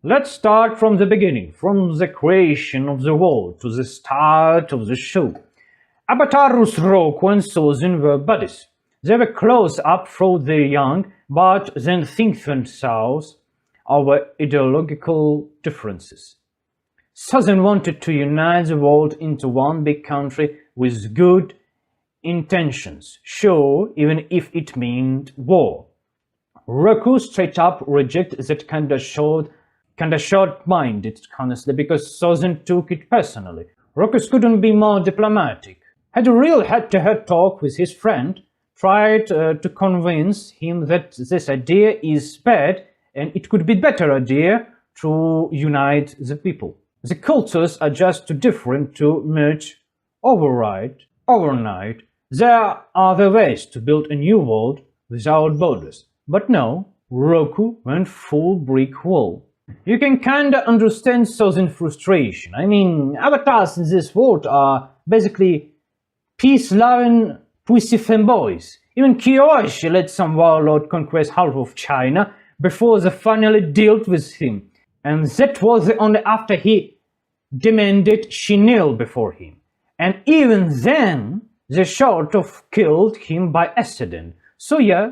Let's start from the beginning, from the creation of the world to the start of the show. Avatar's Roku and Sozin were buddies. They were close up from the young, but then things went south over ideological differences. Sozin wanted to unite the world into one big country with good intentions, sure, even if it meant war. Roku straight up rejected that kind of short-minded, honestly, because Sozin took it personally. Roku couldn't be more diplomatic. Had a real head-to-head talk with his friend, tried to convince him that this idea is bad and it could be a better idea to unite the people. The cultures are just too different to merge overnight. There are other ways to build a new world without borders. But no, Roku went full brick wall. You can kinda understand Sozin's frustration. I mean, avatars in this world are basically peace-loving pussy fanboys. Even Kyoshi let some warlord conquest half of China before they finally dealt with him. And that was only after he demanded she kneel before him. And even then, they sort of killed him by accident. So yeah,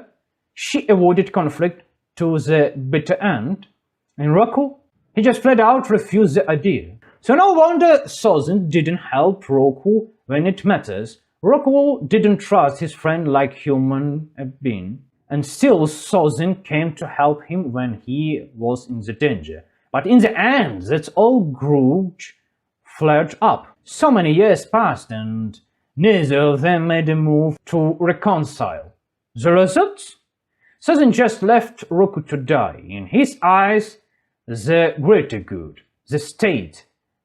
she avoided conflict to the bitter end. And Roku? He just flat out refused the idea. So no wonder Sozin didn't help Roku when it matters. Roku didn't trust his friend like human being. And still Sozin came to help him when he was in the danger. But in the end, that old grudge flared up. So many years passed and neither of them made a move to reconcile. The result? Sozin just left Roku to die. In his eyes, the greater good, the state,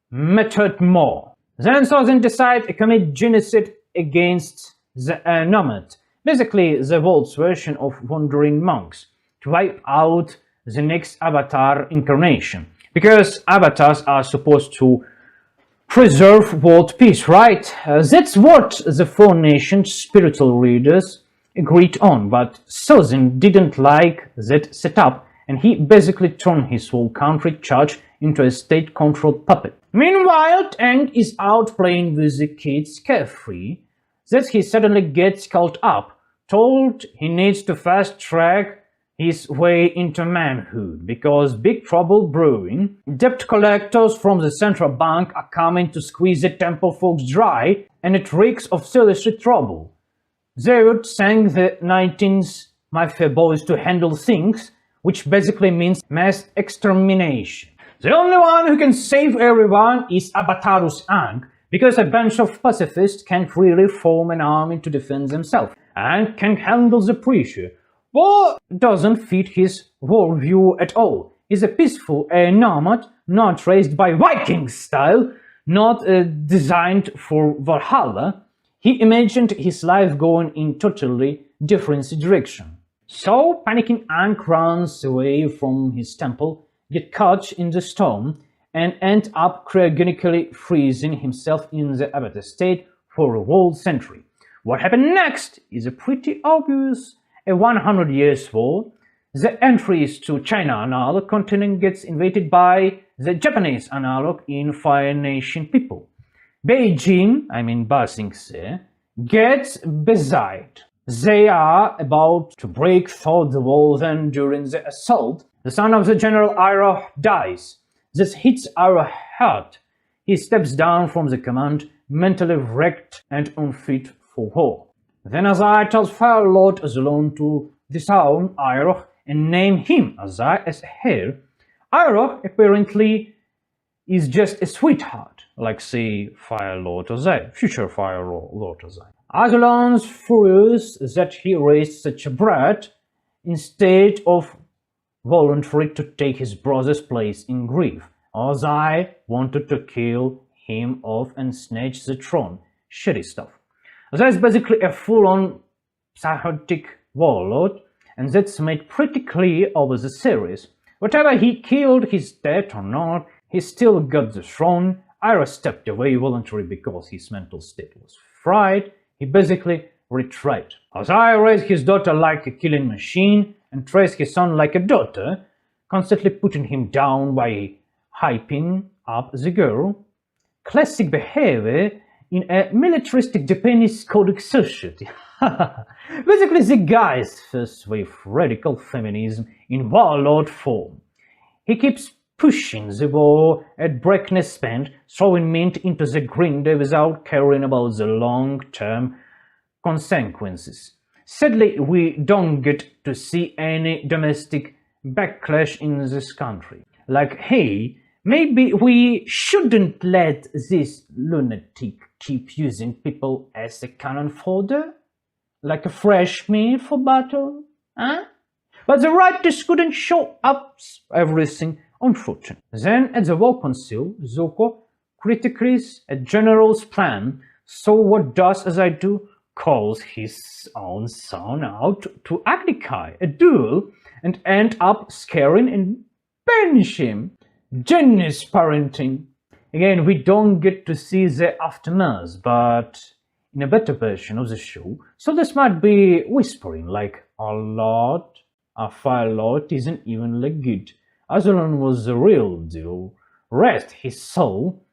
mattered more. Then Sozin decided to commit genocide against the nomad, basically the world's version of wandering monks, to wipe out the next avatar incarnation. Because avatars are supposed to preserve world peace, right? That's what the four nations' spiritual leaders agreed on, but Sozin didn't like that setup, and he basically turned his whole country church into a state-controlled puppet. Meanwhile, Aang is out playing with the kids carefree. That he suddenly gets caught up, told he needs to fast-track his way into manhood, because big trouble brewing. Debt collectors from the central bank are coming to squeeze the temple folks dry, and it reeks of serious trouble. They would send the 19th mafia boys to handle things, which basically means mass extermination. The only one who can save everyone is Avatar Aang, because a bunch of pacifists can't really form an army to defend themselves, and can't handle the pressure. War doesn't fit his worldview at all. He's a peaceful nomad, not raised by Viking style, not designed for Valhalla. He imagined his life going in totally different direction. So, panicking Aang runs away from his temple, gets caught in the storm, and ends up cryogenically freezing himself in the Avatar state for a whole century. What happened next is pretty obvious. A 100 years war, the entries to China analog continent gets invaded by the Japanese analog in Fire Nation people. Beijing, Basingse, gets besieged. They are about to break through the wall, then during the assault, the son of the General Iroh dies. This hits Iroh's heart. He steps down from the command, mentally wrecked and unfit for war. Then Azai tells Fire Lord Azulon to disown Iroh and name him Azai as heir. Iroh apparently is just a sweetheart, like say Fire Lord Azai, future Fire Lord Azai. Azulon's furious that he raised such a brat instead of volunteering to take his brother's place in grief. Azai wanted to kill him off and snatch the throne. Shitty stuff. Azai is basically a full-on psychotic warlord, and that's made pretty clear over the series. Whatever he killed, he's dead or not, he still got the throne. Iroh stepped away voluntarily because his mental state was fried. He basically retreated. Azai raised his daughter like a killing machine and raised his son like a daughter. constantly putting him down by hyping up the girl. Classic behavior in a militaristic Japanese codec society. Basically, the guy's first wave radical feminism in warlord form. He keeps pushing the war at breakneck speed, throwing mint into the grinder without caring about the long-term consequences. Sadly, we don't get to see any domestic backlash in this country. Like, hey, maybe we shouldn't let this lunatic keep using people as a cannon fodder? Like a fresh meat for battle? Huh? But the writers couldn't show up everything, unfortunately. Then, at the War Council, Zuko criticizes a general's plan, so what does as I do? Calls his own son out to Agnikai, a duel, and end up scaring and banish him. Genius parenting. Again, we don't get to see the aftermath, but in a better version of the show, soldiers might be whispering like, a fire lot isn't even like good. Azulon was the real deal. Rest his soul.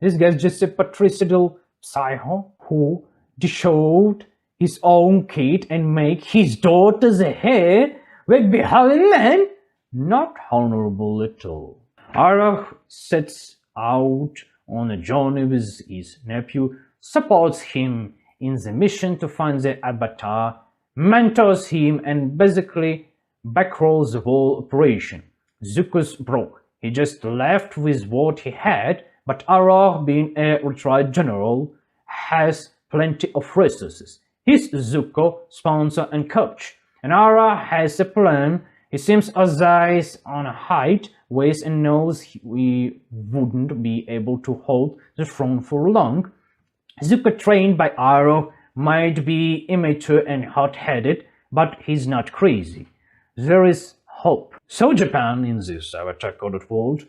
This guy's just a patricidal psycho who dishowed his own kid and make his daughter the heir with behaving man. Not honorable at all. Arach sets out on a journey with his nephew, supports him in the mission to find the Avatar, mentors him, and basically backrolls the whole operation. Zuko's broke. He just left with what he had, but Arach, being a retired general, has plenty of resources. He's Zuko, sponsor and coach, and Arach has a plan. He seems as on a height, weighs and knows we wouldn't be able to hold the throne for long. Zuko, trained by Arach, might be immature and hot-headed, but he's not crazy. There is hope. So Japan, in this Avatar-coded world,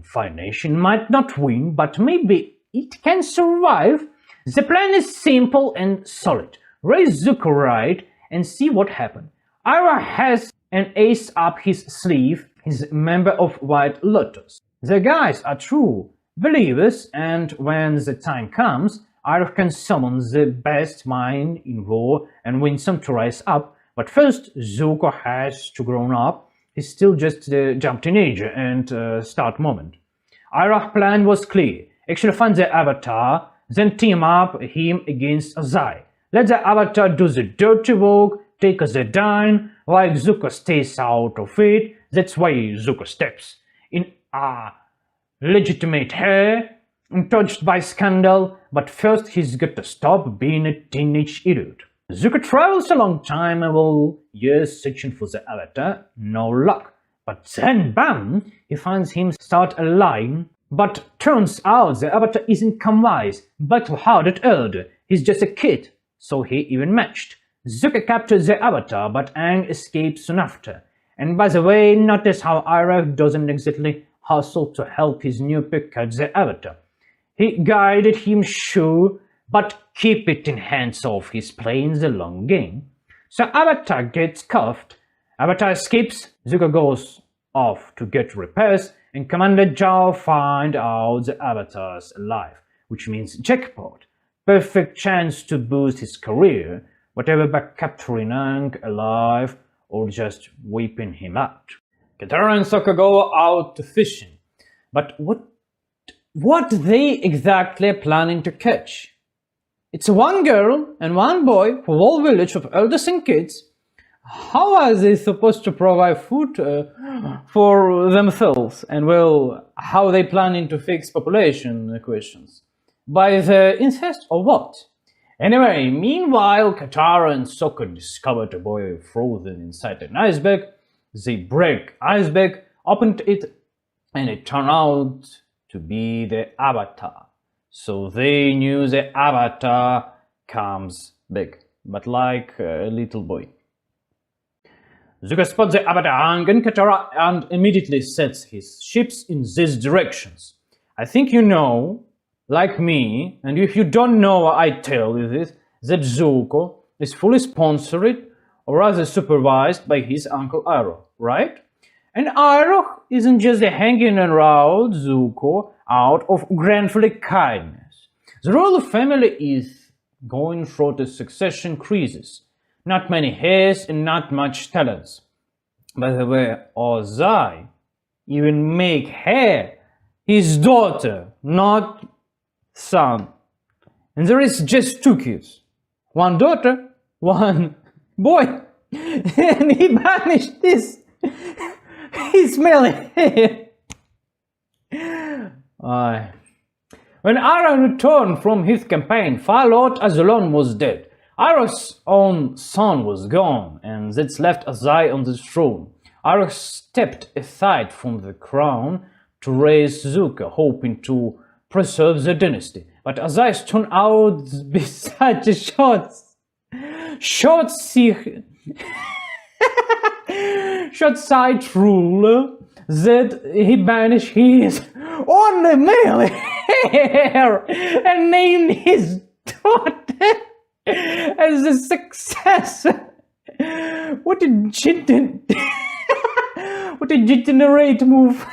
Fire Nation, might not win, but maybe it can survive. The plan is simple and solid. Raise Zuko right and see what happens. Arach has an ace up his sleeve. He's a member of White Lotus. The guys are true believers, and when the time comes, Arach can summon the best mind in war and win some to rise up. But first, Zuko has to grow up. He's still just a jump teenager and start moment. Arach's plan was clear. Actually find the Avatar, then team up him against Azai. Let the Avatar do the dirty work, take the dime, while Zuko stays out of it. That's why Zuko steps in a legitimate hair, untouched by scandal, but first he's got to stop being a teenage idiot. Zuko travels a long time, years searching for the Avatar, no luck. But then, bam, he finds him start lying. But turns out the Avatar isn't Kamwai's battle-hardened elder, he's just a kid, so he even matched. Zuko captures the Avatar, but Aang escapes soon after. And by the way, notice how Arach doesn't exactly hustle to help his new pick catch the Avatar. He guided him, sure, but keep it in hands off, he's playing the long game. So Avatar gets cuffed, Avatar escapes, Zuko goes off to get repairs, and Commander Zhao finds out the Avatar's alive, which means jackpot. Perfect chance to boost his career, whatever by capturing Aang alive or just wiping him out. Katara and Sokka go out to fishing, but what they exactly planning to catch? It's one girl and one boy for whole village of elders and kids. How are they supposed to provide food for themselves? And how are they planning to fix population questions? By the incest or what? Anyway, meanwhile, Katara and Sokka discovered a boy frozen inside an iceberg. They break iceberg, opened it, and it turned out to be the Avatar. So they knew the Avatar comes big, but like a little boy. Zuko spots the Avatar Aang and Katara and immediately sets his ships in these directions. I think you know, like me, and if you don't know, I tell you this, that Zuko is fully sponsored or rather supervised by his uncle Iroh, right? And Iroh isn't just hanging around Zuko out of grandfatherly kindness. The royal family is going through the succession crisis. Not many heirs and not much talents. By the way, Ozai even make her his daughter, not son. And there is just two kids. One daughter, one boy. And he banished his smelly hair. When Aaron returned from his campaign, Far-Lord Azulon was dead. Iroh's own son was gone, and that left Azai on the throne. Iroh stepped aside from the crown to raise Zuko, hoping to preserve the dynasty. But Azai turned out to be such a short-sighted ruler that he banished his only male heir and named his daughter as the successor. What a degenerate move.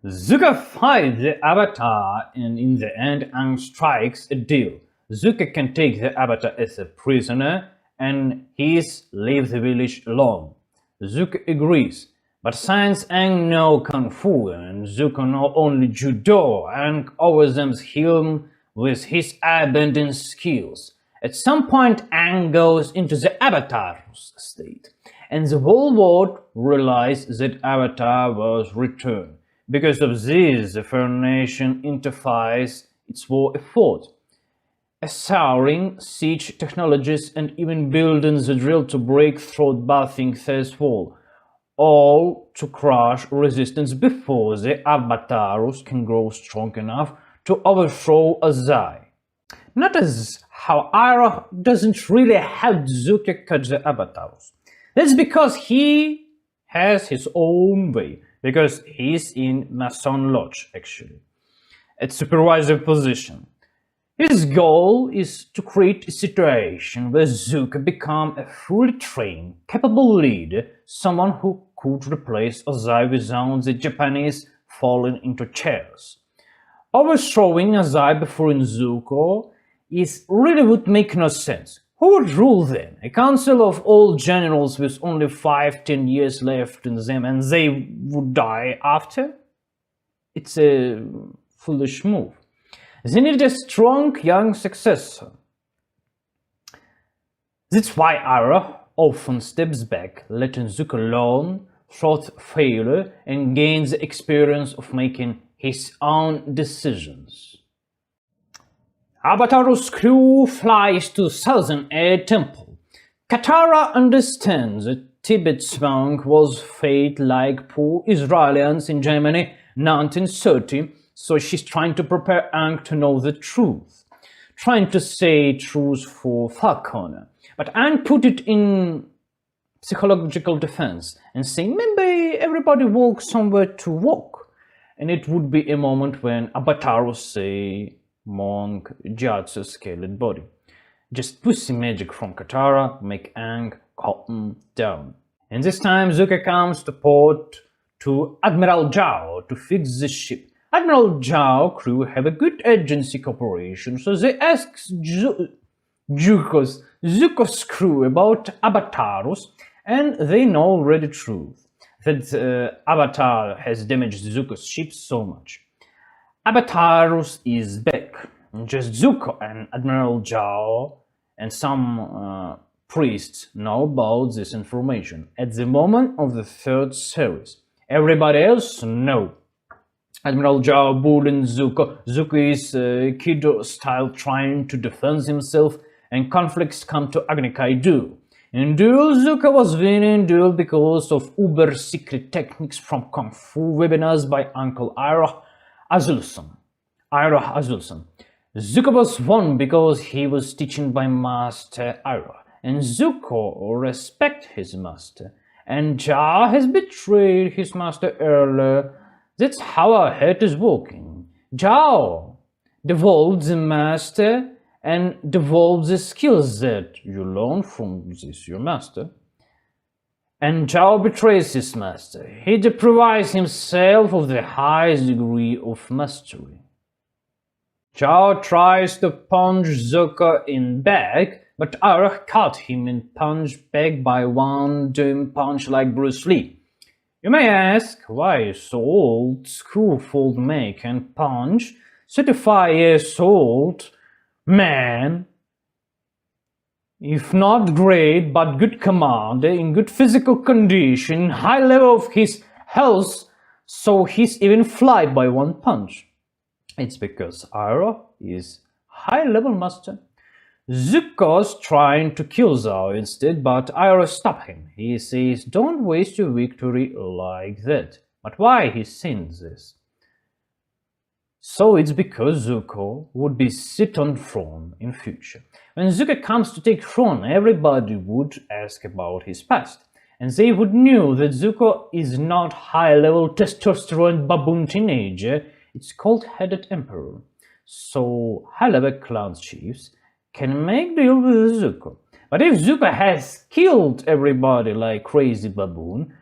Zuko fights the Avatar, and in the end Aang strikes a deal. Zuko can take the Avatar as a prisoner and leave the village alone. Zuko agrees, but since Aang knows Kung Fu and Zuko knows only Judo, Aang overwhelms him with his abundant skills. At some point, Aang goes into the Avatar's state, and the whole world realizes that Avatar was returned. Because of this, the Fair Nation intensifies its war effort, acquiring siege technologies and even building the drill to break through Bathing Thirst Wall, all to crush resistance before the Avatars can grow strong enough to overthrow Azai. Notice how Iroh doesn't really help Zuko catch the Avatars. That's because he has his own way, because he's in Mason Lodge, actually, at supervisor position. His goal is to create a situation where Zuko becomes a fully trained, capable leader, someone who could replace Azai without the Japanese falling into chairs. Overthrowing Azai before Zuko really would make no sense. Who would rule then? A council of old generals with only 5-10 years left in them, and they would die after? It's a foolish move. They need a strong young successor. That's why Iroh often steps back, letting Zuko learn through failure and gains the experience of making his own decisions. Avatar's crew flies to Southern Air Temple. Katara understands that Tibet's monk was fate like poor Israelians in Germany 1930, so she's trying to prepare Aang to know the truth. Trying to say truth for Falconer. But Aang put it in psychological defense and saying maybe everybody walks somewhere to walk. And it would be a moment when Avatar say monk Gyatso's scaled body. Just pussy magic from Katara make Aang calm down. And this time Zuko comes to port to Admiral Zhao to fix the ship. Admiral Zhao crew have a good agency cooperation, so they ask Zuko's crew about Avatars, and they know already the truth, that Avatar has damaged Zuko's ship so much. Avatars is back. Just Zuko and Admiral Zhao and some priests know about this information at the moment of the third series. Everybody else knows. Admiral Zhao bullying Zuko. Zuko is Kido-style trying to defend himself, and conflicts come to Agni Kai duel. In duel, Zuko was winning duel because of uber secret techniques from Kung Fu webinars by Uncle Iroh Azulson. Zuko was won because he was teaching by Master Iroh, and Zuko respects his master, and Zhao has betrayed his master earlier. That's how our head is working. Zhao devolves the master and devolves the skills that you learn from this your master. And Zhao betrays his master. He deprives himself of the highest degree of mastery. Zhao tries to punch Zuko in back, but Arah caught him in punch back by one doom punch like Bruce Lee. You may ask, why so old screwful make and punch 35 years old man, if not great but good commander, in good physical condition, high level of his health, so he's even flied by one punch. It's because Iroh is high level master. Zuko's trying to kill Zhao instead, but Iroh stops him. He says, don't waste your victory like that. But why he saying this? So it's because Zuko would be sit on throne in future. When Zuko comes to take throne, everybody would ask about his past. And they would know that Zuko is not high-level testosterone baboon teenager. It's cold-headed emperor. So high-level clan chiefs can make deal with Zuko. But if Zuko has killed everybody like crazy baboon,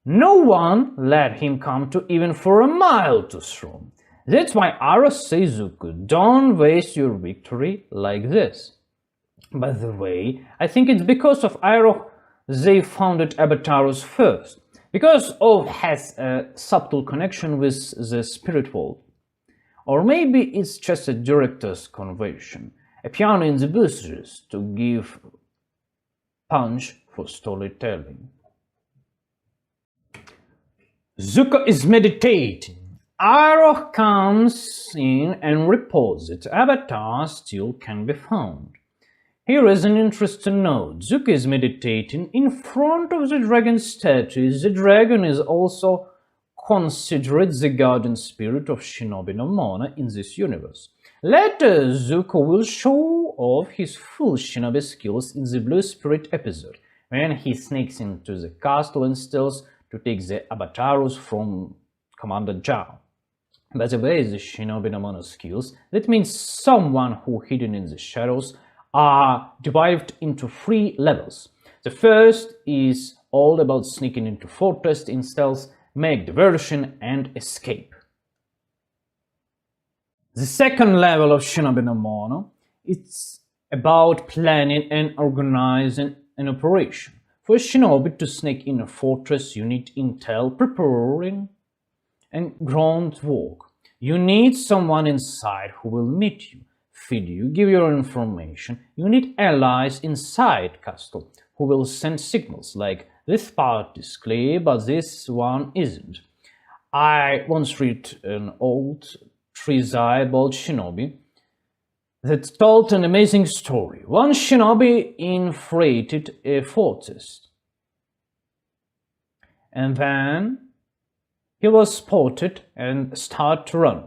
no one let him come to even for a mile to throne. That's why Iroh says Zuko, don't waste your victory like this. By the way, I think it's because of Iroh they founded Avatar's first, because of has a subtle connection with the spirit world. Or maybe it's just a director's conversion, a piano in the bushes to give punch for storytelling. Zuko is meditating. Iroh comes in and reports that Avatar still can be found. Here is an interesting note. Zuko is meditating in front of the dragon statue. The dragon is also considered the guardian spirit of Shinobi no Mono in this universe. Later, Zuko will show off his full shinobi skills in the Blue Spirit episode, when he sneaks into the castle and steals to take the Avatarus from Commander Zhao. By the way, the Shinobi no Mono skills, that means someone who hidden in the shadows, are divided into 3 levels. The first is all about sneaking into fortress in stealth, make diversion and escape. The second level of Shinobi no Mono, it's about planning and organizing an operation. For a shinobi to sneak in a fortress, you need intel, preparing, and groundwork. You need someone inside who will meet you, feed you, give you information. You need allies inside castle who will send signals like, this part is clear, but this one isn't. I once read an old three-eyed shinobi that told an amazing story. One shinobi infiltrated a fortress, and then he was spotted and started to run.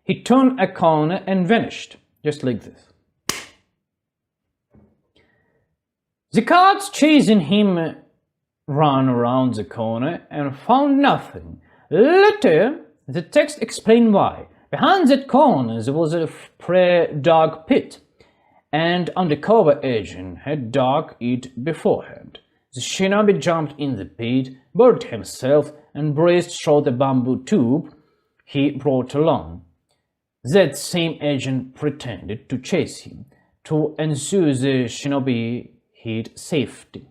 He turned a corner and vanished, just like this. The guards chasing him ran around the corner and found nothing. Later, the text explained why. Behind that corner there was a dark pit, and undercover agent had dug it beforehand. The shinobi jumped in the pit, buried himself, and breathed through the bamboo tube he brought along. That same agent pretended to chase him, to ensure the shinobi hid safety,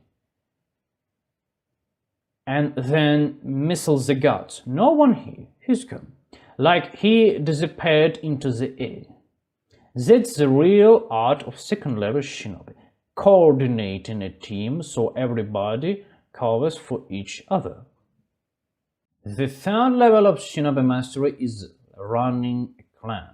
and then missiles the guards. No one here, he's gone. Like he disappeared into the air. That's the real art of second-level shinobi, coordinating a team so everybody covers for each other. The third level of shinobi mastery is running a clan.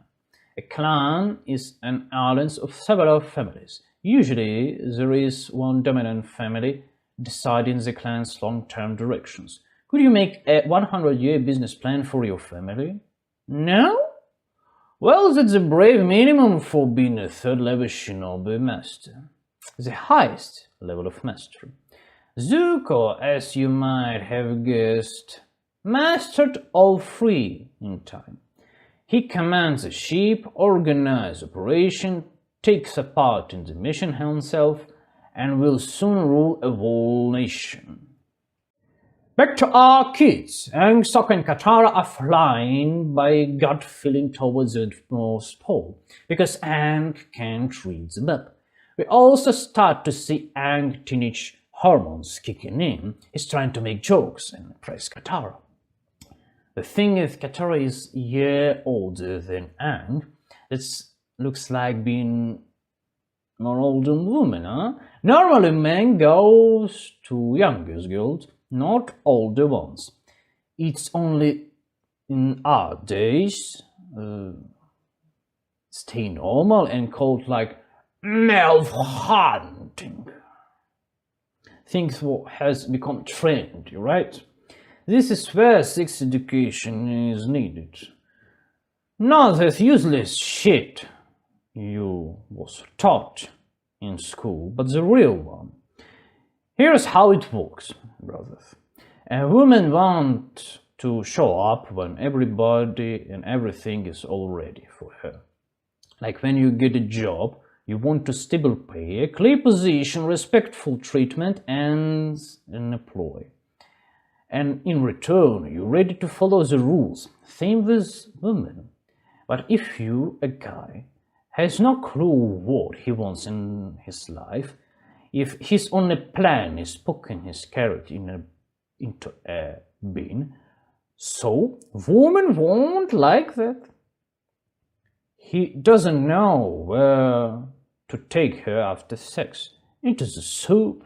A clan is an alliance of several families. Usually, there is one dominant family deciding the clan's long-term directions. Could you make a 100-year business plan for your family? No? Well, that's a brave minimum for being a third-level shinobi master. The highest level of mastery. Zuko, as you might have guessed, mastered all 3 in time. He commands a ship, organizes operation, takes a part in the mission himself, and will soon rule a whole nation. Back to our kids. Aang, Sokka and Katara are flying by gut feeling towards the North Pole because Aang can't read the map. We also start to see Aang teenage hormones kicking in. He's trying to make jokes and praise Katara. The thing is, Katara is a year older than Aang. It looks like being an older woman, huh? Normally, men goes to youngest girls, not older ones. It's only in our days stay normal and called like MILF hunting. Things has become trendy, right? This is where sex education is needed. Not that useless shit you was taught in school, but the real one. Here's how it works, brothers. A woman wants to show up when everybody and everything is all ready for her. Like when you get a job, you want a stable pay, a clear position, respectful treatment, and an employee. And in return, you're ready to follow the rules. Same with women. But if you, a guy, has no clue what he wants in his life, if his only plan is poking his carrot into a bin, so women won't like that. He doesn't know where to take her after sex, into the soup,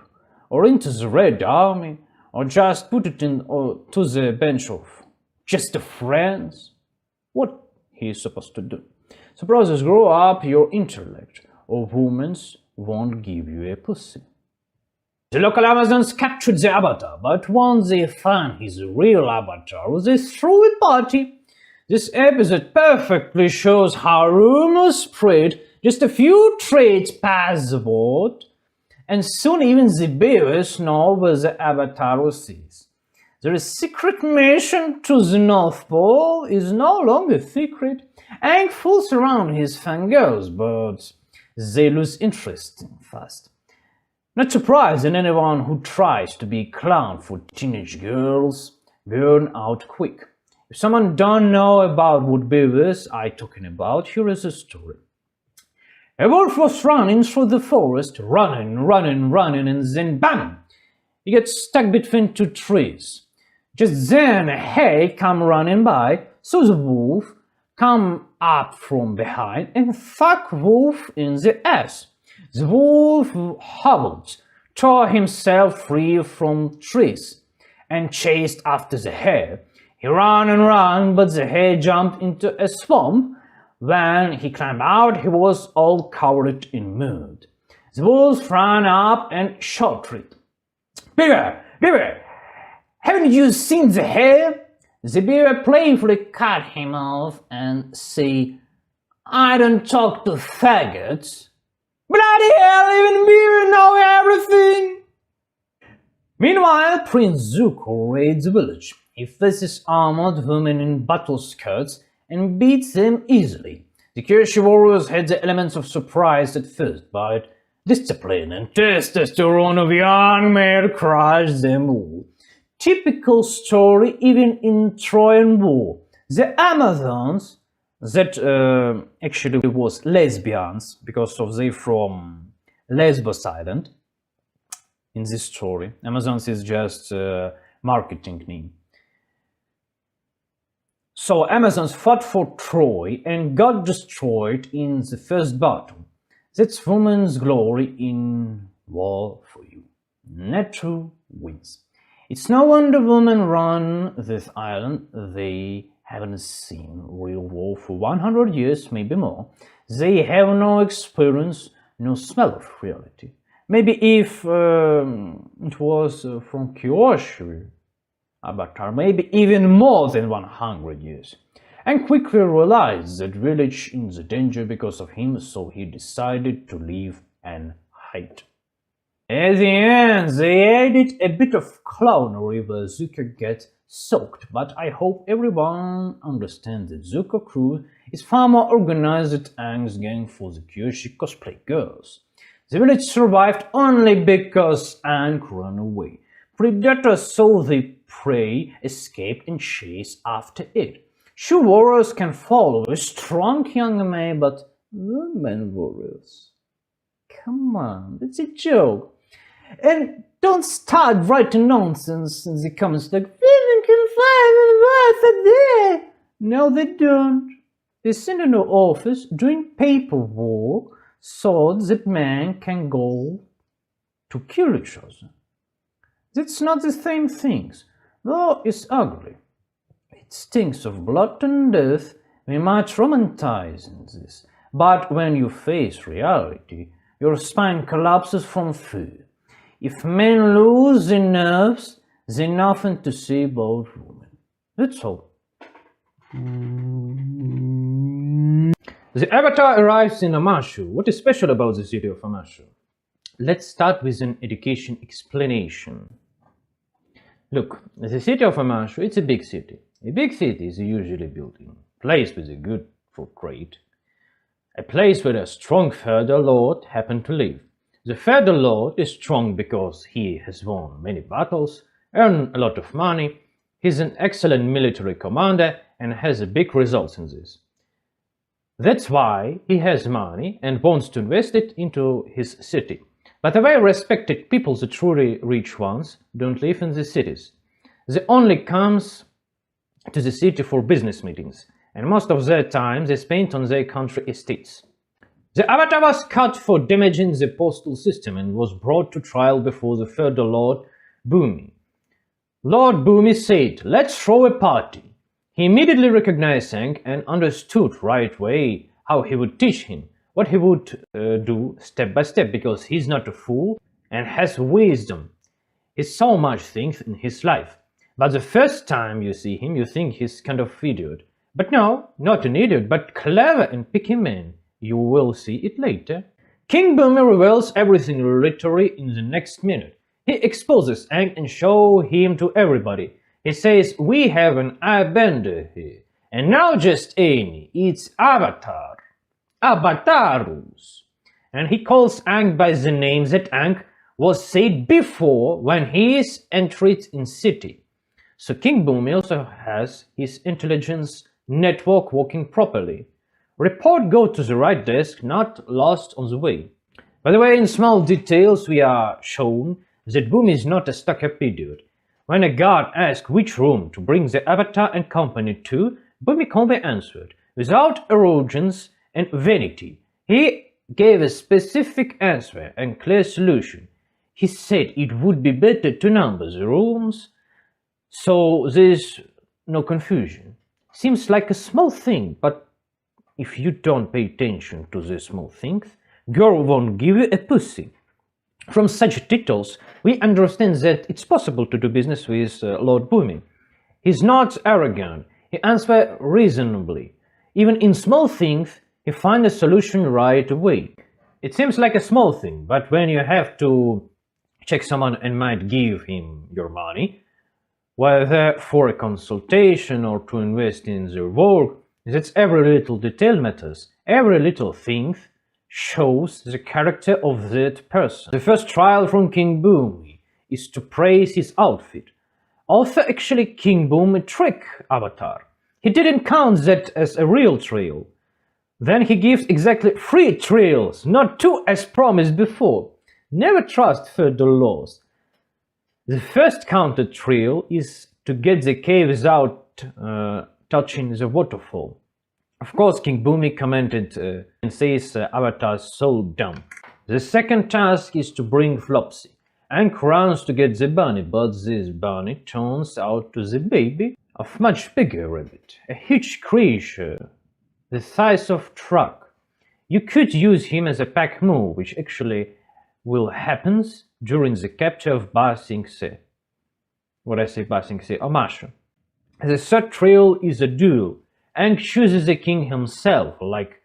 or into the Red Army, or just put it to the bench of just the friends. What he is supposed to do? So brothers, grow up your intellect, or women won't give you a pussy. The local Amazons captured the Avatar, but once they found his real avatar, they threw a party. This episode perfectly shows how rumors spread, just a few trades pass the word, and soon even the bears know where the Avatar is. Their secret mission to the North Pole is no longer secret. Aang fools around his fangirls, but they lose interest fast. Not surprising, anyone who tries to be a clown for teenage girls burn out quick. If someone don't know about what beavers I'm talking about, here is a story. A wolf was running through the forest, running, and then bam! He gets stuck between two trees. Just then a hare come running by, so the wolf come up from behind and fuck wolf in the ass. The wolf hobbled, tore himself free from trees, and chased after the hare. He ran and ran, but the hare jumped into a swamp. When he climbed out, he was all covered in mud. The wolf ran up and shouted, "Beaver! Beaver! Haven't you seen the hare?" The beaver playfully cut him off and said, "I don't talk to faggots." Bloody hell, even beaver know everything! Meanwhile, Prince Zuko raids the village. He faces armored women in battle skirts and beats them easily. The Kyoshi warriors had the elements of surprise at first, but discipline and testosterone of young men crushed them all. Typical story even in Trojan War. The Amazons, that actually was lesbians, because of they from Lesbos Island. In this story, Amazons is just a marketing name. So Amazons fought for Troy and got destroyed in the first battle. That's woman's glory in war for you. Nature wins. It's no wonder women run this island. They haven't seen real war for 100 years, maybe more. They have no experience, no smell of reality. Maybe if it was from Kyoshi Avatar, maybe even more than 100 years. And quickly realized that village is in danger because of him, so he decided to leave and hide. At the end, they added a bit of clownery where Zuko gets soaked, but I hope everyone understands that Zuko crew is far more organized than Aang's gang for the Kyoshi cosplay girls. The village survived only because Aang ran away. Predators saw the prey, escaped, and chased after it. Shoe warriors can follow a strong young man, but women warriors? Come on, that's a joke. And don't start writing nonsense in the comments like, women can fly with there. No, they don't. They sit in the office doing paperwork so that men can go to kill each other. That's not the same things. War is ugly. It stinks of blood and death. We might romanticize this, but when you face reality, your spine collapses from fear. If men lose their nerves, there's nothing to say about women. That's all. The Avatar arrives in Amashu. What is special about the city of Amashu? Let's start with an education explanation. Look, the city of Amashu, it's a big city. A big city is usually built in a place with a good for trade, a place where a strong feudal lord happened to live. The feudal lord is strong because he has won many battles, earned a lot of money, he's an excellent military commander and has a big results in this. That's why he has money and wants to invest it into his city. But the very respected people, the truly rich ones, don't live in the cities. They only come to the city for business meetings, and most of their time they spend on their country estates. The Avatar was caught for damaging the postal system and was brought to trial before the feudal Lord Bumi. Lord Bumi said, "Let's throw a party." He immediately recognized Aang and understood right away how he would teach him, what he would do step by step, because he's not a fool and has wisdom. He's so much things in his life. But the first time you see him, you think he's kind of idiot. But no, not an idiot, but clever and picky man. You will see it later. King Bumi reveals everything literally in the next minute. He exposes Aang and shows him to everybody. He says, "We have an airbender here, and not just any, it's Avatar. Avatarus." And he calls Aang by the name that Aang was said before when he is entered in city. So King Bumi also has his intelligence network working properly. Report go to the right desk, not lost on the way. By the way, in small details we are shown that Bumi is not a stuck-up idiot. When a guard asked which room to bring the Avatar and company to, Bumi calmly answered, without arrogance and vanity. He gave a specific answer and clear solution. He said it would be better to number the rooms so there's no confusion. Seems like a small thing, but if you don't pay attention to the small things, girl won't give you a pussy. From such titles, we understand that it's possible to do business with Lord Bumi. He's not arrogant, he answers reasonably. Even in small things, he finds a solution right away. It seems like a small thing, but when you have to check someone and might give him your money, whether for a consultation or to invest in their work, that's every little detail matters. Every little thing shows the character of that person. The first trial from King Bumi is to praise his outfit. Also, actually, King Bumi tricked Avatar. He didn't count that as a real trail. Then he gives exactly 3 trails, not 2 as promised before. Never trust feudal laws. The first counted trail is to get the cave without touching the waterfall. Of course, King Bumi commented and says Avatar's so dumb. The second task is to bring Flopsy. Aang runs to get the bunny, but this bunny turns out to the baby of much bigger rabbit, a huge creature, the size of truck. You could use him as a pack move, which actually will happen during the capture of Ba Sing Se. What I say Ba Sing Se? Amashu. The third trail is a duel. Aang chooses the king himself, like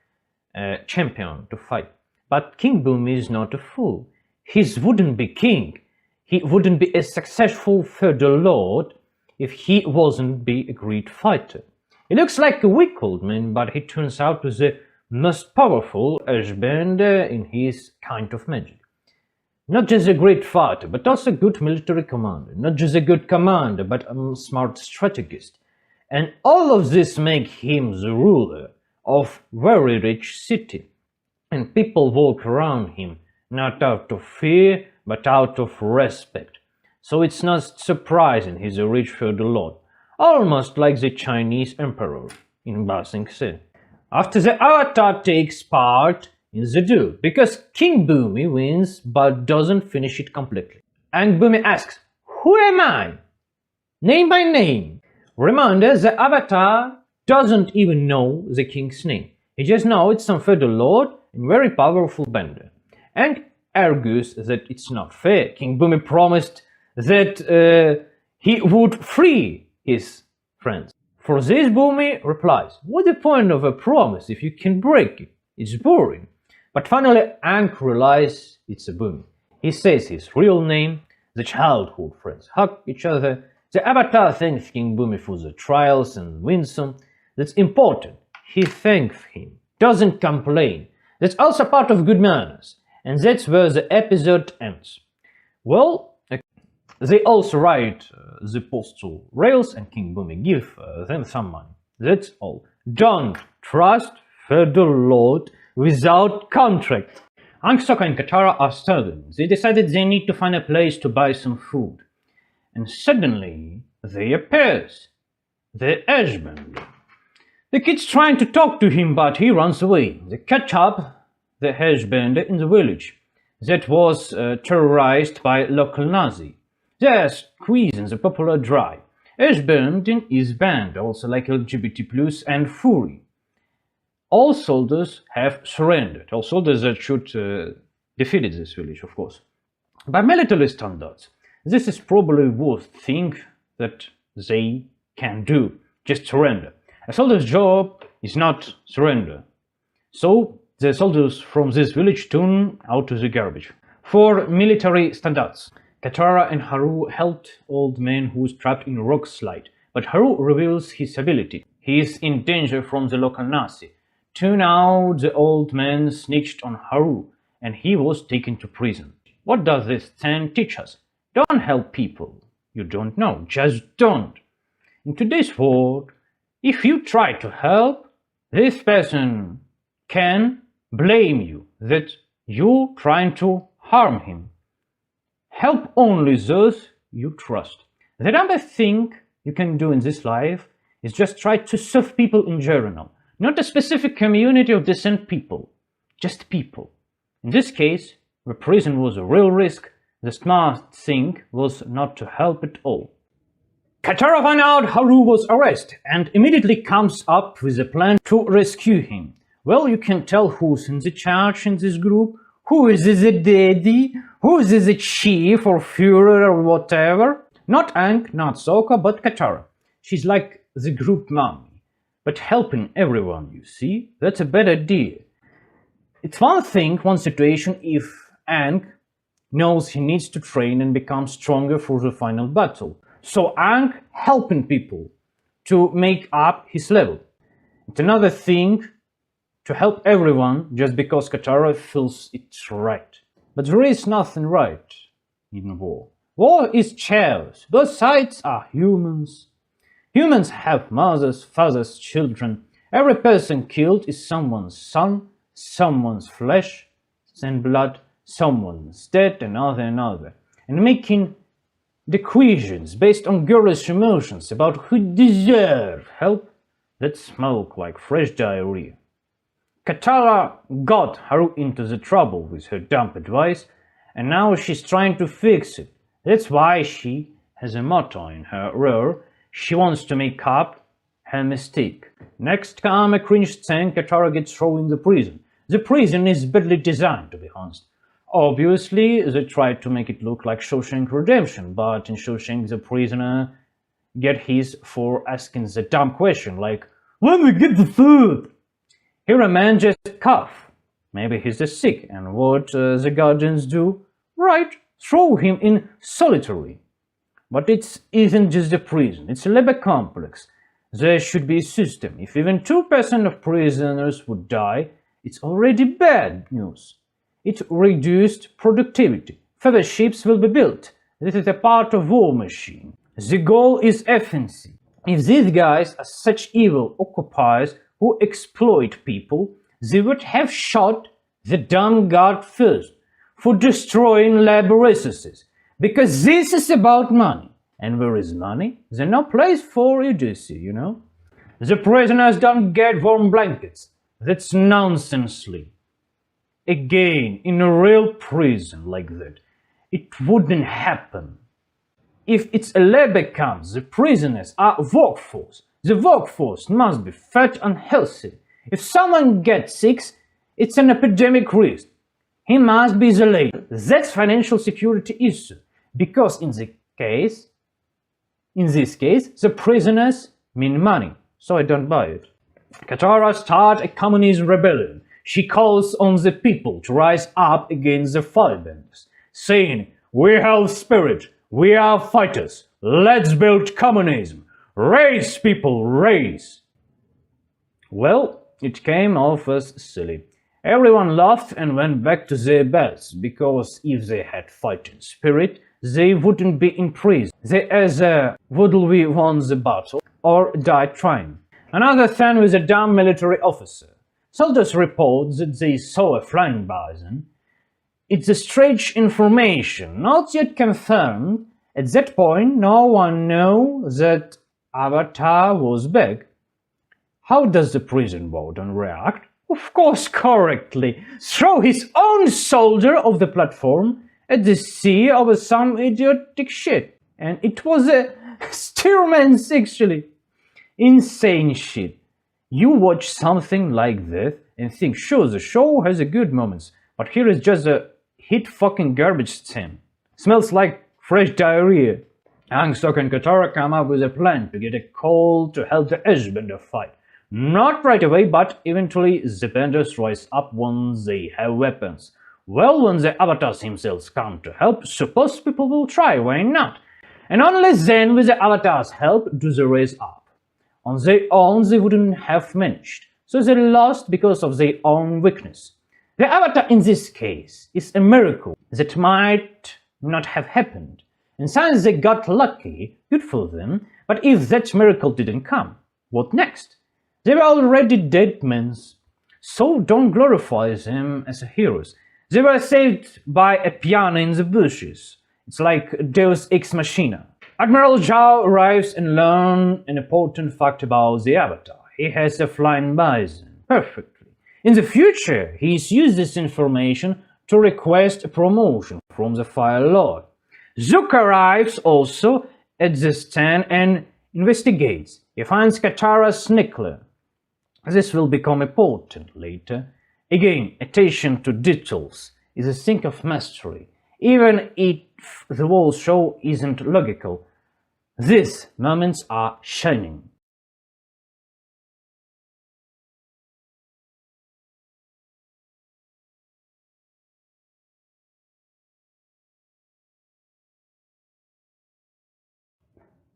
a champion, to fight. But King Bumi is not a fool. He wouldn't be king. He wouldn't be a successful feudal lord if he wasn't be a great fighter. He looks like a weak old man, but he turns out to be the most powerful airbender in his kind of magic. Not just a great fighter, but also a good military commander. Not just a good commander, but a smart strategist. And all of this make him the ruler of very rich city. And people walk around him, not out of fear, but out of respect. So it's not surprising he's a rich feudal lord, almost like the Chinese emperor in Ba Sing Se. After the Avatar takes part in the duel, because King Bumi wins but doesn't finish it completely. Aang Bumi asks, "Who am I? Name my name." Reminder, the Avatar doesn't even know the king's name. He just knows it's some feudal lord and very powerful bender. Aang argues that it's not fair. King Bumi promised that he would free his friends. For this, Bumi replies, "What's the point of a promise if you can break it? It's boring." But finally, Aang realizes it's a Bumi. He says his real name. The childhood friends hug each other. The Avatar thanks King Bumi for the trials and winsome. That's important. He thanks him, doesn't complain. That's also part of good manners. And that's where the episode ends. Well, they also ride the postal rails and King Bumi give them some money. That's all. Don't trust feudal lord without contract. Aang, Sokka and Katara are starving. They decided they need to find a place to buy some food. And suddenly, there appears the Ashband. The kid's trying to talk to him, but he runs away. They catch up the Ashband in the village that was terrorized by local Nazi. They're squeezing the popular dry. Ashband is banned, also like LGBT+, and Fury. All soldiers have surrendered. All soldiers that should defeated this village, of course. By military standards, this is probably the worst thing that they can do. Just surrender. A soldier's job is not surrender. So the soldiers from this village turn out to the garbage. For military standards, Katara and Haru helped old man who is trapped in a rock slide, but Haru reveals his ability. He is in danger from the local Nazi. Turn out the old man snitched on Haru, and he was taken to prison. What does this scene teach us? Don't help people you don't know. Just don't. In today's world, if you try to help, this person can blame you that you're trying to harm him. Help only those you trust. The other thing you can do in this life is just try to serve people in general, not a specific community of decent people, just people. In this case, the prison was a real risk. The smart thing was not to help at all. Katara finds out Haru was arrested and immediately comes up with a plan to rescue him. Well, you can tell who's in the charge in this group, who is the daddy, who is the chief or Führer or whatever. Not Aang, not Sokka, but Katara. She's like the group mommy, but helping everyone, you see? That's a bad idea. It's one thing, one situation if Aang knows he needs to train and become stronger for the final battle. So Aang helping people to make up his level. It's another thing to help everyone just because Katara feels it's right. But there is nothing right in war. War is chaos. Both sides are humans. Humans have mothers, fathers, children. Every person killed is someone's son, someone's flesh and blood, someone's dead, another. And making equations based on girlish emotions about who deserves help, that smoke like fresh diarrhea. Katara got Haru into the trouble with her dumb advice, and now she's trying to fix it. That's why she has a motto in her rear. She wants to make up her mistake. Next come a cringe scene. Katara gets thrown in the prison. The prison is badly designed, to be honest. Obviously, they tried to make it look like Shawshank Redemption, but in Shawshank the prisoner get his for asking the dumb question like, "When we get the food?" Here a man just cough. Maybe he's just sick, and what the guardians do? Right, throw him in solitary. But it isn't just a prison, it's a labor complex. There should be a system. If even 2% of prisoners would die, it's already bad news. It reduced productivity. Further ships will be built. This is a part of war machine. The goal is efficiency. If these guys are such evil occupiers who exploit people, they would have shot the dumb guard first for destroying labor resources. Because this is about money. And where is money? There's no place for idiocy, you know? The prisoners don't get warm blankets. That's nonsensely. Again, in a real prison like that, it wouldn't happen. If it's a labor camp, the prisoners are workforce. The workforce must be fat and healthy. If someone gets sick, it's an epidemic risk. He must be isolated. That's financial security issue. Because in this case, the prisoners mean money. So I don't buy it. Katara starts a communist rebellion. She calls on the people to rise up against the firebenders, saying, "We have spirit, we are fighters, let's build communism. Race, people, race." Well, it came off as silly. Everyone laughed and went back to their beds, because if they had fighting spirit, they wouldn't be in prison. They either would we won the battle or died trying. Another thing was a dumb military officer. Soldiers report that they saw a flying bison. It's a strange information, not yet confirmed. At that point, no one knows that Avatar was back. How does the prison warden react? Of course, correctly. Throw his own soldier off the platform at the sea over some idiotic shit. And it was a Stearman's actually. Insane shit. You watch something like that and think, sure, the show has a good moments, but here is just a hit fucking garbage tin. Smells like fresh diarrhea. Aang, Sokka and Katara come up with a plan to get a call to help the Ashbender fight. Not right away, but eventually the benders rise up once they have weapons. Well, when the avatars themselves come to help, suppose people will try, why not? And only then, with the avatars' help, do they raise up. On their own, they wouldn't have managed, so they lost because of their own weakness. The avatar in this case is a miracle that might not have happened. And since they got lucky, good for them, but if that miracle didn't come, what next? They were already dead men, so don't glorify them as heroes. They were saved by a piano in the bushes. It's like Deus Ex Machina. Admiral Zhao arrives and learns an important fact about the Avatar. He has a flying bison. Perfectly. In the future, he's used this information to request a promotion from the Fire Lord. Zuko arrives also at the stand and investigates. He finds Katara's necklace. This will become important later. Again, attention to details is a thing of mastery. Even if the whole show isn't logical, these moments are shining.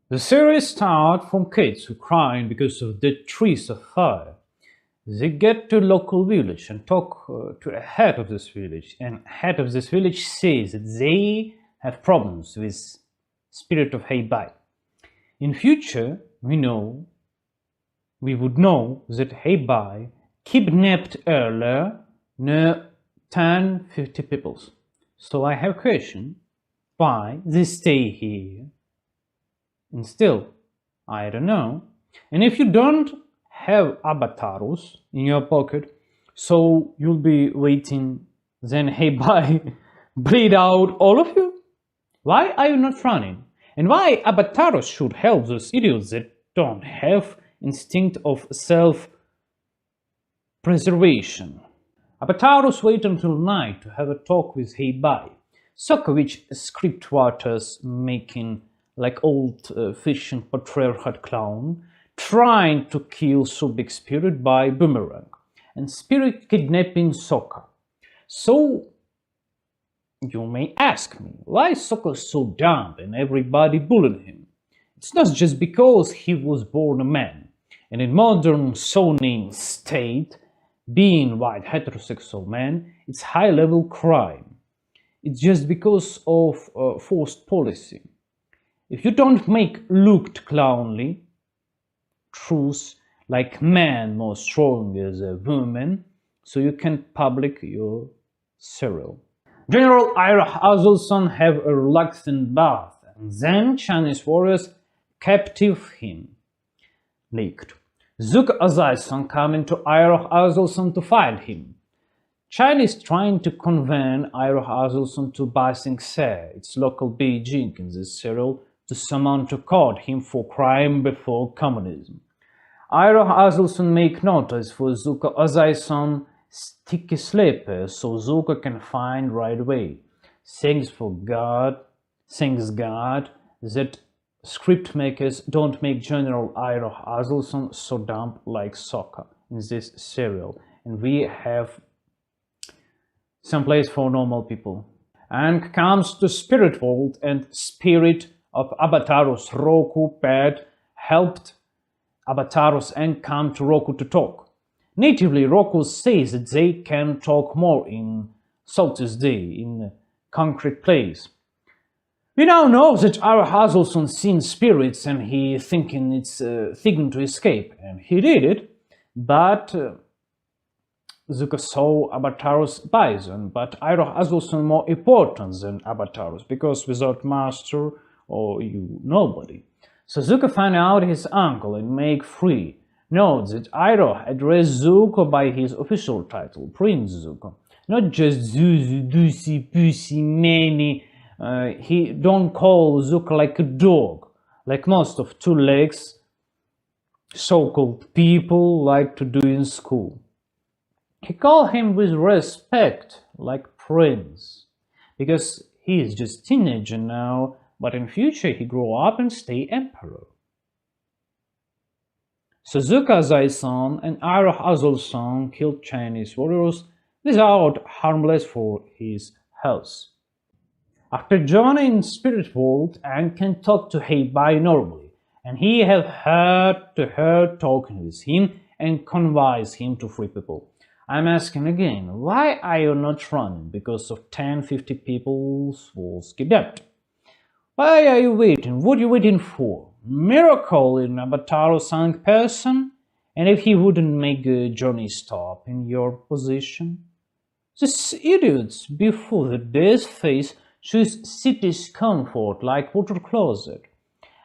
The series starts from kids who cry because of dead trees of fire. They get to a local village and talk to the head of this village, and head of this village says that they have problems with spirit of Heibai. In future, we would know that Heibai kidnapped earlier 50 people. So I have a question, why they stay here? And still, I don't know. And if you don't have avatars in your pocket, so you'll be waiting, then Heibai bleed out all of you? Why are you not running? And why avatars should help those idiots that don't have instinct of self-preservation? Avatars wait until night to have a talk with Heibai. Sokka, which script writers making like old fiction patriarchal clown, trying to kill so big spirit by boomerang, and spirit kidnapping Sokka. So you may ask me, why is Sokka so dumb and everybody bullying him? It's not just because he was born a man, and in modern Shonen state, being white heterosexual man, it's high-level crime. It's just because of forced policy. If you don't make looked clownly, truth like man more strong as a woman, so you can public your cereal. General Ira Hazelson have a reluctant bath, and then Chinese warriors captive him. Leaked. Zuko Azai-san coming to Ira Hazelson to find him. Chinese trying to convince Ira Hazelson to buy Sing Se, its local Beijing in this serial, to summon to court him for crime before communism. Ira Hazelson make notice for Zuko Azai-san sticky slippers so Zuko can find right away. Thanks God that script makers don't make General Ira Hazelson so dumb like Sokka in this serial, and we have some place for normal people. Aang comes to Spirit World, and Spirit of Avatar's Roku pet helped Avatar's Aang come to Roku to talk. Natively, Roku says that they can talk more in Salty's Day, in a concrete place. We now know that Ira Hazelson seen spirits and he thinking it's a thing to escape, and he did it, but Zuko saw Avatar's bison, but Ira Hazelson more important than Avatar's, because without master, or you nobody. So Zuko find out his uncle and make free. Note that Ira addressed Zuko by his official title, Prince Zuko, not just Zuzu, Dusi, Pussy, Manny. He don't call Zuko like a dog, like most of two legs so-called people like to do in school. He called him with respect, like Prince, because he is just teenager now, but in future he grow up and stay emperor. Suzuka Zai-san and Ira Hazel-san killed Chinese warriors without harmless for his health. After joining Spirit World, Aang can talk to Heibai normally, and he have heard to her talking with him and convince him to free people. I'm asking again, why are you not running? Because of 10-50 people was kidnapped. Why are you waiting? What are you waiting for? Miracle in Avatar Aang person? And if he wouldn't make a journey stop in your position? These idiots before the death phase choose city's comfort like water closet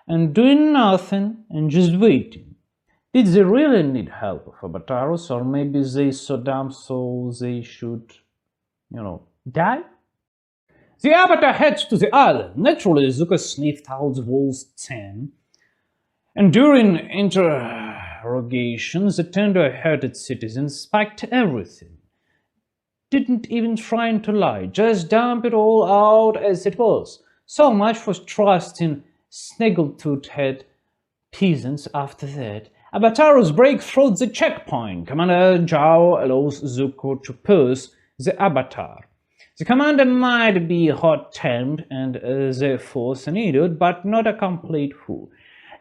and doing nothing and just waiting. Did they really need help of Avatars, or maybe they so dumb so they should, die? The Avatar heads to the island. Naturally, Zuko sniffed out the walls 10, and during interrogations, the tender-hearted citizen spiked everything. Didn't even try to lie, just dump it all out as it was. So much for trusting snaggletooth-head peasants after that. Avatars break through the checkpoint. Commander Zhao allows Zuko to pose the Avatar. The commander might be hot-tempered and therefore an idiot, but not a complete fool.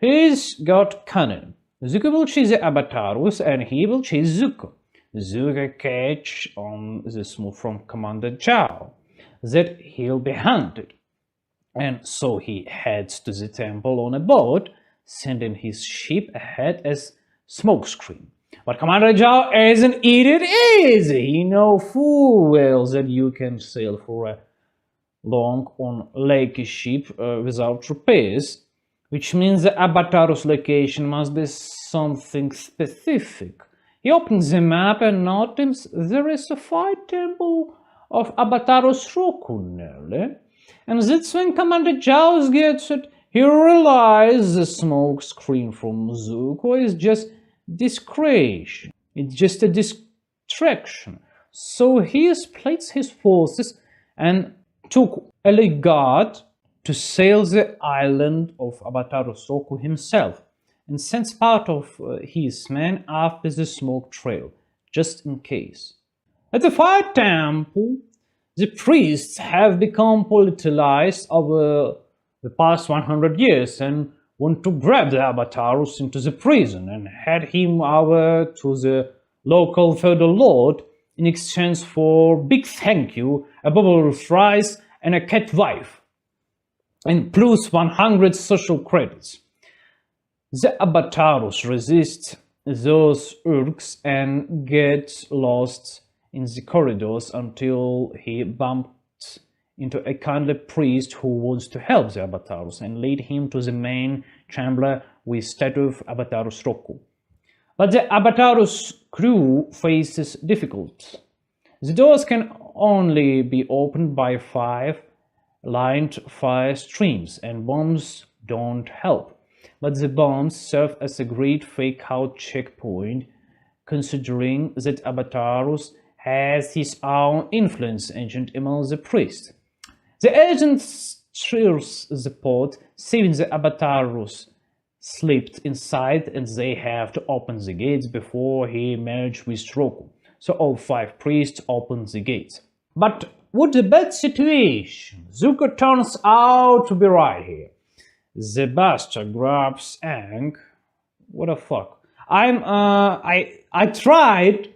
He's got cunning. Zuko will chase the Avatars and he will chase Zuko. Zuko catch on this move from Commander Zhao that he'll be hunted. And so he heads to the temple on a boat, sending his ship ahead as smokescreen. But Commander Zhao is an idiot, is he? Knows full well that you can sail for a long on lake ship without repairs, which means the Avatar's location must be something specific. He opens the map and notices there is a fight temple of Avatar's Roku nearly, and that's when Commander Zhao gets it. He realizes the smoke screen from Zuko is just discretion. It's just a distraction. So he splits his forces and took a legate to sail the island of Avatar Roku himself and sends part of his men after the smoke trail, just in case. At the fire temple, the priests have become politicized over the past 100 years and want to grab the Avatars into the prison and hand him over to the local feudal lord in exchange for big thank you a bubbled rice, and a cat wife, and plus 100 social credits. The Avatarus resist those urges and gets lost in the corridors until he bumped into a kindly priest who wants to help the Avatarus and lead him to the main chamber with statue of Avatarus Roku. But the Avatarus crew faces difficulties. The doors can only be opened by 5 lined fire streams, and bombs don't help. But the bombs serve as a great fake-out checkpoint, considering that Avatarus has his own influence agent among the priests. The agent steers the pod, saving the Avatarus slipped inside, and they have to open the gates before he merges with Roku. So all 5 priests open the gates. But what a bad situation! Zuko turns out to be right here. The bastard grabs Aang. What the fuck? I tried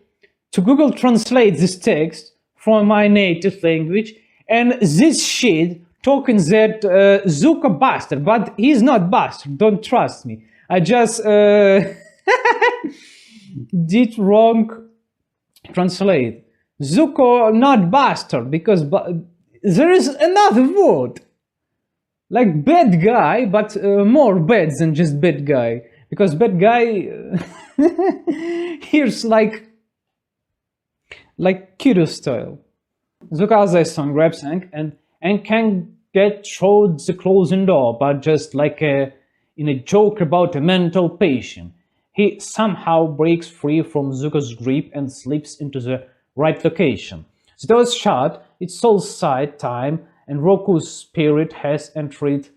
to Google Translate this text from my native language, and this shit talking that Zuko bastard, but he's not bastard. Don't trust me. I just did wrong translate. Zuko not bastard because there is another word. Like bad guy, but more bad than just bad guy. Because bad guy here's like Kiddo style. Zuko as son grabs Aang and can get through the closing door, but just like in a joke about a mental patient. He somehow breaks free from Zuko's grip and slips into the right location. The door is shut, it's soul side time, and Roku's spirit has entered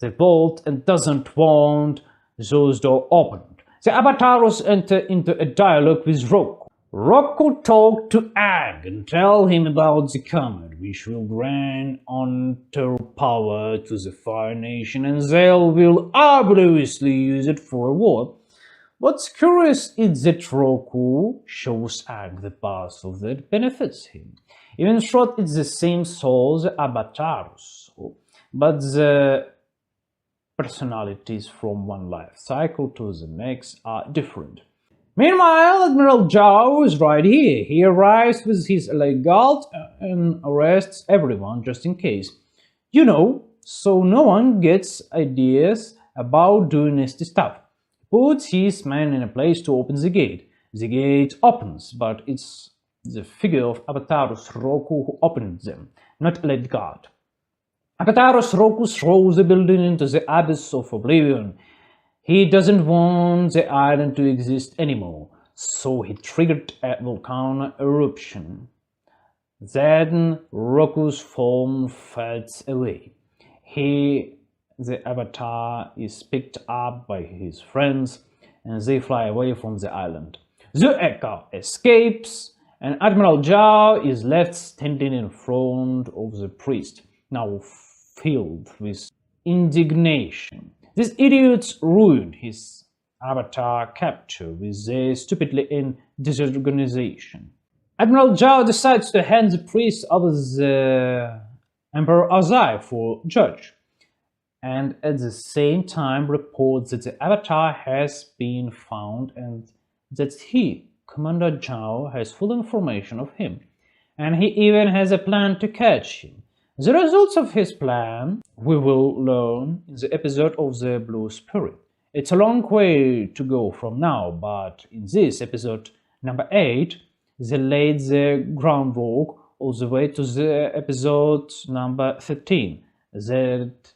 the vault and doesn't want those doors opened. The Avatarus enter into a dialogue with Roku. Roku talk to Aang and tell him about the comet, which will grant honor power to the Fire Nation, and they will obviously use it for a war. What's curious is that Roku shows Aang the path that benefits him. Even though it's the same soul, the Avatarus, but the personalities from one life cycle to the next are different. Meanwhile, Admiral Zhao is right here. He arrives with his elite guard and arrests everyone just in case. You know, so no one gets ideas about doing nasty stuff. Puts his men in a place to open the gate. The gate opens, but it's the figure of Avatarus Roku who opened them, not elite guard. Avatarus Roku throws the building into the abyss of oblivion. He doesn't want the island to exist anymore, so he triggered a volcano eruption. Then Roku's form fades away. The avatar, is picked up by his friends, and they fly away from the island. The Echo escapes, and Admiral Zhao is left standing in front of the priest, now filled with indignation. These idiots ruined his avatar capture with their stupidly and disorganization. Admiral Zhao decides to hand the priest over the Emperor Azai for judge, and at the same time reports that the avatar has been found and that he, Commander Zhao, has full information of him, and he even has a plan to catch him. The results of his plan we will learn in the episode of the Blue Spirit. It's a long way to go from now, but in this episode number 8, they laid the groundwork all the way to the episode number 13. That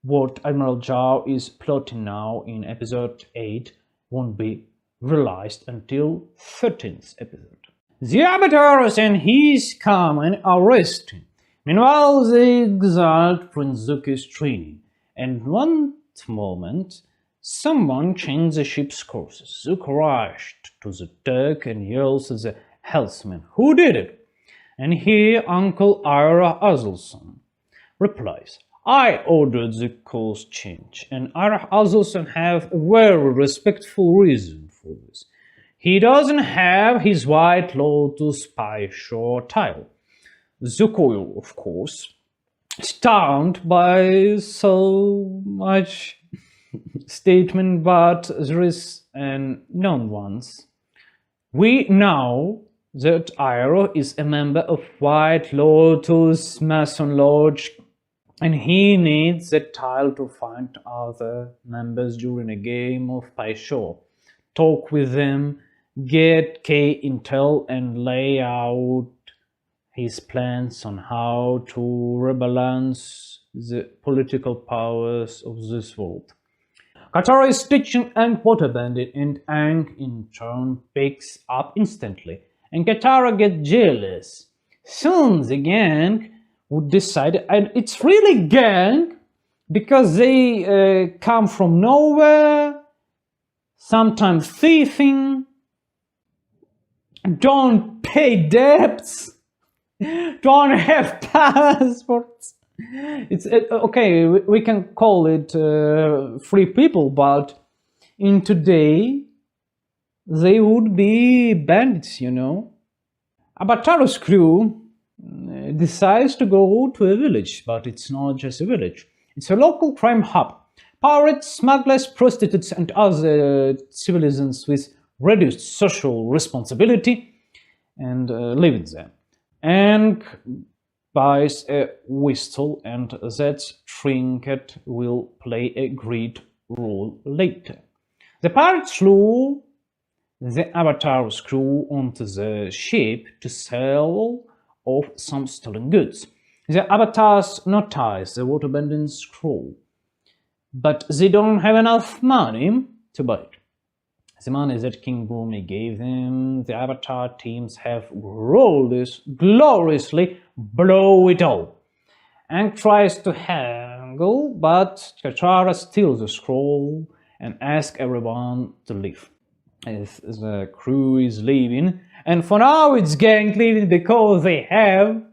what Admiral Zhao is plotting now in episode 8 won't be realized until 13th episode. The Avatarus and his command arrest him. Meanwhile, they exalt Prince Zuko's training, and one moment, someone changed the ship's courses. Zuko rushed to the deck and yells at the helmsman, "Who did it?" And here Uncle Ira Azelson replies, "I ordered the course change, and Ira Azelson have a very respectful reason for this. He doesn't have his White Lotus spy shore title. Zuko, of course, stunned by so much statement, but there is an known ones. We know that Iroh is a member of White Lotus Mason Lodge, and he needs the tile to find other members during a game of Paisho, talk with them, get key intel, and lay out his plans on how to rebalance the political powers of this world. Katara is teaching Aang waterbending, and Aang in turn picks up instantly, and Katara gets jealous. Soon the gang would decide, and it's really gang, because they come from nowhere, sometimes thieving, don't pay debts, don't have passports. It's okay, we can call it free people, but in today they would be bandits, you know. Avatar's crew decides to go to a village, but it's not just a village, it's a local crime hub. Pirates, smugglers, prostitutes, and other citizens with reduced social responsibility and living there. Aang buys a whistle, and that trinket will play a great role later. The pirates flew the Avatar's crew onto the ship to sell off some stolen goods. The Avatars notice the waterbending scroll, but they don't have enough money to buy it. The money that King Bumi gave them, the Avatar teams have gloriously blow it all. Aang tries to haggle, but Katara steals the scroll and asks everyone to leave. As the crew is leaving, and for now it's gang leaving because they have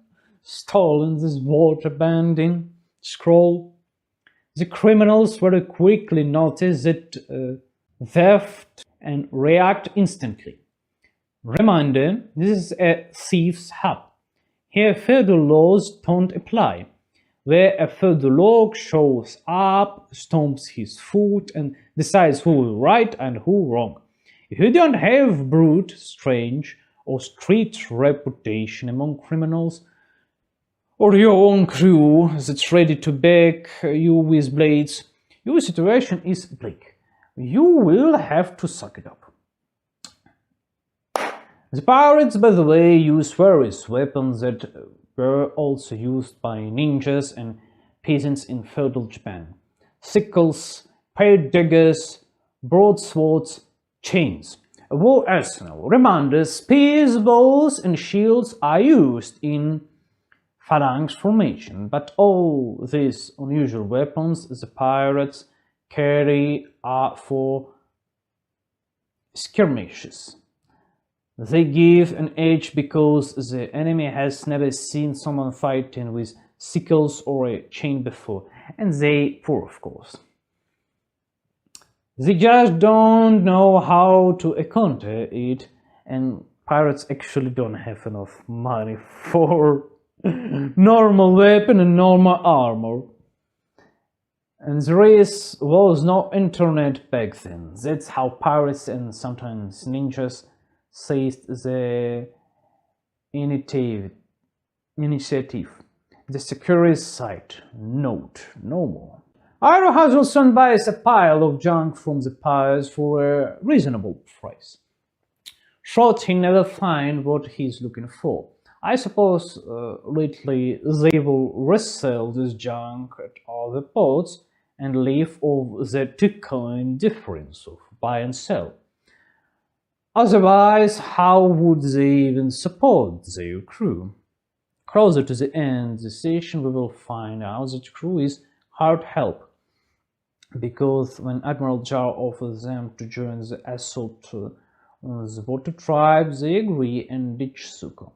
stolen this waterbending scroll. The criminals very quickly notice that theft and react instantly. Reminder, this is a thief's hub. Here feudal laws don't apply. Where a feudal lord shows up, stomps his foot, and decides who is right and who wrong. If you don't have brute, strange, or street reputation among criminals, or your own crew that's ready to back you with blades, your situation is bleak. You will have to suck it up. The pirates, by the way, use various weapons that were also used by ninjas and peasants in feudal Japan. Sickles, pared daggers, broadswords, chains. A war arsenal. Reminders, spears, bows, and shields are used in phalanx formation, but all these unusual weapons the pirates carry are for skirmishes. They give an edge because the enemy has never seen someone fighting with sickles or a chain before, and they poor, of course. They just don't know how to encounter it, and pirates actually don't have enough money for normal weapon and normal armor. And there was no internet back then. That's how pirates and sometimes ninjas seized the initiative. The security site. Note, no more. Iroh has also buys a pile of junk from the pirates for a reasonable price. Short he never find what he's looking for. I suppose lately they will resell this junk at other ports and live off the two-coin difference of buy and sell. Otherwise, how would they even support their crew? Closer to the end of the session, we will find out that crew is hard help, because when Admiral Jar offers them to join the assault on the water tribe, they agree and ditch Zuko.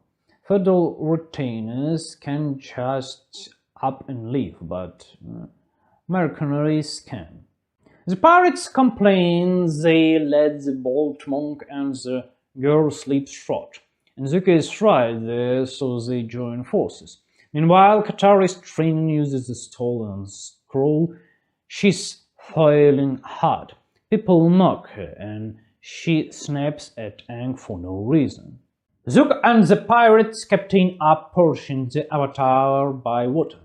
Federal retainers can just up and leave, but mercenaries can. The pirates complain they let the bold monk and the girl sleep short. and Zuko is right there, so they join forces. Meanwhile, Katara's training uses the stolen scroll. She's failing hard. People mock her, and she snaps at Aang for no reason. Zuko and the pirates captain are pushing the Avatar by water.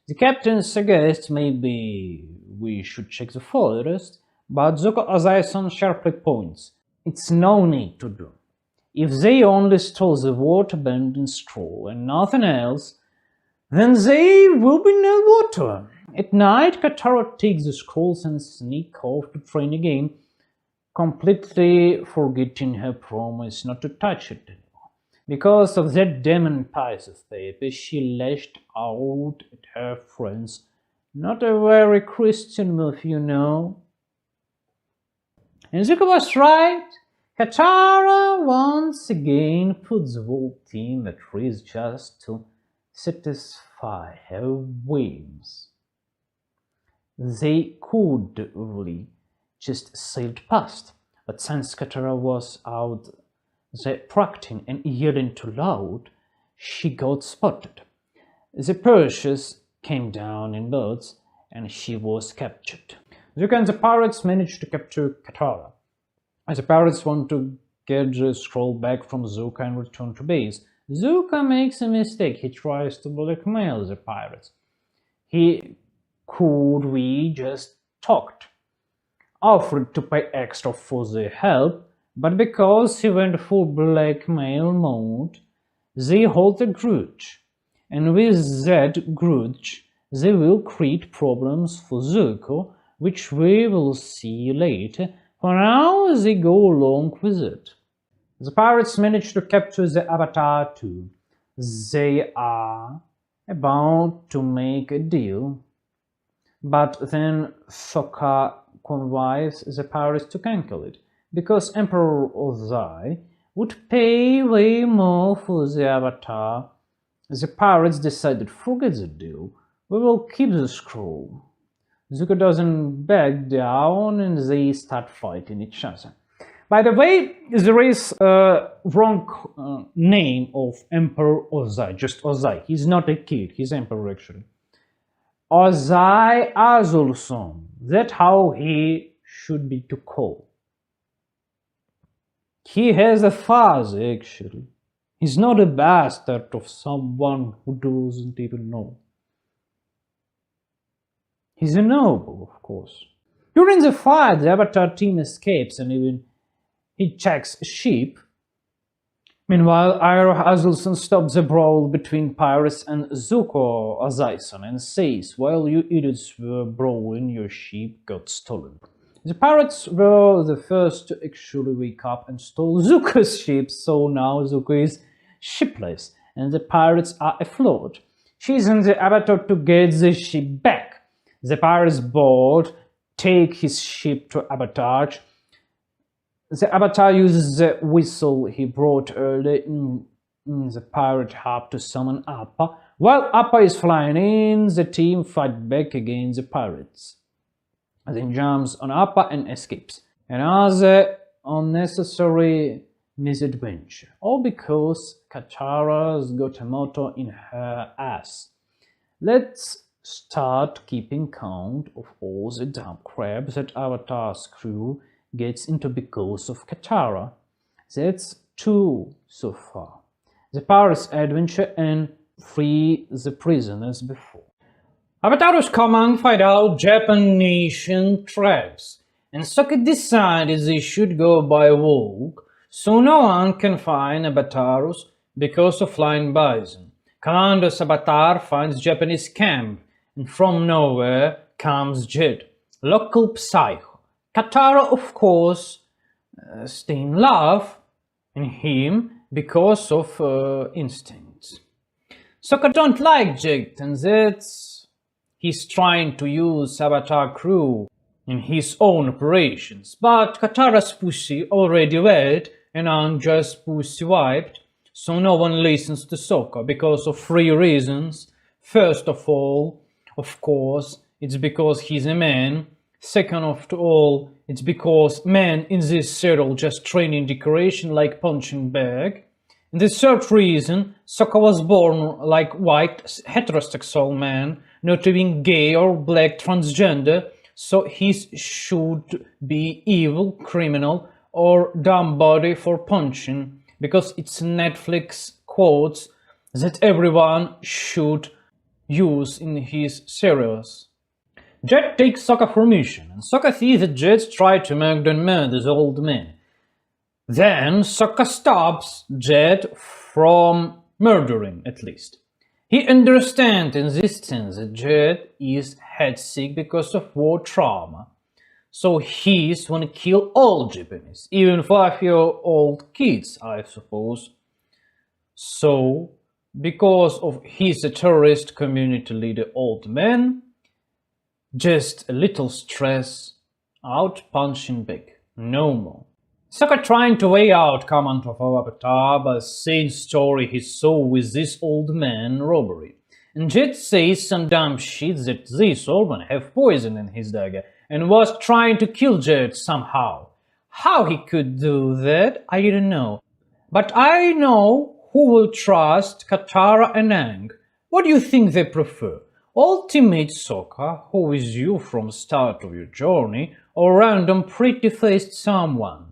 The captain suggests maybe we should check the forest, but Zuko Ozai-san sharply points, it's no need to do. If they only stole the water-bending scroll and nothing else, then there will be no water. At night, Katara takes the scrolls and sneaks off to train again, completely forgetting her promise not to touch it anymore. Because of that demon piece of paper, she lashed out at her friends. Not a very Christian move, you know. And Zuko was right. Katara once again puts the whole team at risk just to satisfy her whims. They could really just sailed past, but since Katara was out there practicing and yelling too loud, she got spotted. The Perseus came down in boats and she was captured. Zuko and the pirates managed to capture Katara. As the pirates want to get the scroll back from Zuko and return to base, Zuko makes a mistake. He tries to blackmail the pirates. He could we just talked, offered to pay extra for their help, but because he went full blackmail mode, they hold a grudge. And with that grudge, they will create problems for Zuko, which we will see later. For now, they go along with it. The pirates manage to capture the Avatar too. They are about to make a deal, but then Sokka convinces the pirates to cancel it, because Emperor Ozai would pay way more for the Avatar. The pirates decided, forget the deal, we will keep the scroll. Zuko doesn't back down and they start fighting each other. By the way, there is a wrong name of Emperor Ozai, just Ozai. He's not a kid, he's Emperor actually. Ozai Alsomt, that's how he should be to call. He has a father actually. He's not a bastard of someone who doesn't even know. He's a noble, of course. During the fight, the Avatar team escapes and even he checks a ship. Meanwhile, Iroh Asdelson stops the brawl between pirates and Zuko Ozai-san and says, while you idiots were brawling, your ship got stolen. The pirates were the first to actually wake up and stole Zuko's ship, so now Zuko is shipless and the pirates are afloat. She's in the Avatar to get the ship back. The pirates board take his ship to Avatar. The Avatar uses the whistle he brought earlier in the pirate hub to summon Appa. While Appa is flying in, the team fight back against the pirates. Then jumps on Appa and escapes. Another unnecessary misadventure. All because Katara's got a motor in her ass. Let's start keeping count of all the dumb crap that Avatar's crew gets into because of Katara. That's 2 so far. The pirates' adventure and free the prisoners before. Avatar's command find out Japanese tribes, and Sokka decided they should go by walk, so no one can find Avatarus because of flying bison. Commander's Avatar finds Japanese camp, and from nowhere comes Jed, local psycho. Katara, of course, stay in love in him because of instincts. Sokka don't like Jed, and that's he's trying to use Avatar crew in his own operations. But Katara's pussy already wet and Aang just pussy wiped, so no one listens to Sokka because of 3 reasons. First of all, of course, it's because he's a man. Second of all, it's because men in this serial just training decoration like punching bag. In the third reason, Sokka was born like white heterosexual man, not even gay or black transgender, so he should be evil, criminal, or dumb body for punching, because it's Netflix quotes that everyone should use in his series. Jet takes Sokka for mission, and Sokka sees that Jet tries to murder the old man. Then Sokka stops Jet from murdering, at least. He understands in this sense that Jet is headsick because of war trauma. So he's wanna kill all Japanese, even 5-year-old kids, I suppose. So, because of he's a terrorist community leader, old man, just a little stress, out punching big, no more. Sokka trying to weigh out comment of Avatar by saying story he saw with this old man robbery. And Jet says some dumb shit that this old man have poison in his dagger and was trying to kill Jet somehow. How he could do that, I don't know. But I know who will trust Katara and Aang. What do you think they prefer? Ultimate Sokka, who is you from start of your journey, or random pretty-faced someone?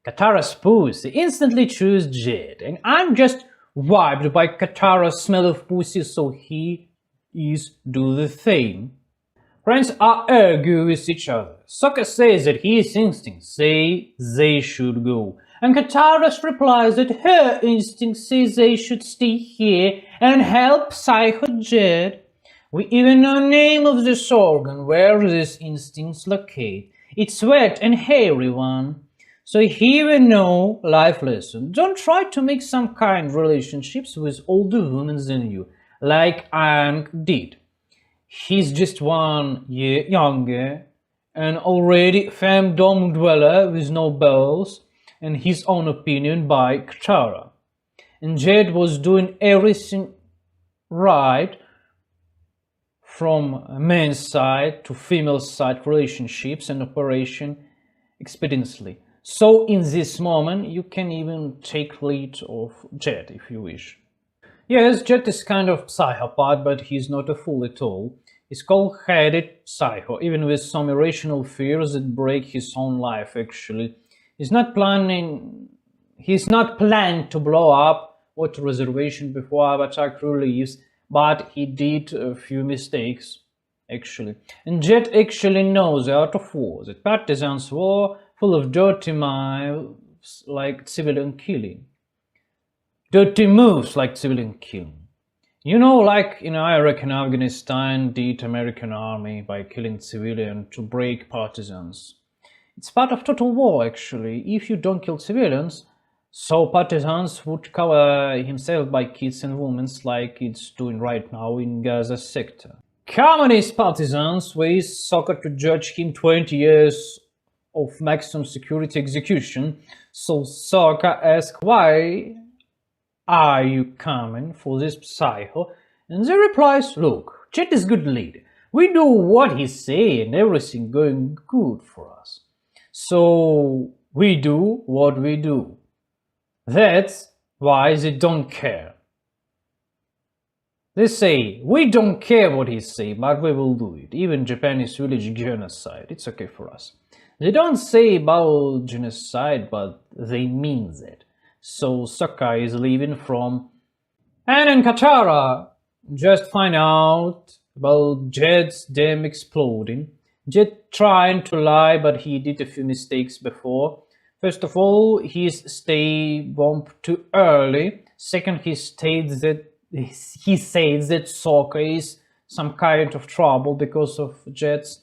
Katara's pussy instantly choose Jet, and I'm just vibed by Katara's smell of pussy, so he is do the same. Friends are argue with each other. Sokka says that his instincts say they should go, and Katara replies that her instincts say they should stay here and help Psycho Jet. We even know the name of this organ, where these instincts locate. It's wet and hairy one. So here we know life lesson. Don't try to make some kind relationships with older women than you, like Aang did. He's just 1 year younger and already femdom dweller with no bells and his own opinion by Katara. And Jet was doing everything right from men's side to female side relationships and operation expediently. So in this moment, you can even take lead of Jet if you wish. Yes, Jet is kind of psychopath, but he's not a fool at all. He's cold-headed psycho, even with some irrational fears that break his own life actually. He's not planned to blow up water reservation before Avatar crew leaves, but he did a few mistakes actually. And Jet actually knows the art of war, that partisans war full of dirty moves like civilian killing. Dirty moves like civilian killing. You know, like in Iraq and Afghanistan did American army by killing civilians to break partisans. It's part of total war actually. If you don't kill civilians, so partisans would cover himself by kids and women like it's doing right now in Gaza sector. Communist partisans with Sokka to judge him 20 years of maximum security execution, so Sokka asks why are you coming for this psycho? And they replies, look, Jet is good leader. We do what he say and everything going good for us. So we do what we do. That's why they don't care. They say, we don't care what he say, but we will do it. Even Japanese village genocide, it's okay for us. They don't say about genocide, but they mean that. So Sokka is leaving from Aang and Katara just find out about Jet's dam exploding. Jet trying to lie, but he did a few mistakes before. First of all, he stay bomb too early. Second, he says that Sokka is some kind of trouble because of Jet's,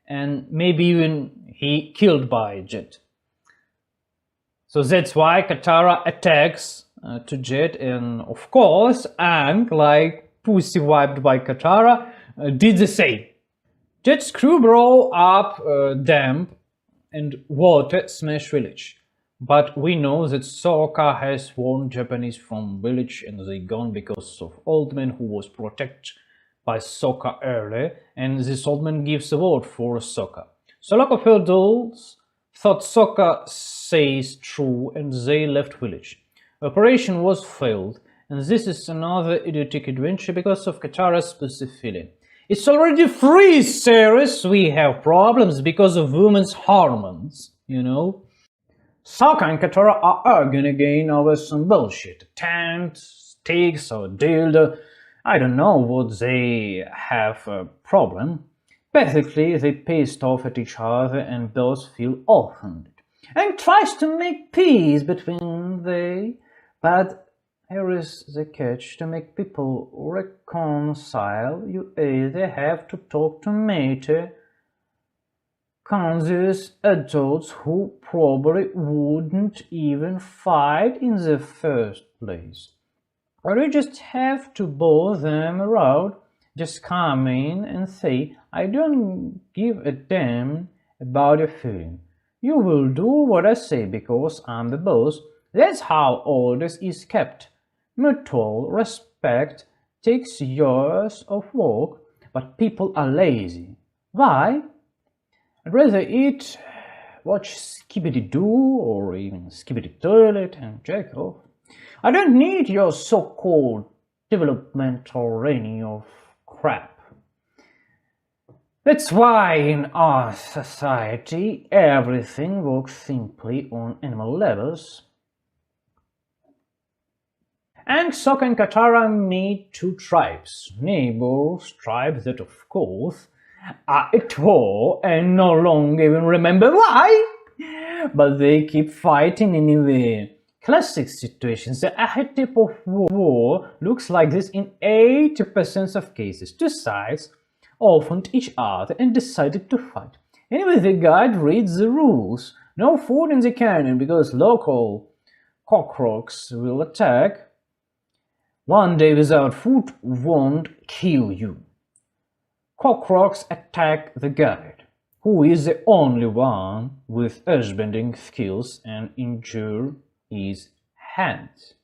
and maybe even he killed by Jet. So that's why Katara attacks to Jet, and of course Aang, like pussy wiped by Katara, did the same. Jet's crew blow up dam and water smash village. But we know that Sokka has warned Japanese from village and they gone because of old man who was protected by Sokka earlier, and this old man gives a word for Sokka. So a lot of adults thought Sokka says true and they left village. Operation was failed, and this is another idiotic adventure because of Katara's specificity. It's already 3 series we have problems because of women's hormones, you know? Sokka and Katara are arguing again over some bullshit. A tent, sticks, or dildo. I don't know what they have a problem. Basically, they pissed off at each other and both feel offended. And tries to make peace between they, but here is the catch: to make people reconcile, you either have to talk to mature, conscious adults who probably wouldn't even fight in the first place, or you just have to bow them around, just come in and say, I don't give a damn about your feeling. You will do what I say because I'm the boss. That's how orders is kept. Mutual respect takes years of work, but people are lazy. Why? I'd rather eat, watch Skibidi-Doo or even Skibidi-Toilet and jack off. I don't need your so-called developmental reigning of crap. That's why in our society everything works simply on animal levels. And Sokka and Katara meet 2 tribes, neighbors tribes that of course are at war and no longer even remember why, but they keep fighting anyway. Classic situations. The archetype of war looks like this in 80% of cases. 2 sides offended each other and decided to fight. Anyway, the guide reads the rules. No food in the canyon because local cockroaches will attack. 1 day without food won't kill you. Cockroaches attack the guide, who is the only one with earthbending skills, and injure his hands.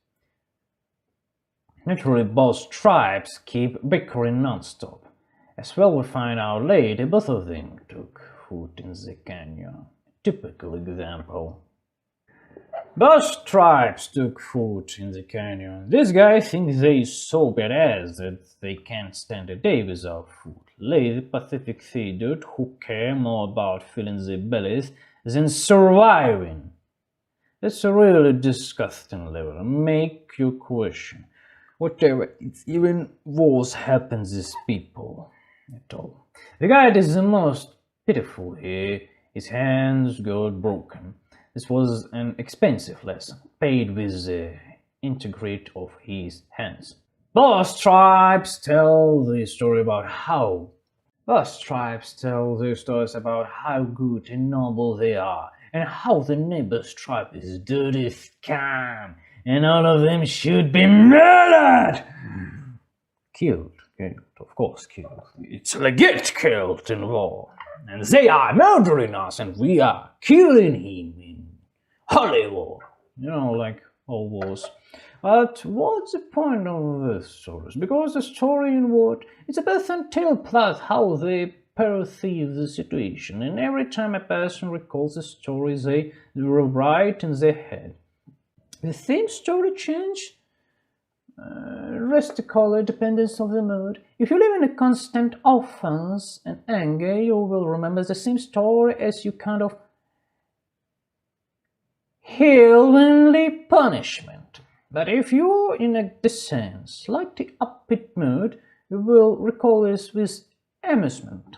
Naturally, both tribes keep bickering non-stop. As well, we find out later both of them took food in the canyon. Typical example. Both tribes took food in the canyon. This guy thinks they so badass that they can't stand a day without food. Lazy, pathetic feeders who care more about filling their bellies than surviving. That's a really disgusting level. Make you question. Whatever, it's even worse happens to these people at all. The guy is the most pitiful here. His hands got broken. This was an expensive lesson, paid with the integrity of his hands. Both tribes tell the story about how good and noble they are, and how the neighbor's tribe is dirty scum, and all of them should be murdered! Killed, of course killed. It's legit killed in war. And they are murdering us, and we are killing him in holy war. You know, like all wars. But what's the point of this story? Because the story in what? It's a person tale plus how they perceive the situation, and every time a person recalls the story they rewrite in their head. The same story change? Drastically dependence of the mood. If you live in a constant offense and anger, you will remember the same story as you kind of heavenly punishment. But if you're in a descent, slightly upbeat mood, you will recall this with amusement.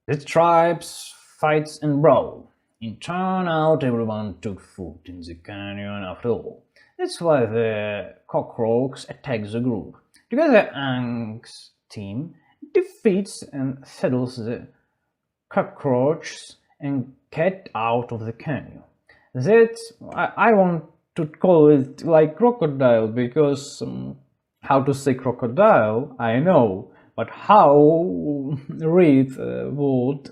The tribes fights and brawl. In turnout, everyone took food in the canyon after all. That's why the cockroaches attack the group. Together, Aang's team defeats and settles the cockroaches and get out of the canyon. That I want to call it like crocodile, because how to say crocodile I know, but how read word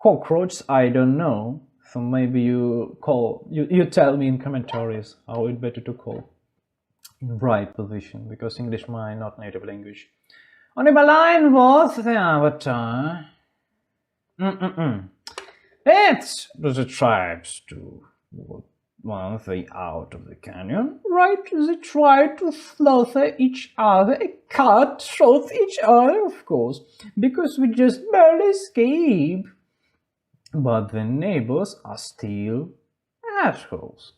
cockroach I don't know. So maybe you tell me in commentaries how it better to call in right position, because English my not native language. On the line was the Avatar. It's the tribes to once they out of the canyon, right, they try to slaughter each other, cut throat each other, of course, because we just barely escape. But the neighbors are still assholes.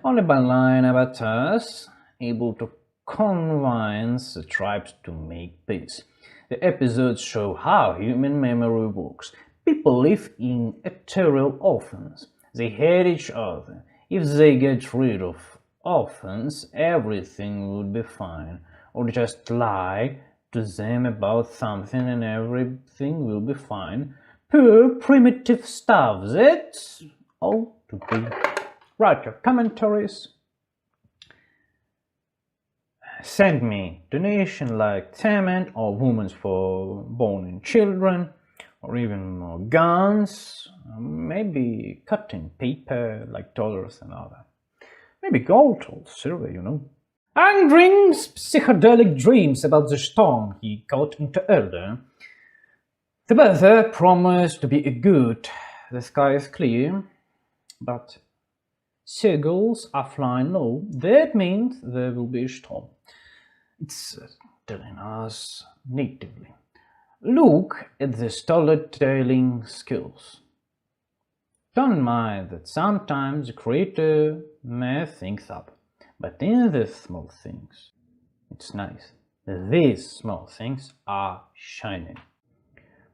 Only blind avatars able to convince the tribes to make peace. The episodes show how human memory works. People live in ethereal orphans. They hate each other. If they get rid of orphans, everything would be fine. Or just lie to them about something and everything will be fine. Poor primitive stuff. That's all to be. Write your commentaries. Send me donation like cement or women for born children, or even more guns, maybe cutting paper like dollars and other. Maybe gold or silver, you know. Aang dreams psychedelic dreams about the storm he got into earlier. The weather promised to be good. The sky is clear, but seagulls are flying low. That means there will be a storm. It's telling us natively. Look at the storytelling skills. Don't mind that sometimes the creator mess things up, but in the small things, it's nice. These small things are shining.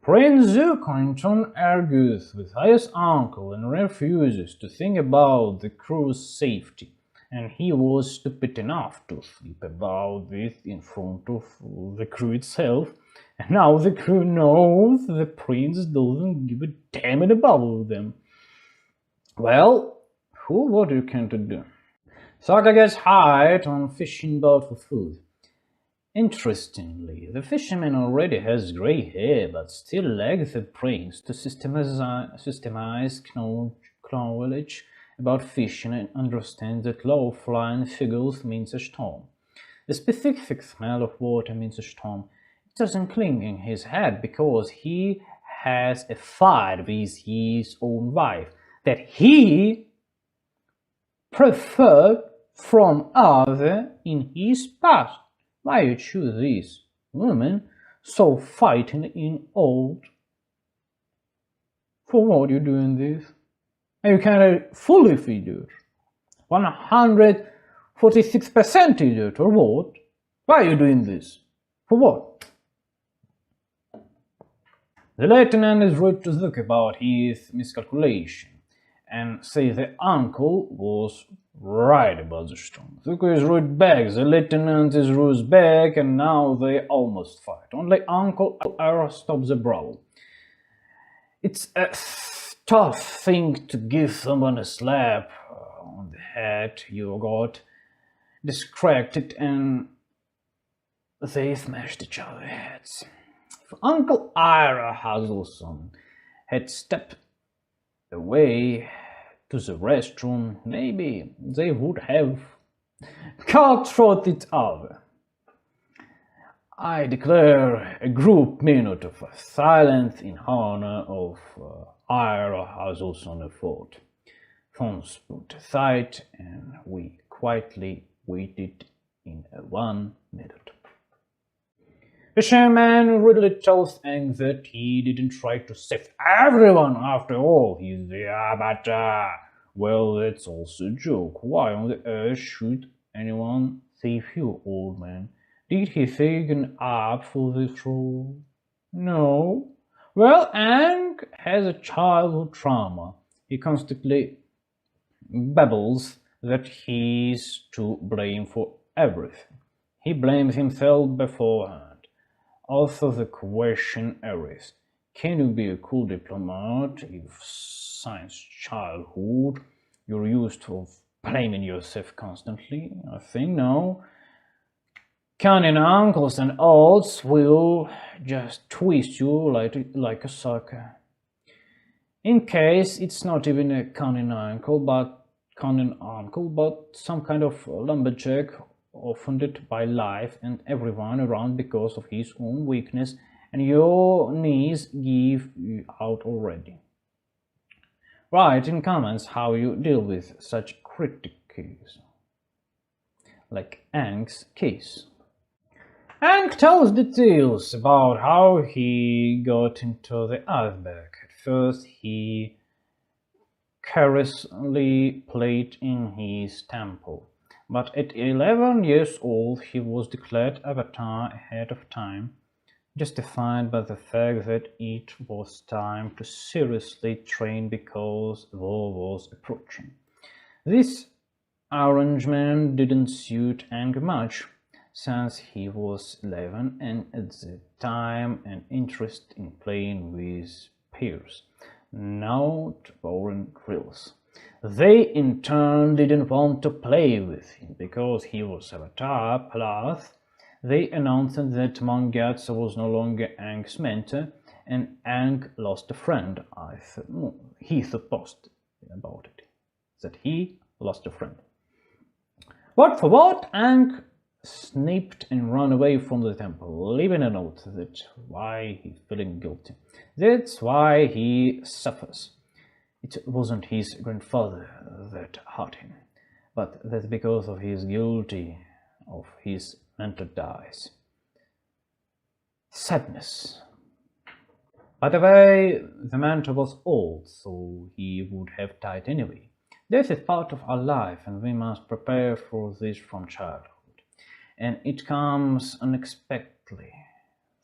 Prince Zuccoington argues with his uncle and refuses to think about the crew's safety, and he was stupid enough to sleep about this in front of the crew itself, and now the crew knows the prince doesn't give a damn about them. Well, what you can do? Sokka gets hired on fishing boat for food. Interestingly, the fisherman already has grey hair, but still lacks the brains to systemize knowledge about fishing and understand that low flying figures means a storm. The specific smell of water means a storm. It doesn't cling in his head because he has a fight with his own wife that he preferred from other in his past. Why you choose this woman so fighting in old? For what you doing this? And you kind of fully idiot. 146% idiot or what? Why are you doing this? For what? The lieutenant is rude to Zuko about his miscalculation and say the uncle was right about the storm. Zuko is rude back, the lieutenant is rude back, and now they almost fight. Only Uncle Ara stops the brawl. It's a tough thing to give someone a slap on the head. You got distracted and they smashed each other's heads. If Uncle Ira Hazelson had stepped away to the restroom, maybe they would have cut-throat each other. I declare a group minute of silence in honor of Ira Hazelson effort. Phones put aside, and we quietly waited in 1 minute. The shaman readily tells Aang that he didn't try to save everyone after all. He's the Avatar. Well, that's also a joke. Why on the earth should anyone save you, old man? Did he sign up for this role? No. Well, Aang has a childhood trauma. He constantly babbles that he's to blame for everything. He blames himself beforehand. Also, the question arises, can you be a cool diplomat if since childhood you're used to blaming yourself constantly? I think no. Cunning uncles and aunts will just twist you like a sucker. In case it's not even a cunning uncle, but some kind of lumberjack offended by life and everyone around because of his own weakness, and your knees give you out already. Write in comments how you deal with such criticism, like Aang's case. Aang tells details about how he got into the iceberg. At first, he carelessly played in his temple, but at 11 years old he was declared Avatar ahead of time, justified by the fact that it was time to seriously train because war was approaching. This arrangement didn't suit Aang much, since he was 11 and at the time an interest in playing with peers, not boring drills. They in turn didn't want to play with him because he was Avatar, plus they announced that Mangatsu was no longer Aang's mentor, and Aang lost a friend. He supposed about it, that he lost a friend. But for what, Aang snipped and ran away from the temple, leaving a note that why he's feeling guilty. That's why he suffers. It wasn't his grandfather that hurt him, but that's because of his guilty of his mentor dies. Sadness. By the way, the mentor was old, so he would have died anyway. Death is part of our life, and we must prepare for this from childhood. And it comes unexpectedly.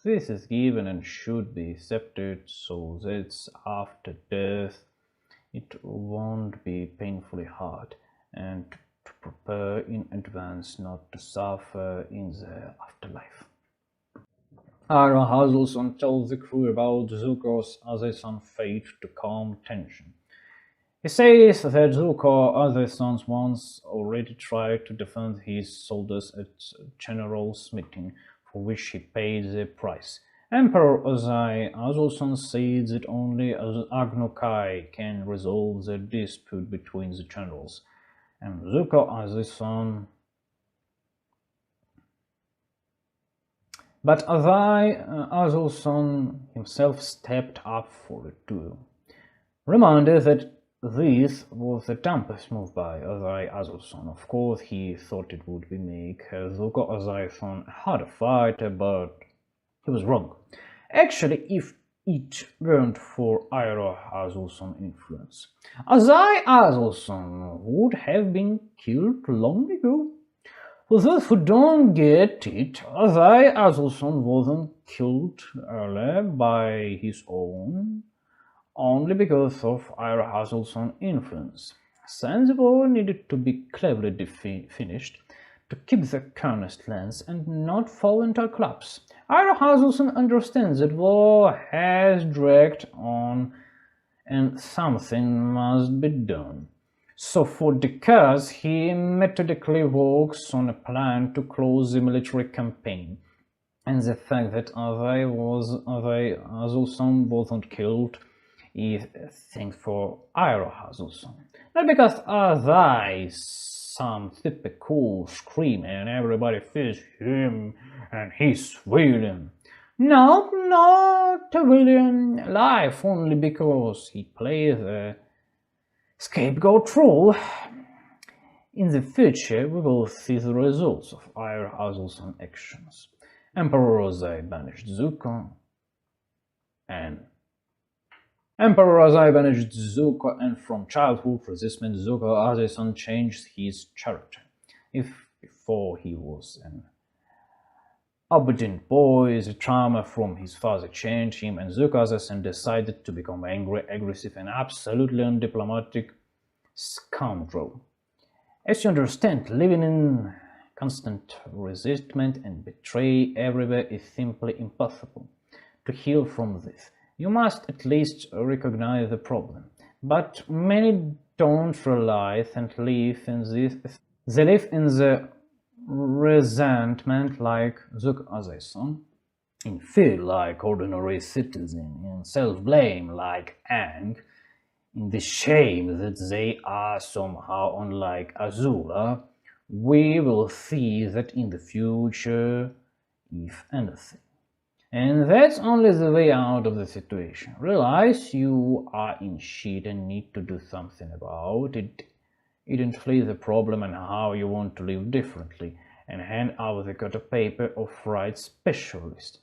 This is given and should be accepted so that after death it won't be painfully hard, and to prepare in advance not to suffer in the afterlife. Iroh Hazelson tells the crew about Zuko's other-son fate to calm tension. He says that Zuko, other sons, once already tried to defend his soldiers at General's meeting, for which he paid the price. Emperor Ozai Azulson said that only Agnokai can resolve the dispute between the generals, and Zuko Azulson. But Ozai Azulson himself stepped up for it too, reminded that this was the dumbest move by Ozai Azulson. Of course, he thought it would be make Zuko Ozai-san a harder fighter, but he was wrong. Actually, if it weren't for Iroh Azulson's influence, Ozai Azulson would have been killed long ago. For those who don't get it, Ozai Azulson wasn't killed earlier by his own only because of Iroh Azulson's influence. Since the war needed to be cleverly finished to keep the Carnest lands and not fall into a collapse. Iroh Azulson understands that war has dragged on and something must be done. So for decades he methodically works on a plan to close the military campaign. And the fact that Ozai Azulson wasn't killed is thanks for Iroh Azulson. Not because Ozai is some typical screamer and everybody fears him and he's villain. No, not a villain life, only because he plays a scapegoat role. In the future, we will see the results of Iroh Azulson's actions. Emperor Ozai banished Zuko, and from childhood resistment, Zuko Azai-san changed his character. If before he was an obedient boy, the trauma from his father changed him, and Zuko Azai-san decided to become angry, aggressive, and absolutely undiplomatic scoundrel. As you understand, living in constant resentment and betrayal everywhere is simply impossible. To heal from this, you must at least recognize the problem. But many don't realize and live in this. They live in the resentment like Zuko Azai-san, in fear like ordinary citizen, in self-blame like Aang, in the shame that they are somehow unlike Azula. We will see that in the future, if anything. And that's only the way out of the situation. Realize you are in shit and need to do something about it. Identify the problem and how you want to live differently, and hand out the cut of paper of right specialist.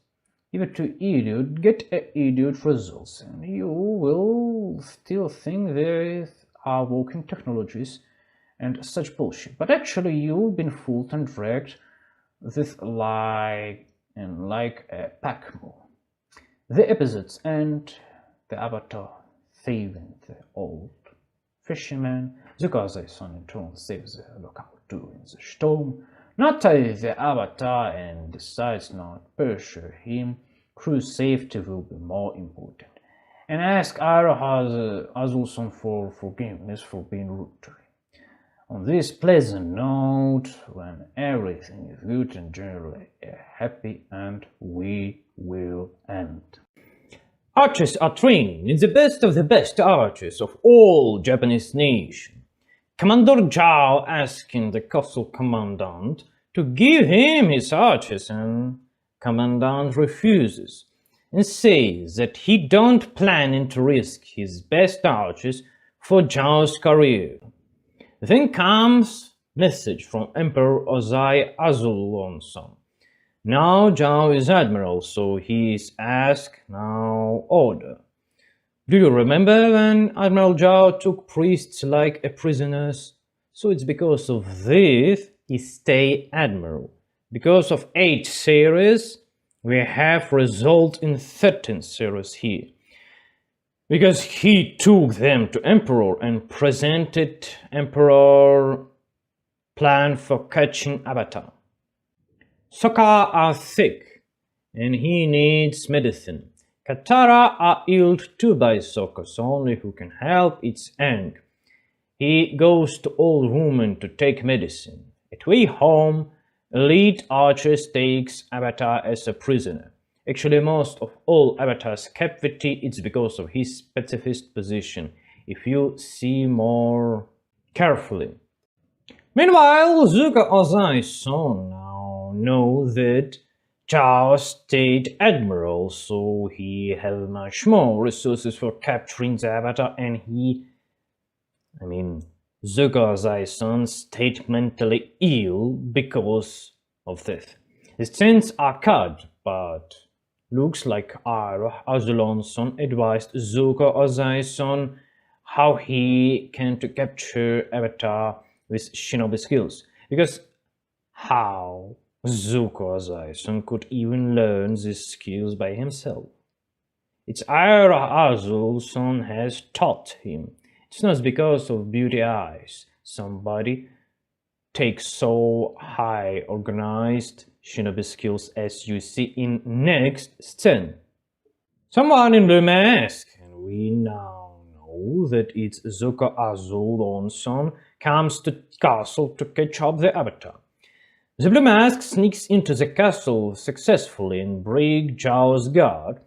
Give it to idiot, get a idiot results, and you will still think there are working technologies and such bullshit. But actually you've been fooled and dragged this like a pack mule. The episodes end, the Avatar saving the old fisherman, the Gazai-san in turn saves the lookout during the storm. Not the Avatar and decides not to pursue him. Crew safety will be more important. And ask Alsomt for forgiveness for being rude to him. On this pleasant note, when everything is good and generally a happy end, we will end. Archers are trained in the best of the best archers of all Japanese nation. Commander Zhao asking the castle commandant to give him his archers, and commandant refuses and says that he don't plan to risk his best archers for Zhao's career. Then comes message from Emperor Ozai Azulon-san. Now Zhao is admiral, so he is asked now order. Do you remember when Admiral Zhao took priests like a prisoners? So it's because of this he stay admiral. Because of 8 series, we have result in 13 series here. Because he took them to Emperor and presented Emperor plan for catching Avatar. Sokka are sick and he needs medicine. Katara are ill too by Sokka, so only who can help it's Aang. He goes to old woman to take medicine. At way home, elite archers takes Avatar as a prisoner. Actually, most of all Avatar's captivity is because of his pacifist position, if you see more carefully. Meanwhile, Zuko Ozai-san now knows that Zhao stayed admiral, so he has much more resources for capturing the Avatar, and Zuko Ozai-san stayed mentally ill because of this. His sins are cut, but looks like Azulon-san advised Zuko Ozai-san how he can to capture Avatar with shinobi skills. Because how Zuko Ozai-san could even learn these skills by himself? It's Azul-san has taught him. It's not because of beauty eyes. Somebody takes so high organized shinobi skills as you see in next scene. Someone in blue mask, and we now know that it's Zuko Azulon-san comes to castle to catch up the Avatar. The blue mask sneaks into the castle successfully and breaks Zhao's guard.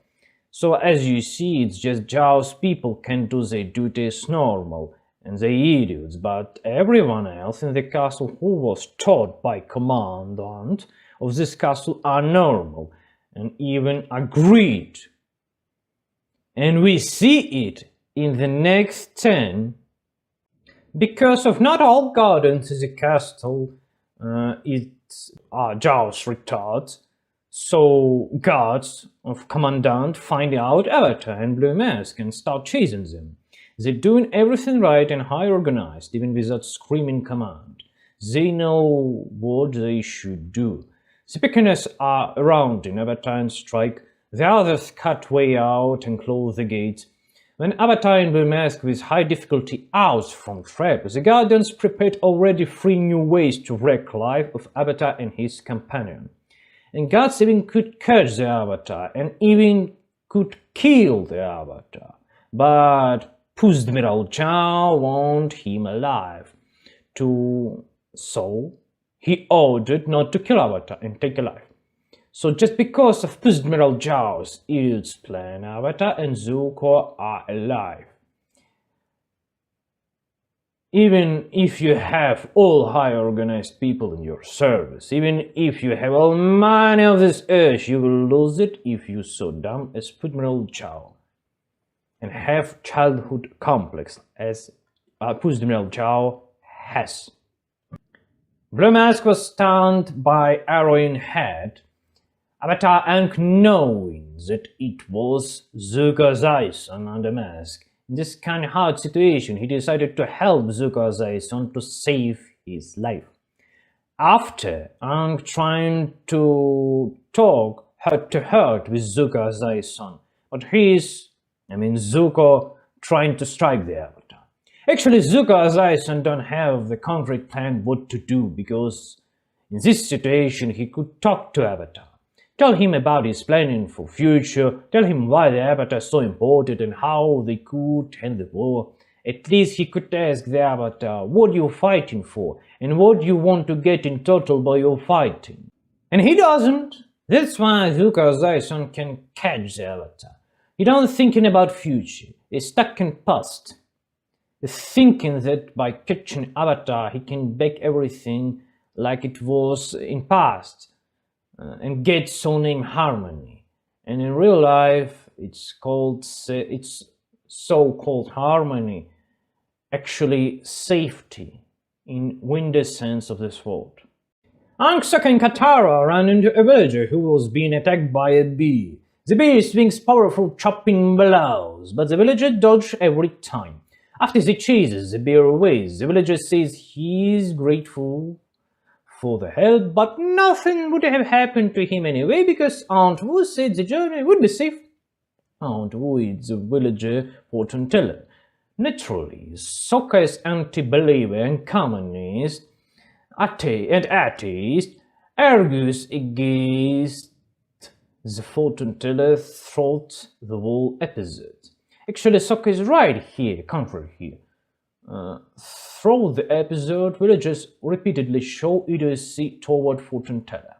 So as you see, it's just Zhao's people can do their duties normal, and they idiots, but everyone else in the castle who was taught by commandant of this castle are normal and even agreed. And we see it in the next 10 because of not all gardens in the castle it's Zhao's retard. So guards of commandant find out Avatar and Blue Mask and start chasing them. They're doing everything right and high organized, even without screaming command. They know what they should do. The beacons are around in Avatar and strike. The others cut way out and close the gates. When Avatar and Blue Mask with high difficulty out from trap, the Guardians prepared already 3 new ways to wreck life of Avatar and his companion. And gods even could catch the Avatar and even could kill the Avatar. But Admiral Zhao wanted him alive. So he ordered not to kill Avatar and take a life. So just because of Admiral Zhao's idiot's plan, Avatar and Zuko are alive. Even if you have all high organized people in your service, even if you have all money of this earth, you will lose it if you're so dumb as Admiral Zhao and have childhood complex as Admiral Zhao has. Blue Mask was stunned by arrow in head. Avatar Aang, knowing that it was Zuko Zaison under mask. In this kind of hard situation, he decided to help Zuko Zaison to save his life. After Aang trying to talk heart-to-heart with Zuko Zaison, but Zuko trying to strike the Avatar. Actually, Zuko Zaison don't have the concrete plan what to do, because in this situation he could talk to Avatar. Tell him about his planning for future, tell him why the Avatar is so important and how they could end the war. At least he could ask the Avatar what you're fighting for and what you want to get in total by your fighting. And he doesn't. That's why Zuko Zaison can catch the Avatar. He don't thinking about future, he's stuck in past. He's thinking that by catching Avatar he can back everything like it was in past. And get so-named harmony, and in real life it's so-called harmony, actually safety in windy sense of this word. Aang, Sokka and Katara ran into a villager who was being attacked by a bee. The bee swings powerful chopping blows, but the villager dodges every time. After he chases the bear away, the villager says he is grateful for the help, but nothing would have happened to him anyway, because Aunt Wu said the journey would be safe. Aunt Wu is the villager fortune teller. Naturally, Sokka is anti-believer and communist, atheist, argues against the fortune teller throughout the whole episode. Actually, Sokka is right here, contrary here. Through the episode, villagers repeatedly show idiocy toward fortune teller.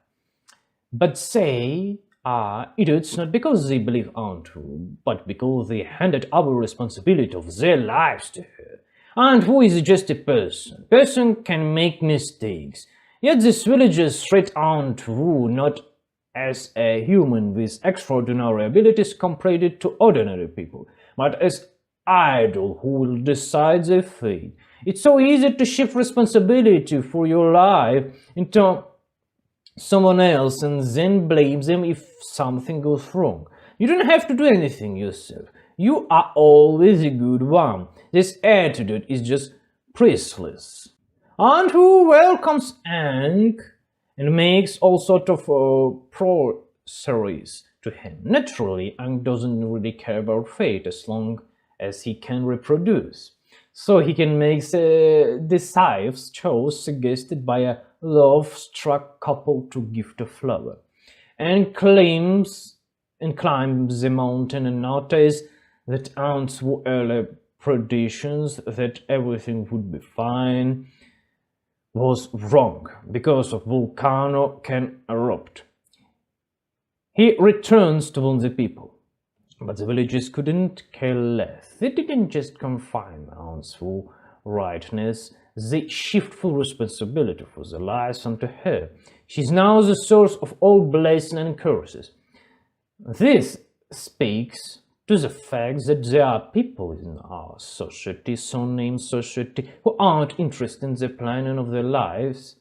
But they are idiots not because they believe Aunt Wu, but because they handed over responsibility of their lives to her. Aunt Wu is just a person. Person can make mistakes. Yet these villagers treat Aunt Wu not as a human with extraordinary abilities compared to ordinary people, but as idol who will decide their fate. It's so easy to shift responsibility for your life into someone else and then blame them if something goes wrong. You don't have to do anything yourself. You are always a good one. This attitude is just priceless. Aunt Wu welcomes Aang and makes all sorts of pro-series to him. Naturally, Aang doesn't really care about fate as long as he can reproduce. So he can make the safe choice suggested by a love-struck couple to gift a flower, and climbs the mountain and notice that Aunt's early predictions that everything would be fine was wrong because a volcano can erupt. He returns to warn the people. But the villagers couldn't care less. They didn't just confine Aunt's full rightness, they shift full responsibility for their lives onto her. She's now the source of all blessings and curses. This speaks to the fact that there are people in our society, so-named society, who aren't interested in the planning of their lives,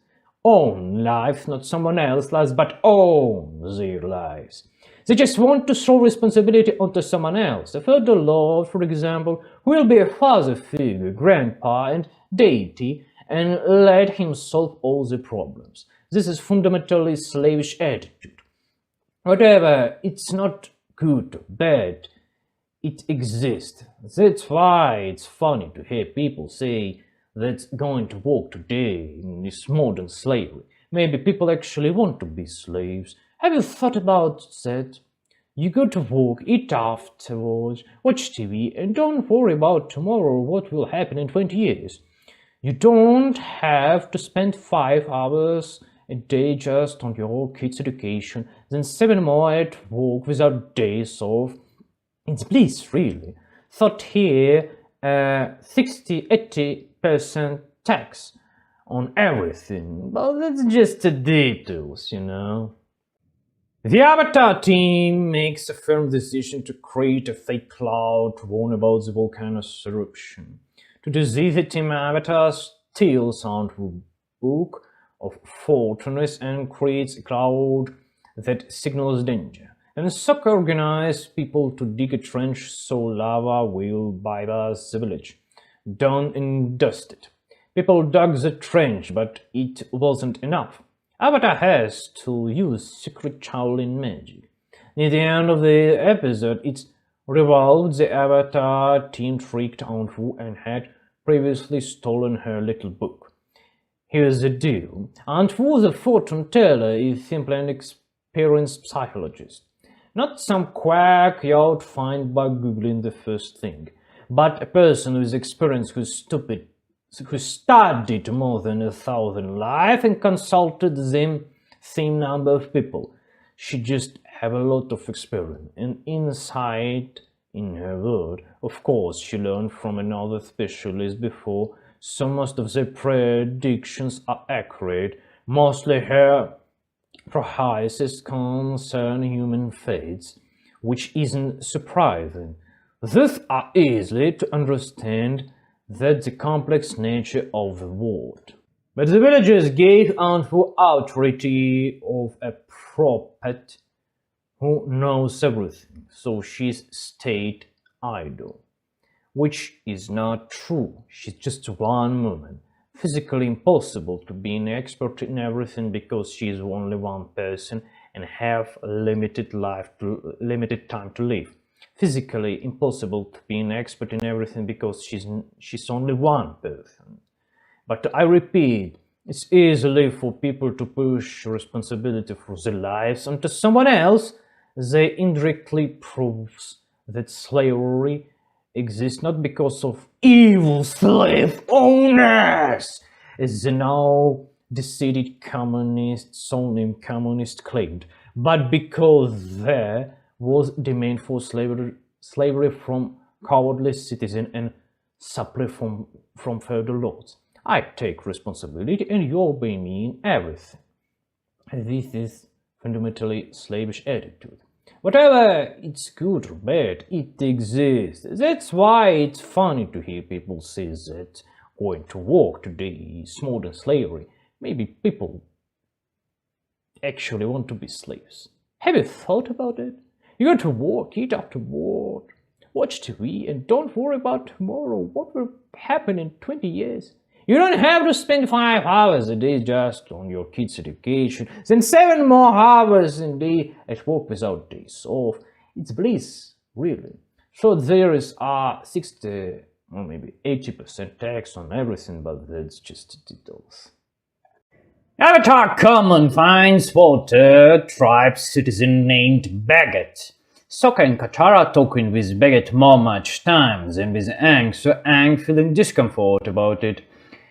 own lives, not someone else's lives, but own their lives. They just want to throw responsibility onto someone else. A father lord, for example, who will be a father figure, grandpa, and deity, and let him solve all the problems. This is fundamentally slavish attitude. Whatever, it's not good or bad, it exists. That's why it's funny to hear people say that's going to work today in this modern slavery. Maybe people actually want to be slaves. Have you thought about that? You go to work, eat afterwards, watch TV, and don't worry about tomorrow or what will happen in 20 years. You don't have to spend 5 hours a day just on your kids' education, then 7 more at work without days off. It's bliss, really. Thought here 60-80% tax on everything, but that's just the details, you know. The Avatar team makes a firm decision to create a fake cloud to warn about the volcano's eruption. To this, the team Avatar steals onto Book of Fortunes and creates a cloud that signals danger. And Sokka organizes people to dig a trench so lava will bypass the village. Done and dusted. People dug the trench, but it wasn't enough. Avatar has to use secret Shaolin magic. Near the end of the episode, it's revealed the Avatar team tricked Anfu and had previously stolen her little book. Here's the deal. Anfu, the fortune teller, is simply an experienced psychologist. Not some quack you would find by googling the first thing, but a person with experience who studied more than 1,000 lives and consulted them same number of people. She just have a lot of experience and insight in her world. Of course, she learned from another specialist before, so most of the predictions are accurate. Mostly her prophecies concern human fates, which isn't surprising. These are easily to understand that the complex nature of the world. But the villagers gave Anfu authority of a prophet who knows everything, so she's state idol. Which is not true. She's just one woman. Physically impossible to be an expert in everything because she is only one person and have limited time to live. Physically impossible to be an expert in everything because she's only one person. But I repeat, it's easy for people to push responsibility for their lives onto someone else. They indirectly proves that slavery exists not because of evil slave owners, as the now deceased communist, so-named communist claimed, but because there was demand for slavery from cowardly citizens and supply from feudal lords. I take responsibility and you obey me in everything. This is fundamentally slavish attitude. Whatever it's good or bad, it exists. That's why it's funny to hear people say that going to work today is more than slavery. Maybe people actually want to be slaves. Have you thought about it? You go to work, eat afterward, watch TV, and don't worry about tomorrow. What will happen in 20 years? You don't have to spend 5 hours a day just on your kids' education, then 7 more hours a day at work without days off. It's bliss, really. So there is 60 or maybe 80% tax on everything, but that's just details. Avatar Common finds water tribe citizen named Baguette. Sokka and Katara talking with Baguette more much time than with Aang, so Aang feeling discomfort about it.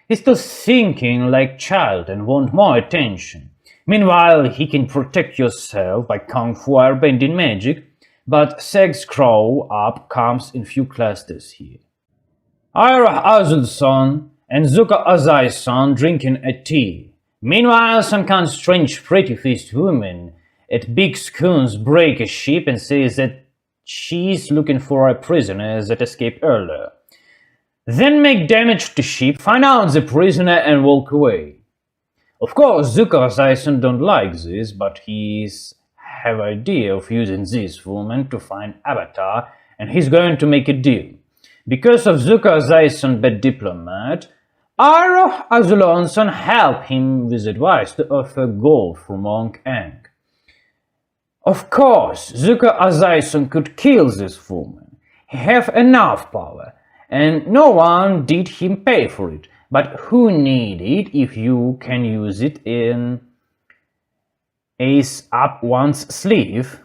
He's still thinking like child and want more attention. Meanwhile, he can protect yourself by kung fu airbending magic, but sex grow up comes in few clusters here. Ira Azul-san and Zuko Azai-san drinking a tea. Meanwhile, some kind of strange pretty-faced woman at Big Scoons break a ship and says that she's looking for a prisoner that escaped earlier. Then make damage to ship, find out the prisoner and walk away. Of course, Zuko Azai-san don't like this, but he's have idea of using this woman to find Avatar, and he's going to make a deal. Because of Zuko Azai-san bad diplomat, Aro Azulon-san help him with advice to offer gold for Monk Aang. Of course, Zuko Azai-san could kill this woman. He have enough power, and no one did him pay for it. But who need it if you can use it in ace up one's sleeve?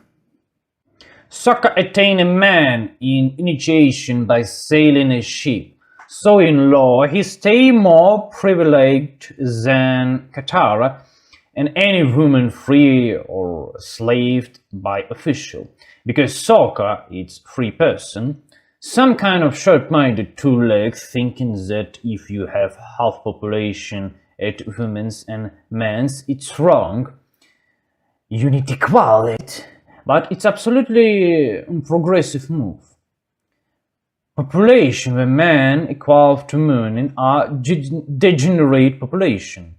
Sokka attained a man in initiation by sailing a ship, so in law he stay more privileged than Katara and any woman free or slaved by official, because Sokka is free person. Some kind of short-minded two-legs thinking that if you have half population at women's and men's, it's wrong. You need equality. But it's absolutely a progressive move. population where men equal to women are degenerate population.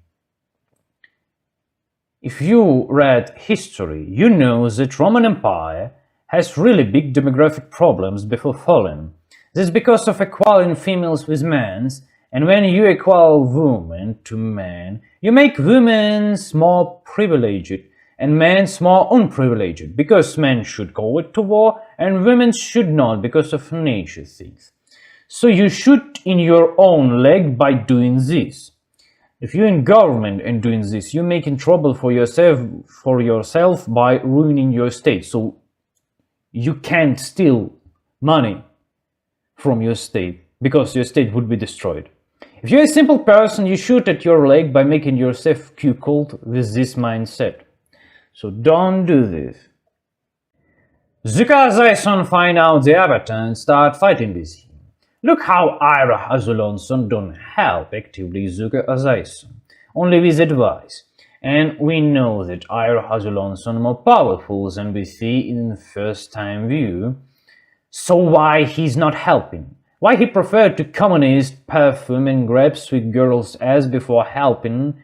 If you read history, you know that Roman Empire has really big demographic problems before falling. This is because of equaling females with men, and when you equal women to men, you make women more privileged and men more unprivileged, because men should go to war and women should not because of nature things. So you shoot in your own leg by doing this. If you're in government and doing this, you're making trouble for yourself by ruining your state. So you can't steal money from your state because your state would be destroyed. If you're a simple person, you shoot at your leg by making yourself cuckold with this mindset. So don't do this. Zuko Azai-san find out the Avatar and start fighting with him. Look how Ira Azulon-san don't help actively Zuko Azai-san, only with advice. And we know that Ira Azulon-san more powerful than we see in the first time view. So why he's not helping? Why he preferred to communist perfume and grab sweet girls' ass before helping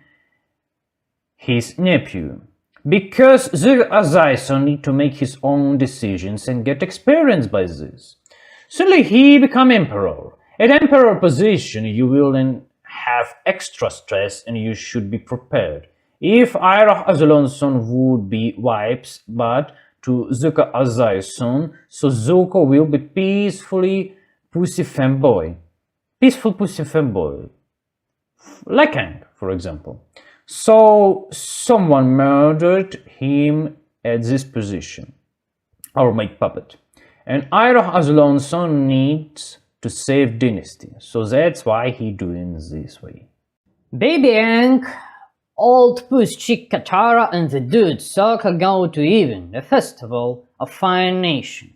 his nephew? Because Zuko Azai-san need to make his own decisions and get experience by this. Suddenly he become emperor. At emperor position you will then have extra stress and you should be prepared. If Ira Azulon-san would be wipes but to Zuko Azai-san, so Zuko will be peaceful pussy femboy. Like Aang, for example. So someone murdered him at this position, or made puppet. And Ira Azulon-san needs to save dynasty, so that's why he doing this way. Baby Aang, old puss chick Katara and the dude Sokka go to Even, the festival of Fire Nation.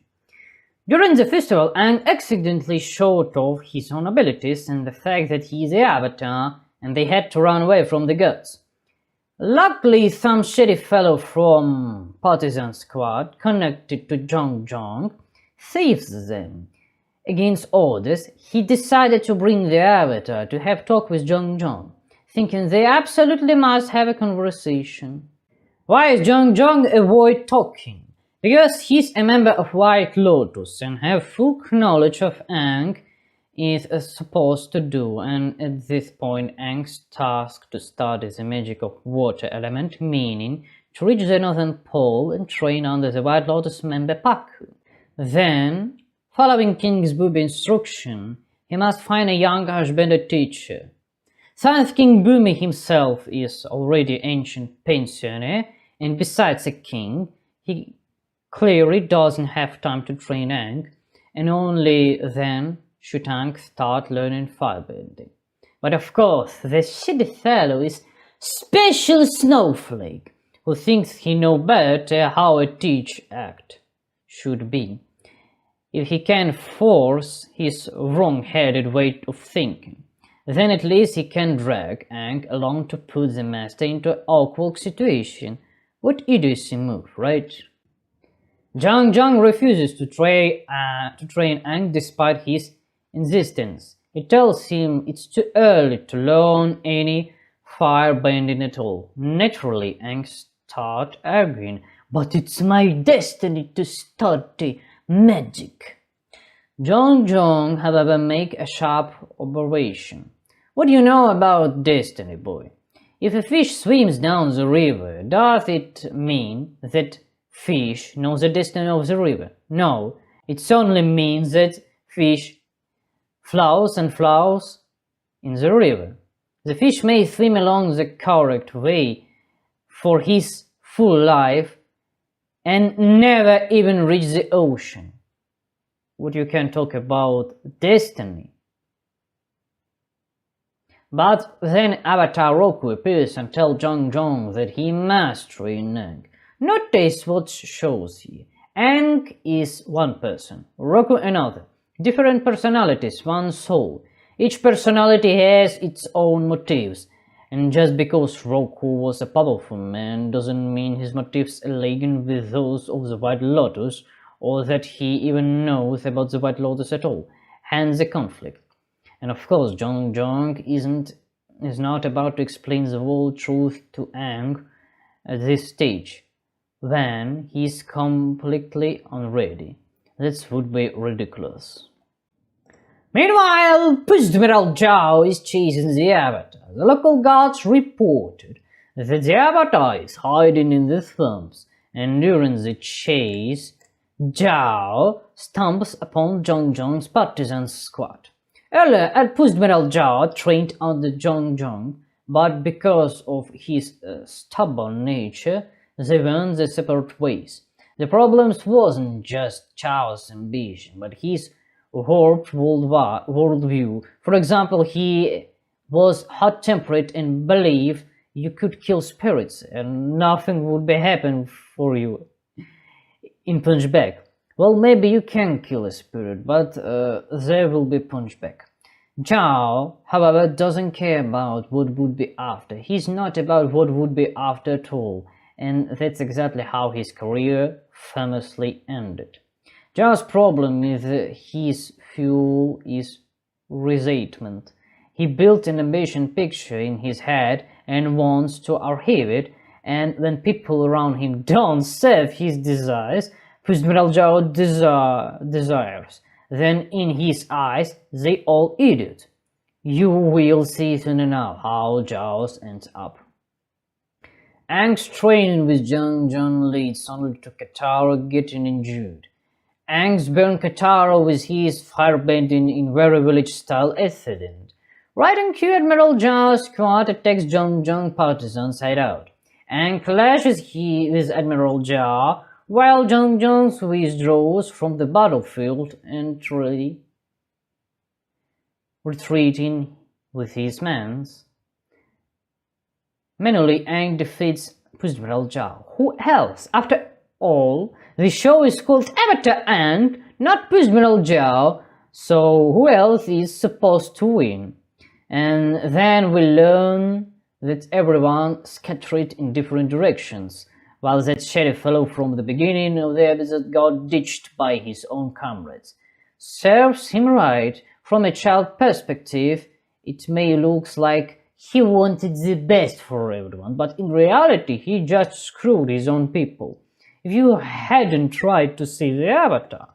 During the festival, Aang accidentally showed off his own abilities and the fact that he is the Avatar, and they had to run away from the gods. Luckily, some shitty fellow from Partisan Squad connected to Jong saves them. Against orders, he decided to bring the Avatar to have talk with Jong, thinking they absolutely must have a conversation. Why is Jong avoid talking? Because he's a member of White Lotus and have full knowledge of Aang is supposed to do, and at this point Aang's task to study the magic of water element, meaning to reach the northern pole and train under the White Lotus member Pakku. Then, following King's Booby instruction, he must find a young Ashbender teacher. Since King Boomy himself is already ancient pensioner, and besides a king, he clearly doesn't have time to train Aang, and only then should Aang start learning firebending. But of course, the shitty fellow is special snowflake, who thinks he knows better how a teach act should be. If he can force his wrong-headed way of thinking, then at least he can drag Aang along to put the master into an awkward situation. What idiocy move, right? Jong refuses to train Aang despite his insistence. He tells him it's too early to learn any firebending at all. Naturally, Aang starts arguing, but it's my destiny to study magic. Jong, however, make a sharp observation. What do you know about destiny, boy? If a fish swims down the river, does it mean that fish knows the destiny of the river? No, it only means that fish flows in the river. The fish may swim along the correct way for his full life and never even reach the ocean. What you can talk about destiny? But then Avatar Roku appears and tells Jong that he must train Aang. Notice what shows here. Aang is one person, Roku another. Different personalities, one soul. Each personality has its own motives, and just because Roku was a powerful man doesn't mean his motives align with those of the White Lotus, or that he even knows about the White Lotus at all. hence the conflict. And of course, Jong is not about to explain the whole truth to Aang at this stage, when he's completely unready. This would be ridiculous. Meanwhile, Admiral Zhao is chasing the Avatar. The local guards reported that the Avatar is hiding in the swamps, and during the chase, Zhao stumbles upon Zhong's partisan squad. Earlier, Admiral Zhao trained under Zhong, but because of his stubborn nature, they went their separate ways. The problem wasn't just Zhao's ambition, but his warped worldview. For example, he was hot-tempered and believed you could kill spirits and nothing would be happen for you in punchback. Well, maybe you can kill a spirit, but they will be punched back. Zhao, however, doesn't care about what would be after. He's not about what would be after at all, and that's exactly how his career famously ended. Zhao's problem with his fuel is resentment. He built an ambition picture in his head and wants to achieve it, and when people around him don't serve his desires, Admiral Zhao desires, then in his eyes they all idiots. You will see soon enough how Zhao ends up. Aang's training with Zhong leads only to Katara getting injured. Aang's burned Katara with his firebending in very village-style accident. Right on cue, Admiral Zhao's squad attacks Zhong partisans hideout. Aang clashes with Admiral Zhao, while Zhong withdraws from the battlefield and retreating with his men. Manually, Aang defeats Admiral Zhao. Who else? After all, the show is called Avatar Aang, not Admiral Zhao, so who else is supposed to win? And then we learn that everyone scattered in different directions, while that shady fellow from the beginning of the episode got ditched by his own comrades. Serves him right. From a child perspective, it may look like he wanted the best for everyone, but in reality he just screwed his own people. If you hadn't tried to see the Avatar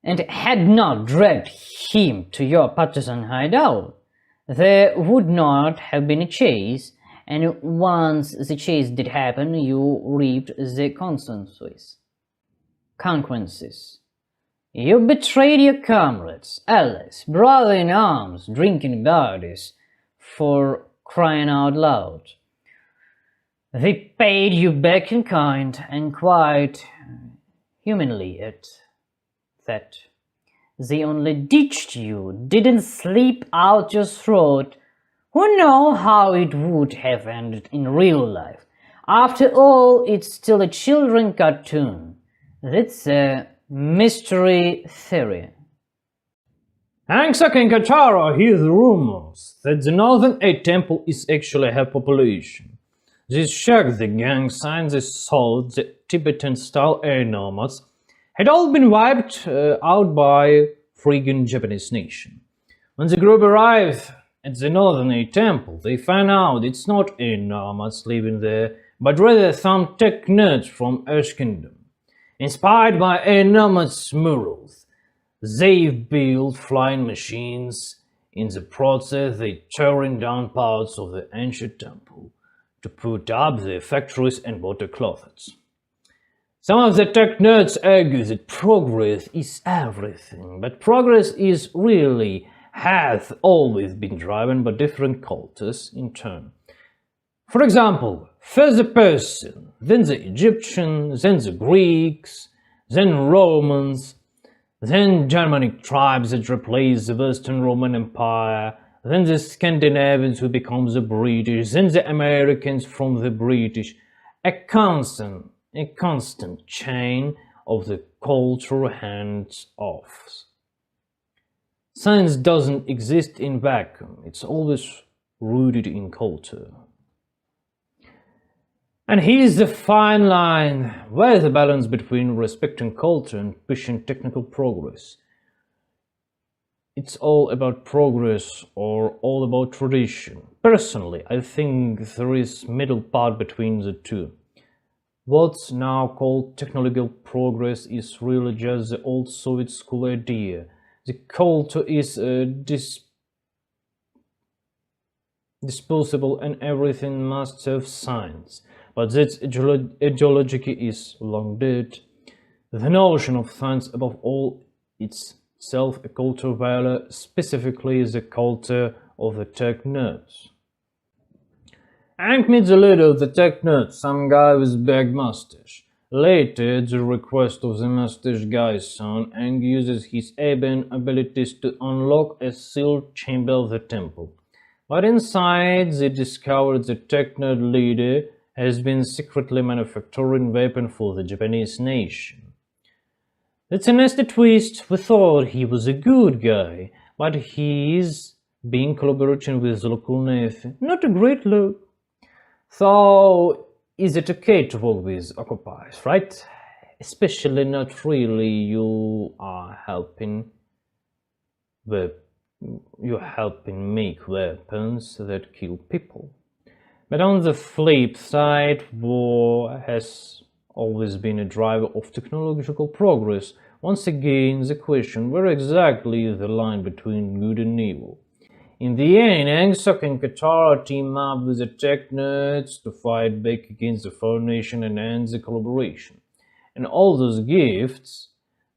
and had not dragged him to your partisan hideout, there would not have been a chase, and once the chase did happen, you reaped the consequences. You betrayed your comrades, allies, brother-in-arms, drinking buddies, for crying out loud. They paid you back in kind, and quite humanly at that. They only ditched you, didn't slip out your throat. Who knows how it would have ended in real life? After all, it's still a children's cartoon. That's a mystery theory. Aang and Katara hear the rumors that the Northern Eight Temple is actually her population. This shocked the gang since they thought the Tibetan-style air nomads had all been wiped out by friggin' Japanese nation. When the group arrived at the Northern Eight Temple, they found out it's not air nomads living there, but rather some tech nerds from Earth Kingdom. Inspired by air nomads' murals, they've built flying machines. In the process, they're tearing down parts of the ancient temple to put up their factories and water closets. Some of the tech nerds argue that progress is everything, but progress has always been driven by different cultures in turn. For example, first the Persian, then the Egyptian, then the Greeks, then Romans, then Germanic tribes that replaced the Western Roman Empire, then the Scandinavians who become the British, then the Americans from the British, a constant chain of the cultural hands-offs. Science doesn't exist in vacuum, it's always rooted in culture. And here's the fine line, where the balance between respecting culture and pushing technical progress. it's all about progress or all about tradition. Personally, I think there is middle part between the two. What's now called technological progress is really just the old Soviet school idea. The culture is disposable and everything must have science. But that ideology is long dead. The notion of science above all itself a cultural value, specifically the culture of the tech nerds. Aang meets the leader of the tech nerds, some guy with big mustache. Later, at the request of the mustache guy's son, Aang uses his Aben abilities to unlock a sealed chamber of the temple. But inside, they discover the tech nerd leader has been secretly manufacturing weapons for the Japanese nation. It's a nasty twist. We thought he was a good guy, but he's being collaborating with the local Navy. Not a great look. So, is it okay to work with occupiers, right? Especially not really you're helping make weapons that kill people. But on the flip side, war has always been a driver of technological progress. Once again, the question, where exactly is the line between good and evil? In the end, Aang and Katara team up with the tech nerds to fight back against the Fire Nation and end the collaboration. And all those gifts,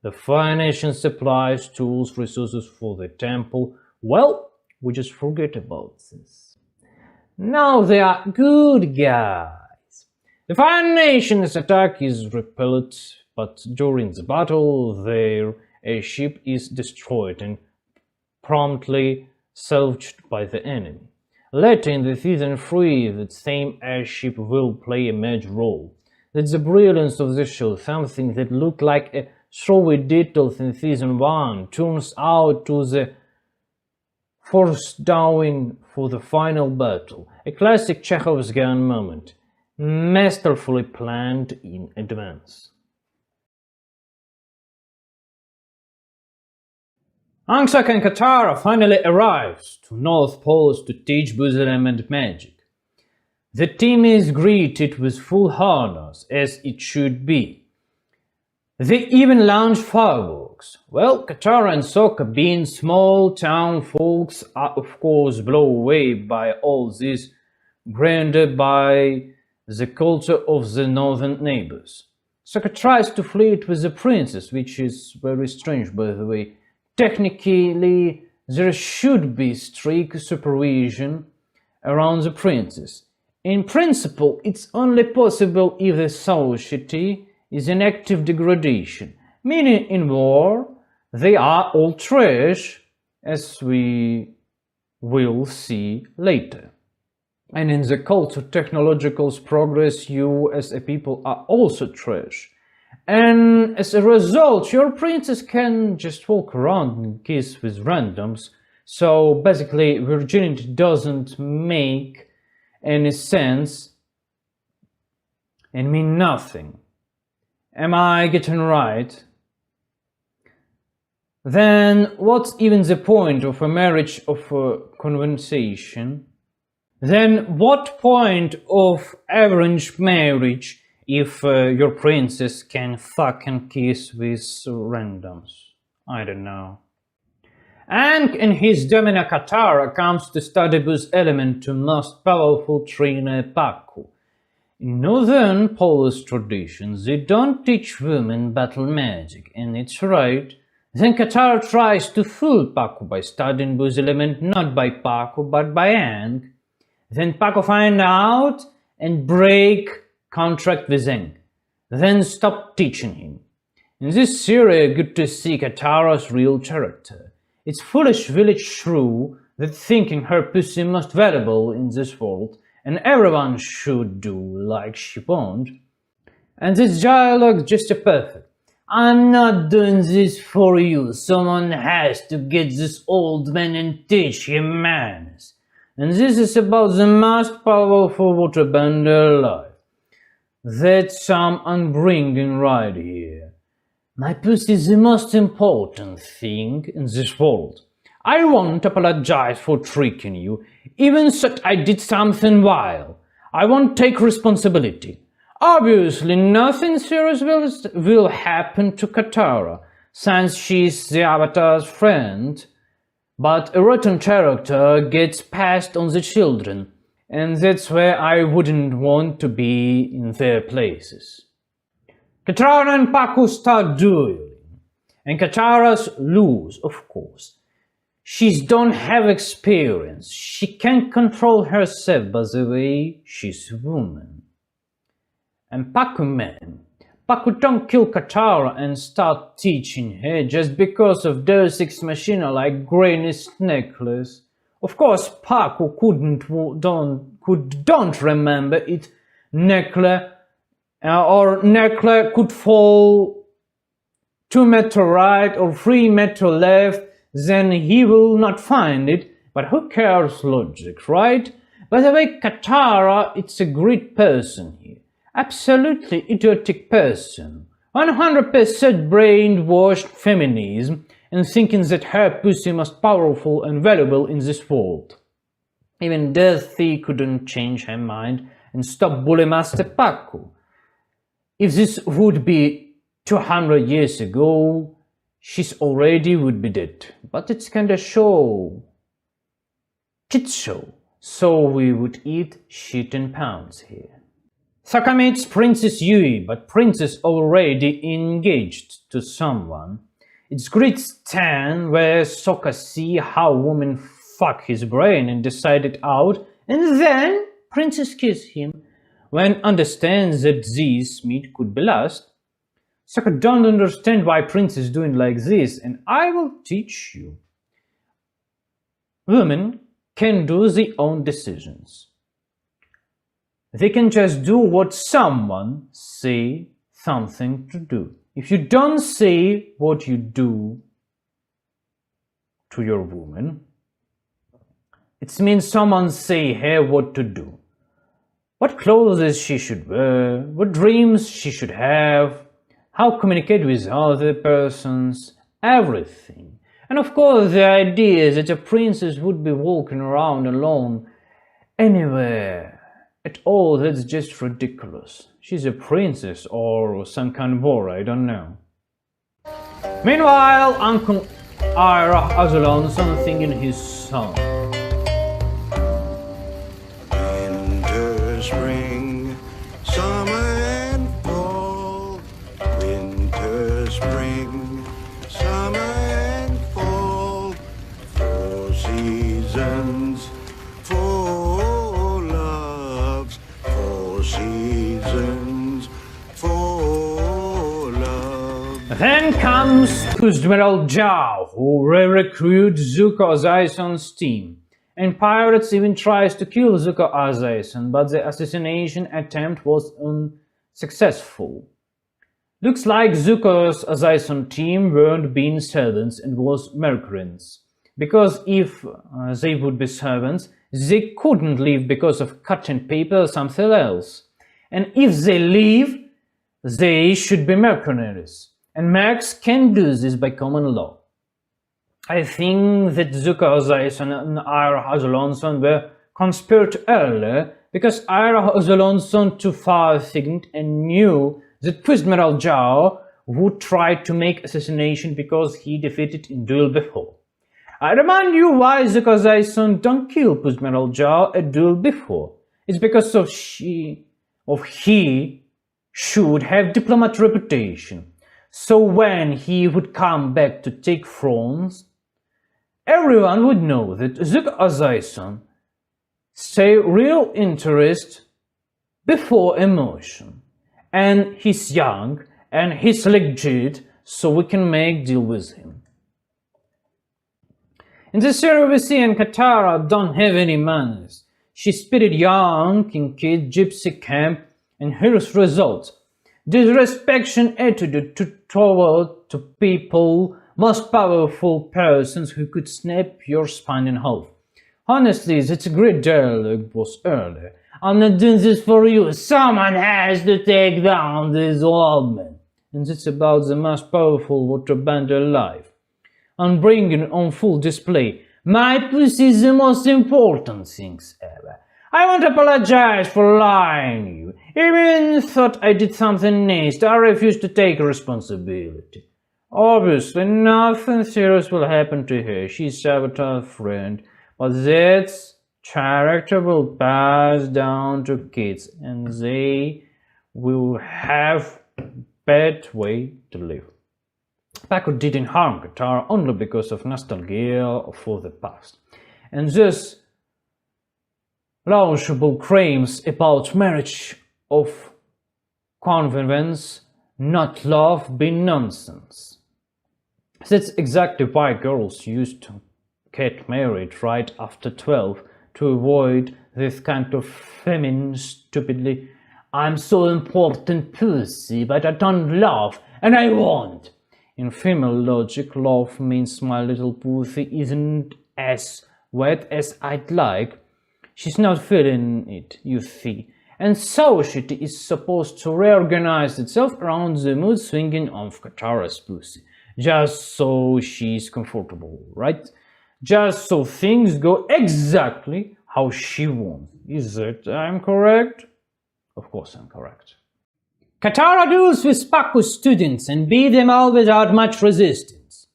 the Fire Nation supplies, tools, resources for the temple, well, we just forget about this. Now they are good guys. The Fire Nation's attack is repelled, but during the battle, their airship is destroyed and promptly salvaged by the enemy. Later in the season 3, that same airship will play a major role. That's the brilliance of the show. Something that looked like a showy details in season 1 turns out to the force down for the final battle. A classic Chekhov's gun moment, masterfully planned in advance. Aang and Katara finally arrives to North Pole to teach Booze Element magic. The team is greeted with full honors, as it should be. They even launch fireworks. Well, Katara and Sokka, being small town folks, are of course blown away by all this grandeur by the culture of the northern neighbors. Sokka tries to flirt with the princess, which is very strange by the way. Technically, there should be strict supervision around the princess. In principle, it's only possible if the society is in active degradation, meaning in war they are all trash, as we will see later. And in the cult of technological progress, you as a people are also trash. And as a result, your princess can just walk around and kiss with randoms. So basically, virginity doesn't make any sense and mean nothing. Am I getting right? Then what's even the point of a marriage of a conversation? Then what point of arranged marriage if your princess can fuck and kiss with randoms? I don't know. Aang and his domina Katara comes to study Boo's element to most powerful trainer Pakku. In northern Polish traditions, they don't teach women battle magic, and it's right. Then Katara tries to fool Pakku by studying Boo's element not by Pakku but by Aang. Then Pakku finds out and break contract with Aang, then stop teaching him. In this series, good to see Katara's real character. It's foolish village true that thinking her pussy most valuable in this world, and everyone should do like she won't. And this dialogue just a perfect. I'm not doing this for you. Someone has to get this old man and teach him manners. And this is about the most powerful waterbender alive. That's some upbringing right here. My pussy is the most important thing in this world. I won't apologize for tricking you, even that I did something vile. I won't take responsibility. Obviously, nothing serious will happen to Katara, since she's the Avatar's friend, but a rotten character gets passed on the children, and that's where I wouldn't want to be in their places. Katara and Pakku start dueling, and Katara's lose, of course. She don't have experience, she can't control herself by the way she's a woman. And Pakku don't kill Katara and start teaching her just because of Deus Ex Machina like Granny's necklace. Of course, Pakku don't remember it. Necklace could fall 2 meters right or 3 meters left, then he will not find it. But who cares logic, right? By the way, Katara, it's a great person here. Absolutely idiotic person. 100% brainwashed feminism and thinking that her pussy most powerful and valuable in this world. Even Deathy couldn't change her mind and stop Bully Master Pakku. If this would be 200 years ago, she's already would be dead. But it's kinda shit show, so we would eat shit in pounds here. Sokka meets Princess Yui, but Princess already engaged to someone. It's Grid 10 where Sokka see how women fuck his brain and decide it out, and then Princess kiss him. When understands that this meat could be lost, Sokka don't understand why Princess doing like this, and I will teach you. Women can do their own decisions. They can just do what someone say something to do. If you don't say what you do to your woman, it means someone say her what to do. What clothes she should wear, what dreams she should have, how communicate with other persons, everything. And of course the idea that a princess would be walking around alone anywhere at all, that's just ridiculous. She's a princess or some kind of war, I don't know. Meanwhile, Uncle Ira has alone something in his song. Winter, spring, summer and fall. Winter, spring, summer and fall. 4 seasons, 4 loves. 4 seasons, 4 loves. Then comes Admiral Zhao, who recruits Zuko Azaison's team. And Pirates even tries to kill Zuko Azaison, but the assassination attempt was unsuccessful. Looks like Zuko's Azaison team weren't being servants and was mercenaries. Because if they would be servants, they couldn't leave because of cutting paper or something else. And if they leave, they should be mercenaries. And mercs can do this by common law. I think that Zuko Azaison and Ira Hazalonson were conspired earlier because Ira Hazalonson too far thinked and knew that Admiral Zhao would try to make assassination because he defeated in duel before. I remind you why Zuko Azaison don't kill Admiral Zhao at duel before. It's because he should have diplomat reputation. So when he would come back to take thrones, everyone would know that Zuko Azaison say real interest before emotion. And he's young and he's legit, so we can make deal with him. In this series we see Katara don't have any manners. She spitted young in kid gypsy camp, and here's results. Disrespectful attitude toward to people, most powerful persons who could snap your spine in half. Honestly, that's a great dialogue was earlier. I'm not doing this for you. Someone has to take down this old man. And it's about the most powerful waterbender alive. on bringing on full display. My pussy is the most important things ever. I won't apologize for lying to you. Even thought I did something nasty, I refuse to take responsibility. Obviously, nothing serious will happen to her. She's Avatar's friend, but that character will pass down to kids, and they will have bad way to live. Paco didn't harm Katara only because of nostalgia for the past, and thus laughable claims about marriage of convenience, not love, be nonsense. That's exactly why girls used to get married right after 12 to avoid this kind of feminine stupidly "I'm so important pussy, but I don't love and I won't." In female logic, love means my little pussy isn't as wet as I'd like. She's not feeling it, you see. And society is supposed to reorganize itself around the mood swinging of Katara's pussy, just so she's comfortable, right? Just so things go exactly how she wants. Is that I'm correct? Of course I'm correct. Katara deals with Paku's students and beat them all without much resistance.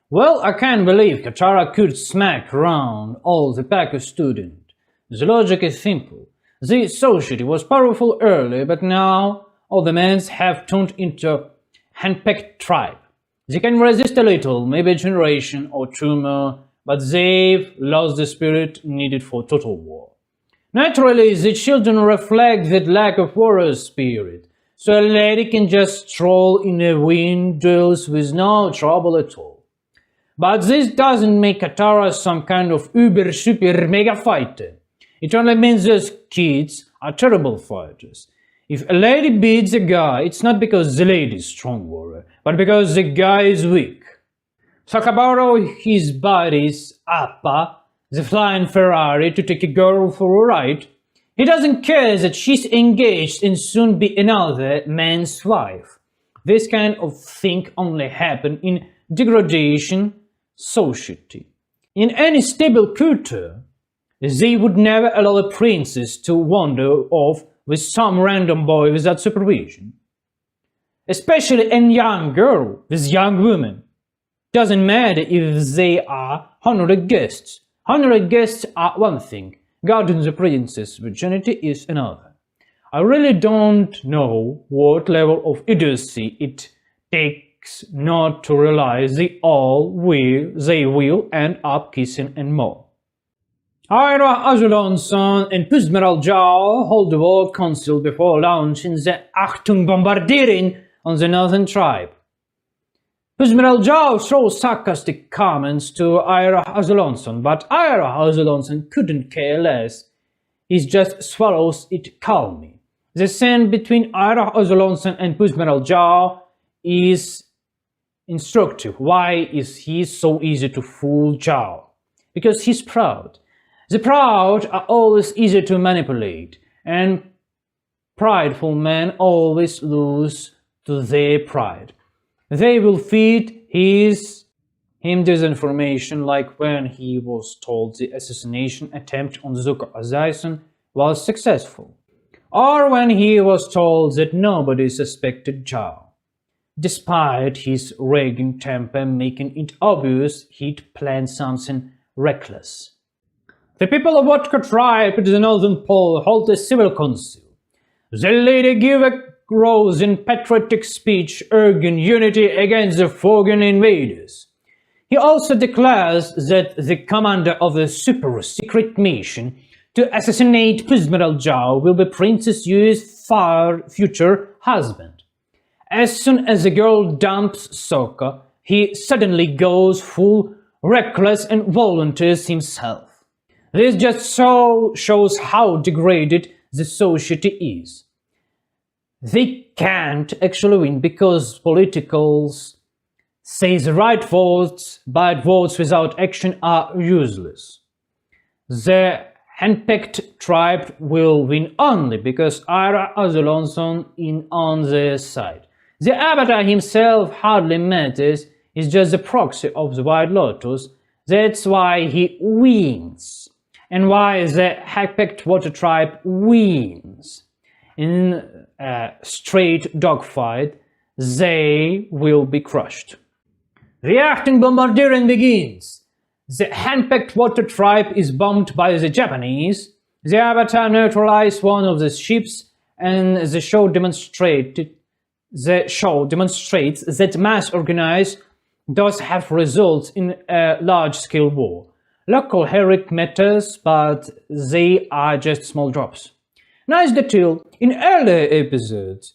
Well, I can't believe Katara could smack around all the Paku students. The logic is simple. The society was powerful early, but now all the men have turned into handpicked tribe. They can resist a little, maybe a generation or two more, but they've lost the spirit needed for total war. Naturally, the children reflect that lack of warrior spirit, so a lady can just stroll in the windows with no trouble at all. But this doesn't make Katara some kind of uber super mega fighter. It only means those kids are terrible fighters. If a lady beats a guy, it's not because the lady is strong warrior, but because the guy is weak. Sakamoto, his buddy's Appa, the flying Ferrari, to take a girl for a ride. He doesn't care that she's engaged and soon be another man's wife. This kind of thing only happens in degradation society. In any stable culture, they would never allow a princess to wander off with some random boy without supervision. Especially a young girl with young women. Doesn't matter if they are honored guests. Honored guests are one thing, guarding the princess' virginity is another. I really don't know what level of idiocy it takes not to realize they will end up kissing and more. Ira Azulonson and Puzmeral Jaw hold the World Council before launching the Achtung Bombardierung on the Northern Tribe. Puzmeral Jaw throws sarcastic comments to Ira Azulonson, but Ira Azulonson couldn't care less. He just swallows it calmly. The scene between Ira Azulonson and Puzmeral Jaw is instructive. Why is he so easy to fool Jaw? Because he's proud. The proud are always easy to manipulate, and prideful men always lose to their pride. They will feed him disinformation, like when he was told the assassination attempt on Zuko Azaison was successful, or when he was told that nobody suspected Zhao, despite his raging temper making it obvious he'd planned something reckless. The people of Wotker tribe at the Northern Pole hold a civil council. The leader gives a rousing patriotic speech urging unity against the foreign invaders. He also declares that the commander of the super-secret mission to assassinate Puzmeral Zhao will be Princess Yu's future husband. As soon as the girl dumps Sokka, he suddenly goes full reckless and volunteers himself. This just shows how degraded the society is. They can't actually win because politicals say the right votes, but votes without action are useless. The handpicked tribe will win only because Ira Azulonson is on their side. The Avatar himself hardly matters. is just a proxy of the White Lotus. That's why he wins, and why the high-packed water tribe wins. In a straight dogfight, they will be crushed. The acting bombardment begins. The hand-packed water tribe is bombed by the Japanese. The Avatar neutralized one of the ships, and the show demonstrates that mass organized does have results in a large-scale war. Local heroic matters, but they are just small drops. Nice detail, in earlier episodes,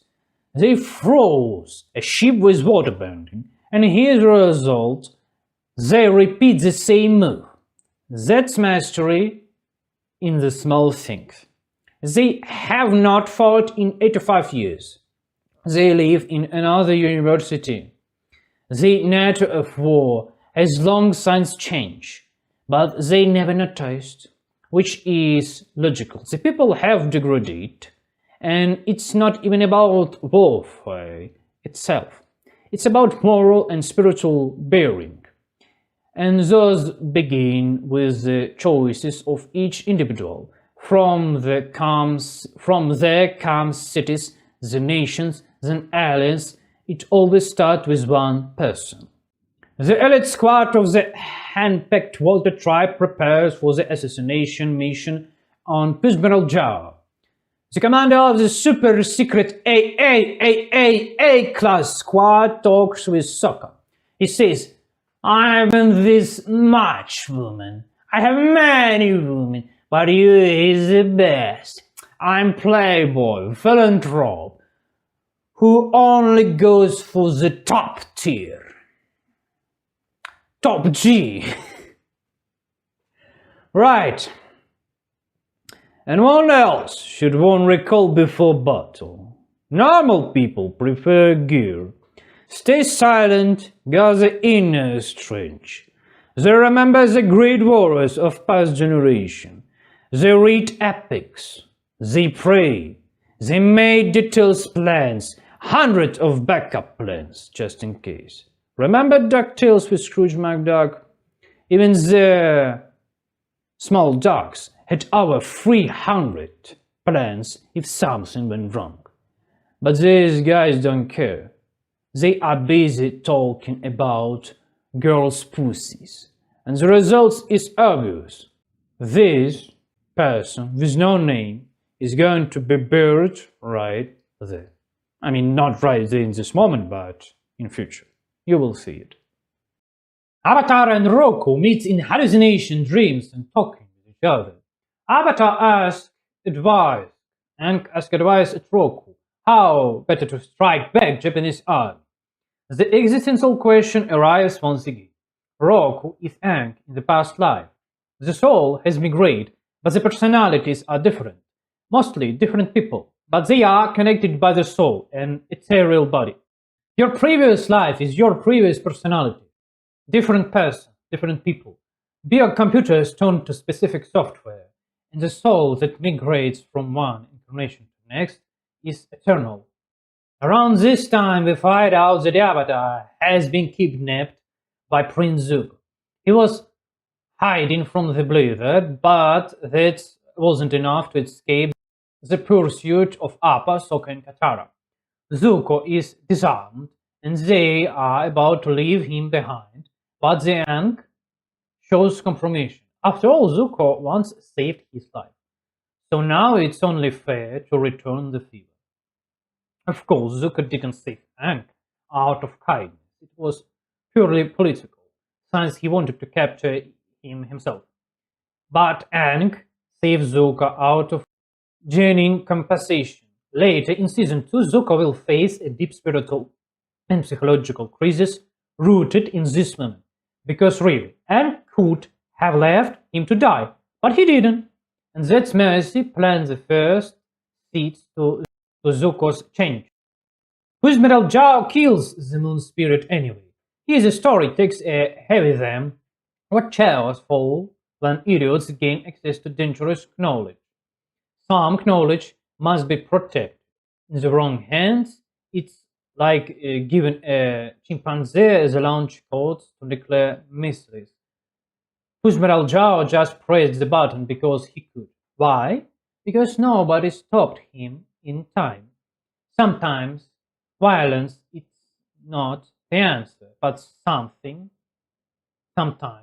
they froze a ship with waterbending, and as a result, they repeat the same move. That's mastery in the small things. They have not fought in 85 years. They live in another university. The nature of war has long since changed, but they never noticed, which is logical. The people have degraded, and it's not even about warfare itself. It's about moral and spiritual bearing. And those begin with the choices of each individual. From their calm cities, the nations, then aliens, it always starts with one person. The elite squad of the hand-packed water tribe prepares for the assassination mission on Pusmiral Jar. The commander of the super-secret A-class squad talks with Sokka. He says, "I haven't this much woman. I have many women, but you is the best. I'm playboy, philanthrope, who only goes for the top tier. Top G." Right. And what else should one recall before battle? Normal people prefer gear. Stay silent, gather inner strength. They remember the great warriors of past generation. They read epics. They pray. They made detailed plans, hundreds of backup plans, just in case. Remember DuckTales with Scrooge McDuck? Even the small dogs had over 300 plans if something went wrong. But these guys don't care. They are busy talking about girls' pussies. And the result is obvious. This person with no name is going to be buried right there. I mean, not right there in this moment, but in future. You will see it. Avatar and Roku meet in hallucination dreams and talking with each other. Avatar asks advice, and asks advice at Roku. How better to strike back Japanese army? The existential question arises once again. Roku is Aang in the past life. The soul has migrated, but the personalities are different. Mostly different people, but they are connected by the soul and ethereal body. Your previous life is your previous personality. Different person, different people. Beyond computers turned to specific software, and the soul that migrates from one incarnation to the next is eternal. Around this time, we find out that the Avatar has been kidnapped by Prince Zuko. He was hiding from the blizzard, but that wasn't enough to escape the pursuit of Appa, Sokka, and Katara. Zuko is disarmed, and they are about to leave him behind, but the Aang shows confirmation. After all, Zuko once saved his life, so now it's only fair to return the favor. Of course, Zuko didn't save Aang out of kindness. It was purely political, since he wanted to capture him himself. But Aang saved Zuko out of genuine compensation. Later in Season 2, Zuko will face a deep spiritual and psychological crisis rooted in this moment. Because really, Aang could have left him to die, but he didn't. And that's mercy plants the first seeds to Zuko's change. Pusmiral Jar kills the moon spirit anyway. Here the story takes a heavy them. What chaos fall when idiots gain access to dangerous knowledge. Some knowledge must be protected. In the wrong hands, it's like giving a chimpanzee the launch codes to nuclear missiles. Kuzmeral Zhao just pressed the button because he could. Why? Because nobody stopped him in time. Sometimes violence is not the answer, but sometimes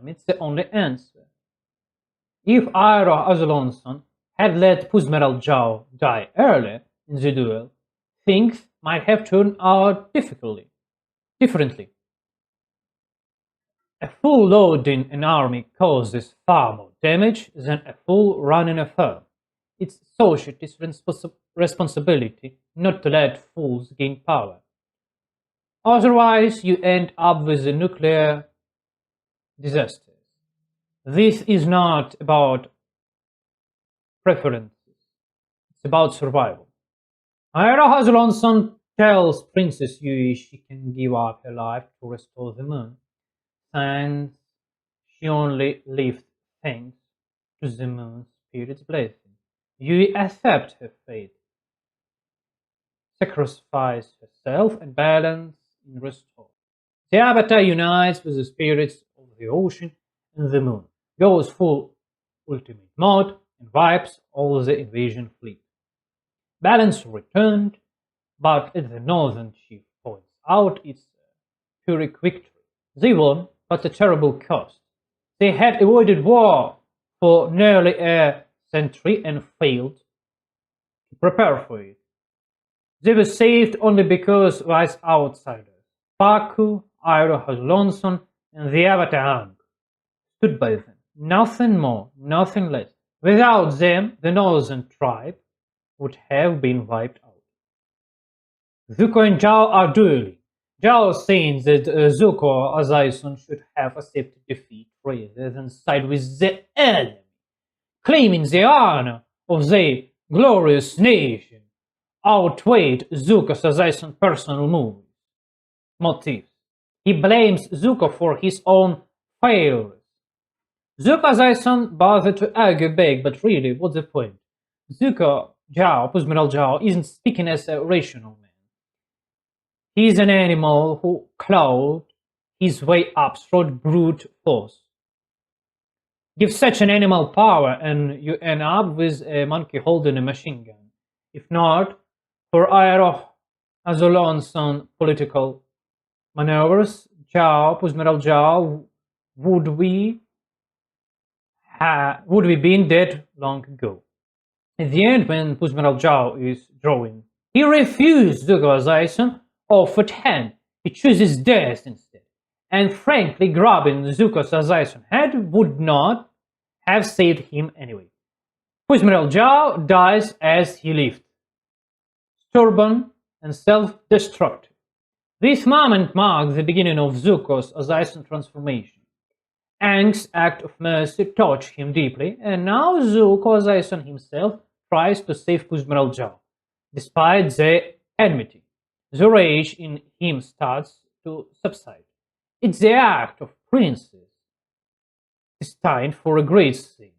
it's the only answer. If Ira Azulonson had let Kuzmeral Zhao die early in the duel, things might have turned out differently. A full load in an army causes far more damage than a full run in a firm. It's society's responsibility not to let fools gain power. Otherwise, you end up with a nuclear disaster. This is not about preferences, it's about survival. Ira Hazlonson tells Princess Yui she can give up her life to restore the moon, since she only lived thanks to the moon's spirit's blessing. Yui accepts her fate, sacrifices herself, and balance in restore. The Avatar unites with the spirits of the ocean and the moon, goes full ultimate mode, and wipes all the invasion fleet. Balance returned, but as the Northern Chief points out, it's a Pyrrhic victory. They won, but at a terrible cost. They had avoided war for nearly a century and failed to prepare for it. They were saved only because wise outsiders, Paku, Iro Hazlonson, and the Avatar Aang, stood by them. Nothing more, nothing less. Without them, the northern tribe would have been wiped out. Zuko and Zhao are dueling. Zhao saying that Zuko Azaison should have accepted defeat rather than side with the enemy, claiming the honor of their glorious nation outweighed Zuko's Azaison personal motives. He blames Zuko for his own failures. Zuko Azaison bothered to argue back, but really, what's the point? Zuko Kuzmeral Zhao, isn't speaking as a rational man. He's an animal who clawed his way up through brute force. Give such an animal power and you end up with a monkey holding a machine gun. If not for Aero Azolonson political maneuvers, Kuzmeral Zhao, would we been dead long ago. At the end, when Kuzmeral Zhao is drawing, he refused Zuko Azaison offered hand. He chooses death instead. And frankly, grabbing Zuko Azaison's head would not have saved him anyway. Kuzmeral Zhao dies as he lived, stubborn and self-destructive. This moment marks the beginning of Zuko's Azaison transformation. Aang's act of mercy touched him deeply, and now Zuko Azaison himself tries to save Kuzmeral Zhao. Despite the enmity, the rage in him starts to subside. It's the act of princes destined for a great thing.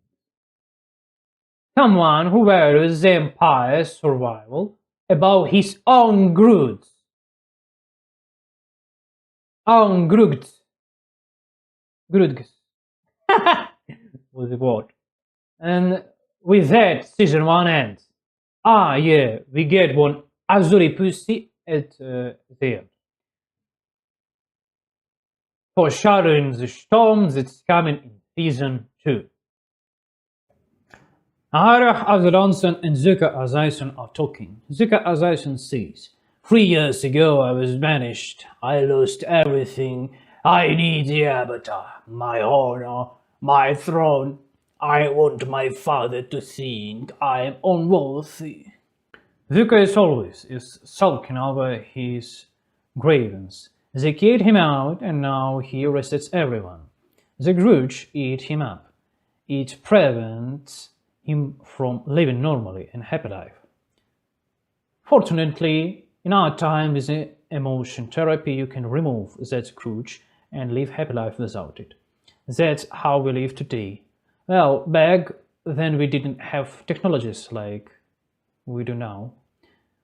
Someone who values the empire's survival above his own grudge. Own grudge. Grudges. Was the word. And with that, season 1 ends. Ah, yeah, we get one Azuri pussy at the end. Foreshadowing the storm that's coming in season 2. Arach Azaronson and Zuko Azaison are talking. Zuko Azaison says, 3 years ago I was banished. I lost everything. I need the Avatar, my honor, my throne. I want my father to think I am unworthy. Zuko is sulking over his grievance. They kicked him out and now he resets everyone. The grudge eat him up. It prevents him from living normally and happy life. Fortunately, in our time with emotion therapy, you can remove that grudge and live happy life without it. That's how we live today. Well, back then we didn't have technologies like we do now.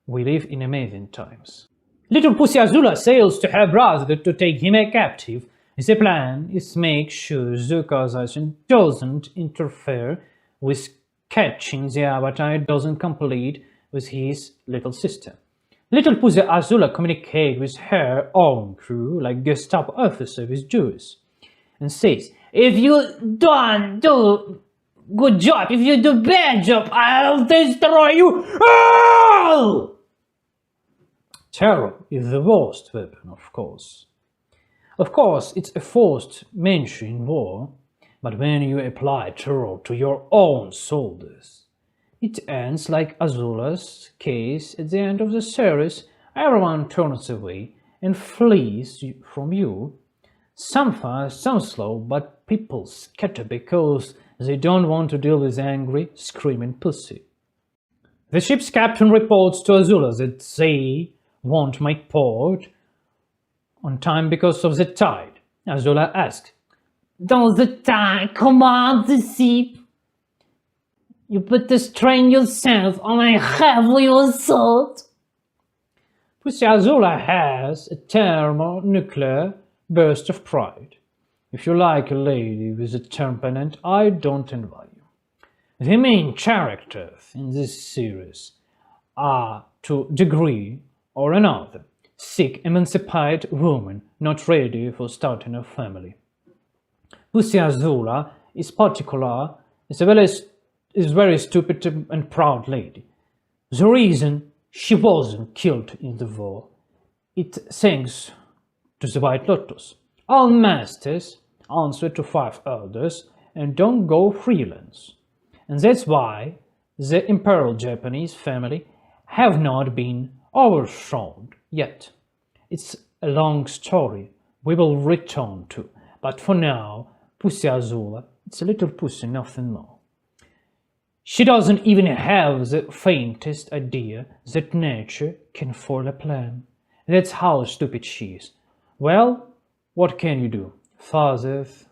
We live in amazing times. Little Pussy Azula sails to her brother to take him a captive. The plan is to make sure Zuko doesn't interfere with catching the Avatar doesn't complete with his little sister. Little Pussy Azula communicates with her own crew like Gestapo officer with Jews and says, "If you don't do good job, if you do bad job, I'll destroy you all!" Terror is the worst weapon, of course. Of course, it's a forced measure in war, but when you apply terror to your own soldiers, it ends like Azula's case at the end of the series. Everyone turns away and flees from you. Some fast, some slow, but people scatter because they don't want to deal with angry, screaming pussy. The ship's captain reports to Azula that they won't make port on time because of the tide. Azula asks, "Does the tide command the ship? You put the strain yourself on a heavy assault." Pussy Azula has a thermonuclear burst of pride. If you like a lady with a temperament, I don't envy you. The main characters in this series are, to a degree or another, sick, emancipated women not ready for starting a family. Pussy Azula is very stupid and proud lady. The reason she wasn't killed in the war, it's thanks to the White Lotus. All masters answer to 5 elders and don't go freelance. And that's why the Imperial Japanese family have not been overthrown yet. It's a long story we will return to, but for now, Pussy Azula, it's a little pussy, nothing more. She doesn't even have the faintest idea that nature can foil a plan. That's how stupid she is. Well, what can you do? Father's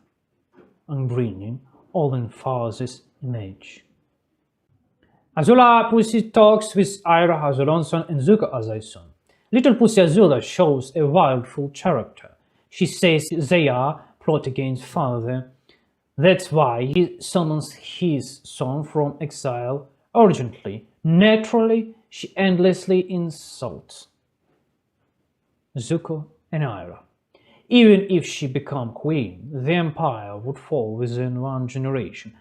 upbringing, all in father's image. Azula Pussy talks with Aira Azulonson and Zuko as a son. Little Pussy Azula shows a wildful character. She says they are plot against father. That's why he summons his son from exile urgently. Naturally, she endlessly insults Zuko and Aira. Even if she became queen, the empire would fall within 1 generation,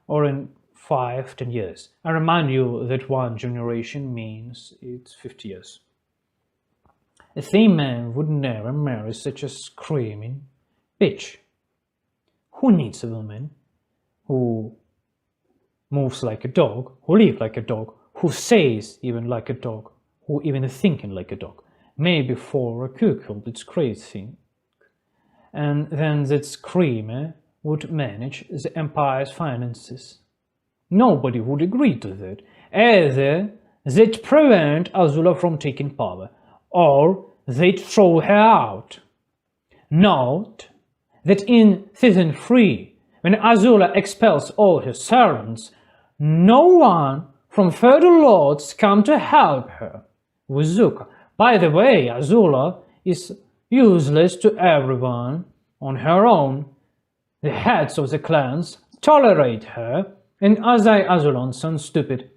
or in 5-10 years. I remind you that 1 generation means it's 50 years. A thin man would never marry such a screaming bitch. Who needs a woman who moves like a dog, who lives like a dog, who says even like a dog, who even is thinking like a dog? Maybe for a cuckold, it's crazy. And then that screamer would manage the empire's finances. Nobody would agree to that. Either they'd prevent Azula from taking power, or they'd throw her out. Note that in Season 3, when Azula expels all her servants, no one from Feudal Lords come to help her with Zuko. By the way, Azula is useless to everyone on her own. The heads of the clans tolerate her, and Azai Azulonson's stupid,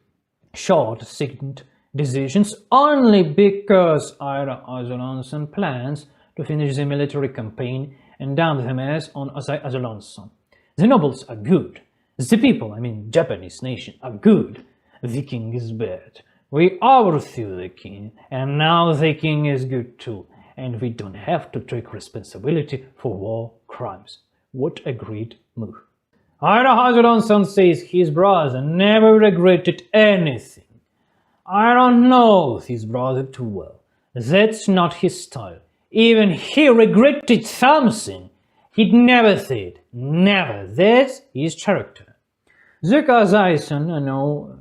short-sighted decisions only because Aira Azulonson plans to finish the military campaign and dump the mess on Azai Azulonson. The nobles are good. The people, Japanese nation, are good. The king is bad. We overthrew the king, and now the king is good too, and we don't have to take responsibility for war crimes. What a great move. Aira Azulonson says his brother never regretted anything. I don't know his brother too well. That's not his style. Even he regretted something. He'd never said, never. That's his character. Zuko Zaison, I know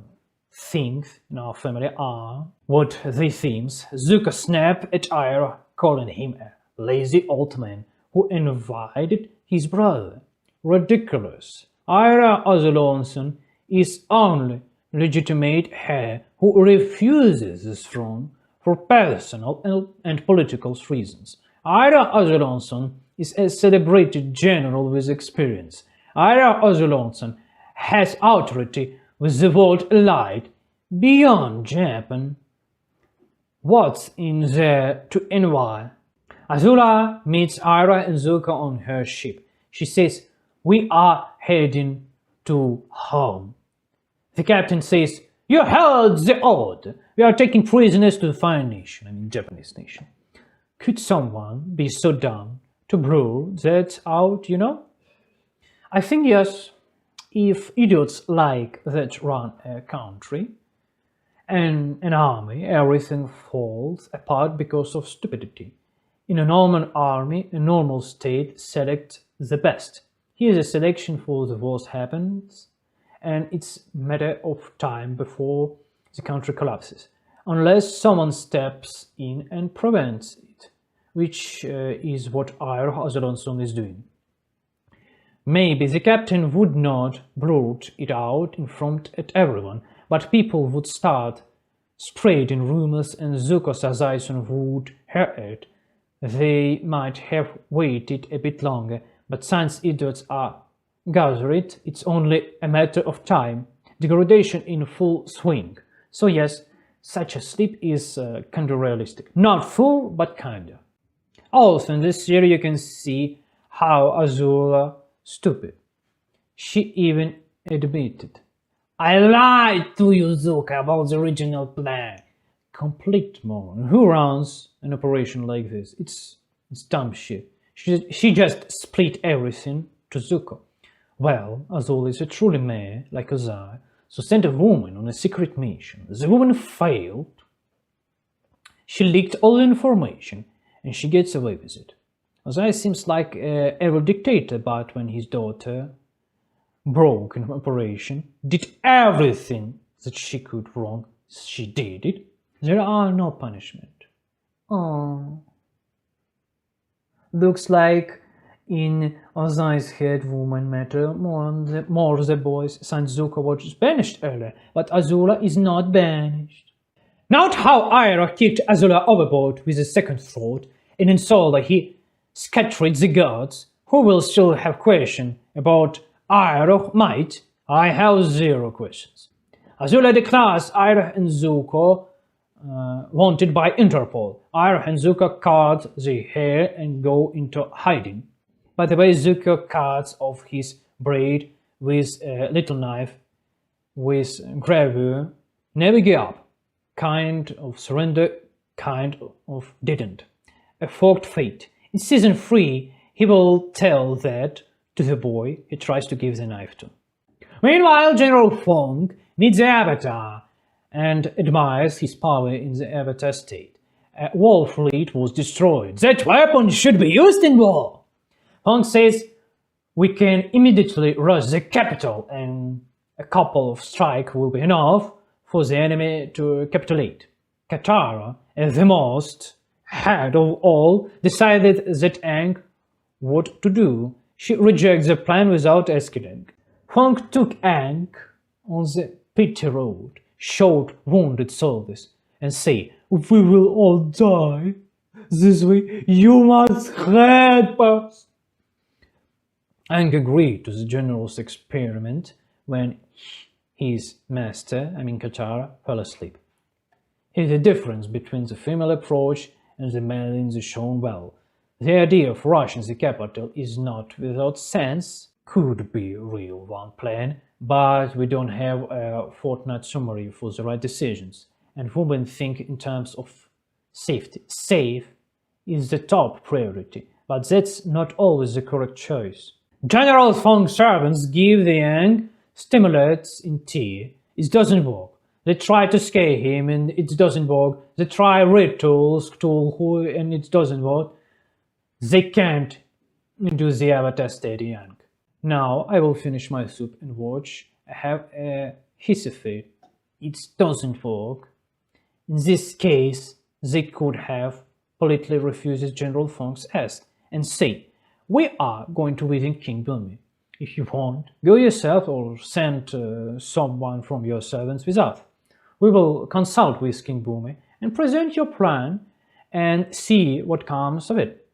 things in our family are what they seems. Zuko snapped at Aira, calling him a lazy old man who invited his brother. Ridiculous. Aira Azulonson is only legitimate heir who refuses the throne for personal and political reasons. Ira Azulonson is a celebrated general with experience. Ira Azulonson has authority with the world elite beyond Japan. What's in there to envy? Azula meets Ira and Zuko on her ship. She says, "We are heading to home." The captain says, "You heard the order. We are taking prisoners to the Fire Nation," Japanese nation. Could someone be so dumb to blur that out, I think yes, if idiots like that run a country and an army, everything falls apart because of stupidity. In a normal army, a normal state selects the best. Here's a selection for the worst happens, and it's a matter of time before the country collapses, unless someone steps in and prevents it, which is what Ira Azulonson is doing. Maybe the captain would not blurt it out in front at everyone, but people would start spreading rumors and Zuko Sazayson would hear it. They might have waited a bit longer, but since idiots are gathered, it's only a matter of time. Degradation in full swing. So yes, such a sleep is kinda realistic. Not full, but kinda. Also, in this series you can see how Azula stupid. She even admitted, "I lied to you, Zuko, about the original plan." Complete moron. Who runs an operation like this? It's dumb shit. She just split everything to Zuko. Well, Azula is a truly man like Ozai, so sent a woman on a secret mission. The woman failed. She leaked all the information, and she gets away with it. Ozai seems like an evil dictator, but when his daughter broke an operation, did everything that she could wrong, she did it. There are no punishment. Oh. Looks like in Ozai's head woman matter more the boys, since Zuko was banished earlier, but Azula is not banished. Note how Ira kicked Azula overboard with a second thought, and in Solo he scattered the gods. Who will still have questions about Ira might? I have 0 questions. Azula declares Ira and Zuko wanted by Interpol. Ira and Zuko cut their hair and go into hiding. By the way, Zuko cuts off his braid with a little knife with gravure. Never give up. Kind of surrender, kind of didn't. A forked fate. In season 3, he will tell that to the boy he tries to give the knife to. Meanwhile, General Fong meets the Avatar and admires his power in the Avatar state. A war fleet was destroyed. That weapon should be used in war. Fong says we can immediately rush the capital and a couple of strikes will be enough for the enemy to capitulate. Katara, as the most head of all, decided that Aang what to do. She rejects the plan without asking. Fong took Aang on the pity road, showed wounded soldiers, and say, "We will all die. This way you must help us." Aang agreed to the general's experiment when his master, Katara, fell asleep. Here's the difference between the female approach and the male in the shown well. The idea of rushing the capital is not without sense, could be real one plan, but we don't have a fortnight summary for the right decisions, and women think in terms of safety. Safe is the top priority, but that's not always the correct choice. General Fong's servants give the Aang stimulants in tea. It doesn't work. They try to scare him and it doesn't work. They try rituals and it doesn't work. They can't do the Avatar state Aang. Now I will finish my soup and watch. I have a hissy fit. It doesn't work. In this case, they could have politely refused General Fong's ask and say, "We are going to visit King Bumi. If you want, go yourself or send someone from your servants with us. We will consult with King Bumi and present your plan and see what comes of it.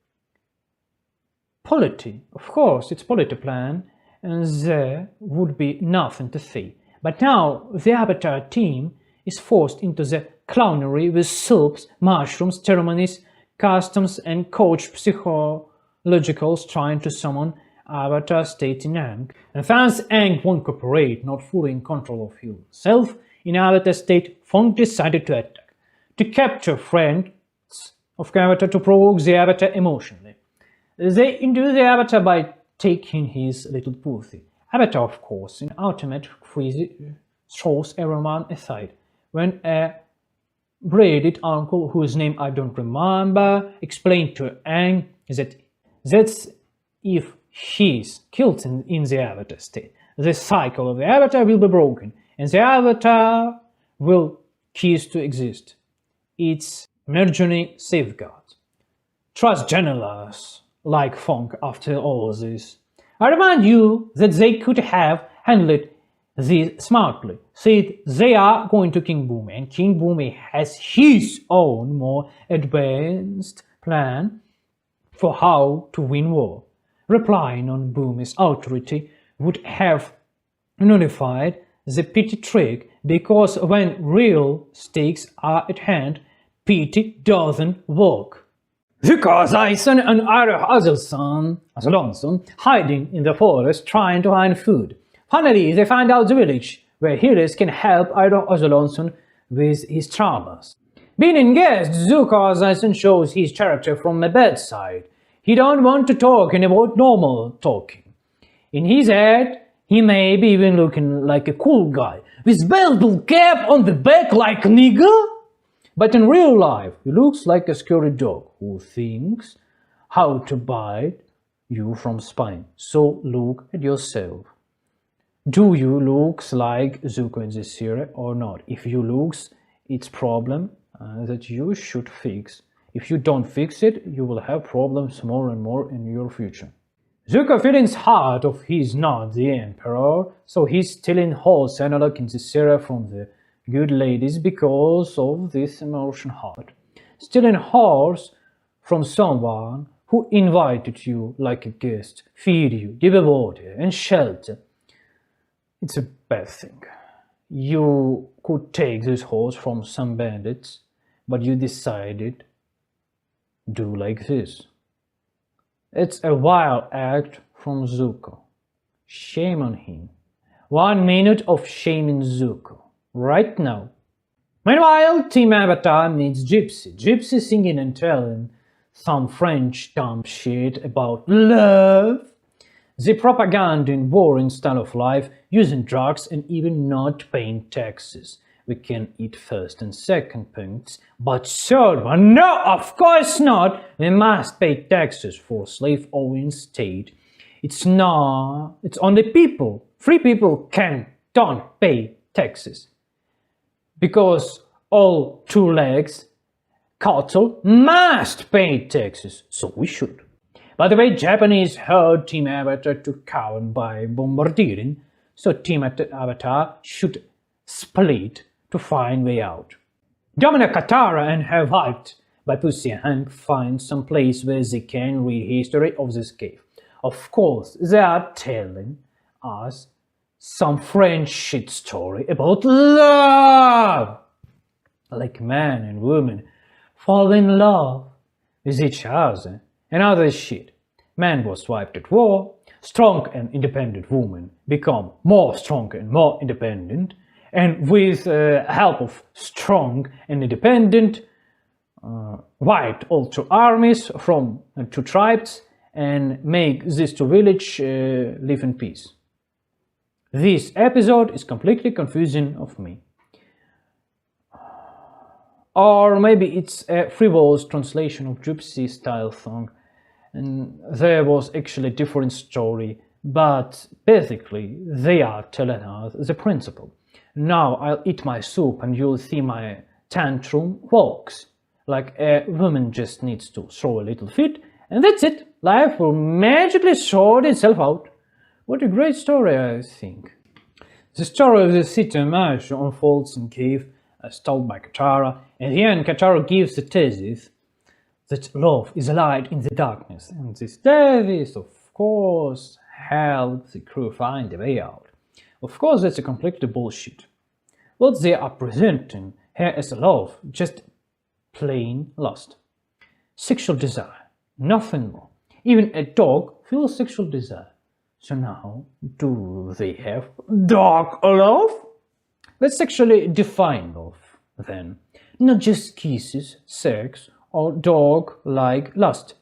Polity, of course, it's polity plan, and there would be nothing to say. But now the Avatar team is forced into the clownery with soups, mushrooms, ceremonies, customs, and coach psychologicals trying to summon Avatar state in Aang. And thus Aang won't cooperate, not fully in control of himself. In Avatar state, Fong decided to attack, to capture friends of Avatar, to provoke the Avatar emotionally. They induce the Avatar by taking his little pussy. Avatar, of course, in ultimate freeze, throws everyone aside. When a braided uncle, whose name I don't remember, explained to Aang that's if he's killed in the Avatar state, the cycle of the Avatar will be broken, and the Avatar will cease to exist. It's emergency safeguard. Trust generals like Fong after all this. I remind you that they could have handled this smartly. Said they are going to King Bumi, and King Bumi has his own more advanced plan for how to win war. Relying on Bumi's authority would have nullified the pity trick, because when real stakes are at hand, pity doesn't work. Because Ison and Alsomt hiding in the forest trying to find food. Finally, they find out the village where heroes can help Alsomt with his traumas. Being engaged, Zuko Ison shows his character from the bedside. He don't want to talk and avoid normal talking. In his head, he may be even looking like a cool guy with baseball cap on the back like a nigger. But in real life, he looks like a scary dog who thinks how to bite you from spine. So look at yourself. Do you look like Zuko in this series or not? If you look, it's problem that you should fix. If you don't fix it, you will have problems more and more in your future. Zuko feelings hard of he's not the emperor, so he's stealing horse analog in this series from the good ladies because of this emotion heart. Stealing horse from someone who invited you like a guest, feed you, give you water and shelter. It's a bad thing. You could take this horse from some bandits, but you decided do like this. It's a wild act from Zuko. Shame on him. 1 minute of shaming Zuko. Right now. Meanwhile, Team Avatar meets Gypsy. Gypsy singing and telling some French dumb shit about love, the propaganda in boring style of life, using drugs and even not paying taxes. We can eat first and second points, but third one, no, of course not. We must pay taxes for slave-owning state. It's only people, free people don't pay taxes. Because all 2 legs cattle must pay taxes, so we should. By the way, Japanese heard Team Avatar to cover by bombardiering, so Team Avatar should split to find way out. Domina Katara and her wife by Pussy and Hank find some place where they can read history of this cave. Of course, they are telling us some French shit story about love, like man and woman fall in love with each other and other shit. Man was wiped at war, strong and independent woman become more strong and more independent, and with help of strong and independent wiped all 2 armies from 2 tribes and make these 2 villages live in peace. This episode is completely confusing of me. Or maybe it's a frivolous translation of Gypsy style song, and there was actually a different story, but basically they are telling us the principle. Now I'll eat my soup and you'll see my tantrum works. Like a woman just needs to throw a little fit, and that's it. Life will magically sort itself out. What a great story, I think. The story of the city Mash unfolds in cave as told by Katara. In the end, Katara gives the thesis that love is a light in the darkness, and this thesis, of course, helps the crew find a way out. Of course, that's a completely bullshit. What they are presenting here is a love, just plain lust. Sexual desire, nothing more. Even a dog feels sexual desire. So now, do they have dog love? Let's actually define love, then. Not just kisses, sex, or dog-like lust,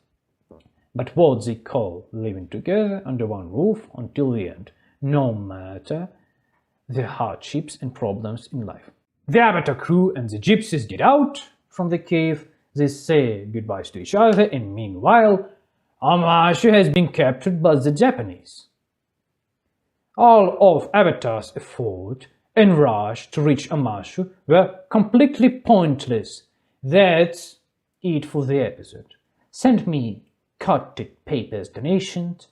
but what they call living together under one roof until the end, no matter the hardships and problems in life. The Avatar crew and the gypsies get out from the cave, they say goodbyes to each other, and meanwhile, Amashu has been captured by the Japanese. All of Avatar's effort and rush to reach Amashu were completely pointless. That's it for the episode. Send me cutted papers donations,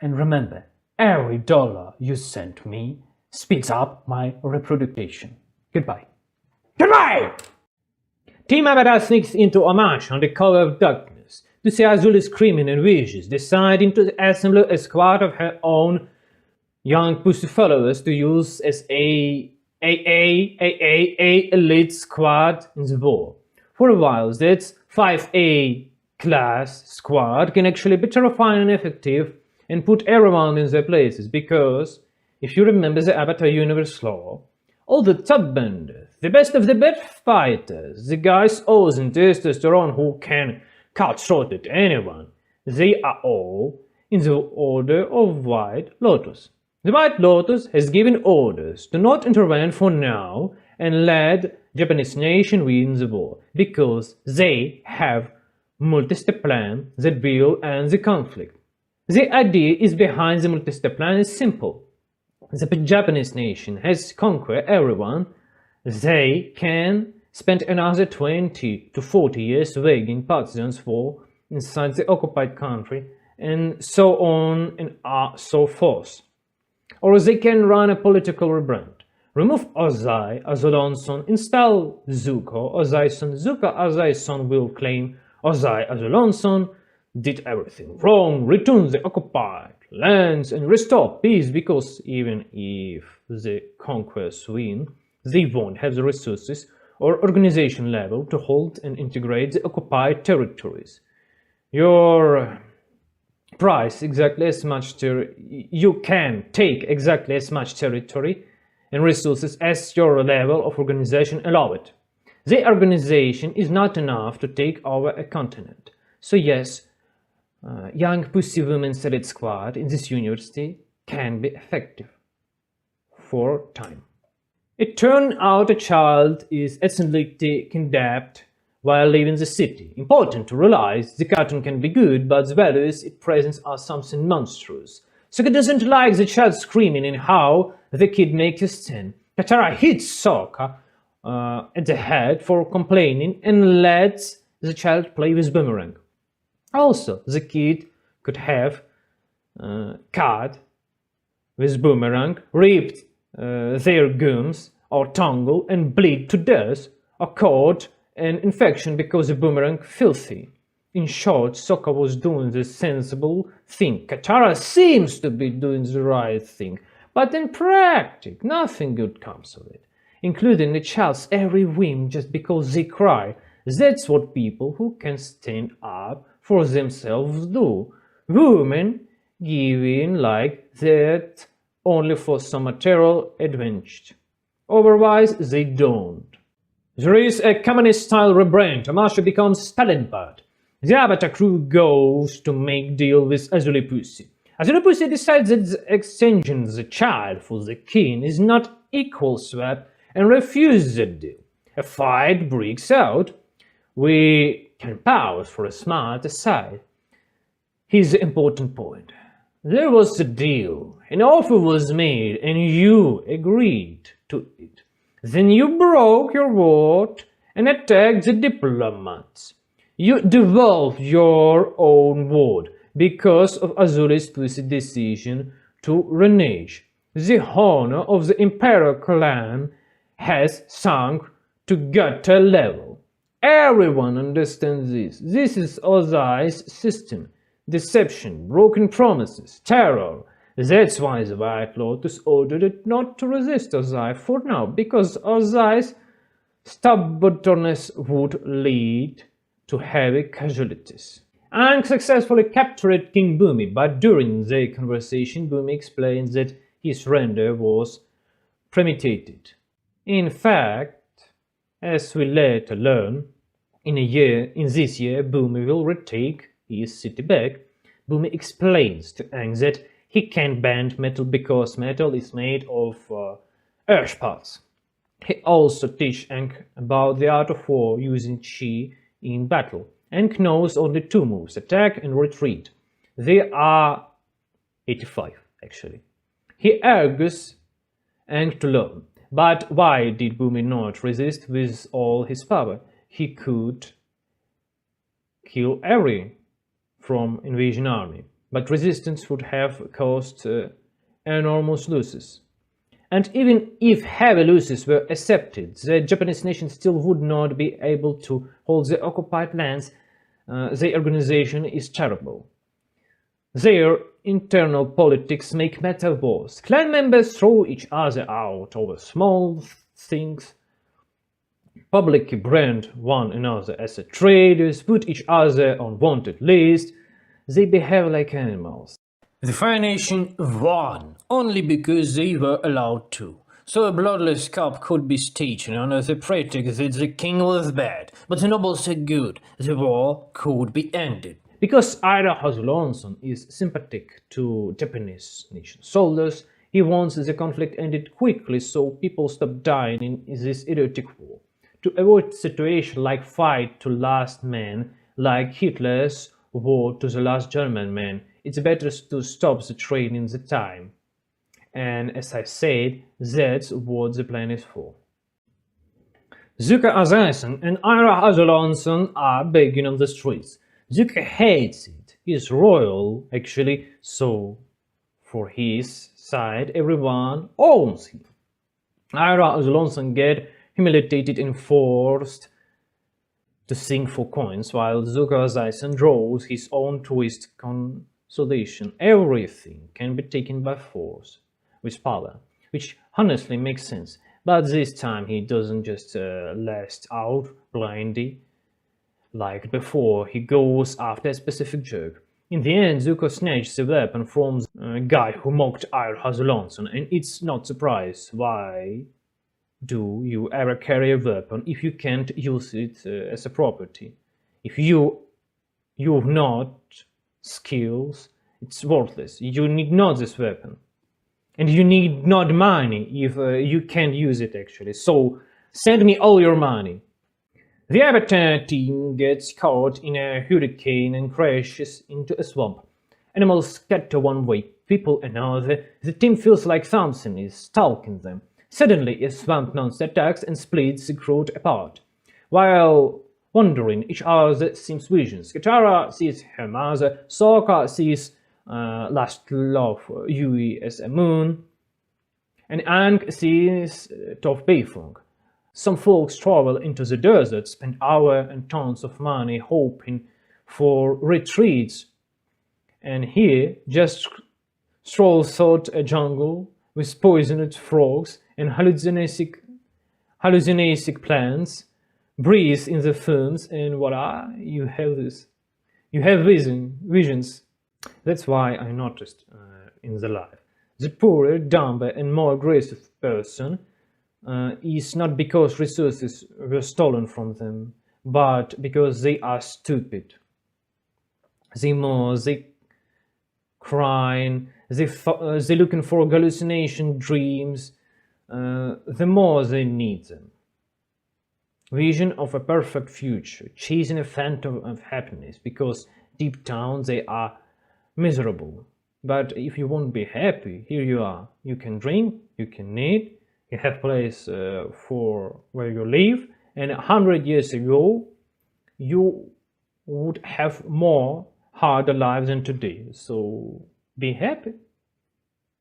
and remember, every dollar you send me speeds up my reproduction. Goodbye. Goodbye! Team Avatar sneaks into Amashu under cover of darkness to see Azula screaming and vicious, deciding to assemble a squad of her own young pussy followers to use as a elite squad in the war. For a while, that 5A class squad can actually be terrifying and effective and put everyone in their places, because if you remember the Avatar universe lore, all the top benders, the best of the best fighters, the guys oozing testosterone who can cut short at anyone, they are all in the order of White Lotus. The White Lotus has given orders to not intervene for now and let Japanese nation win the war, because they have multi-step plan that will end the conflict. The idea is behind the multi-step plan is simple. The Japanese nation has conquered everyone. They can spend another 20 to 40 years waging partisans war inside the occupied country, and so on and so forth. Or they can run a political rebrand. Remove Ozai as Alonson, install Zuko Ozai-son. Zuko Ozai-son will claim Ozai as Alonson did everything wrong, return the occupied lands and restore peace, because even if the conquerors win, they won't have the resources or organization level to hold and integrate the occupied territories. Your price exactly as much you can take exactly as much territory and resources as your level of organization allow it. The organization is not enough to take over a continent. So yes, young pussy women's elite squad in this university can be effective for time. It turned out a child is accidentally kidnapped while leaving the city. Important to realize the cartoon can be good, but the values it presents are something monstrous. Sokka doesn't like the child screaming and how the kid makes a stand. Katara hits Sokka at the head for complaining and lets the child play with boomerang. Also, the kid could have cut with boomerang, ripped their gums or tongue and bleed to death, or caught an infection because the boomerang filthy. In short, Sokka was doing the sensible thing. Katara seems to be doing the right thing, but in practice, nothing good comes of it, including a child's every whim just because they cry. That's what people who can stand up for themselves do. Women giving like that only for some material advantage. Otherwise, they don't. There is a communist-style rebrand. Amashu becomes Stalinbad. The Avatar crew goes to make deal with Azula Pussy. Azula Pussy decides that exchanging the child for the king is not equal swap and refuses the deal. A fight breaks out. We can pause for a smart aside. Here's the important point. There was a deal, an offer was made, and you agreed to it. Then you broke your word and attacked the diplomats. You devolved your own word because of Azula's Pussy decision to renege. The honor of the Imperial clan has sunk to gutter level. Everyone understands this. This is Ozai's system. Deception, broken promises, terror. That's why the White Lotus ordered it not to resist Ozai for now, because Ozai's stubbornness would lead to heavy casualties. Aang successfully captured King Bumi, but during their conversation, Bumi explained that his surrender was premeditated. In fact, as we later learn, in this year, Bumi will retake his city back. Bumi explains to Aang that he can't bend metal because metal is made of earth parts. He also teaches Aang about the art of war using chi in battle. Aang knows only two moves, attack and retreat. They are 85, actually. He urges Aang to learn. But why did Bumi not resist with all his power? He could kill every from invasion army, but resistance would have caused enormous losses. And even if heavy losses were accepted, the Japanese nation still would not be able to hold the occupied lands. Their organization is terrible. Their internal politics make matters worse. Clan members throw each other out over small things, publicly brand one another as traitors, put each other on wanted lists. They behave like animals. The Fire Nation won only because they were allowed to. So a bloodless cup could be staged under the pretext that the king was bad, but the nobles are good. The war could be ended. Because Ira Hasulonson is sympathetic to Japanese nation soldiers, he wants the conflict ended quickly so people stop dying in this idiotic war. To avoid situation like fight to last man, like Hitler's war to the last German man, it's better to stop the train in the time. And as I said, that's what the plan is for. Zuko Azaisen and Ira Hasulonson are begging on the streets. Zuko hates it. He's royal, actually, so for his side, everyone owns him. Ira Hasulonson get humiliated and forced to sing for coins, while Zuko Azaisen draws his own twist consolation. Everything can be taken by force, with power, which honestly makes sense. But this time he doesn't just last out blindly like before. He goes after a specific jerk. In the end, Zuko snatches the weapon from the guy who mocked Ira Hasulonson, and it's not surprise. Why do you ever carry a weapon if you can't use it as a property? If you've not skills, it's worthless. You need not this weapon. And you need not money if you can't use it, actually. So send me all your money. The Avatar team gets caught in a hurricane and crashes into a swamp. Animals scatter one way, people another. The team feels like something is stalking them. Suddenly, a swamp monster attacks and splits the crowd apart. While wandering, each other seems visions. Katara sees her mother, Sokka sees last love Yui as a moon, and Aang sees Toph Beifong. Some folks travel into the desert, spend hours and tons of money hoping for retreats, and here just stroll through a jungle with poisoned frogs and hallucinogenic plants, breathe in the fumes, and voila, you have this. You have visions. That's why I noticed in the life. The poorer, dumber, and more aggressive person is not because resources were stolen from them, but because they are stupid. The more they crying, they looking for hallucination dreams, the more they need them. Vision of a perfect future, chasing a phantom of happiness, because deep down they are miserable. But if you won't be happy, here you are. You can drink, you can eat, you have place for where you live, and 100 years ago you would have more harder life than today. So be happy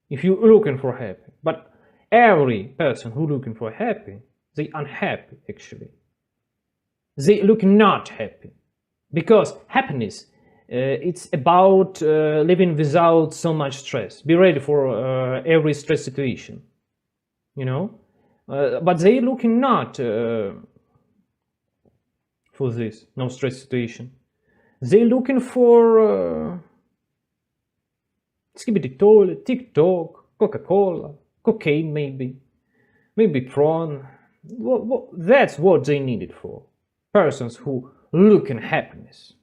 if you're looking for happy. But every person who looking for happy, They unhappy, actually. They look not happy. Because happiness, it's about living without so much stress. Be ready for every stress situation, you know? But they looking not for this, no stress situation. They looking for skibidi toilet, TikTok, Coca-Cola, cocaine maybe prawn. That's what they need it for. Persons who look in happiness,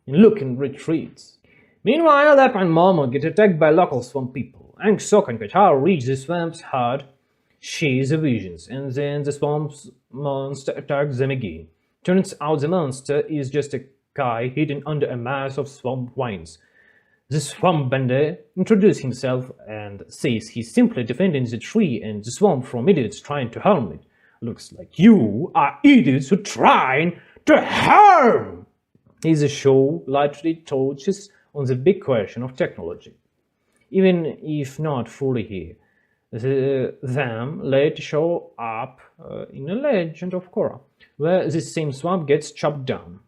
look in retreats. Meanwhile, Appa and Momo get attacked by local swamp people. Aang, Sokka and Katara reach the swamp's heart, chase the visions, and then the swamp's monster attacks them again. Turns out the monster is just a guy hidden under a mass of swamp vines. The swamp bender introduces himself and says he's simply defending the tree and the swamp from idiots trying to harm it. Looks like you are idiots who trying to harm! His show lightly touches on the big question of technology. Even if not fully here, them later show up in a Legend of Korra, where this same swamp gets chopped down.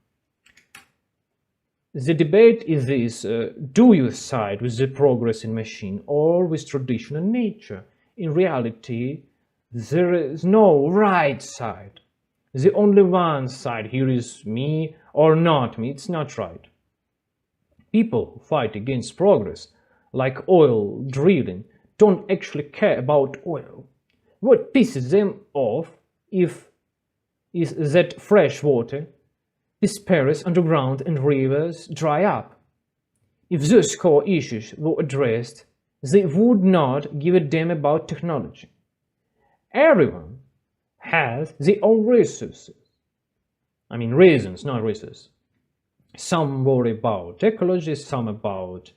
The debate is this, do you side with the progress in machine or with traditional nature? In reality, there is no right side. The only one side here is me or not me, it's not right. People who fight against progress, like oil drilling, don't actually care about oil. What pisses them off is that fresh water disappears underground and rivers dry up. If those core issues were addressed, they would not give a damn about technology. Everyone has their own resources. I mean reasons, not resources. Some worry about ecology, some about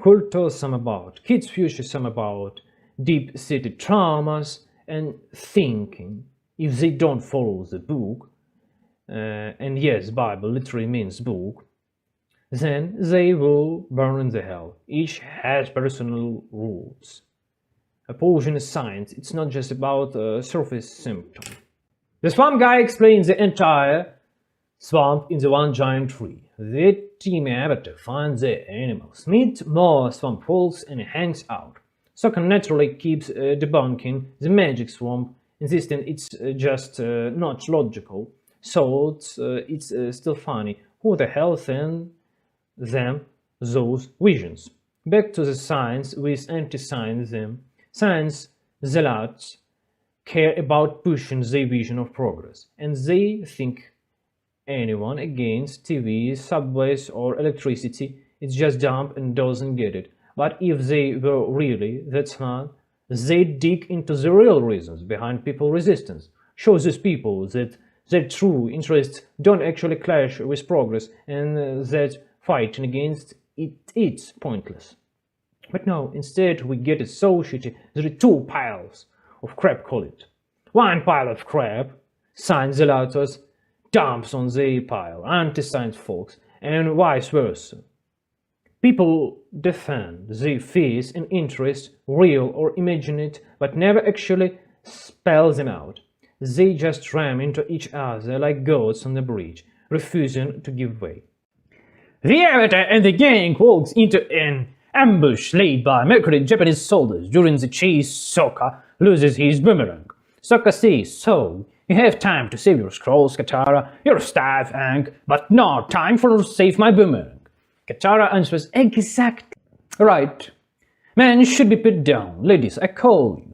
culture, some about kids' future, some about deep-seated traumas and thinking. If they don't follow the book, and yes, Bible literally means book, then they will burn in the hell. Each has personal rules. Opposition is science, it's not just about a surface symptom. The swamp guy explains the entire swamp in the one giant tree. The team Avatar finds the animals, meet more swamp wolves, and hangs out. Sokka naturally keeps debunking the magic swamp, insisting it's just not logical. So it's still funny. Who the hell sent them those visions? Back to the science with anti-science them. Science zealots care about pushing their vision of progress, and they think anyone against TV, subways, or electricity is just dumb and doesn't get it. But if they were really that smart, they'd dig into the real reasons behind people resistance, show these people that their true interests don't actually clash with progress and that fighting against it's pointless. But no, instead we get it so shitty, there are two piles of crap, call it. One pile of crap, science zealots, dumps on the pile, anti-science folks, and vice versa. People defend their fears and interests, real or imagined, but never actually spell them out. They just ram into each other like goats on the bridge, refusing to give way. The Avatar and the gang walks into an ambush laid by Mercury Japanese soldiers. During the chase, Sokka loses his boomerang. Sokka says, "So, you have time to save your scrolls, Katara, your staff, Aang, but not time for save my boomerang." Katara answers, "Exactly. Right. Men should be put down. Ladies, I call you.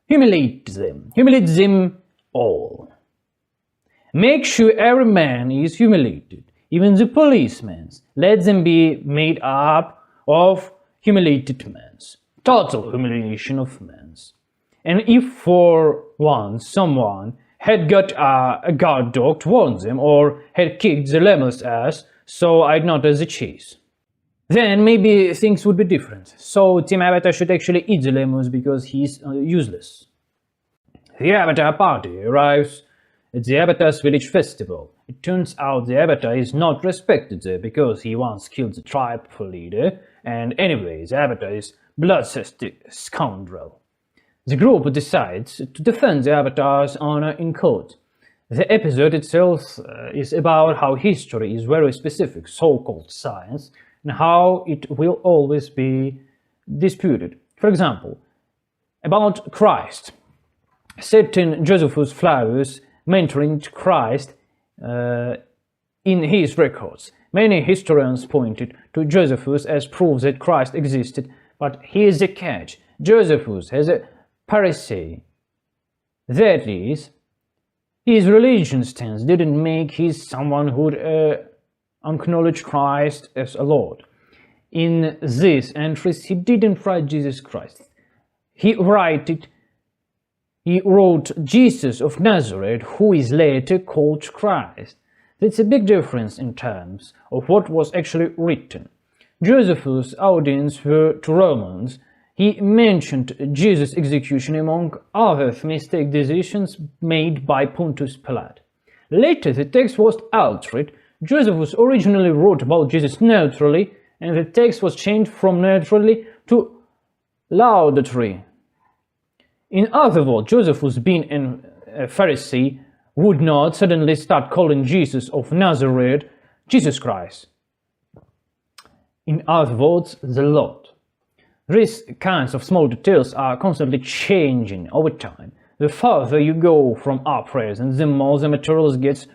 Humiliate them all. Make sure every man is humiliated, even the policemen. Let them be made up of humiliated men. Total humiliation of men. And if for once someone had got a guard dog to warn them, or had kicked the lemur's ass so I'd notice the chase, then maybe things would be different. So Team Avatar should actually eat the lemurs because he's useless." The Avatar party arrives at the Avatar's village festival. It turns out the Avatar is not respected there because he once killed the tribe leader, and anyway, the Avatar is bloodthirsty scoundrel. The group decides to defend the Avatar's honor in court. The episode itself is about how history is very specific, so-called science, and how it will always be disputed. For example, about Christ. Certain Josephus Flavius mentioned Christ in his records. Many historians pointed to Josephus as proof that Christ existed, but here's the catch. Josephus has a parousia. That is, his religion stance didn't make him someone who would acknowledge Christ as a Lord. In these entries, he didn't write Jesus Christ. He wrote Jesus of Nazareth, who is later called Christ. That's a big difference in terms of what was actually written. Josephus' audience were to Romans. He mentioned Jesus' execution among other mistake decisions made by Pontius Pilate. Later the text was altered. Josephus originally wrote about Jesus neutrally, and the text was changed from neutrally to laudatory. In other words, Josephus, being a Pharisee, would not suddenly start calling Jesus of Nazareth Jesus Christ. In other words, the Lord. These kinds of small details are constantly changing over time. The farther you go from our present, the more the materials gets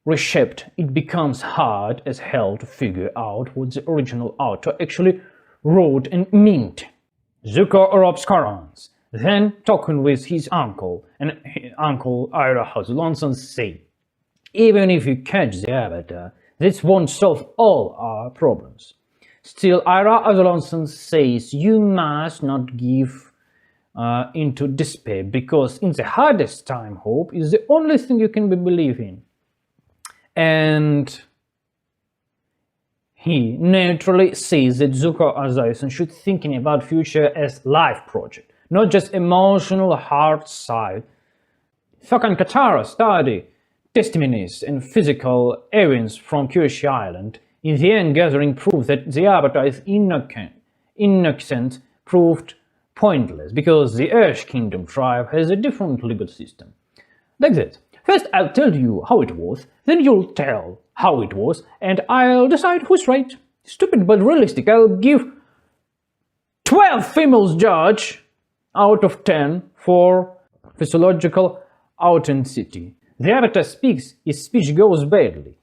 reshaped. It becomes hard as hell to figure out what the original author actually wrote and meant. Zuko erupts Qarans. Then, talking with his uncle, and Uncle Ira Alsomt say, even if you catch the Avatar, this won't solve all our problems. Still, Ira Alsomt says you must not give into despair, because in the hardest time, hope is the only thing you can believe in. And he naturally says that Zuko Azaison should thinking about future as life project, not just emotional hard side. Fucking Katara study testimonies and physical evidence from Kyoshi Island, in the end gathering proof that the Avatar is innocent proved pointless, because the Ash Kingdom tribe has a different legal system. Like that. First I'll tell you how it was, then you'll tell how it was, and I'll decide who's right. Stupid but realistic, I'll give 12 females judge out of 10 for physiological authenticity. The Avatar speaks, his speech goes badly.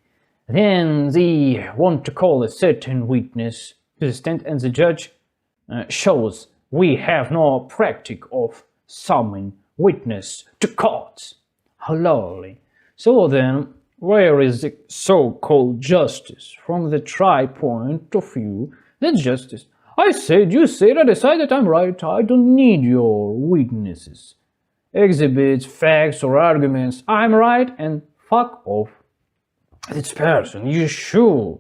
Then they want to call a certain witness persistent, and the judge shows we have no practice of summoning witness to court. How lovely. So then, where is the so-called justice? From the tribe point of view, that's justice. I said, you said, I decided I'm right. I don't need your witnesses, exhibits, facts, or arguments. I'm right, and fuck off. This person, you should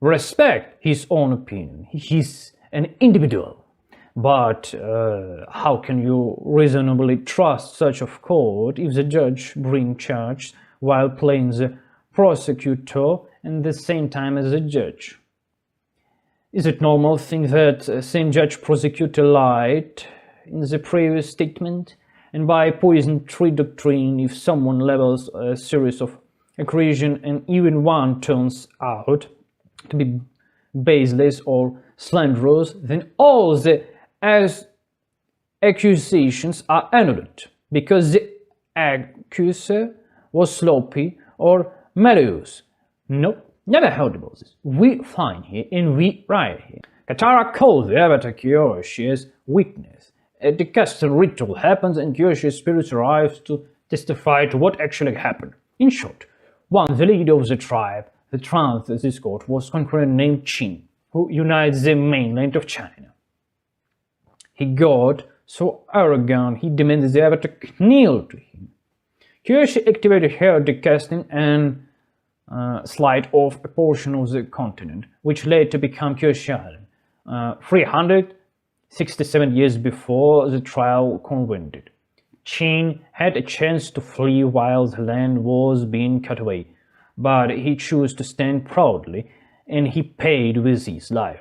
respect his own opinion. He's an individual. But how can you reasonably trust such a court if the judge brings charge while playing the prosecutor at the same time as the judge? Is it normal to think that same judge prosecutor lied in the previous statement? And by poison tree doctrine, if someone levels a series of accusation and even one turns out to be baseless or slanderous, then all the accusations are annulled, because the accuser was sloppy or malicious. No, never heard about this. We find here and we write here. Katara calls the Avatar Kyoshi as witness. The castle ritual happens and Kyoshi's spirit arrives to testify to what actually happened. In short, the leader of the tribe that trounced this court was a conqueror named Qin, who unites the mainland of China. He got so arrogant he demanded the Avatar kneel to him. Kyoshi activated her decasting and slide off a portion of the continent, which later became Kyoshi Island, 367 years before the trial convened. Qin had a chance to flee while the land was being cut away, but he chose to stand proudly and he paid with his life.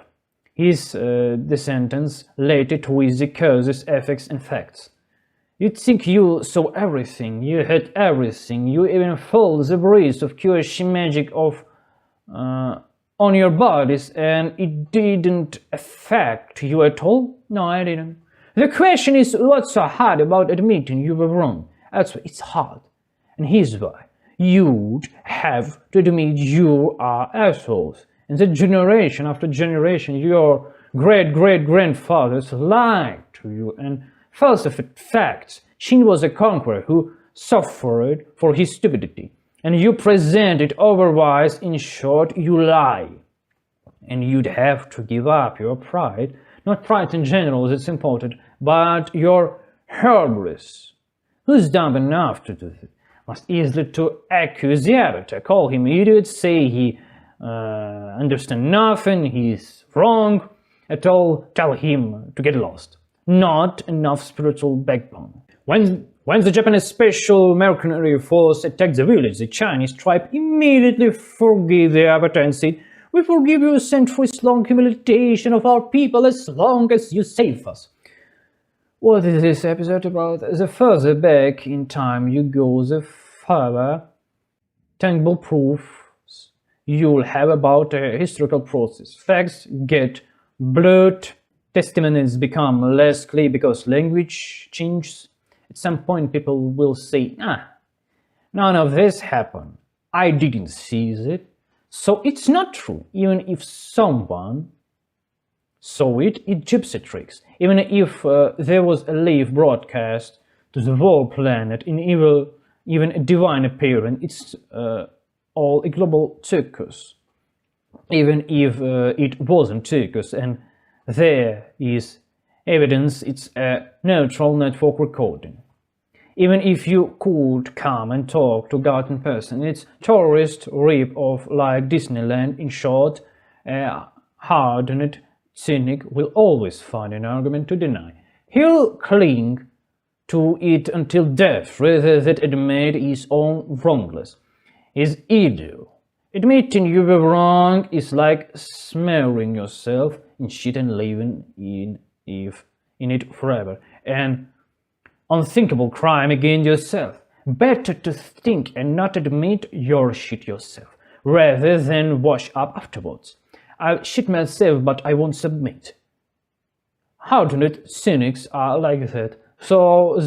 His descendants later twisted causes, effects, and facts. You'd think you saw everything, you heard everything, you even felt the breeze of Kyoshi magic on your bodies, and it didn't affect you at all? No, I didn't. The question is, what's so hard about admitting you were wrong? That's why it's hard. And here's why. You'd have to admit you are assholes. And that generation after generation, your great-great-grandfathers lied to you and falsified facts. Shin was a conqueror who suffered for his stupidity. And you present it otherwise. In short, you lie. And you'd have to give up your pride. Not pride in general, that's important, but your hubris. Who's dumb enough to do that? Must easily to accuse the Avatar, call him idiot, say he understands nothing, he's wrong at all, tell him to get lost. Not enough spiritual backbone. When the Japanese Special Mercenary Force attacked the village, the Chinese tribe immediately forgave the Avatar and said, "We forgive you a centuries-long humiliation of our people as long as you save us." What is this episode about? The further back in time you go, the further tangible proofs you'll have about a historical process. Facts get blurred, testimonies become less clear because language changes. At some point people will say, none of this happened, I didn't see it, so it's not true. Even if someone saw it, it's gypsy tricks. Even if there was a live broadcast to the whole planet in even a divine appearance, it's all a global circus. Even if it wasn't circus and there is evidence, it's a neutral network recording. Even if you could come and talk to God in person, it's tourist rip-off like Disneyland. In short, a hardened cynic will always find an argument to deny. He'll cling to it until death rather than admit his own wrongness. His ego. Admitting you were wrong is like smearing yourself in shit and living in it forever. An unthinkable crime against yourself. Better to think and not admit your shit yourself, rather than wash up afterwards. I'll shit myself, but I won't submit. Hardened cynics are like that, so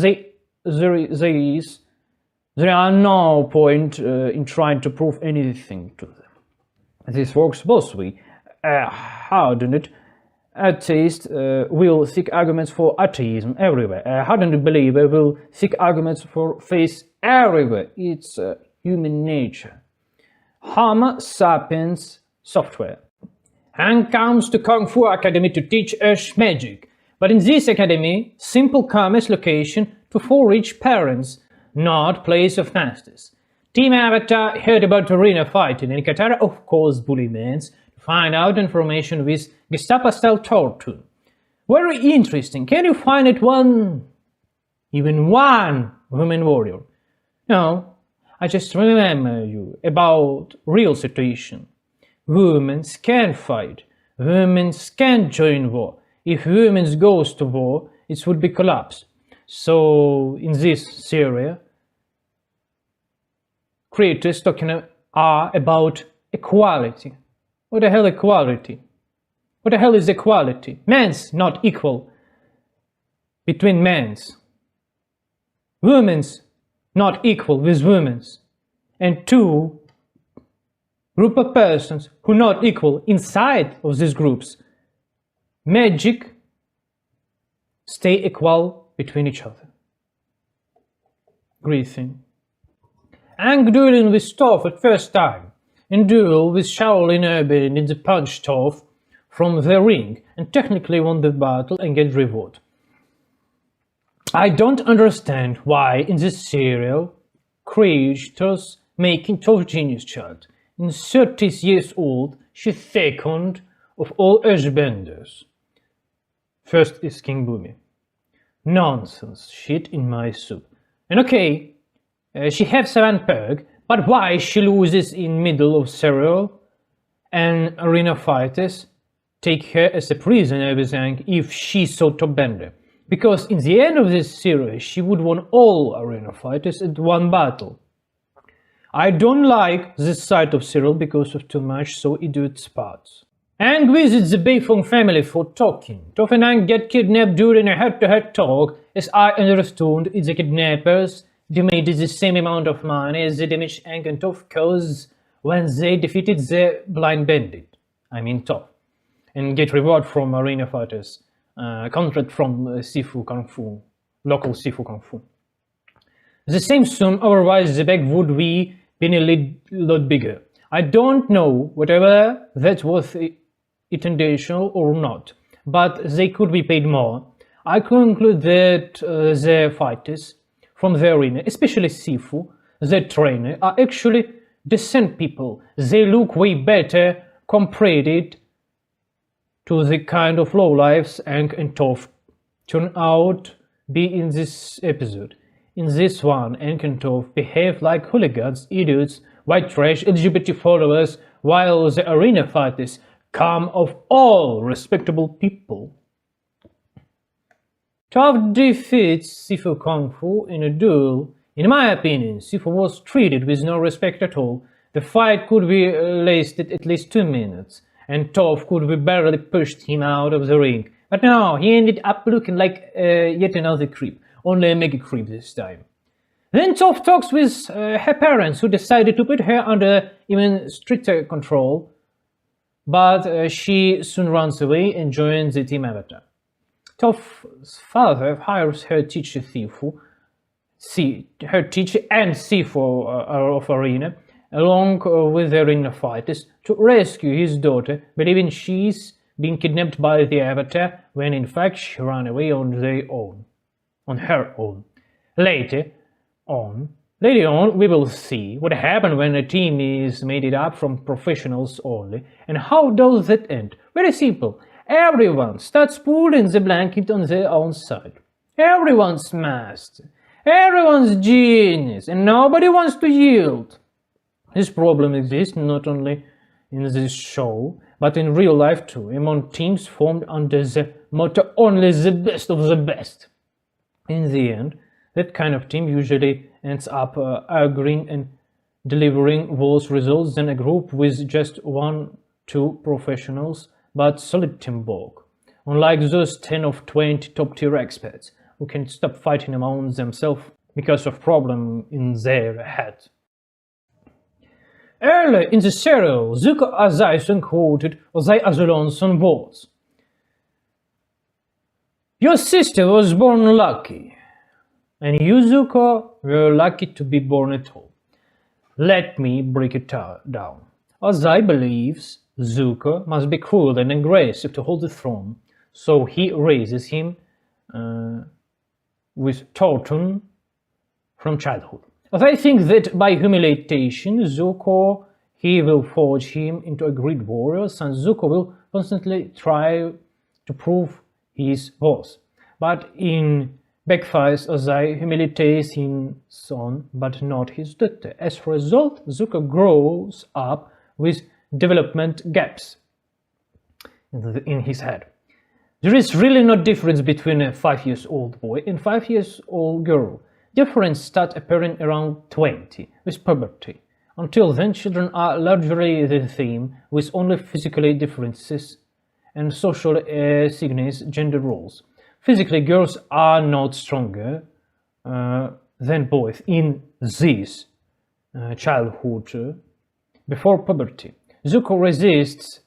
there are no point in trying to prove anything to them. This works both ways. A hardened atheist will seek arguments for atheism everywhere. A hardened believer will seek arguments for faith everywhere. It's human nature. Homo sapiens software. Aang comes to Kung Fu Academy to teach us magic. But in this academy, simple commerce location for rich parents, not place of masters. Team Avatar heard about arena fighting and Katara of course bully Mans to find out information with Gestapo-style torture. Very interesting. Can you find it even one woman warrior? No, I just remember you about real situation. Women can fight. Women can join war. If women goes to war, it would be collapse. So in this series, creators talking are about equality. What the hell equality? What the hell is equality? Men's not equal between men's. Women's not equal with women's. And two group of persons who not equal inside of these groups. Magic stay equal between each other. Great thing. Aang dueling with Toph at first time, and duel with Shaolin Urban in the punch Toph from the ring, and technically won the battle and get reward. I don't understand why in this serial creators making Toph genius child. In 30 years old, she's second of all Earthbenders. First is King Boomy. Nonsense, shit in my soup. And okay, she has 7 perk, but why she loses in middle of serial? and arena fighters take her as a prisoner with Aang if she sought to bend her, because in the end of this series she would win all arena fighters at one battle. I don't like this side of Cyril because of too much so idiot spots. Aang visits the Beifong family for talking. Toph and Aang get kidnapped during a head-to-head talk. As I understood, the kidnappers demanded the same amount of money as the damage Aang and Toph caused when they defeated the blind bandit, Toph, and get reward from arena fighters, contract from Sifu Kung Fu, local Sifu Kung Fu. The same sum, otherwise the bag would be been a lot bigger. I don't know whether that was intentional or not, but they could be paid more. I conclude that the fighters from the arena, especially Sifu, the trainer, are actually decent people. They look way better compared to the kind of lowlifes Aang and Toph turn out be in this episode. In this one, Aang and Toph behave like hooligans, idiots, white trash, LGBT followers, while the arena fighters come of all respectable people. Toph defeats Sifu Kung Fu in a duel. In my opinion, Sifu was treated with no respect at all. The fight could be lasted at least 2 minutes, and Toph could be barely pushed him out of the ring. But no, he ended up looking like yet another creep, only a mega creep this time. Then Toph talks with her parents, who decided to put her under even stricter control, but she soon runs away and joins the Team Avatar. Toph's father hires her teacher Sifu, and Sifu of Arena, along with the arena fighters, to rescue his daughter, believing she's been kidnapped by the Avatar, when in fact she ran away on her own. Later on, we will see what happened when a team is made up from professionals only, and how does that end? Very simple. Everyone starts pulling the blanket on their own side. Everyone's master. Everyone's genius, and nobody wants to yield. This problem exists not only in this show, but in real life too, among teams formed under the motto "only the best of the best." In the end, that kind of team usually ends up arguing and delivering worse results than a group with just 1-2 professionals but solid teamwork, unlike those 10 of 20 top-tier experts who can stop fighting among themselves because of problem in their head. Earlier in the serial, Zuko Azaison quoted Ozai Azulon's words. "Your sister was born lucky, and you, Zuko, were lucky to be born at all. Let me break it down. Ozai believes Zuko must be cruel and aggressive to hold the throne, so he raises him with torture from childhood. Ozai thinks that by humiliation, Zuko, he will forge him into a great warrior, since Zuko will constantly try to prove his worth. But in backfires, Ozai humiliates his son, but not his daughter. As a result, Zuko grows up with development gaps in his head. There is really no difference between a 5-year-old boy and 5-year-old girl. Difference starts appearing around 20, with puberty. Until then, children are largely the same, with only physical differences and social assignees gender roles. Physically, girls are not stronger than boys in this childhood before puberty. Zuko resists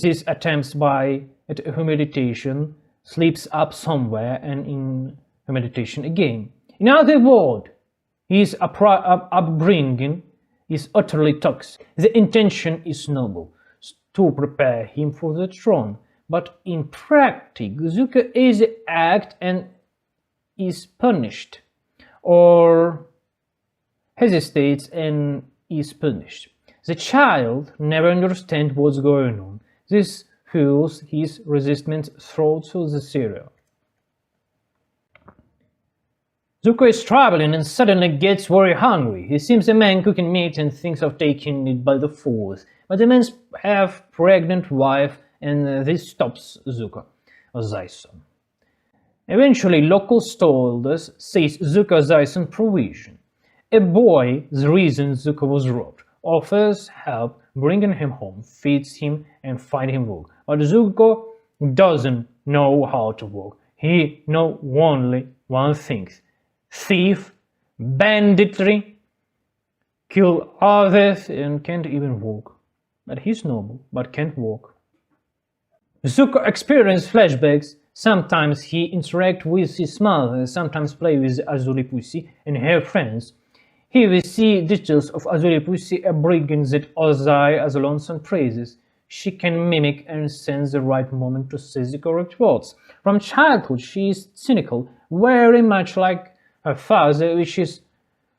these attempts by, at humiliation, sleeps up somewhere and in humiliation again. In other words, his upbringing is utterly toxic. The intention is noble, to prepare him for the throne, but in practice, Zuko is act and is punished, or hesitates and is punished. The child never understands what's going on. This fuels his resistance throughout the serial. Zuko is traveling and suddenly gets very hungry. He sees a man cooking meat and thinks of taking it by the force. But the man's have pregnant wife and this stops Zuko, or Zaison. Eventually, local storeholders seize Zuko Zaison provision. A boy, the reason Zuko was robbed, offers help bringing him home, feeds him and finds him work. But Zuko doesn't know how to work. He knows only one thing: thief, banditry, kill others and can't even walk. But he's noble, but can't walk. Zuko experiences flashbacks. Sometimes he interacts with his mother, sometimes plays with Azuli and her friends. Here we see details of Azuli, a brigand that Ozai Azalonson praises. She can mimic and sense the right moment to say the correct words. From childhood she is cynical, very much like her father, which is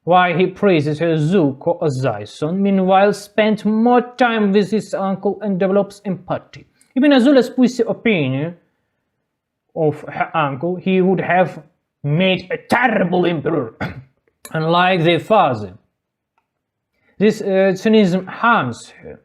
why he praises her. Zuko Ozai-son, meanwhile, spent more time with his uncle and develops empathy. Even Azula's pussy opinion of her uncle, he would have made a terrible emperor, unlike their father. This cynicism harms her.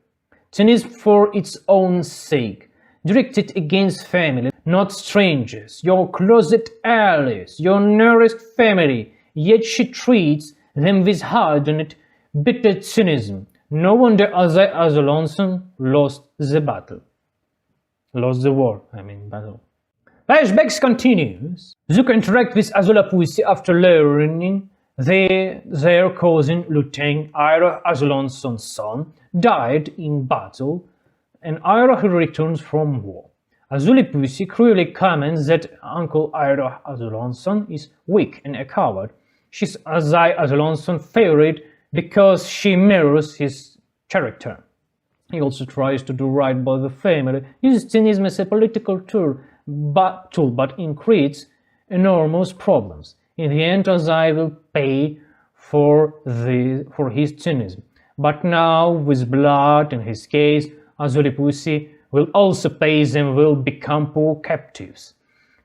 Cynicism for its own sake, directed against family, not strangers, your closet allies, your nearest family, yet she treats them with hardened, bitter cynicism. No wonder Ozai Azalonson lost the battle. Lost the war, battle. Flashbacks continues. Zuko interacts with Azula Pussy after learning their cousin Lieutenant Iroh Azalonson's son died in battle, and Iroh returns from war. Azuli Pussy cruelly comments that Uncle Iroh Azalonson is weak and a coward. She's Ozai Azalonson's favorite because she mirrors his character. He also tries to do right by the family, uses cynicism as a political tool, but creates enormous problems. In the end, Ozai will pay for his cynicism. But now, with blood in his case, Azuli Pussy will also pay them, will become poor captives.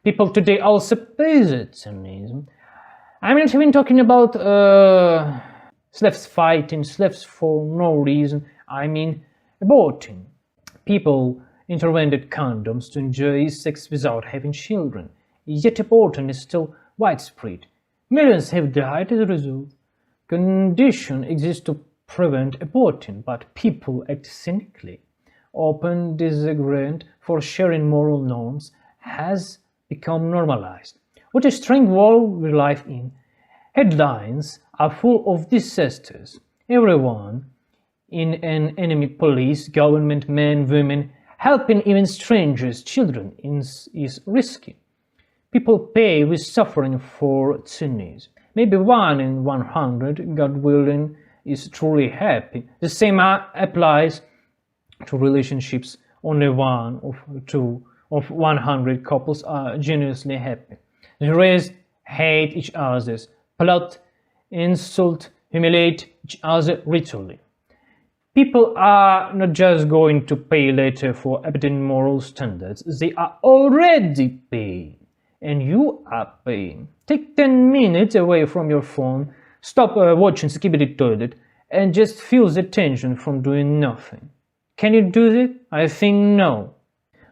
People today also pay that cynicism. I'm not even talking about slaves fighting, slaves for no reason. I mean aborting. People invented condoms to enjoy sex without having children. Yet abortion is still widespread. Millions have died as a result. Condition exists to prevent abortion, but people act cynically. Open disagreement for sharing moral norms has become normalized. What a strange world we live in. Headlines are full of disasters. Everyone in an enemy police, government, men, women, helping even strangers, children is risky. People pay with suffering for cynicism. Maybe 1 in 100, God willing, is truly happy. The same applies to relationships. Only 1 of 2 of 100 couples are genuinely happy. The rest hate each other, plot, insult, humiliate each other ritually. People are not just going to pay later for updating moral standards, they are already paying. And you are paying. Take 10 minutes away from your phone, stop watching Skibidi Toilet, and just feel the tension from doing nothing. Can you do that? I think no.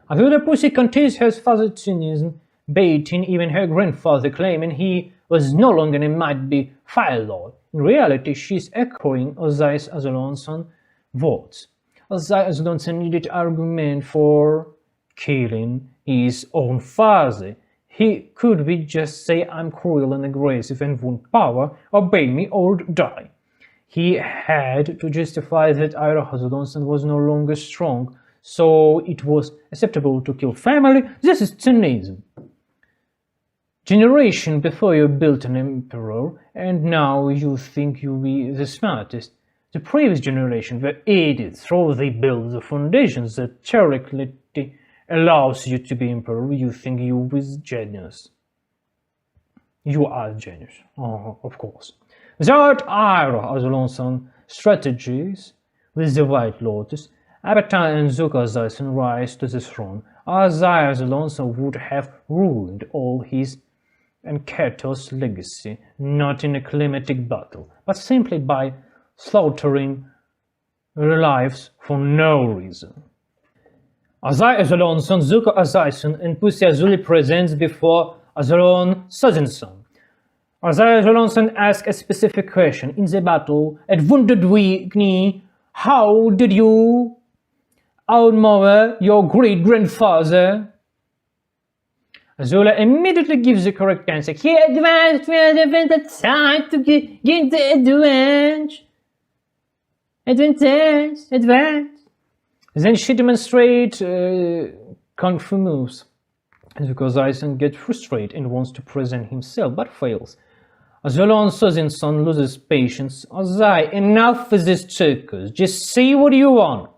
Azula Pussy continues her father's cynicism, baiting even her grandfather, claiming he was no longer a might-be Fire Lord. In reality, she is echoing Ozai Azalonson's words. Ozai Azalonson needed argument for killing his own father. He could be just say, I'm cruel and aggressive and want power, obey me or die. He had to justify that Iroh Azalonson was no longer strong, so it was acceptable to kill family. This is cynicism. Generation before you built an emperor, and now you think you be the smartest. The previous generation were idiots, so they built the foundations that theoretically allows you to be emperor. You think you was genius. You are genius, of course. Without Iroh Azalonson's strategies with the White Lotus, Avatar and Zuko Zaison rise to the throne. Ozai Azalonson would have ruined all his and Keto's legacy, not in a climatic battle, but simply by slaughtering their lives for no reason. Azai Azalonson, Zuko Azaison, and Pussy Azuli presents before Azalon Sozinson. Azai Azalonson asks a specific question in the battle at Wounded Knee. How did you outmaneuver your great-grandfather? Azula immediately gives the correct answer. He advanced with the time to get the advantage. Advance. Then she demonstrates kung fu moves. Zuko Azaison gets frustrated and wants to present himself, but fails. Azalon Sozinson loses patience. Azai, enough with this circus. Just say what you want.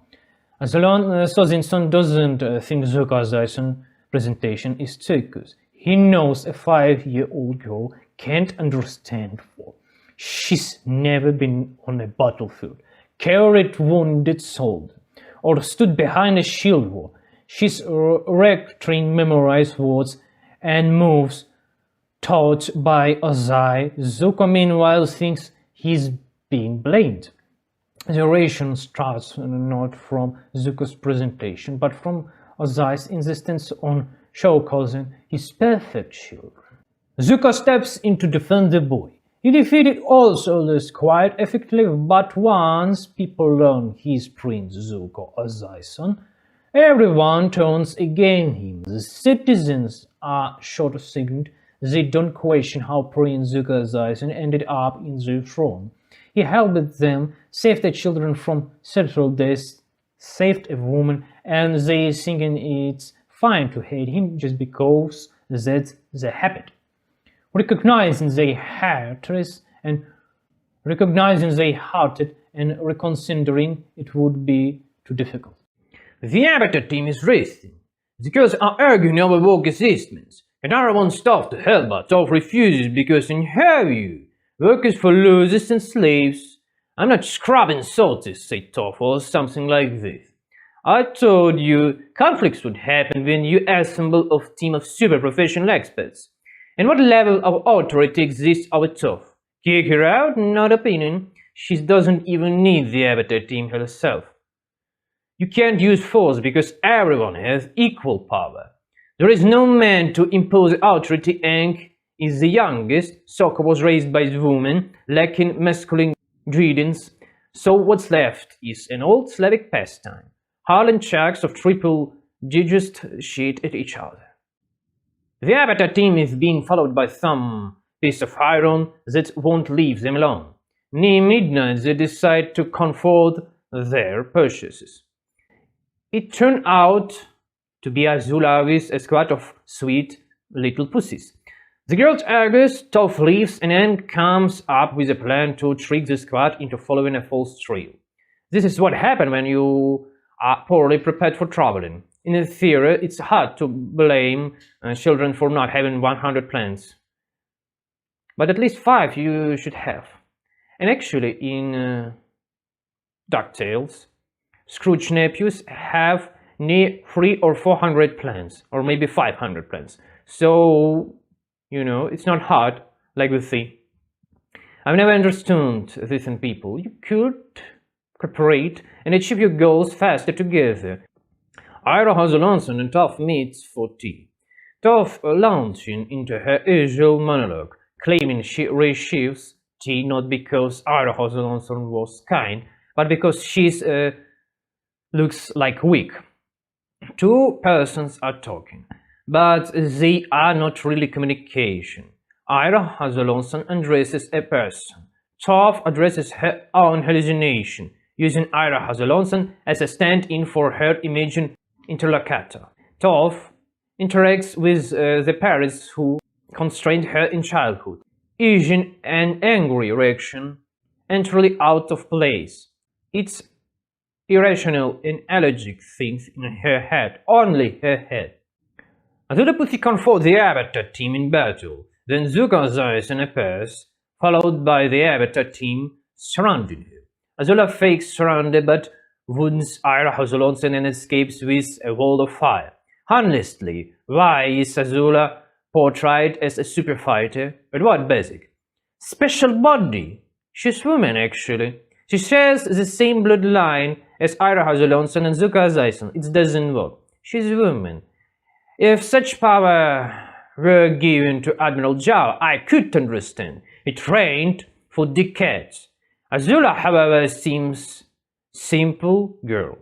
Azalon Sozinson doesn't think Zuko Azaison presentation is circus. He knows a 5-year-old girl can't understand war. She's never been on a battlefield, carried wounded soldier, or stood behind a shield wall. She's recurring memorized words and moves taught by Azai. Zuko meanwhile thinks he's being blamed. The oration starts not from Zuko's presentation, but from Azai's insistence on showcasing his perfect children. Zuko steps in to defend the boy. He defeated all soldiers quite effectively, but once people learn he's Prince Zuko Azaison, everyone turns against him. The citizens are short-sighted. They don't question how Prince Zuko Azaison ended up in the throne. He helped them, saved the children from several deaths, saved a woman, and they thinking it's fine to hate him just because that's the habit. Recognizing they hatred and reconsidering it would be too difficult. The Avatar team is resting. The girls are arguing over work assessments. Katara wants Toph to help, but Toph refuses because in her view, work is for losers and slaves. I'm not scrubbing salties, said Toph, or something like this. I told you conflicts would happen when you assemble a team of super professional experts. And what level of authority exists over Toph? Kick her out? Not opinion. She doesn't even need the Avatar team herself. You can't use force because everyone has equal power. There is no man to impose authority. Aang is the youngest. Sokka was raised by a woman, lacking masculine ingredients. So what's left is an old Slavic pastime. Harlan checks of triple digits shit at each other. The Avatar team is being followed by some piece of iron that won't leave them alone. Near midnight, they decide to confront their purchases. It turned out to be Azula's squad of sweet little pussies. The girls argue, Toph leaves, and Aang comes up with a plan to trick the squad into following a false trail. This is what happens when you are poorly prepared for traveling. In theory, it's hard to blame children for not having 100 plans. But at least 5 you should have. And actually, in DuckTales, Scrooge nephews have near 300 or 400 plans, or maybe 500 plans. So, it's not hard, like we see. I've never understood this in people. You could cooperate and achieve your goals faster together. Ira Azalonson and Toph meets for tea. Toph launching into her usual monologue, claiming she receives tea not because Ira Azalonson was kind, but because she's looks like weak. 2 persons are talking, but they are not really communication. Ira Azalonson addresses a person. Toph addresses her own hallucination, using Ira Azalonson as a stand-in for her imagined interlocutor. Toph interacts with the parents who constrained her in childhood, using an angry reaction entirely out of place. It's irrational and allergic things in her head, only her head. Azula Pussy confronts the Avatar team in battle, then Zuko Azaison appears, followed by the Avatar team surrounding her. Azula fakes surrounded but wounds Ira Azalonson and escapes with a wall of fire. Honestly, why is Azula portrayed as a super fighter, but what basic? Special body. She's woman actually. She shares the same bloodline as Ira Hazelonson and Zuka Zayson. It doesn't work. She's woman. If such power were given to Admiral Zhao, I could understand. He trained for decades. Azula, however, seems simple girl.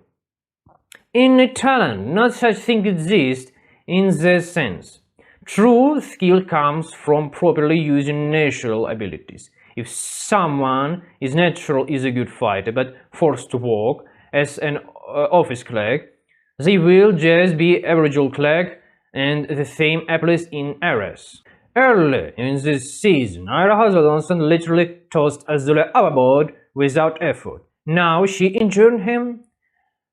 In talent, not such thing exists in this sense. True skill comes from properly using natural abilities. If someone is a good fighter but forced to work as an office clerk, they will just be average old clerk, and the same applies in eras. Early in this season, Ira Hazelonson literally tossed Azula overboard without effort. Now she injured him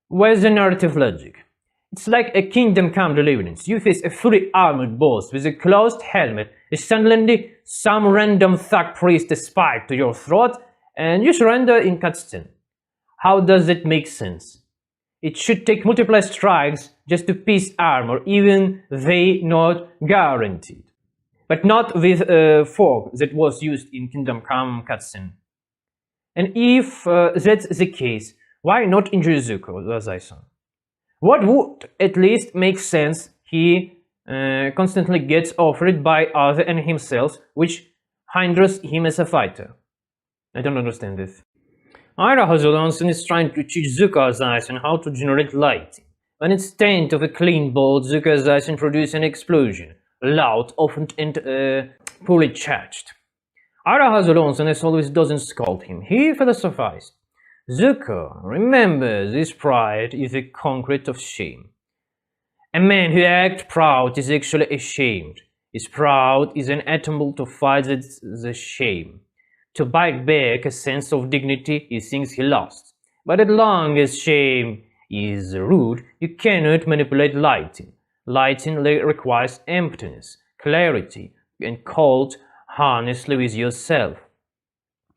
with the narrative logic. It's like a Kingdom Come Deliverance. You face a fully armored boss with a closed helmet, and suddenly some random thug priest a spike to your throat, and you surrender in cutscene. How does it make sense? It should take multiple strikes just to piece armor, even they not guaranteed. But not with fog that was used in Kingdom Come cutscene. And if that's the case, why not injure Zuko, as I saw? What would at least make sense, he constantly gets offered by others and himself, which hinders him as a fighter. I don't understand this. Ira Hazelonson is trying to teach Zuko Zayson how to generate lighting. When instead of a clean bolt, Zuko Zayson produces an explosion, loud, often and poorly charged. Ira Hazelonson, as always, doesn't scold him. He philosophizes. Zuko, remember, this pride is a concrete of shame. A man who acts proud is actually ashamed. His proud is unable to fight the shame. To bite back a sense of dignity he thinks he lost. But as long as shame is rude, you cannot manipulate lighting. Lighting requires emptiness, clarity, and cold honestly with yourself.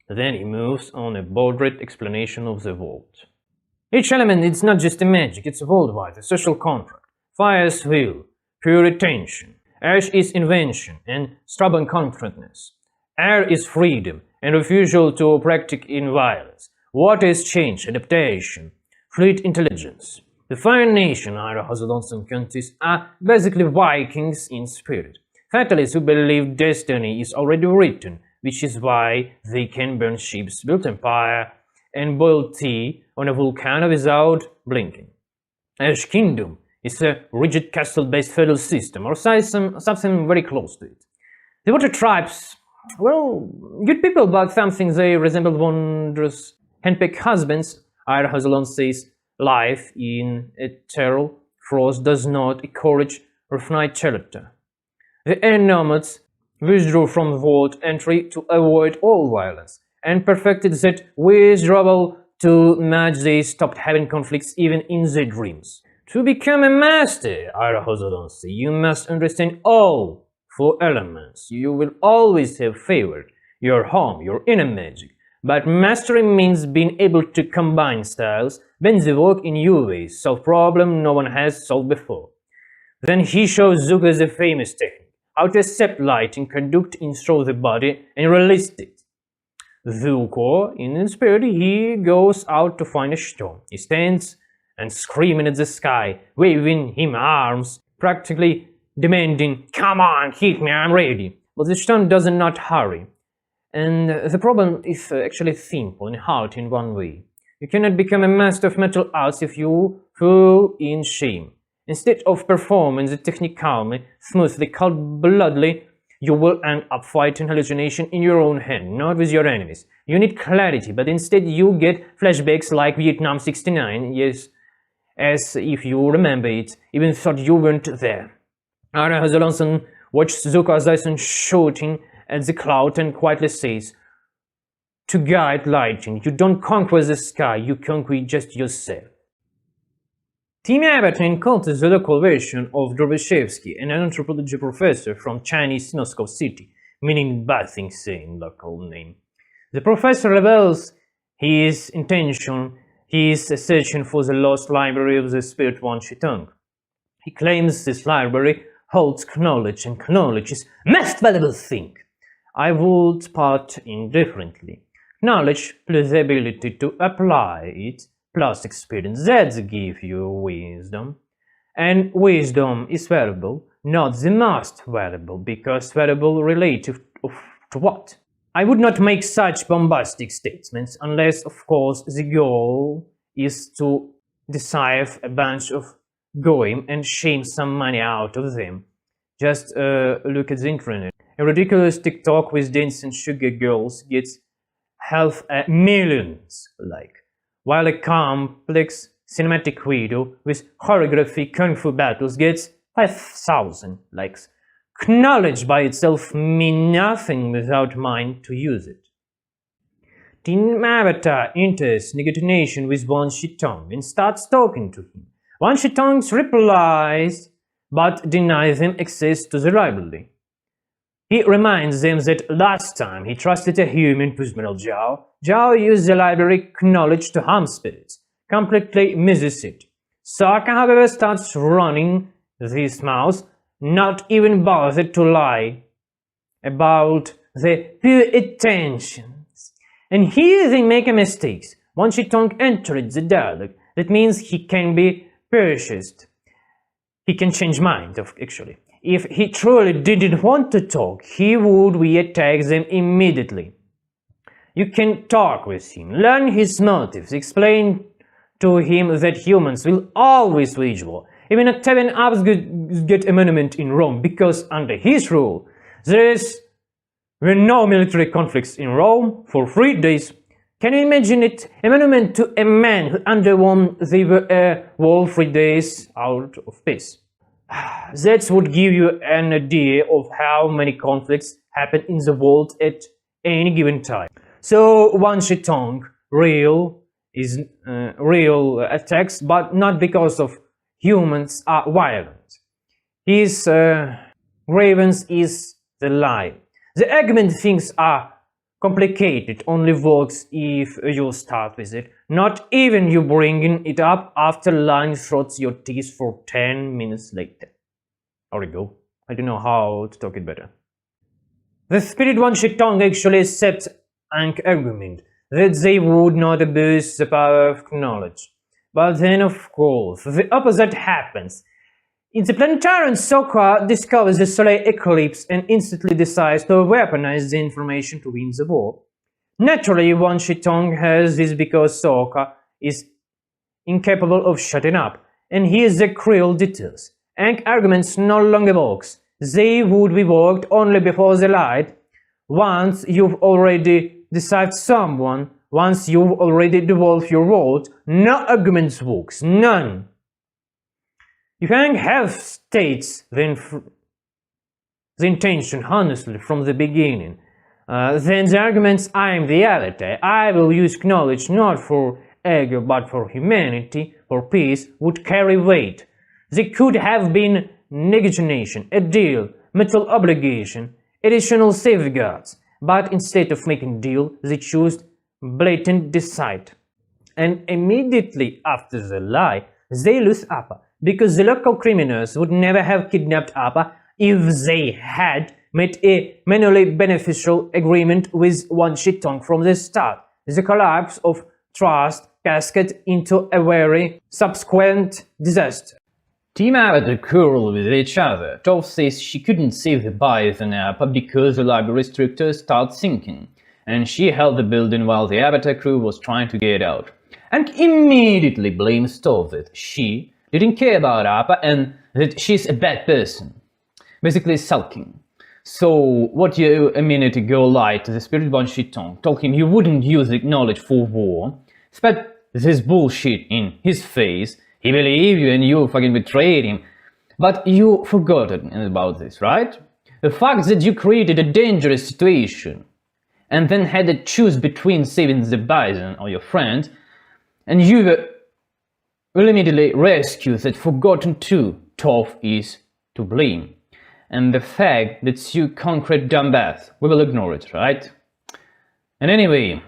Then he moves on a borderless explanation of the world. Each element is not just a magic, it's worldwide, a social contract. Fire is will, pure attention. Ash is invention and stubborn confidence. Air is freedom and refusal to practice in violence. Water is change, adaptation, fluid intelligence. The Fire Nation, Ira Hazelonson countries, are basically Vikings in spirit. Fatalists who believe destiny is already written, which is why they can burn ships, build empire, and boil tea on a volcano without blinking. Ash Kingdom is a rigid castle-based feudal system, or something very close to it. The Water Tribes, well, good people, but something they resemble wondrous handpicked husbands. Ira Hazelon says life in eternal frost does not encourage refined character. The nomads withdrew from the vault entry to avoid all violence, and perfected that withdrawal to match they stopped having conflicts even in their dreams. To become a master, Ira Hazelon says, you must understand all 4 elements. You will always have favored your home, your inner magic. But mastery means being able to combine styles, bend the work in new ways, solve problems no one has solved before. Then he shows Zuko the famous technique, how to accept light and conduct it through the body and release it. Zuko, in spirit, he goes out to find a stone. He stands and screaming at the sky, waving him arms, practically demanding, "Come on, hit me, I'm ready." But the stone does not hurry. And the problem is actually simple and hard in one way. You cannot become a master of martial arts if you fall in shame. Instead of performing the technique calmly, smoothly, cold-bloodedly, you will end up fighting hallucination in your own hand, not with your enemies. You need clarity, but instead you get flashbacks like Vietnam '69, yes, as if you remember it, even thought you weren't there. Ira Hazelonson watched Zuko Zayson shooting at the cloud and quietly says, "To guide lighting, you don't conquer the sky, you conquer just yourself." Team Avatar encounters the local version of Drobeshevsky, an anthropology professor from Chinese Moscow City, meaning bathing same local name. The professor reveals his intention. He is searching for the lost library of the spirit one Shitong. He claims this library holds knowledge, and knowledge is most valuable thing. I would put in differently. Knowledge plus the ability to apply it plus experience that give you wisdom. And wisdom is valuable, not the most valuable, because valuable relative to what? I would not make such bombastic statements unless, of course, the goal is to deceive a bunch of goyim and shame some money out of them. Just look at the internet. A ridiculous TikTok with dancing sugar girls gets 500,000 likes, while a complex cinematic video with choreography kung fu battles gets 5,000 likes. Knowledge by itself means nothing without mind to use it. Team Avatar enters negotiation with Wan Shitong and starts talking to him. Wan Shitong replies but denies them access to the library. He reminds them that last time he trusted a human to smell Zhao. Zhao used the library knowledge to harm spirits, completely misses it. Sokka, however, starts running his mouth, not even bothered to lie about the pure intentions. And here they make a mistake. Wan Shitong entered the dialogue. That means he can be purchased. He can change mind, actually. If he truly didn't want to talk, he would attack them immediately. You can talk with him, learn his motives, explain to him that humans will always wage war. Even Octavian Arps get a monument in Rome, because under his rule, there were no military conflicts in Rome for 3 days. Can you imagine it? A monument to a man who underwent the war 3 days out of peace. That would give you an idea of how many conflicts happen in the world at any given time. So Wan Shitong real attacks, but not because of humans are violent. His grievance is the lie. The argument things are complicated only works if you start with it, not even you bringing it up after lying through your teeth for 10 minutes later. There we go. I don't know how to talk it better. The spirit Wan Shitong actually accepts Aang's argument that they would not abuse the power of knowledge. But then, of course, the opposite happens. In the planetarium, Sokka discovers the solar eclipse and instantly decides to weaponize the information to win the war. Naturally, Wan Shitong has this because Sokka is incapable of shutting up, and here's the cruel details. Aang arguments no longer works. They would be worked only before the light. Once you've already decided someone, once you've already devolved your world, no arguments works, none. If Aang has states the intention honestly from the beginning, then the arguments I am the Avatar, I will use knowledge not for ego but for humanity, for peace, would carry weight. There could have been negotiation, a deal, mutual obligation, additional safeguards, but instead of making deal, they chose blatant deceit. And immediately after the lie, they lose Appa, because the local criminals would never have kidnapped Appa if they had made a manually beneficial agreement with Wan Shitong from the start. The collapse of trust cascaded into a very subsequent disaster. Team Avatar quarreled with each other. Toph says she couldn't save the Bison Appa because the library restrictor started sinking, and she held the building while the Avatar crew was trying to get out. And immediately blames Toph that she didn't care about Appa and that she's a bad person. Basically sulking. So what you a minute ago lied to the spirit Wan Shitong, told him you wouldn't use the knowledge for war, spat this bullshit in his face. He believed you and you fucking betrayed him. But you forgot about this, right? The fact that you created a dangerous situation and then had to choose between saving the Bison or your friend, and you will immediately rescue that forgotten too. Toph is to blame. And the fact that you concrete dumbass, we will ignore it, right? And anyway,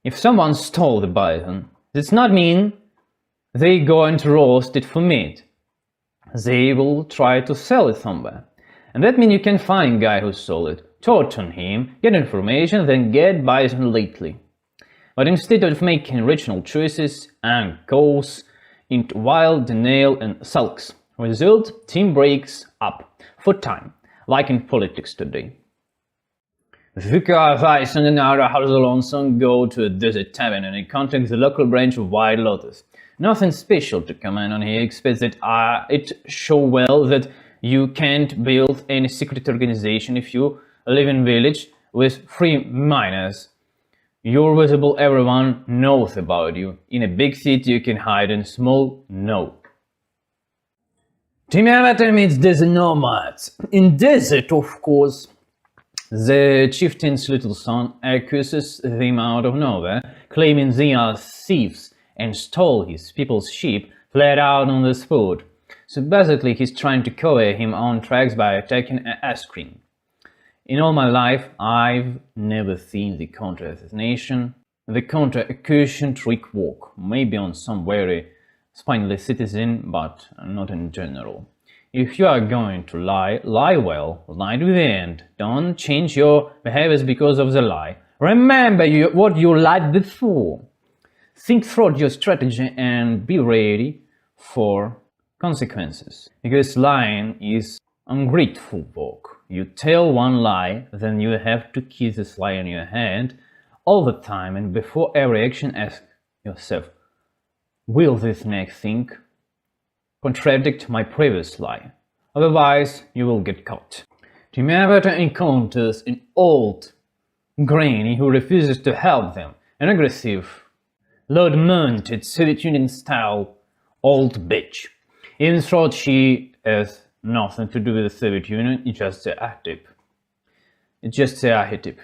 if someone stole the Bison, that's not mean they going to roast it for meat. they will try to sell it somewhere. And that means you can find a guy who sold it, talk on him, get information, then get bison lately. But instead of making rational choices, Aang goes into wild denial and sulks. Result, team breaks up for time, like in politics today. Zuko, Bison and Alsomt go to a desert tavern and they contact the local branch of White Lotus. Nothing special to comment on here, except that it shows well that you can't build any secret organization if you live in a village with 3 miners. You're visible, everyone knows about you. In a big city you can hide, in small, no. Team Avatar meets desert nomads. In desert, of course. The chieftain's little son accuses them out of nowhere, claiming they are thieves and stole his people's sheep, fled out on the spot. So basically he's trying to cover him on tracks by attacking an ice cream. In all my life, I've never seen the counter-assassination, the counter-accusation trick work, maybe on some very spineless citizen, but not in general. If you are going to lie, lie well, lie to the end. Don't change your behaviors because of the lie. Remember what you lied before. Think through your strategy and be ready for consequences. Because lying is ungrateful work. You tell one lie, then you have to keep this lie in your hand all the time, and before every action ask yourself, will this next thing contradict my previous lie? Otherwise, you will get caught. Team Avatar encounters an old granny who refuses to help them, an aggressive, loud-mounted Soviet Union-style old bitch. Even though she has nothing to do with the Soviet Union, it's just an archetype. It's just an archetype.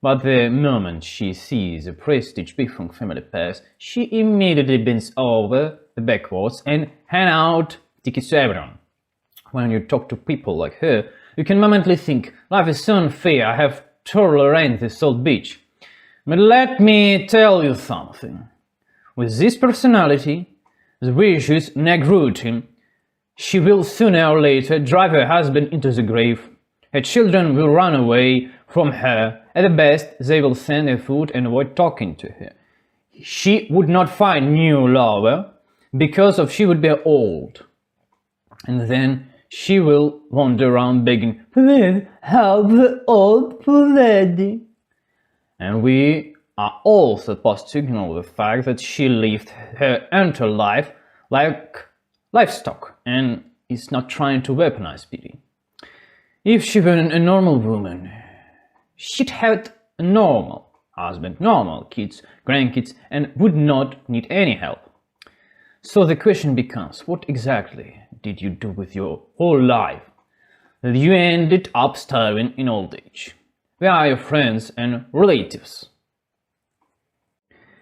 But the moment she sees a prestige big-funk family pass, she immediately bends over the backwards and hand out tickets to everyone. When you talk to people like her, you can momently think, life is so unfair, I have to tolerate this old bitch. But let me tell you something. With this personality, the vicious neck routine, she will sooner or later drive her husband into the grave. Her children will run away from her. At the best, they will send her food and avoid talking to her. She would not find new lover because she would be old. And then she will wander around begging, please help the old poor lady. And we are all supposed to ignore the fact that she lived her entire life like livestock and is not trying to weaponize pity. If she were a normal woman, she'd have a normal husband, normal kids, grandkids, and would not need any help. So the question becomes, what exactly did you do with your whole life that you ended up starving in old age? Where are your friends and relatives?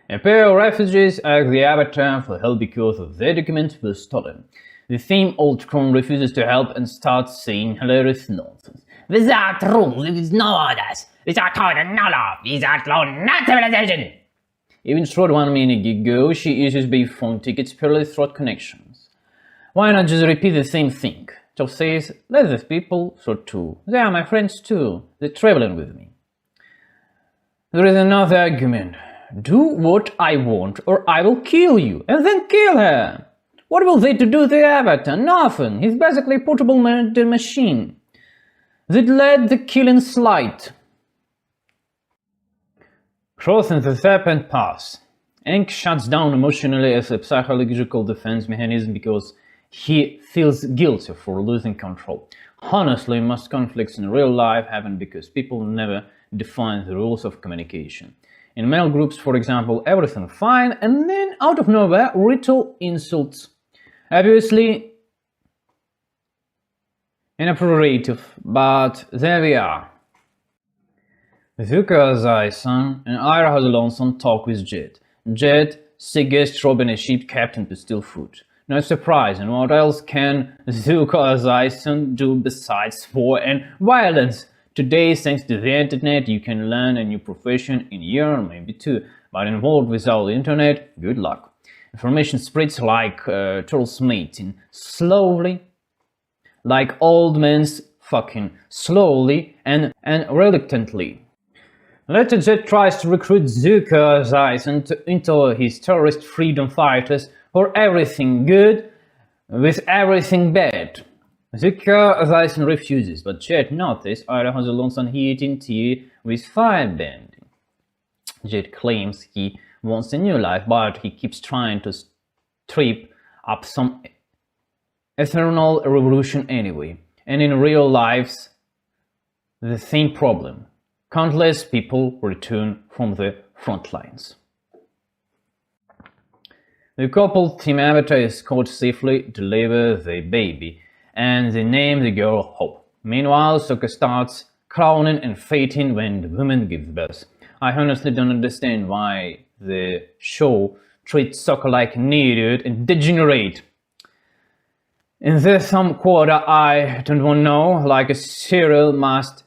A pair of refugees ask the Avatar for help because their documents were stolen. The same old crone refuses to help and starts saying hilarious nonsense. Without rules, there is no orders. Without order, no law. Without law, no civilization. Even short 1 minute ago, she issues by phone tickets purely through connections. Why not just repeat the same thing? Just says, let these people so too. They are my friends too. They're traveling with me. There is another argument. Do what I want or I will kill you, and then kill her. What will they do to the Avatar? Nothing. He's basically a portable machine. They'd let the killing slide. Crossing the Serpent Pass. Aang shuts down emotionally as a psychological defense mechanism because he feels guilty for losing control. Honestly, most conflicts in real life happen because people never define the rules of communication. In male groups, for example, everything fine, and then out of nowhere, ritual insults. Obviously inappropriate, but there we are. Zuko Zai-san and Alsomt talk with Jet. Jet suggests robbing a ship captain to steal food. No surprise, and what else can Zuko Zai-san do besides war and violence? Today, thanks to the internet, you can learn a new profession in a year or maybe 2, but in a world without the internet, good luck. Information spreads like turtles mating, slowly like old men's fucking, slowly and reluctantly. Later, Jet tries to recruit Zuko Zeiss into his terrorist freedom fighters for everything good with everything bad. Zuko Zeiss refuses, but Jet notices Ira has a lonesome heating tea with firebending. Jet claims he wants a new life, but he keeps trying to trip up some eternal revolution anyway. And in real lives, the same problem. Countless people return from the front lines. The couple Team Avatar escort safely deliver the baby, and they name the girl Hope. Meanwhile, Sokka starts crowning and fainting when the woman gives birth. I honestly don't understand why the show treats Sokka like an idiot and degenerate. Is there some quota I don't want to know, like a serial must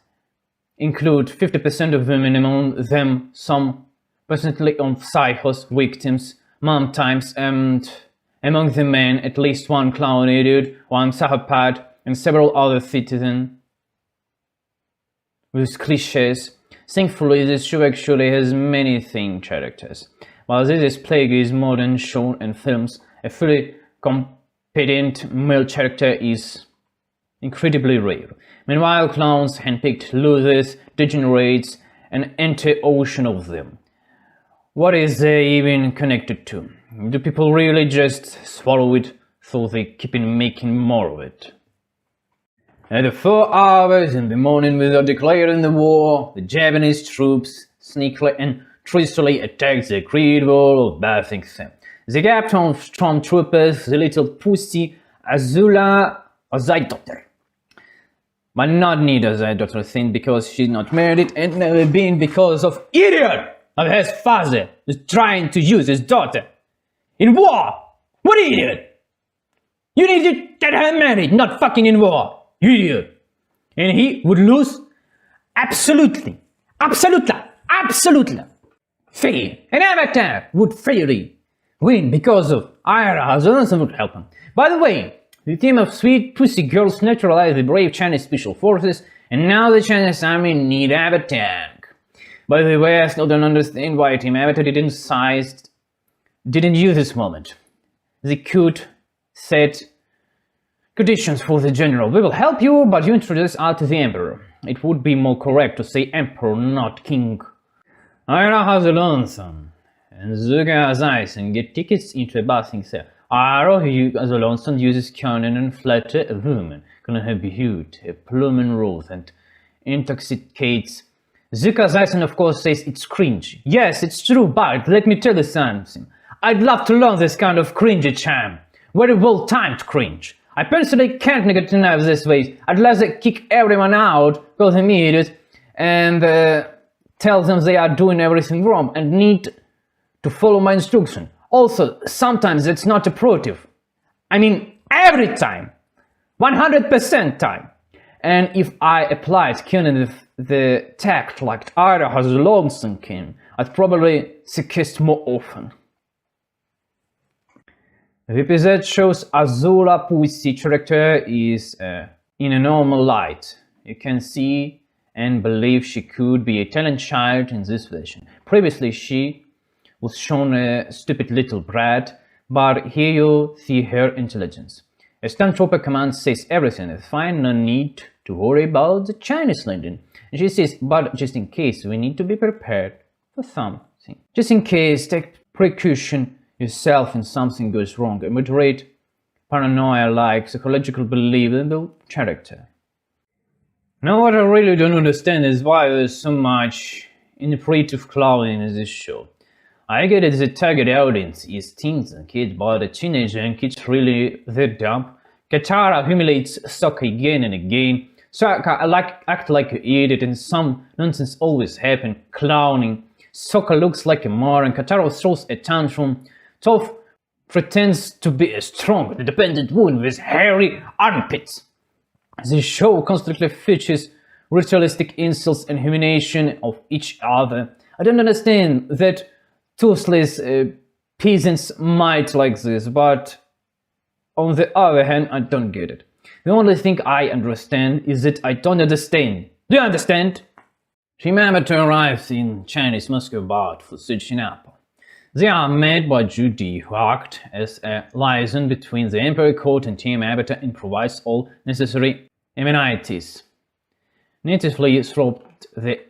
include 50% of women, among them some personally on psychos victims, mom times, and among the men at least one clown idiot, one psychopath, and several other citizens with cliches. Thankfully, this show actually has many thing characters. While this is plagued with modern shows and films, a fully competent male character is incredibly rare. Meanwhile, clowns, handpicked losers, degenerates, an entire ocean of them. What is they even connected to? Do people really just swallow it so they keep on making more of it? At 4 hours in the morning without declaring the war, the Japanese troops sneakily and tristily attacked the Great Wall of Bathing Sam. They kept on stormtroopers, the little pussy Azula Azai-daughter. But not need Azai-daughter thing because she's not married and never been because of idiot of his father who's trying to use his daughter in war. What idiot? You need to get her married, not fucking in war. You idiot. And he would lose absolutely. Fail. An Avatar would fairly win because of Ira Alsomt would help him. By the way, the team of sweet pussy girls neutralized the brave Chinese special forces, and now the Chinese army need Avatar Aang. By the way, I still don't understand why Team Avatar didn't use this moment. They could set conditions for the general. We will help you, but you introduce us to the emperor. It would be more correct to say emperor, not king. Ira has a lonesome, and Zuko has eyes and get tickets into a bathing cell. Ira, who as a lonesome, uses cunning and flatter a woman, calling her beauty, a plumbing rose, and intoxicates. Zuko Zaisen of course says it's cringe. Yes, it's true, but let me tell you something. I'd love to learn this kind of cringy charm. Very well timed cringe. I personally can't negotiate this way. I'd rather kick everyone out, call them idiots, and tell them they are doing everything wrong and need to follow my instruction. Also, sometimes it's not appropriate. I mean, every time. 100% time. And if I applied killing the tact like Ira has long sinking, I'd probably suggest more often. The episode shows Azula Pussy character is in a normal light. You can see and believe she could be a talented child in this version. Previously she was shown a stupid little brat, but here you see her intelligence. A Stormtrooper command says everything is fine, no need to worry about the Chinese landing. And she says, but just in case, we need to be prepared for something. Just in case, take precaution yourself and something goes wrong. A moderate paranoia-like psychological believable character. Now what I really don't understand is why there's so much interpretive clowning in this show. I get it, the target audience is teens and kids, but a teenager and kids really they're dumb. Katara humiliates Sokka again and again. Sokka act like an idiot and some nonsense always happen. Clowning. Sokka looks like a moron. Katara throws a tantrum. Toph pretends to be a strong, independent woman with hairy armpits. The show constantly features ritualistic insults and humiliation of each other. I don't understand that toothless peasants might like this, but on the other hand, I don't get it. The only thing I understand is that I don't understand. Do you understand? Team Avatar arrives in Chinese Moscow bound for searching apple. They are met by Judy, who acts as a liaison between the Emperor Court and Team Avatar and provides all necessary amenities. Natively throughout the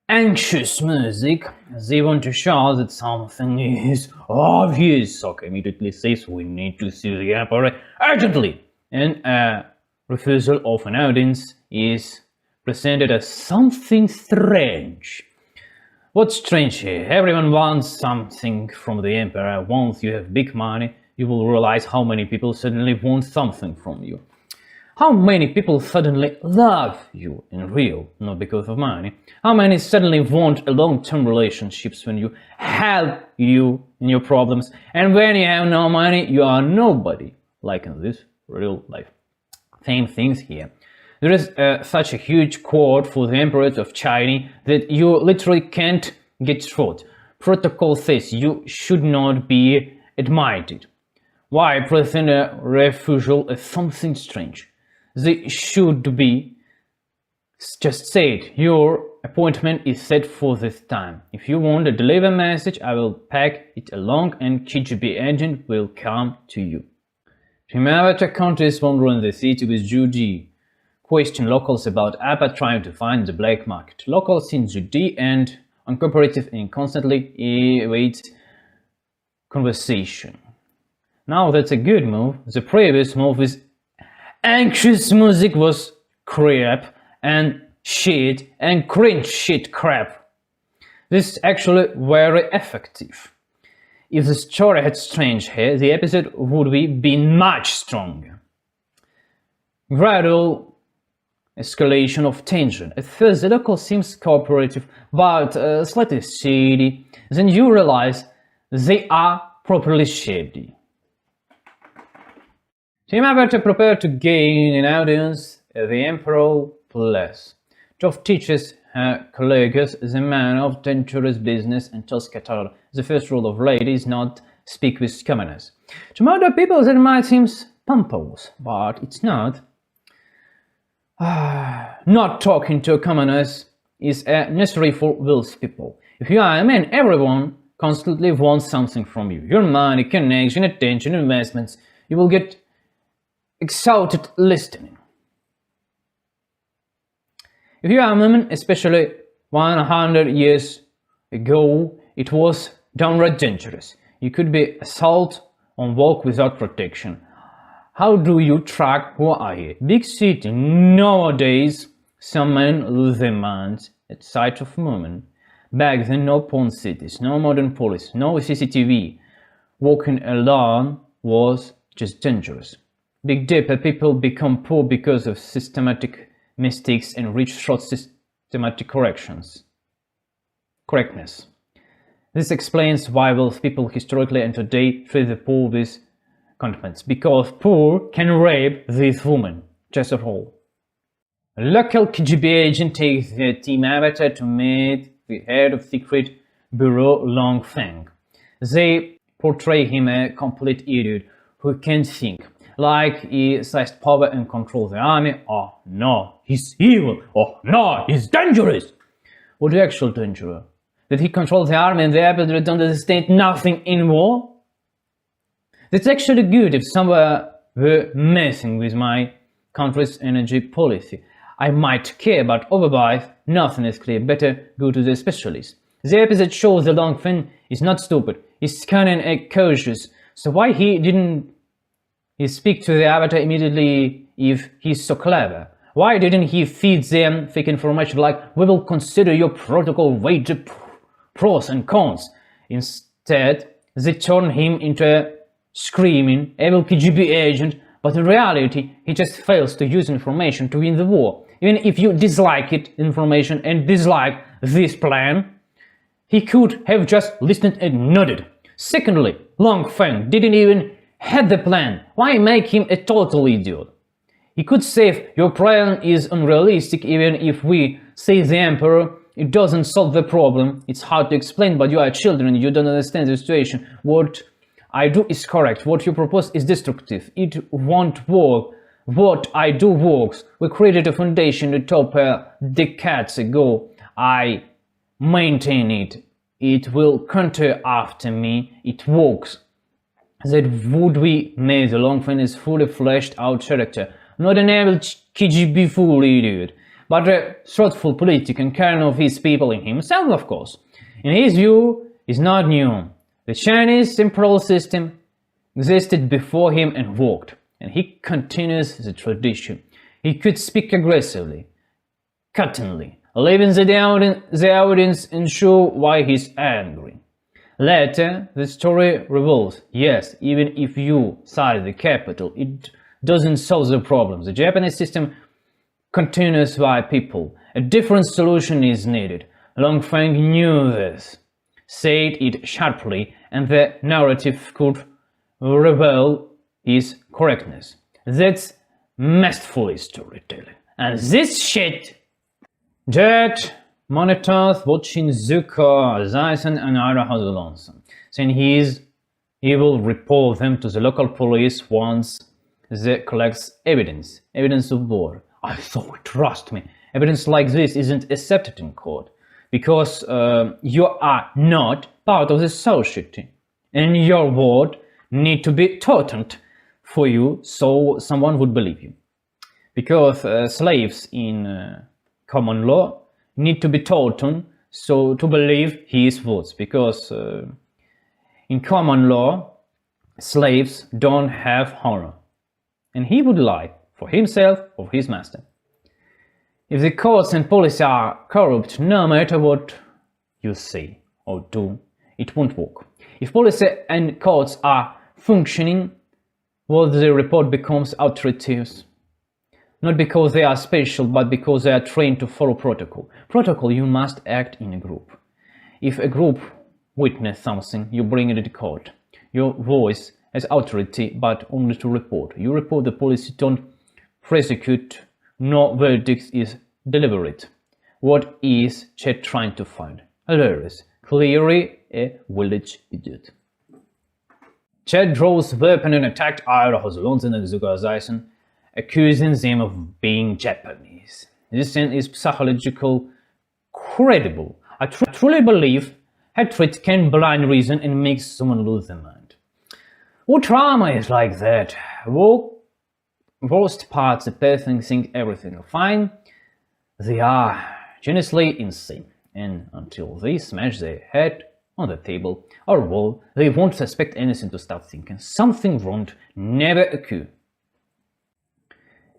anxious music, they want to show that something is obvious. Sokka immediately says we need to see the Emperor urgently, and a refusal of an audience is presented as something strange. What's strange here? Everyone wants something from the Emperor. Once you have big money, you will realize how many people suddenly want something from you. How many people suddenly love you in real, not because of money? How many suddenly want a long-term relationships when you help you in your problems? And when you have no money, you are nobody, like in this real life. Same things here. There is such a huge quote for the emperors of China that you literally can't get through it. Protocol says you should not be admitted. Why present a refusal as something strange? They should be just said, your appointment is set for this time. If you want to deliver a message, I will pack it along and KGB agent will come to you. Team Avatar countries wander in the city with Judy. Question locals about Appa trying to find the black market. Locals see Judy and uncooperative and constantly evade conversation. Now that's a good move. The previous move with anxious music was crap and shit and cringe shit crap. This is actually very effective. If the story had strange hair, the episode would be been much stronger. Gradual escalation of tension. At first the local seems cooperative but slightly shady. Then you realize they are properly shady. Team Avatar prepared to gain an audience at the Emperor Palace. Toph teaches her colleagues the manner of dangerous business and tells Katara the first rule of ladies not speak with commoners. To other people that might seem pompous, but it's not. Not talking to commoners is necessary for those people. If you are a man, everyone constantly wants something from you. Your money, connection, attention, investments. You will get excited listening. If you are a woman, especially 100 years ago, it was downright dangerous. You could be assaulted on walk without protection. How do you track who are you? Big city. Nowadays, some men lose their minds at sight of women. Back then, no porn cities, no modern police, no CCTV. Walking alone was just dangerous. Big Dipper people become poor because of systematic mistakes and rich short systematic correctness. This explains why wealthy people historically and today treat the poor with contempt, because poor can rape these women, just at all. A local KGB agent takes the Team Avatar to meet the head of secret bureau Long Feng. They portray him a complete idiot who can't think, like he seized power and controls the army. Oh no, he's evil. Oh no, he's dangerous. What the actual danger? That he controls the army and the episode don't understand nothing in war? That's actually good if someone were messing with my country's energy policy. I might care, but otherwise, nothing is clear. Better go to the specialist. The episode shows that Long Feng is not stupid. He's cunning and cautious. So why didn't he speak to the Avatar immediately if he's so clever? Why didn't he feed them fake information like, we will consider your protocol, weigh the pros and cons? Instead, they turn him into a screaming, evil KGB agent, but in reality, he just fails to use information to win the war. Even if you dislike information and dislike this plan, he could have just listened and nodded. Secondly, Long Feng didn't even have the plan. Why make him a total idiot? He could say, your plan is unrealistic, even if we say the Emperor, it doesn't solve the problem. It's hard to explain, but you are children, you don't understand the situation. What I do is correct. What you propose is destructive. It won't work. what I do works. We created a foundation utopia decades ago. I maintain it. It will continue after me. It works. That would be made Longfeng is fully fleshed out character, not an average KGB fool idiot, but a thoughtful politician caring of his people in himself, of course. In his view, is not new. The Chinese imperial system existed before him and worked, and he continues the tradition. He could speak aggressively, cuttingly, leaving the audience unsure why he's angry. Later, the story reveals, yes, even if you side the capital, it doesn't solve the problem. The Japanese system continues by people. A different solution is needed. Longfeng knew this, said it sharply, and the narrative could reveal his correctness. That's masterful storytelling. And this shit Jet monitors watching Zuko, Zayson and Alsomt, saying he will report them to the local police once they collect evidence of war. I thought, trust me, evidence like this isn't accepted in court, because you are not part of the society, and your word need to be taught for you so someone would believe you. Because slaves in common law need to be taught so to believe his words, because in common law slaves don't have honor, and he would lie for himself or his master. If the courts and police are corrupt, no matter what you say or do, it won't work. If police and courts are functioning, well, the report becomes authoritative. Not because they are special, but because they are trained to follow protocol. Protocol, you must act in a group. If a group witness something, you bring it to court. Your voice has authority, but only to report. You report, the police don't prosecute, no verdict is deliberate. What is Chet trying to find? Hilarious. Clearly a village idiot. Chet draws weapon and attacked Alsomt and Zuko, accusing them of being Japanese. This scene is psychological credible. I truly believe hatred can blind reason and make someone lose their mind. All trauma is like that. Worst parts, the person thinks everything is fine. They are genuinely insane, and until they smash their head on the table or wall, they won't suspect anything to start thinking something wrong never occur.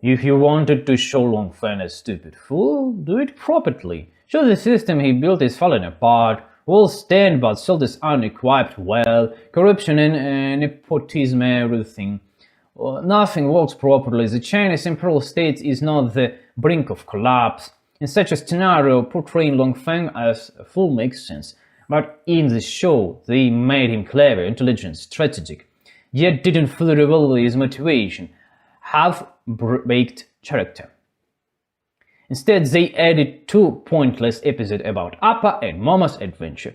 If you wanted to show Longfeng a stupid fool, do it properly. Show the system he built is falling apart, all stand but sold is unequipped well, corruption and nepotism, everything. Nothing works properly. The Chinese imperial state is not the brink of collapse. In such a scenario, portraying Longfeng as a fool makes sense. But in the show, they made him clever, intelligent, strategic, yet didn't fully reveal his motivation, half-baked character. Instead, they added 2 pointless episodes about Appa and Momo's adventure.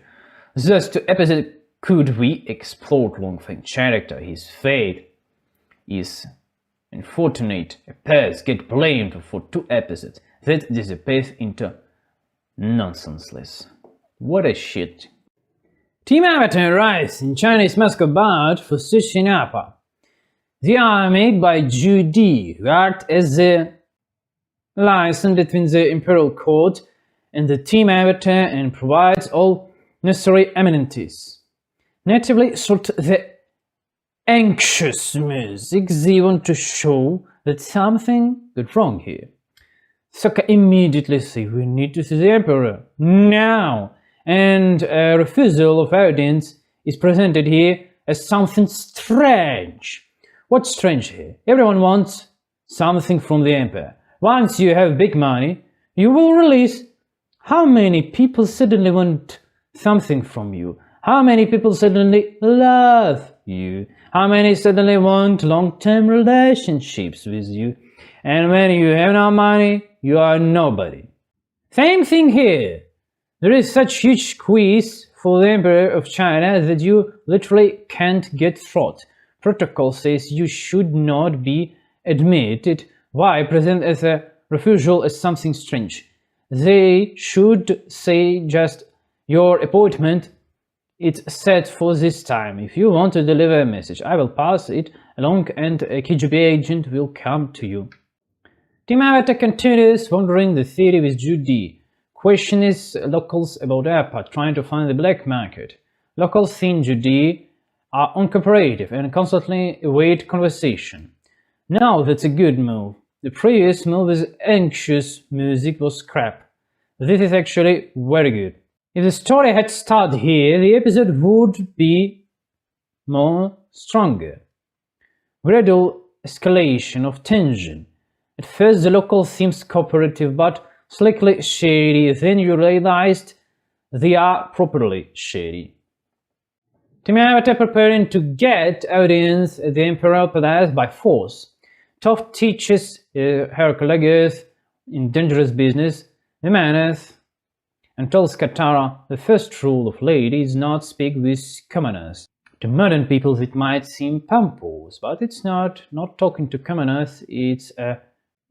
Thus, 2 episodes could we explore Longfeng's character, his fate is unfortunate. Appears get blamed for 2 episodes that disappears into nonsenseless. What a shit. Team Avatar arrives in Chinese Muscovite for searching Appa. They are made by Judy, who acts as the liaison between the Imperial Court and the Team Avatar and provides all necessary amenities. Natively sort the anxious music, they want to show that something got wrong here. Sokka immediately says, we need to see the Emperor now, and a refusal of audience is presented here as something strange. What's strange here? Everyone wants something from the Emperor. Once you have big money, you will release. How many people suddenly want something from you? How many people suddenly love you? How many suddenly want long-term relationships with you? And when you have no money, you are nobody. Same thing here. There is such huge squeeze for the Emperor of China that you literally can't get through. Protocol says you should not be admit it, why present as a refusal as something strange? They should say just, your appointment it's set for this time. If you want to deliver a message, I will pass it along and a KGB agent will come to you. Team Avatar continues wandering the city with Judy, questioning locals about airport, trying to find the black market. Locals think Judy are uncooperative and constantly avoid conversation. Now that's a good move. The previous move with anxious music was crap. This is actually very good. If the story had started here, the episode would be more stronger. Gradual escalation of tension. At first the local seems cooperative but slightly shady, then you realized they are properly shady. Team Avatar preparing to get audience at the Imperial Palace by force. Toph teaches her colleagues in dangerous business the manners and tells Katara the first rule of lady is not speak with commoners. To modern people it might seem pompous, but it's not talking to commoners, it's a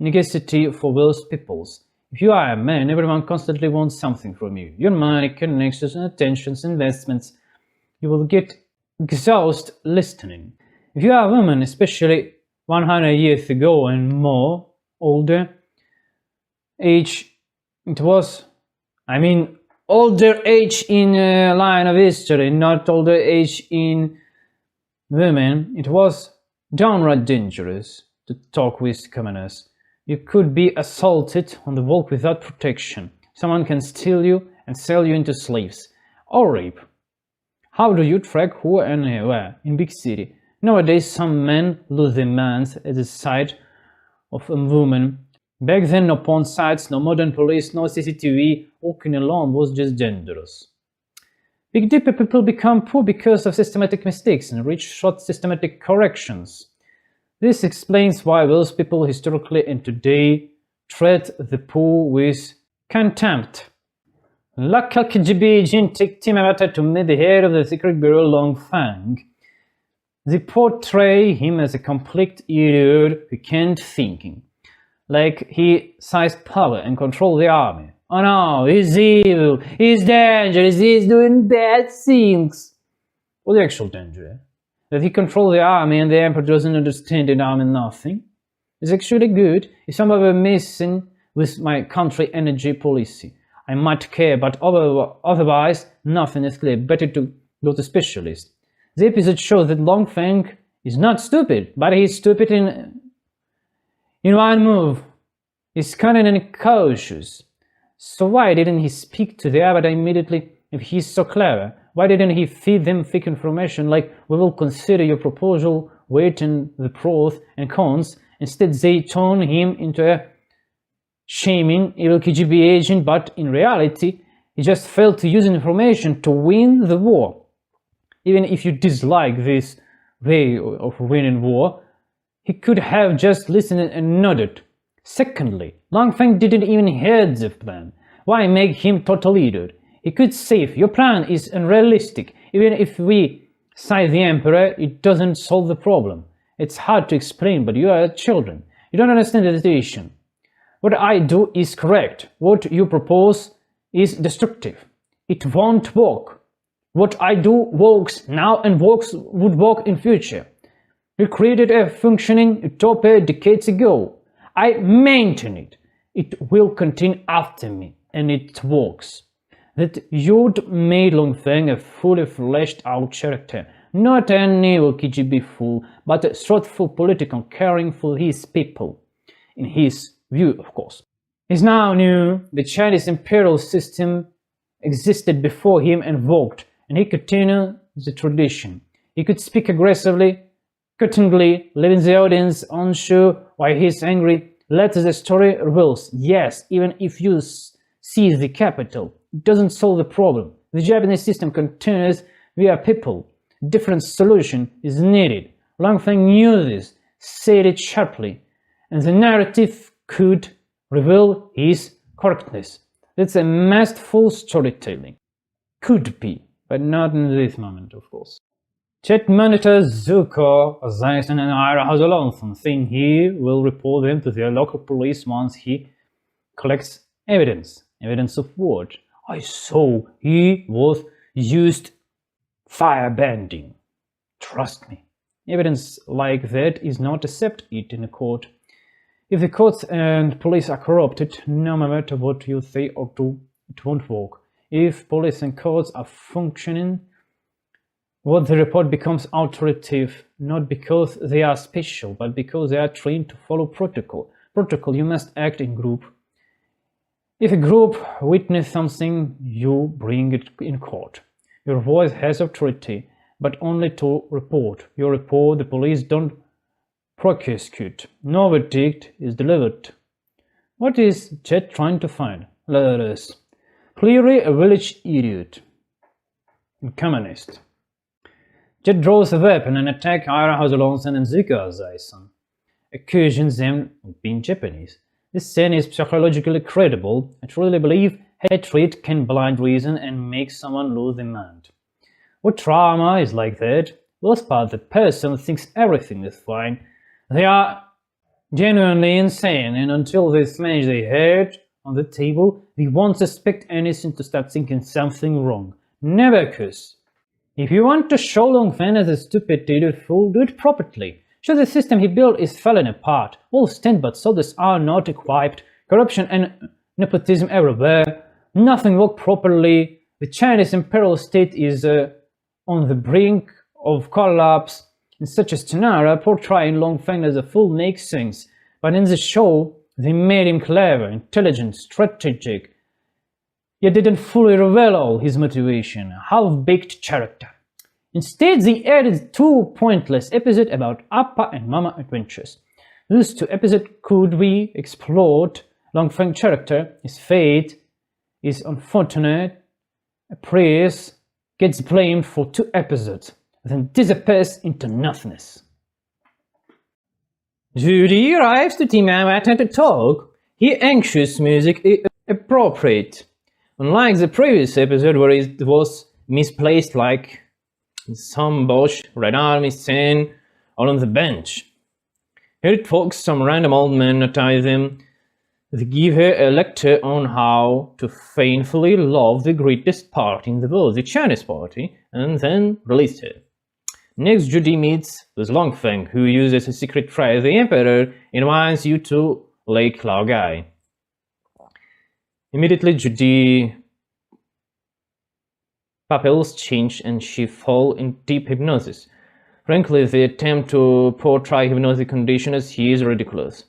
necessity for those peoples. If you are a man, everyone constantly wants something from you. Your money, connections, and attentions, investments. You will get exhausted listening. If you are a woman, especially 100 years ago and more, older age, older age in a line of history, not older age in women, it was downright dangerous to talk with commoners. You could be assaulted on the walk without protection. Someone can steal you and sell you into slaves. Or rape. How do you track who and where in big city? Nowadays some men lose their minds at the sight of a woman. Back then no porn sites, no modern police, no CCTV. Walking alone was just dangerous. Big deeper people become poor because of systematic mistakes and rich short systematic corrections. This explains why those people historically and today treat the poor with contempt. Local KGB agent take Team Avatar to meet the head of the secret bureau, Long Fang. They portray him as a complete idiot who can't think, like he seized power and controlled the army. Oh no, he's evil, he's dangerous, he's doing bad things. What's the actual danger? That he controls the army and the emperor doesn't understand the army nothing? It's actually good. If somebody were messing with my country energy policy, I might care, but otherwise nothing is clear. Better to go to specialist. The episode shows that Long Feng is not stupid, but he's stupid in one move. He's cunning and cautious. So why didn't he speak to the Avatar immediately if he's so clever? Why didn't he feed them fake information like, we will consider your proposal, weighing the pros and cons? Instead they turn him into a shaming evil KGB agent, but in reality he just failed to use information to win the war. Even if you dislike this way of winning war, he could have just listened and nodded. Secondly, Long Feng didn't even hear the plan. Why make him total idiot? He could say, your plan is unrealistic. Even if we side the emperor, it doesn't solve the problem. It's hard to explain, but you are children. You don't understand the situation. What I do is correct. What you propose is destructive. It won't work. What I do works now and would work in future. We created a functioning utopia decades ago. I maintain it. It will continue after me, and it works. That you'd made Long Feng a fully fleshed out character, not an evil KGB fool, but a thoughtful political caring for his people. In his view, of course. He now knew the Chinese imperial system existed before him and worked, and he continued the tradition. He could speak aggressively, cuttingly, leaving the audience unsure why he's angry. Let the story reveals, yes, even if you seize the capital, it doesn't solve the problem. The Japanese system continues via people. A different solution is needed. Long Feng knew this, said it sharply, and the narrative could reveal his correctness. That's a masterful storytelling. Could be, but not in this moment, of course. Chet monitors Zuko, Zyson and Ira Alsomt, saying he will report them to their local police once he collects evidence. Evidence of what? I saw he was used firebending. Trust me. Evidence like that is not accepted in a court. If the courts and police are corrupted, no matter what you say or do, it won't work. If police and courts are functioning, what the report becomes authoritative, not because they are special, but because they are trained to follow protocol. Protocol, you must act in group. If a group witnesses something, you bring it in court. Your voice has authority, but only to report. You report, the police don't prosecute. No verdict is delivered. What is Chet trying to find? Letters. Clearly a village idiot. And communist. Chet draws a weapon and attacks Ira Alsomt and Zuko Zyson, accusing them of being Japanese. This scene is psychologically credible. I truly believe hatred can blind reason and make someone lose their mind. What trauma is like that? Worst part, the person thinks everything is fine. They are genuinely insane, and until they smash their head on the table, they won't suspect anything to start thinking something wrong. Never curse. If you want to show Long Feng as a stupid idiot fool, do it properly. Show the system he built is falling apart. All stand-but soldiers are not equipped. Corruption and nepotism everywhere. Nothing works properly. The Chinese imperial state is on the brink of collapse. In such a scenario, portraying Long Feng as a fool makes sense. But in the show, they made him clever, intelligent, strategic, yet didn't fully reveal all his motivation, a half-baked character. Instead, they added 2 pointless episodes about Appa and Mama adventures. These 2 episodes could be explored. Long Feng's character, his fate is unfortunate. A priest gets blamed for 2 episodes, then disappears into nothingness. Judy arrives to Team Avatar to talk. Her anxious music is appropriate. Unlike the previous episode where it was misplaced like some Bosch Red Army scene all on the bench. Here it focuses some random old man notice them. They give her a lecture on how to faithfully love the greatest party in the world, the Chinese party, and then release her. Next, Judy meets with Long Feng, who uses a secret phrase, the Emperor invites you to Lake Laogai. Immediately, Judy pupils change and she falls in deep hypnosis. Frankly, the attempt to portray hypnotic condition as he is ridiculous.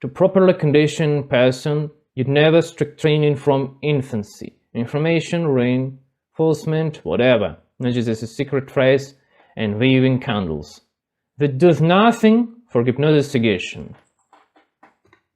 To properly condition a person, you'd never strict training from infancy. Information, reinforcement, whatever. Not just as a secret phrase and waving candles. That does nothing for hypnosis suggestion.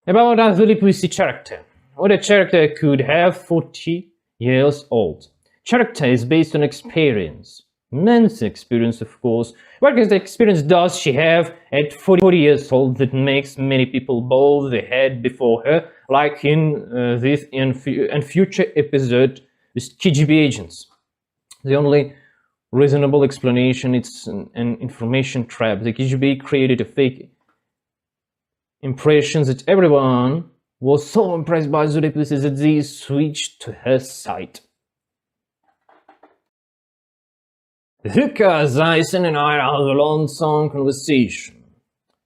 About our really pussy character. What a character could have 40 years old. Character is based on experience. Men's experience, of course. What kind of experience does she have at 40 years old that makes many people bow their head before her, like in this and future episode with KGB agents? The only reasonable explanation is an information trap. The KGB created a fake impression that everyone was so impressed by Zuripusi that they switched to her side. Zuko Zyson and I have a long conversation.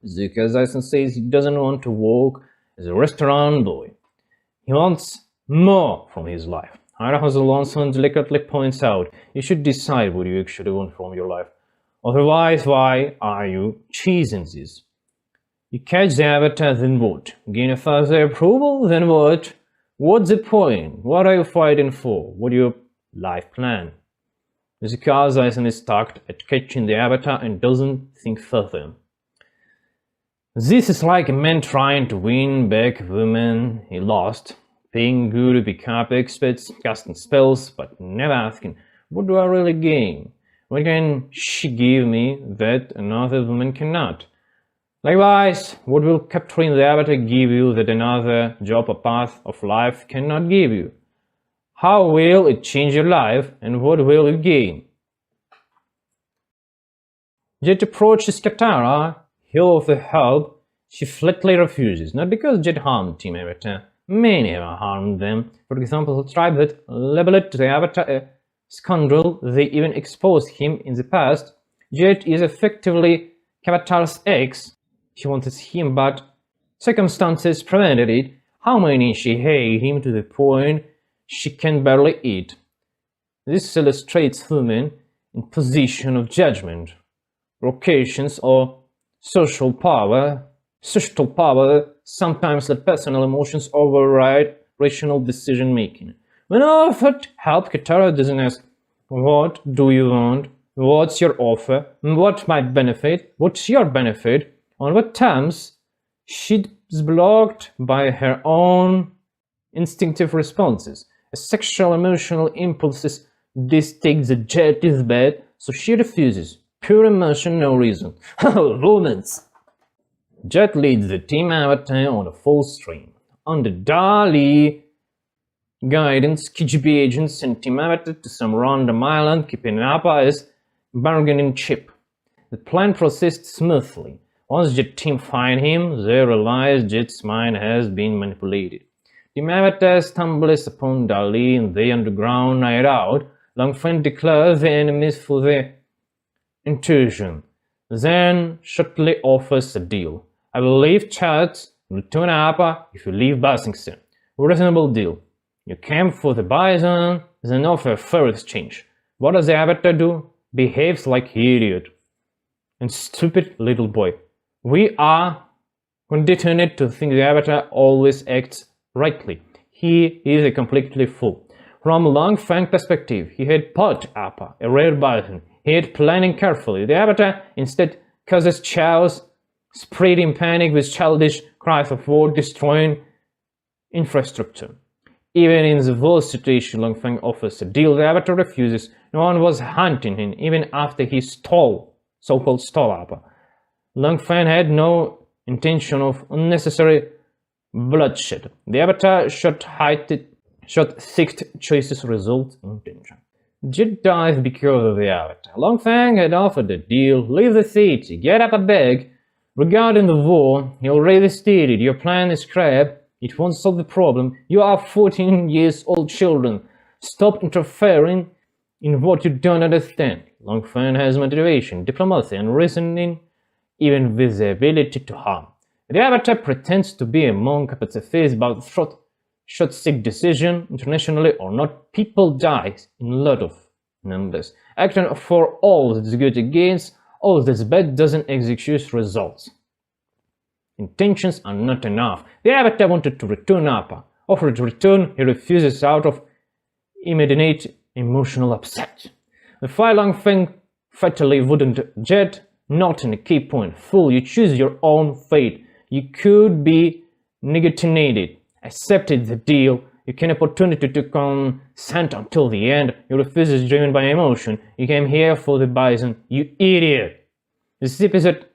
Zuko Zyson says he doesn't want to work as a restaurant boy. He wants more from his life. Ira Alsomt delicately points out, you should decide what you actually want from your life. Otherwise, why are you chasing this? You catch the Avatar, then what? Gain a further approval, then what? What's the point? What are you fighting for? What's your life plan? Zuko Zyson is stuck at catching the Avatar and doesn't think further. This is like a man trying to win back a woman he lost, paying good to become experts, casting spells, but never asking, what do I really gain? What can she give me that another woman cannot? Likewise, what will capturing the Avatar give you that another job or path of life cannot give you? How will it change your life and what will you gain? Jet approaches Katara. He offers help. She flatly refuses, not because Jet harmed Team Avatar. Many have harmed them. For example, the tribe that labeled the Avatar a scoundrel, they even exposed him in the past. Jet is effectively Avatar's ex. She wanted him, but circumstances prevented it. How many she hated him to the point she can barely eat. This illustrates women in position of judgment, vocations, or social power. Social power sometimes let personal emotions override rational decision making. When offered help, Katara doesn't ask, "What do you want? What's your offer? What might benefit? What's your benefit? On what terms?" She's blocked by her own instinctive responses. As sexual emotional impulses dictate the Jet is bad, so she refuses. Pure emotion, no reason. Romance! Jet leads the Team Avatar on a full stream. Under Dali guidance, KGB agents send Team Avatar to some random island, keeping Appa as bargaining chip. The plan proceeds smoothly. Once Jet team find him, they realize Jet's mind has been manipulated. Team Avatar stumbles upon Dali in the underground night out. Longfen declares the enemies for the intrusion, then shortly offers a deal. "I will leave Chats and return Appa if you leave Basingstown." A reasonable deal. You came for the bison, then offer a fair exchange. What does the Avatar do? Behaves like an idiot and stupid little boy. We are conditioned to think the Avatar always acts rightly. He is a completely fool. From Long Fang's perspective, he had bought Appa, a rare bison. He had planning carefully. The Avatar instead causes chaos, spreading panic with childish cries of war, destroying infrastructure. Even in the worst situation, Long Fang offers a deal. The Avatar refuses. No one was hunting him, even after he so-called stole Appa. Long Fang had no intention of unnecessary bloodshed. The Avatar shot sixth choices result in danger. Jet dies because of the Avatar. Long Fang had offered a deal. Leave the city, get up a bag. Regarding the war, he already stated your plan is crap. It won't solve the problem. You are 14 years old children. Stop interfering in what you don't understand. Long Fang has motivation, diplomacy, and reasoning, even with the ability to harm. The Avatar pretends to be a monk, but the face about shot-sick decision, internationally or not, people die in a lot of numbers. Acting for all that's good against all that's bad doesn't execute results. Intentions are not enough. The Avatar wanted to return Appa. Offered return, he refuses out of immediate emotional upset. The Fai Long Feng fatally wouldn't Jet, not in a key point. Fool, you choose your own fate. You could be negotiated. Accepted the deal. You can opportunity to consent until the end. Your refusal is driven by emotion. You came here for the bison. You idiot. This episode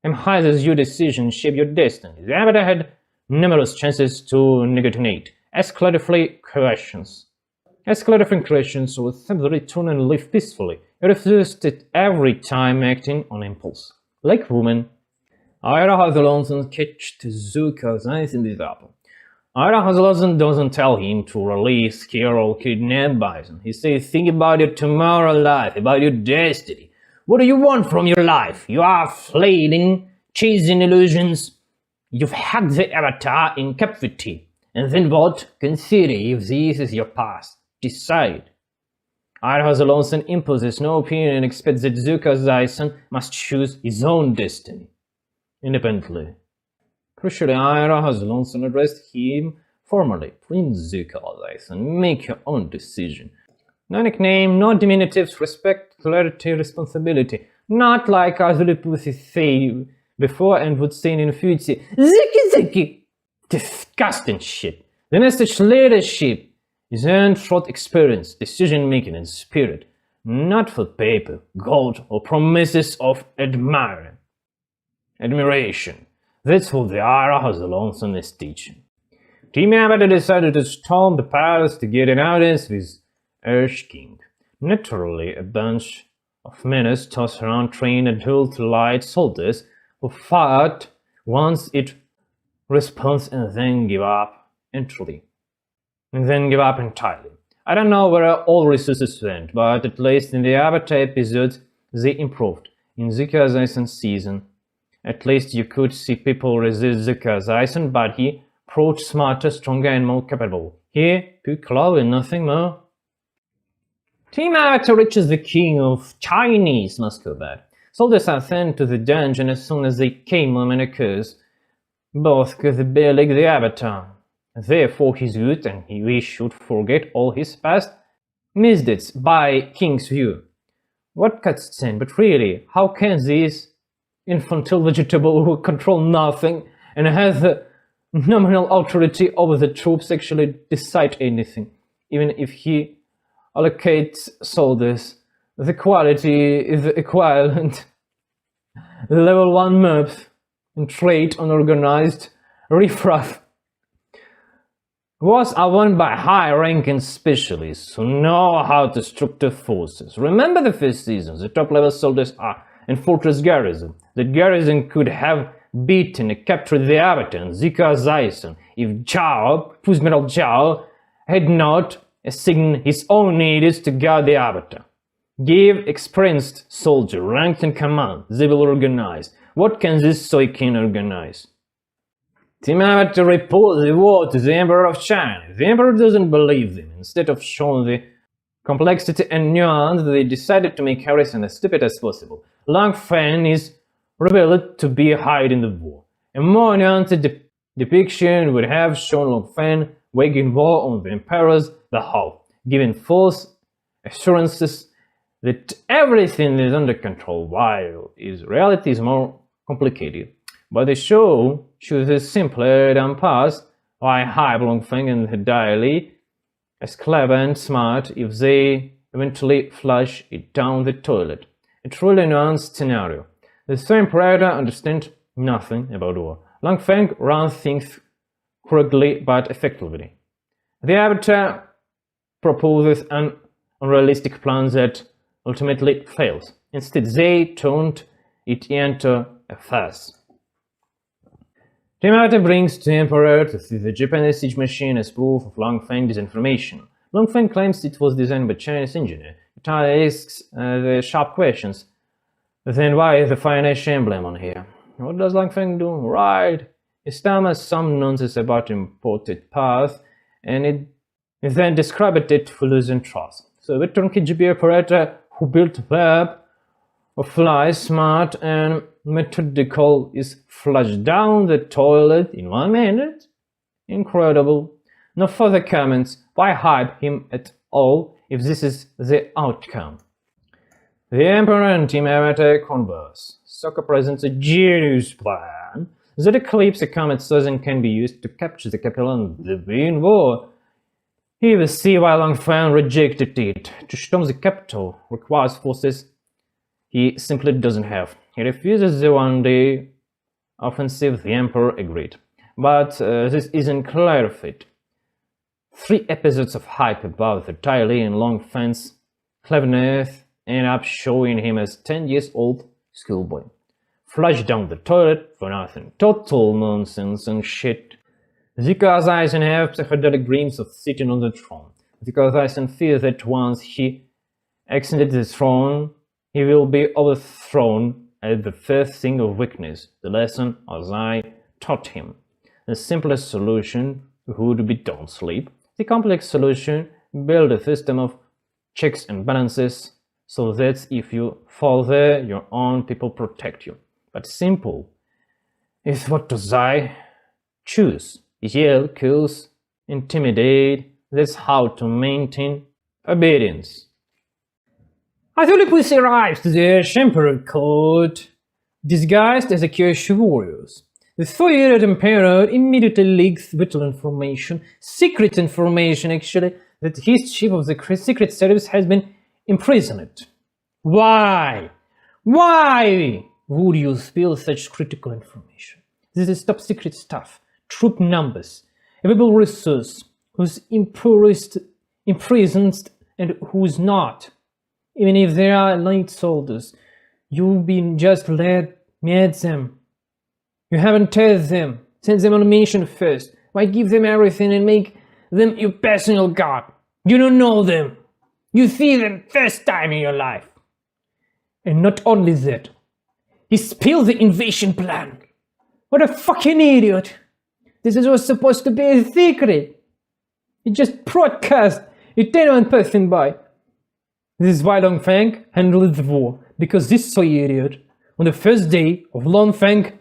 emphasizes your decision shape your destiny. The Avatar had numerous chances to negotiate. Ask clarifying questions. Will simply return and live peacefully. He refused it every time, acting on impulse. Like woman. Ira Hazelonson catched Zuko's eyes in this apple. Ira Hazelonson doesn't tell him to release, scare, or kidnap Bison. He says, think about your tomorrow life, about your destiny. What do you want from your life? You are fleeing, chasing illusions. You've had the Avatar in captivity. And then what? Consider if this is your past. Decide. Ira Hazelonson imposes no opinion and expects that Zuko Bison must choose his own destiny independently. Crucially, Ira Hazelonson addressed him formally. Prince Zuko Bison, make your own decision. No nickname, no diminutives, respect, clarity, responsibility. Not like other pussies say before and would say in the future, Ziki. Disgusting shit. The message leadership is earned through experience, decision-making, and spirit, not for paper, gold, or promises of admiration. That's what the Ira Hazelonson is teaching. Team Avatar decided to storm the palace to get an audience with Earth King. Naturally, a bunch of minutes toss around train adult light soldiers who fight once it responds and then give up entirely. I don't know where all resources went, but at least in the Avatar episodes they improved. In Zuka's Ison season, at least you could see people resist Zuka's Ison, but he proved smarter, stronger and more capable. Here, pure claw and nothing more. Team Avatar reaches the king of Chinese Muscovite. Soldiers are sent to the dungeon as soon as the key moment occurs. Both could barely the Avatar. Therefore his youth and we should forget all his past misdeeds by King's view. What cutscene, but really, how can this infantile vegetable who control nothing and has the nominal authority over the troops actually decide anything, even if he allocates soldiers? The quality is equivalent. Level 1 maps and trait unorganized riffraff was won by high-ranking specialists who know how to structure forces. Remember the first season, the top-level soldiers are in Fortress Garrison. The garrison could have beaten and captured the Avatar and Zika Ison if Fullmetal Zhao, had not assigned his own natives to guard the Avatar. Give experienced soldier ranked in command, they will organize. What can this Soikin organize? Team Avatar report the war to the Emperor of China. The Emperor doesn't believe them. Instead of showing the complexity and nuance, they decided to make Harrison as stupid as possible. Long Feng is revealed to be hiding the war. A more nuanced depiction would have shown Long Feng waging war on the Emperor's behalf, giving false assurances that everything is under control, while his reality is more complicated. But the show chooses simpler than past, why hype Long Feng and Dai Li as clever and smart if they eventually flush it down the toilet. A truly nuanced scenario. The same Predator understands nothing about war. Long Feng runs things correctly but effectively. The Avatar proposes an unrealistic plan that ultimately fails. Instead, they turned it into a farce. Team Avatar brings the Emperor to see the Japanese siege machine as proof of Long Feng disinformation. Long Feng claims it was designed by Chinese engineer. It asks the sharp questions. Then why is the Fire Nation emblem on here? What does Long Feng do? Right. He stammers some nonsense about imported parts, and it then described it for losing trust. So the veteran KGB operator who built a web of flies, smart and methodical, is flushed down the toilet in 1 minute? Incredible. No further comments. Why hype him at all if this is the outcome? The Emperor and Team Avatar converse. Sokka presents a genius plan that eclipses a comet source and can be used to capture the capital and the Bean War. He will see why Long Feng rejected it. To storm the capital requires forces he simply doesn't have. He refuses the one-day offensive. The Emperor agreed. But this isn't clarified. 3 episodes of hype about the Dai Li and Long Feng's cleverness end up showing him as 10 years old schoolboy. Flush down the toilet for nothing. Total nonsense and shit. Zika Ison have psychedelic dreams of sitting on the throne. Zika Ison fears that once he ascended the throne, he will be overthrown at the first thing of weakness, the lesson Ozai taught him. The simplest solution would be don't sleep. The complex solution, build a system of checks and balances so that if you fall there, your own people protect you. But simple is what Ozai choose. Yell, kills, intimidate, that's how to maintain obedience. Athulipus arrives to the Emperor court, disguised as a Kyoshu warriors. The 4-year-old Emperor immediately leaks vital information, secret information actually, that his chief of the secret service has been imprisoned. Why? Why would you spill such critical information? This is top secret stuff, troop numbers, available resource, who's imprisoned and who's not. Even if they are elite soldiers, you've been just met them. You haven't tested them, sent them on a mission first. Why give them everything and make them your personal god? You don't know them. You see them first time in your life. And not only that, he spilled the invasion plan. What a fucking idiot. This was supposed to be a secret. He just broadcast it to anyone passing by. This is why Long Feng handled the war, because this so idiot, on the first day of Long Feng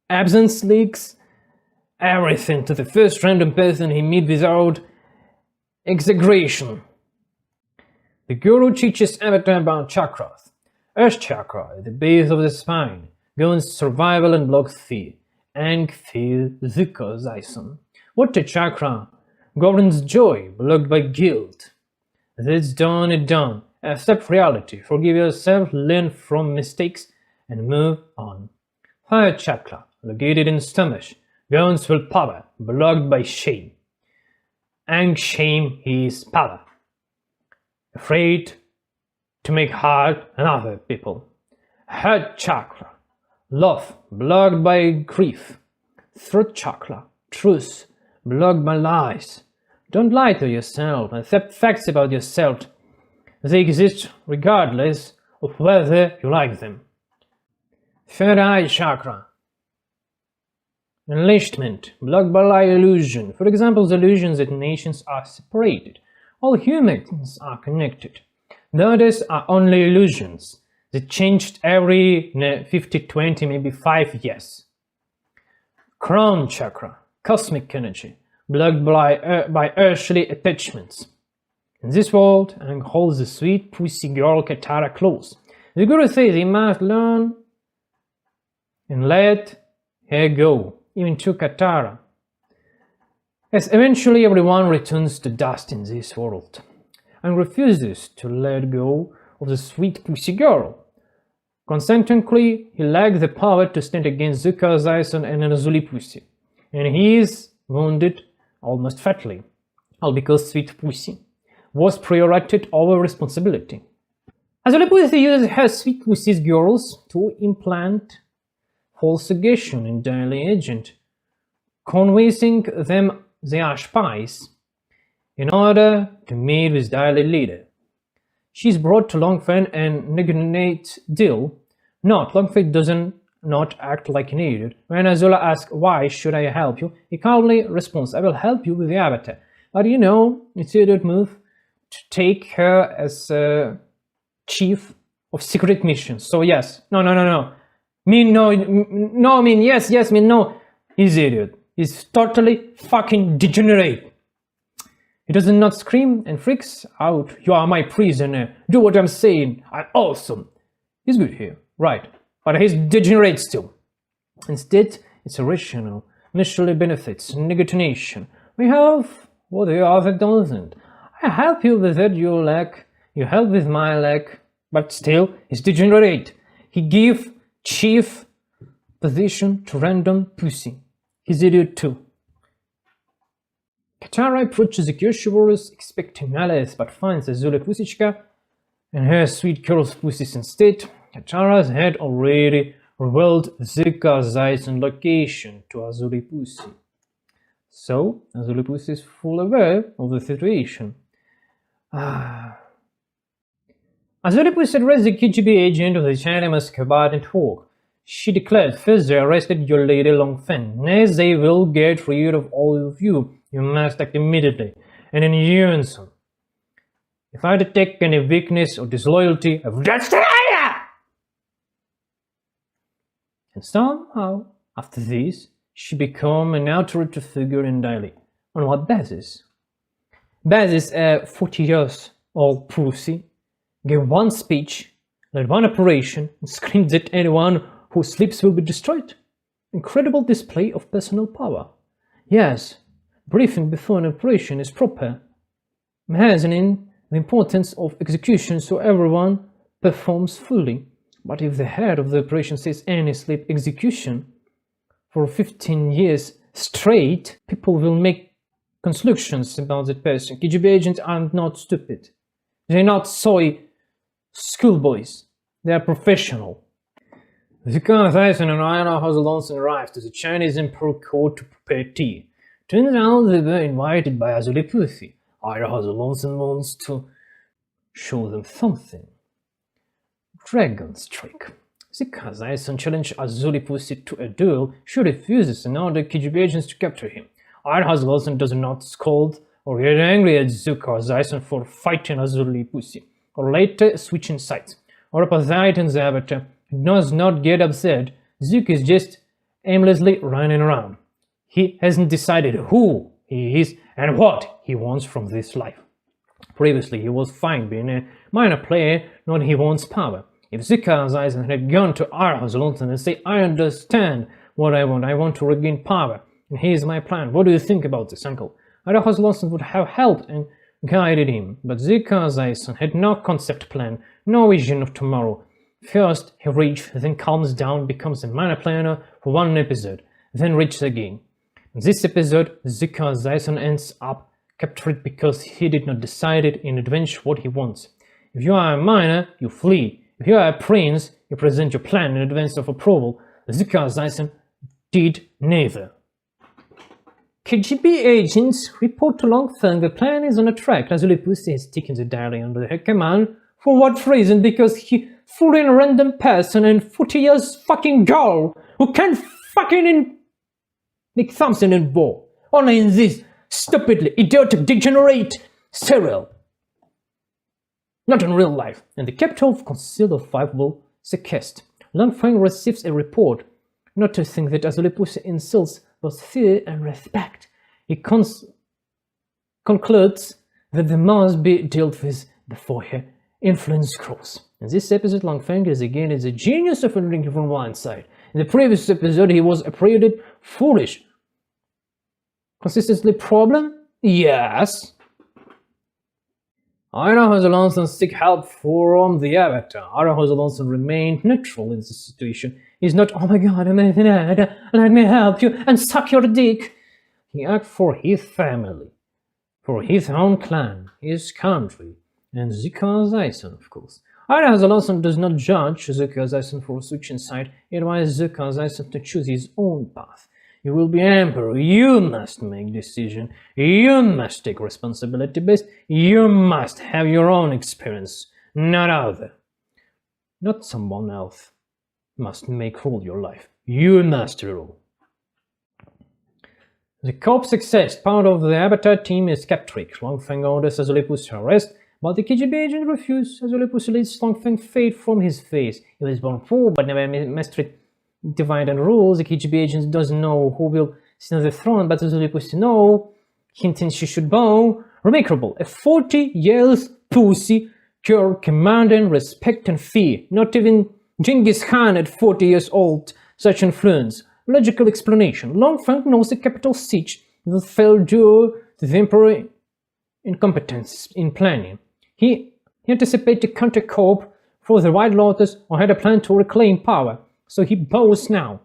absence, leaks everything to the first random person he meet without exaggeration. The guru teaches Avatar about chakras. Earth chakra at the base of the spine governs survival and blocks fear. Aang fear Zuko Zaisen. Water chakra governs joy, blocked by guilt. That's done and done. Accept reality, forgive yourself, learn from mistakes, and move on. Fire chakra, located in stomach, governs willpower, blocked by shame. Aang shame his power. Afraid to make hard on other people. Heart chakra, love, blocked by grief. Throat chakra, truth, blocked by lies. Don't lie to yourself, accept facts about yourself. They exist regardless of whether you like them. Third eye chakra, enlistment, blocked by lie illusion. For example, the illusion that nations are separated. All humans are connected. The others are only illusions that changed every 50, 20, maybe 5 years. Crown chakra, cosmic energy, blocked by earthly attachments. In this world, Aang holds the sweet pussy girl Katara close. The Guru says he must learn and let her go, even to Katara, as eventually everyone returns to dust in this world, and refuses to let go of the sweet pussy girl. Consequently, he lacks the power to stand against Zuko Zaisen and Azuli Pussy, and he is wounded almost fatally, all because sweet pussy was prioritized over responsibility. Azuli Pussy uses her sweet pussy's girls to implant false suggestion in daily agent, convincing them they are spies in order to meet with daily leader. She is brought to Long Feng and negotiates deal. Not Long Feng doesn't not act like an idiot. When Azula asks, "Why should I help you?" he calmly responds, "I will help you with the Avatar." But you know, it's an idiot move to take her as chief of secret missions. So yes, no. Mean no, no, mean yes, yes, mean no. He's idiot. He's totally fucking degenerate. He does not scream and freaks out, "You are my prisoner, do what I'm saying, I'm awesome." He's good here, right, but he's degenerate still. Instead, it's irrational, mutually benefits, negotiation. We have what the other doesn't. I help you with that you lack, you help with my lack, but still, he's degenerate. He give chief position to random pussy. He's idiot too. Katara approaches the Kyoshivorus expecting malice, but finds Azula Pussichka and her sweet girl's pussies instead. Katara's had already revealed Zuko Zaisen's location to Azuli Pussy. So, Azuli Pussy is fully aware of the situation. Azuli Pussy addressed the KGB agent of the China Muscovite and talk. She declared, "First they arrested your lady Long Feng. Next they will get rid of all of you. You must act immediately, and in unison. If I detect any weakness or disloyalty, I will destroy you!" And somehow, after this, she became an authority figure in Delhi. On what basis? Basis, a 40 years old pussy gave one speech, led one operation, and screamed that anyone who sleeps will be destroyed. Incredible display of personal power. Yes, briefing before an operation is proper, mentioning the importance of execution so everyone performs fully. But if the head of the operation says any sleep execution for 15 years straight, people will make conclusions about that person. KGB agents are not stupid. They're not soy schoolboys. They are professional. Zika Tyson and Ira Hazelons arrived to the Chinese Emperor court to prepare tea. Turns out they were invited by Azuliputhi. Ira Hazelons wants to show them something. Dragon's trick. Zika Tyson challenged Azuliputhi to a duel. She refuses and ordered KGB agents to capture him. Ira Hazelons does not scold or get angry at Zuka Tyson for fighting Azuliputhi, or later switching sides, or opposing the Avatar. He does not get upset. Zuka is just aimlessly running around. He hasn't decided who he is and what he wants from this life. Previously, he was fine being a minor player, now he wants power. If Zuka Tyson had gone to Ira Hazelons and said, I understand what I want to regain power, and here's my plan, what do you think about this, uncle? Ira Hazelons would have helped and guided him, but Zuka Tyson had no concept plan, no vision of tomorrow. First, he reaches, then calms down, becomes a minor player for one episode, then reaches again. In this episode, Zuka Tyson ends up captured because he did not decide in advance what he wants. If you are a minor, you flee. If you are a prince, you present your plan in advance of approval. Zuka Tyson did neither. KGB agents report to Longfeng the plan is on a track. Azuliputhi has taken the diary under her command. For what reason? Because he threw in a random person and 40 years fucking girl who can't fucking make something in war. Only in this stupidly idiotic degenerate serial. Not in real life. And the capital of Council of Five will suggest. Longfeng receives a report, noticing that Azuliputhi insults both fear and respect. He concludes that they must be dealt with before her influence grows. In this episode, Longfeng is again a genius of entering from one side. In the previous episode, he was apprehended foolish. Consistently problem? Yes. Ira Hazelons seek help from the Avatar. Ira Hazelons remained neutral in this situation. He's not, oh my god, I'm mad, let me help you and suck your dick. He acts for his family, for his own clan, his country, and Zuka Tyson, of course. Ira Hazelons does not judge Zuka Tyson for switching side. He advises Zuka Tyson to choose his own path. You will be emperor, you must make decision, you must take responsibility based, you must have your own experience, not other. Not someone else must make rule your life, you must rule. The corps success, part of the Avatar team is captured. Longfeng orders Azuliputhi to arrest, but the KGB agent refuses. Azuliputhi leads Longfeng fade from his face. He was born poor but never mastered divide and rules. The KGB agent doesn't know who will sit on the throne, but Azuliputhi knows. He thinks she should bow. Remarkable, a 40 years pussy girl commanding respect and fear. Not even Genghis Khan at 40 years old, such influence. Logical explanation. Longfeng knows the capital siege will fail due to the emperor incompetence in planning. He anticipated a counter-coup for the White Lotus or had a plan to reclaim power. So he bows now.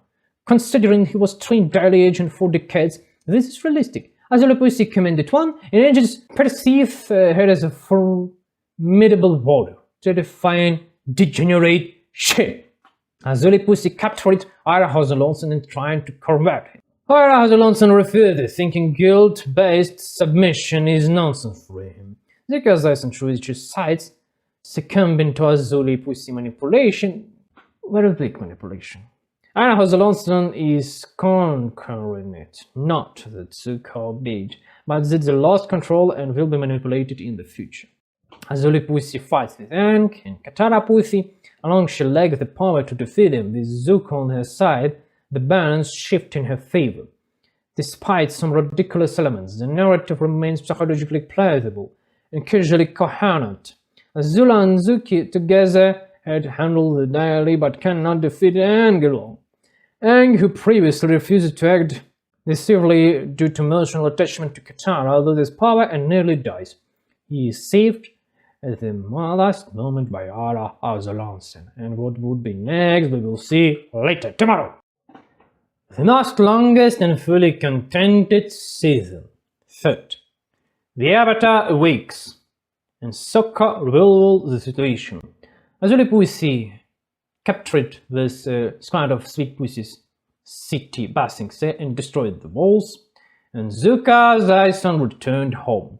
Considering he was trained daily agent for decades, this is realistic. Azuliputhi commanded one, and agents perceive her as a formidable warrior, terrifying, degenerate shit. Azuliputhi captured Ira Hazelons and trying to combat him. Ira Hazelons refused, thinking guilt-based submission is nonsense for him. Zuka Tyson chooses sides, succumbing to Azuliputhi manipulation. Very big manipulation. Ira Hazelons is conquering it, not that Zuka did, but that they lost control and will be manipulated in the future. Azuliputhi fights with Aang and Kataraputhi. Along she lacks the power to defeat him. With Zuka on her side, the balance shifts in her favor. Despite some ridiculous elements, the narrative remains psychologically plausible and casually coherent. Azula and Zuki together had handled the diary but cannot defeat Aang alone. Aang, who previously refused to act decisively due to emotional attachment to Katara, loses power and nearly dies. He is saved at the last moment by Ira Hazelons, and what would be next we will see later tomorrow. The most longest and fully contented season. Third, the Avatar awakes, and Sokka reveals the situation. Azuli Pussy captured this squad of sweet pussies city Basing Se and destroyed the walls, and Zuka Zaison returned home.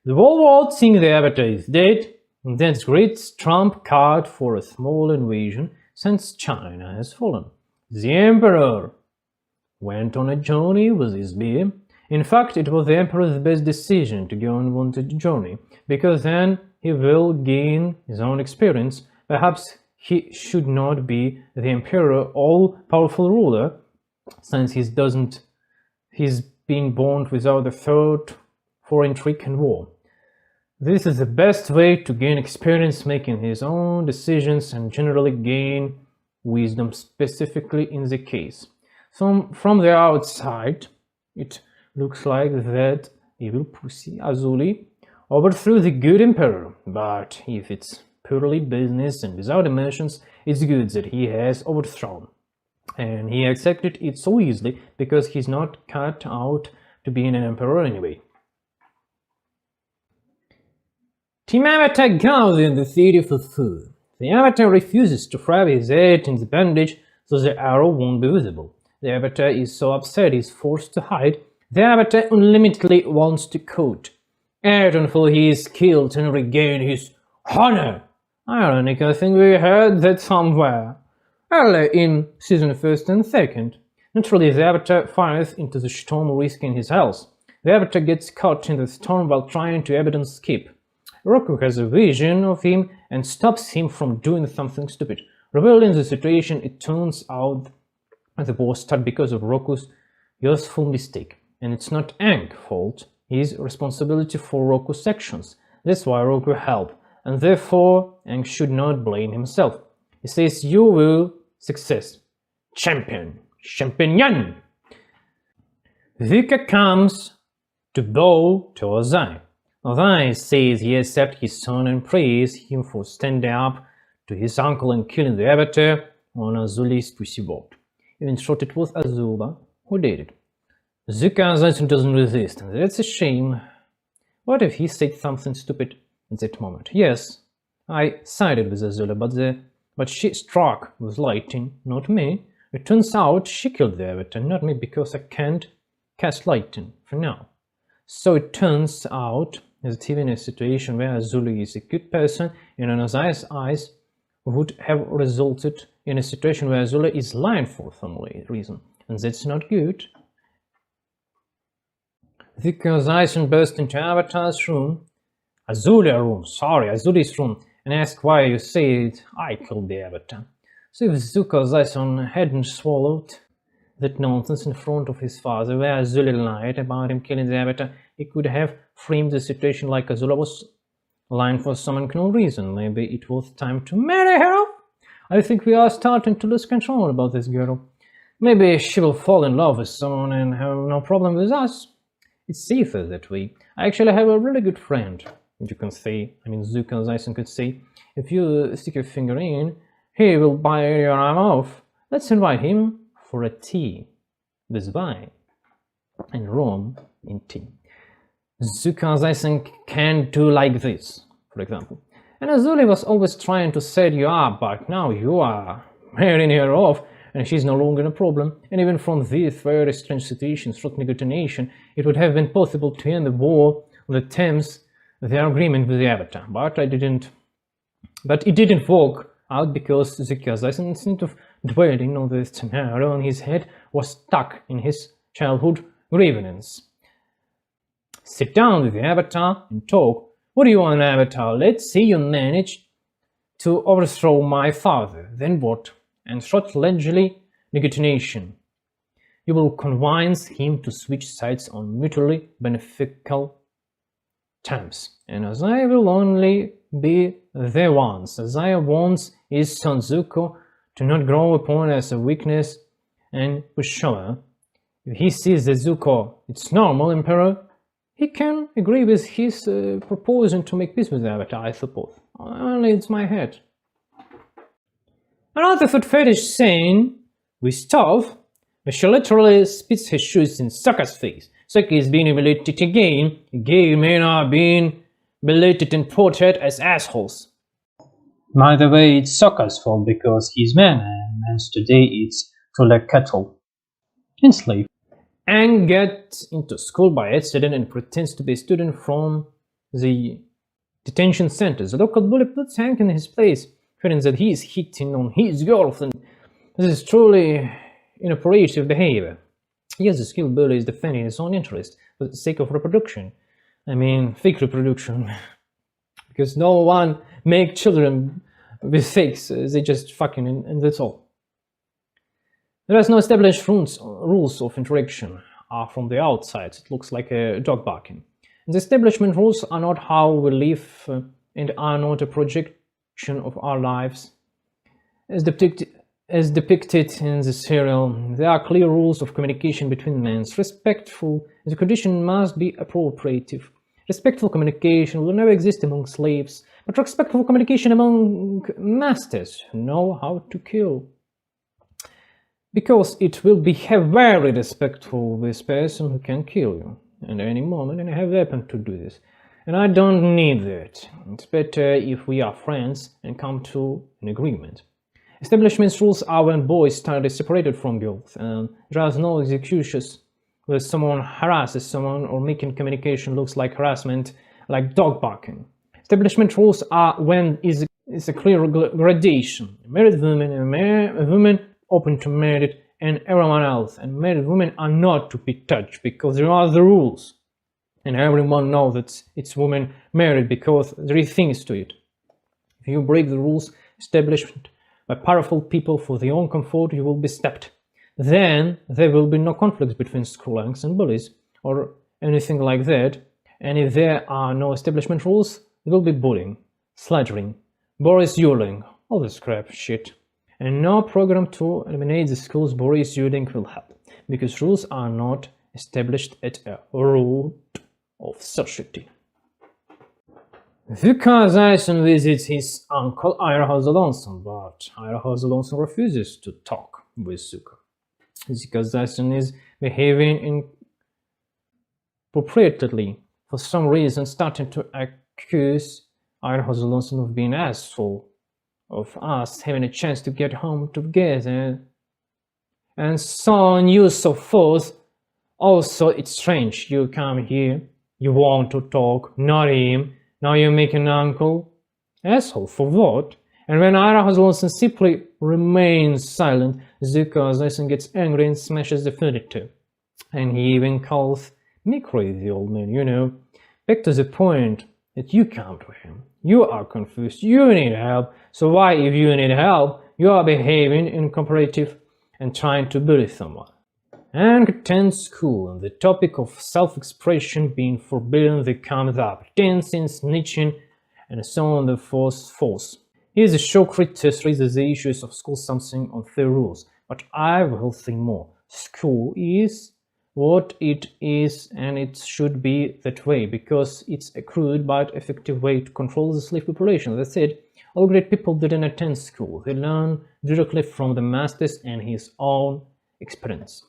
The whole world seeing the Avatar is dead, and that's great trump card for a small invasion since China has fallen. The Emperor went on a journey with his bear. In fact, it was the Emperor's best decision to go on unwanted journey, because then he will gain his own experience. Perhaps he should not be the Emperor, all-powerful ruler, since he's been born without a thought for intrigue and war. This is the best way to gain experience making his own decisions and generally gain wisdom, specifically in the case. So from the outside, it looks like that evil pussy Azuli overthrew the good emperor, but if it's purely business and without emotions, it's good that he has overthrown. And he accepted it so easily because he's not cut out to be an emperor anyway. Team Avatar goes in the city for food. The Avatar refuses to wrap his head in the bandage so the arrow won't be visible. The Avatar is so upset he's forced to hide. The Avatar unlimitedly wants to quote, act until he is killed and regain his honor. Ironic, I think we heard that somewhere. Early in season 1st and 2nd. Naturally, the Avatar fires into the storm, risking his health. The Avatar gets caught in the storm while trying to evidence escape. Roku has a vision of him and stops him from doing something stupid. Revealing the situation, it turns out the war started because of Roku's useful mistake. And it's not Aang's fault, his responsibility for Roku's actions. That's why Roku helped, and therefore Aang should not blame himself. He says, you will success. Champion. Champion. Vika comes to bow to Ozai. Ozai says he accepts his son and praises him for standing up to his uncle and killing the Avatar on Azuli's pussy boat. Even short it was Azula who did it. Zuka Zaison doesn't resist, and that's a shame. What if he said something stupid at that moment? Yes, I sided with Azula, but she struck with lightning, not me. It turns out she killed the Avatar, not me, because I can't cast lightning for now. So it turns out that even a situation where Azula is a good person in Ozai's eyes would have resulted in a situation where Azula is lying for some reason, and that's not good. Vika Zaison burst into Avatar's room, Azuli's room, and asked why you said I killed the Avatar. So if Zuka Zaison hadn't swallowed that nonsense in front of his father, where Azula lied about him killing the Avatar, he could have framed the situation like Azula was lying for some unknown reason. Maybe it was time to marry her? I think we are starting to lose control about this girl. Maybe she will fall in love with someone and have no problem with us. It's safer that way. I actually have a really good friend. You can say, Zuka Zaison could say, if you stick your finger in, he will bite your arm off. Let's invite him for a tea with wine and rum in tea. Zuka Zaison can do like this, for example. And Azuli was always trying to set you up, but now you are marrying her off, and she's no longer a problem. And even from this very strange situation, through negotiation, it would have been possible to end the war on the terms of their agreement with the Avatar. But it didn't work out because Zuka Zaison, instead of dwelling on the scenario in his head, was stuck in his childhood grievances. Sit down with the Avatar and talk. What do you want, Avatar? Let's say you manage to overthrow my father. Then what? And through allegedly negotiation, you will convince him to switch sides on mutually beneficial terms. And Ozai will only be the ones. Ozai wants his son Zuko to not grow upon as a weakness and pushover. If he sees that Zuko it's normal emperor, he can agree with his proposal to make peace with the Avatar, I suppose. Only it's my head. Another foot fetish scene with Toph, where she literally spits her shoes in Sokka's face. Sokka is being humiliated again. Gay men are being belated and portrayed as assholes. By the way, it's Sokka's fault because he's man, and men's today eats to like cattle. Enslaved. Aang gets into school by accident and pretends to be a student from the detention center. The local bully puts Aang in his place, fearing that he is hitting on his girlfriend. This is truly inappropriate behavior. Yes, the skilled bully is defending his own interest for the sake of reproduction. I mean, fake reproduction. Because no one make children with fakes, they just fucking and that's all. There is no established rules of interaction from the outside. It looks like a dog barking. The establishment rules are not how we live and are not a projection of our lives. As depicted in the serial, there are clear rules of communication between men. Respectful, the condition must be appropriative. Respectful communication will never exist among slaves, but respectful communication among masters who know how to kill. Because it will be very respectful this person who can kill you at any moment and have a weapon to do this. And I don't need that. It's better if we are friends and come to an agreement. Establishment rules are when boys are separated from girls, and there is no executions where someone harasses someone or making communication looks like harassment, like dog barking. Establishment rules are when is a clear gradation. A married woman and a woman open to married and everyone else, and married women are not to be touched because there are the rules, and everyone knows that it's woman married because there is things to it. If you break the rules established by powerful people for their own comfort, you will be stopped. Then there will be no conflict between skrullangs and bullies or anything like that, and if there are no establishment rules, there will be bullying, slandering, Boris Yuling, all this crap shit. And no program to eliminate the schools Boris Yuling will help, because rules are not established at a root of society. Zuka Zayson visits his uncle Alsomt, but Alsomt refuses to talk with Zuka. Zuka Zayson is behaving inappropriately for some reason, starting to accuse Alsomt of being an asshole, of us having a chance to get home together, and so on you so forth. Also, it's strange, you come here, you want to talk, not him, now you make an uncle asshole for what? And when Alsomt simply remains silent, Zuka Zayson gets angry and smashes the furniture. And he even calls me crazy, old man, you know. Back to the point that you come to him. You are confused, you need help, so why, if you need help, you are behaving incooperative and trying to bully someone? And attends school, and the topic of self-expression being forbidden that comes up, dancing, snitching, and so on the force. Here's a show critics raises the issues of school something on their rules, but I will think more. School is what it is, and it should be that way, because it's a crude but effective way to control the slave population. That said, all great people didn't attend school. They learn directly from the masters and his own experience.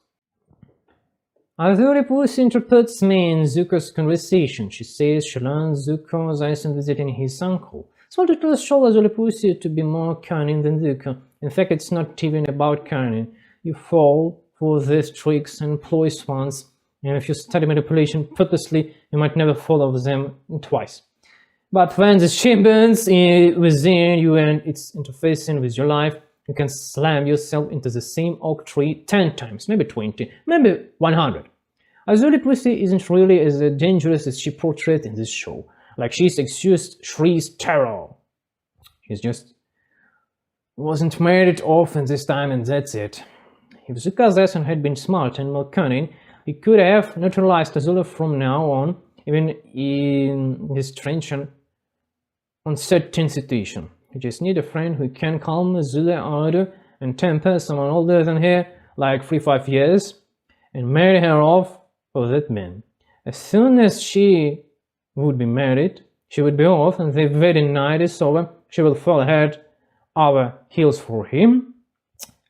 Although Pussy interprets me in Zuko's conversation, she says she learns Zuko Zayson visiting his uncle. It's wanted to show Pussy to be more cunning than Zuko. In fact, it's not even about cunning. You fall for these tricks and ploys once, and if you study manipulation purposely, you might never fall over them twice. But when the shit burns within you and it's interfacing with your life, you can slam yourself into the same oak tree 10 times, maybe 20, maybe 100. Azuli Pussy isn't really as dangerous as she portrayed in this show. Like, she's exused Shree's terror. She's just wasn't married often this time, and that's it. If Zuka Zayson had been smart and more cunning, he could have neutralized Azula from now on, even in this strange and uncertain situation. You just need a friend who can calm Azula ardor and temper someone older than her, like 3-5 years, and marry her off for that man. As soon as she would be married, she would be off, and the wedding night is over, she will fall head over heels for him,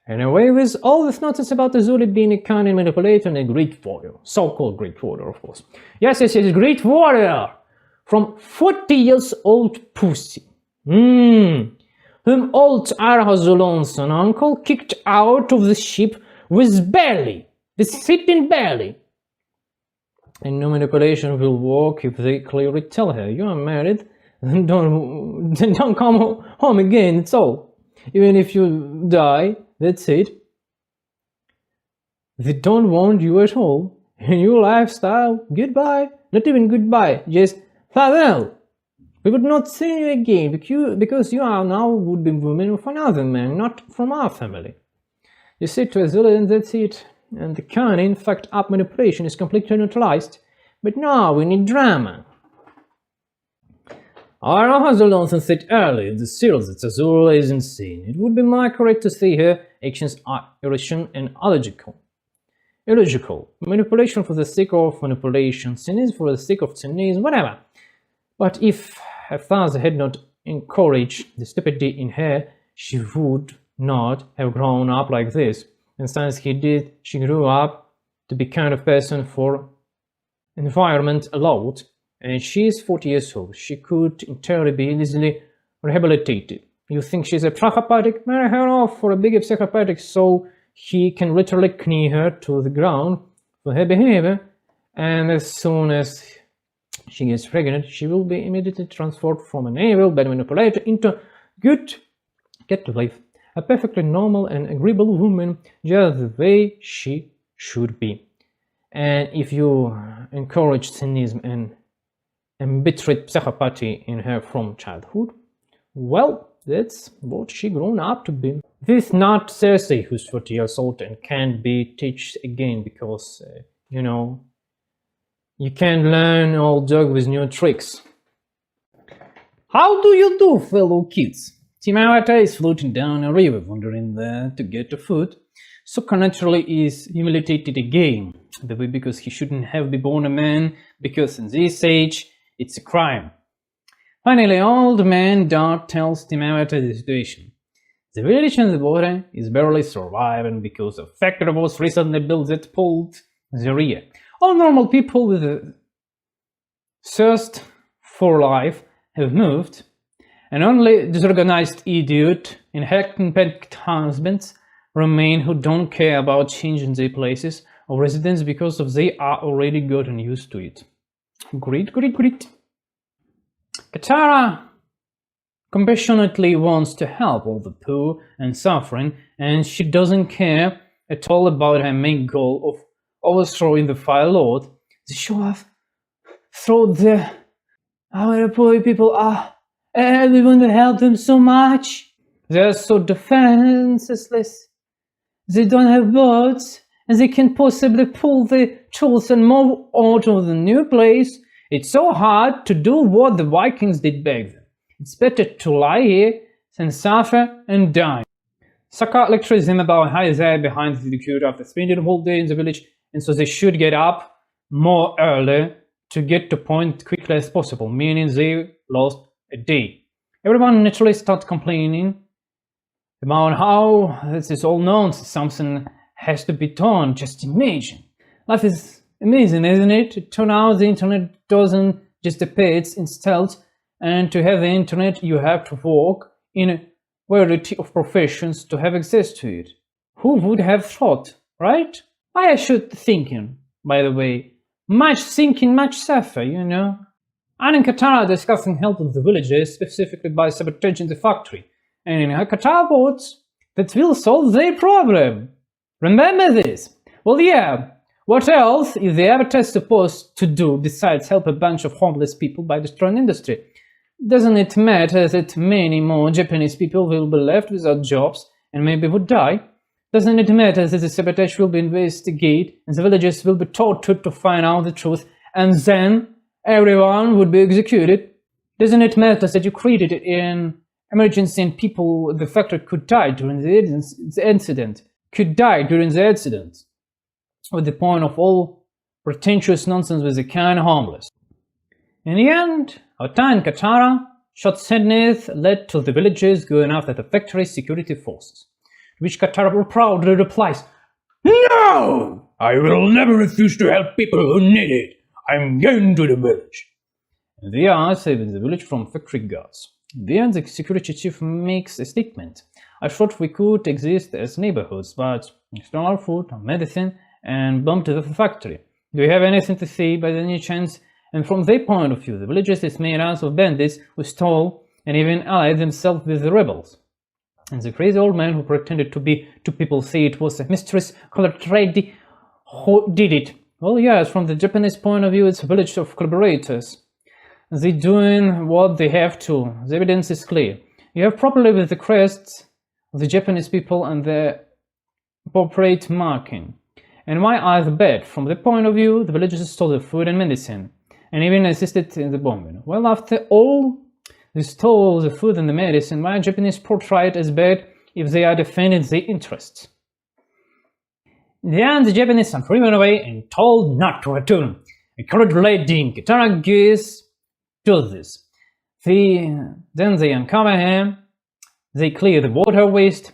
Anyway, with all this nonsense about Azuli being a cunning manipulator and a great warrior, so-called great warrior, of course. Yes, great warrior! From 40 years old pussy. Whom old Arhazulon's uncle kicked out of the ship with belly, with sitting belly. And no manipulation will work if they clearly tell her, you are married, then don't come home again, that's all. Even if you die, that's it. They don't want you at all. In your lifestyle, goodbye. Not even goodbye, just farewell. We would not see you again because you are now would be woman of another man, not from our family. You say to Azula and that's it. And the cunning, fucked up manipulation is completely neutralized. But now we need drama. Azula said earlier in the series that Azula is insane. It would be more correct to say her actions are irrational and illogical. Manipulation for the sake of manipulation, cynicism for the sake of cynicism, whatever. But if her father had not encouraged the stupidity in her, she would not have grown up like this. And since he did, she grew up to be kind of person for environment allowed. And she is 40 years old. She could entirely be easily rehabilitated. You think she's a psychopathic? Marry her off for a bigger psychopathic so he can literally knee her to the ground for her behavior. And as soon as she gets pregnant, she will be immediately transformed from an evil bad manipulator into good, get to life, a perfectly normal and agreeable woman, just the way she should be. And if you encourage cynicism and embittered psychopathy in her from childhood, well, that's what she grown up to be. This is not Cersei, who's 40 years old and can't be taught again because, you know, you can't learn old dog with new tricks. How do you do, fellow kids? Team Avatar is floating down a river, wandering there to get to food. Sokka naturally is humiliated again, maybe because he shouldn't have been born a man, because in this age, it's a crime. Finally, old man Dark tells Team Avatar the situation. The village in the water is barely surviving because a factory was recently built that pulled the rear. All normal people with a thirst for life have moved, and only disorganized idiot and hacked husbands remain who don't care about changing their places of residence because they are already gotten used to it. Great. Katara compassionately wants to help all the poor and suffering, and she doesn't care at all about her main goal of overthrowing the Fire Lord. The show-off through our poor people are, and we want to help them so much. They're so defenseless. They don't have boats, and they can't possibly pull the tools and move on to the new place. It's so hard to do what the Vikings did back then. It's better to lie here than suffer and die. Sokka lectures them about how they're behind the cure after spending the whole day in the village, and so they should get up more early to get to point quickly as possible, meaning they lost a day. Everyone naturally starts complaining about how this is all nonsense, something has to be done. Just imagine. Life is amazing, isn't it? It turns out the internet doesn't just appear, it's installed, and to have the internet you have to work in a variety of professions to have access to it. Who would have thought, right? I should thinking, by the way. Much thinking, much suffer, you know. Aang and Katara are discussing help of the villagers, specifically by sabotaging the factory. And in her Katara words, that will solve their problem. Remember this? Well, yeah. What else is the Avatar supposed to do besides help a bunch of homeless people by destroying industry? Doesn't it matter that many more Japanese people will be left without jobs and maybe would die? Doesn't it matter that the sabotage will be investigated and the villagers will be tortured to find out the truth and then everyone would be executed? Doesn't it matter that you created an emergency and people in the factory could die during the incident? With the point of all pretentious nonsense with the kind harmless. In the end, Avatar and Katara shot sadness led to the villagers going after the factory's security forces. which Katara proudly replies, "No! I will never refuse to help people who need it. I'm going to the village." They are saving the village from factory guards. Then the security chief makes a statement. "I thought we could exist as neighborhoods, but we stole our food, our medicine, and bombed the factory. Do you have anything to say by any chance?" And from their point of view, the village is made out of bandits who stole and even allied themselves with the rebels. And the crazy old man who pretended to be two people say it was a mysterious colored lady who did it. Well, yes, from the Japanese point of view, it's a village of collaborators. They're doing what they have to. The evidence is clear. You have properly with the crests of the Japanese people and the appropriate marking. And why are they bad? From the point of view, the villagers stole the food and medicine, and even assisted in the bombing. Well, after all, they stole the food and the medicine. Why are Japanese portrayed as bad if they are defending their interests? In the end, the Japanese are driven away and told not to return. A colored lady in Katara agrees to this. Then they uncover him, they clear the water waste.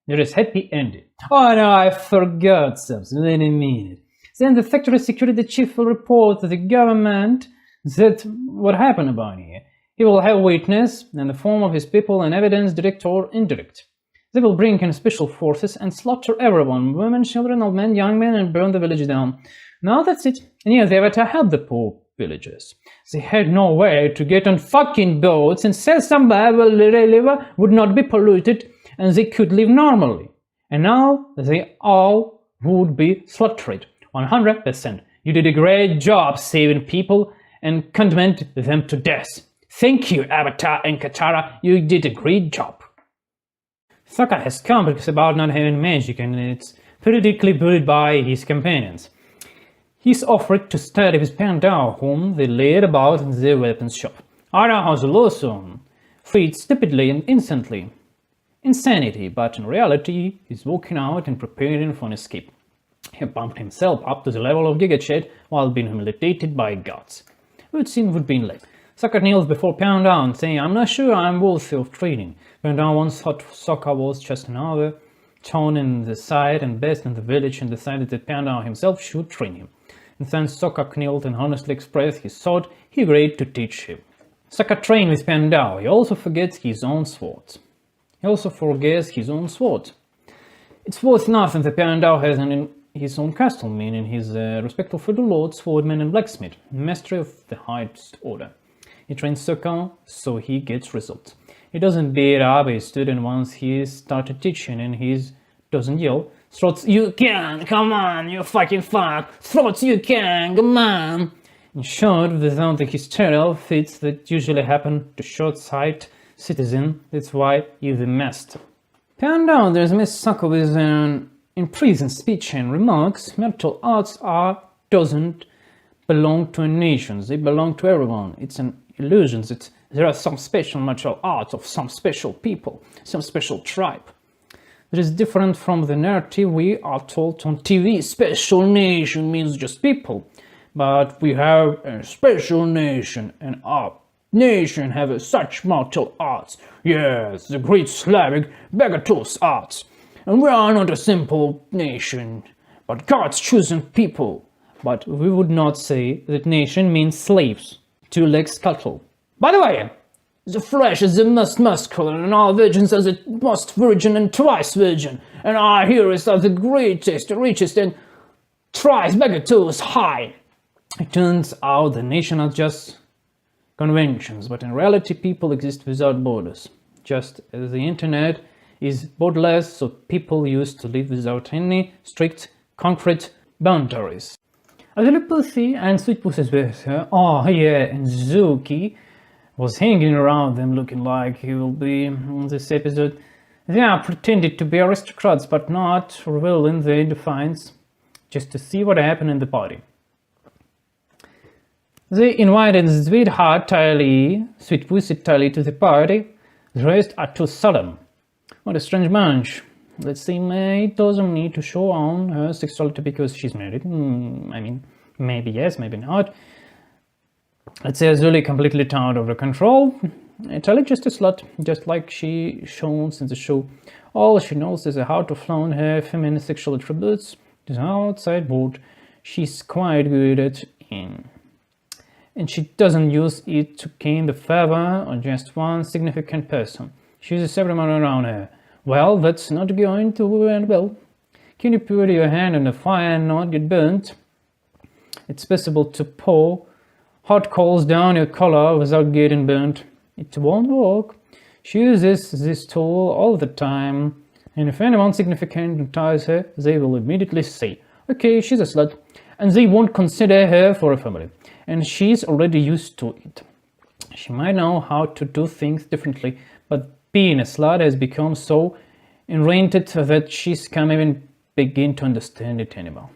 There is happy ending. Oh no, I forgot something, wait a minute. Then the factory security chief will report to the government that what happened about here. He will have witness in the form of his people and evidence, direct or indirect. They will bring in special forces and slaughter everyone, women, children, old men, young men, and burn the village down. Now that's it. And yeah, the Avatar helped the poor villagers. They had no way to get on fucking boats and sail somewhere where the river would not be polluted and they could live normally. And now they all would be slaughtered. 100%. You did a great job saving people and condemned them to death. Thank you, Avatar and Katara. You did a great job. Sokka has complex about not having magic and it's periodically bullied by his companions. He's offered to study with Pandao, whom they laid about in their weapons shop. Arahau's Lawson feeds stupidly and instantly. Insanity, but in reality, he's walking out and preparing for an escape. He pumped himself up to the level of Gigachad while being humiliated by gods. It would seem would be in late. Sokka kneels before Pandao and saying, "I'm not sure I'm worthy of training." Pandao once thought Sokka was just another tone in the side and best in the village and decided that Pandao himself should train him. And since Sokka knelt and honestly expressed his thought, he agreed to teach him. Sokka trained with Pandao. He also forgets his own sword. It's worth nothing that Pandao has his own castle, meaning he's respectful for the lord, swordman and blacksmith, master of the highest order. He trains Sokka so he gets results. He doesn't beat up a student once he started teaching and he doesn't yell, "Throats, you can, come on, you fucking fuck, Throats, you can, come on." In short, without the hysterical fits that usually happen to short-sighted citizen, that's why he's the master. Pandao dismisses Sokka with an imprisoned speech and remarks, "Martial arts doesn't belong to a nation, they belong to everyone. It's an illusion that there are some special martial arts of some special people, some special tribe. That is different from the narrative we are told on TV. Special nation means just people. But we have a special nation, and our nation have such martial arts. Yes, the great Slavic Bagatos arts. And we are not a simple nation, but God's chosen people. But we would not say that nation means slaves, two-legged cattle. By the way, the flesh is the most muscular, and our virgins are the most virgin and twice virgin, and our heroes are the greatest, richest, and thrice Bagatos high." It turns out the nation are just conventions, but in reality people exist without borders. Just as the internet is borderless, so people used to live without any strict, concrete boundaries. A little pussy and Sweet Pussy's with her, oh yeah, and Zuki was hanging around them looking like he will be in this episode. They are pretended to be aristocrats but not revealing their defiance, just to see what happened in the party. They invited Sweetheart Tylee, Sweet Pussy Tylee to the party. The rest are too solemn. What a strange bunch. Let's say May doesn't need to show on her sexuality because she's married. I mean, maybe yes, maybe not. Let's say Azuli completely out of control. Entirely just a slut, just like she shows in the show. All she knows is how to flaunt her feminine sexual attributes to the outside world. She's quite good at it. And she doesn't use it to gain the favor of just one significant person. She uses everyone around her. Well, that's not going to end well. Can you put your hand on the fire and not get burnt? It's possible to pour hot coals down your collar without getting burnt. It won't work. She uses this tool all the time, and if anyone significant notices her, they will immediately say, okay, she's a slut, and they won't consider her for a family, and she's already used to it. She might know how to do things differently, but being a slut has become so ingrained that she can't even begin to understand it anymore.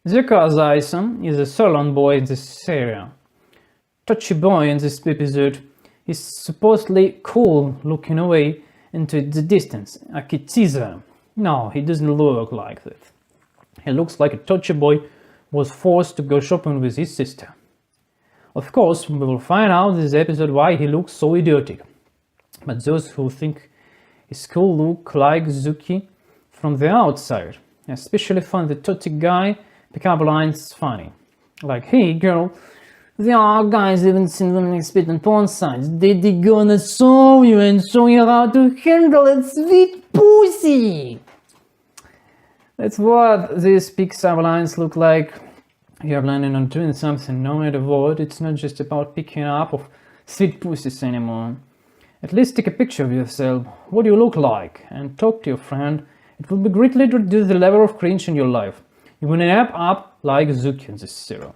Zuko Alsomt is a sullen boy in this area. Touchy boy in this episode. He's supposedly cool, looking away into the distance, like a teaser. No, he doesn't look like that. He looks like a touchy boy who was forced to go shopping with his sister. Of course, we will find out in this episode why he looks so idiotic. But those who think he's cool look like Zuki from the outside. I especially find the touchy guy pickup lines funny. Like, hey girl, there are guys even seen women spit on porn sites. They gonna show you and show you how to handle a sweet pussy. That's what these pickup lines look like. You're planning on doing something, no matter what. It's not just about picking up of sweet pussies anymore. At least take a picture of yourself, what you look like, and talk to your friend. It will be greatly to reduce the level of cringe in your life. You will end up like Zuki in this serial.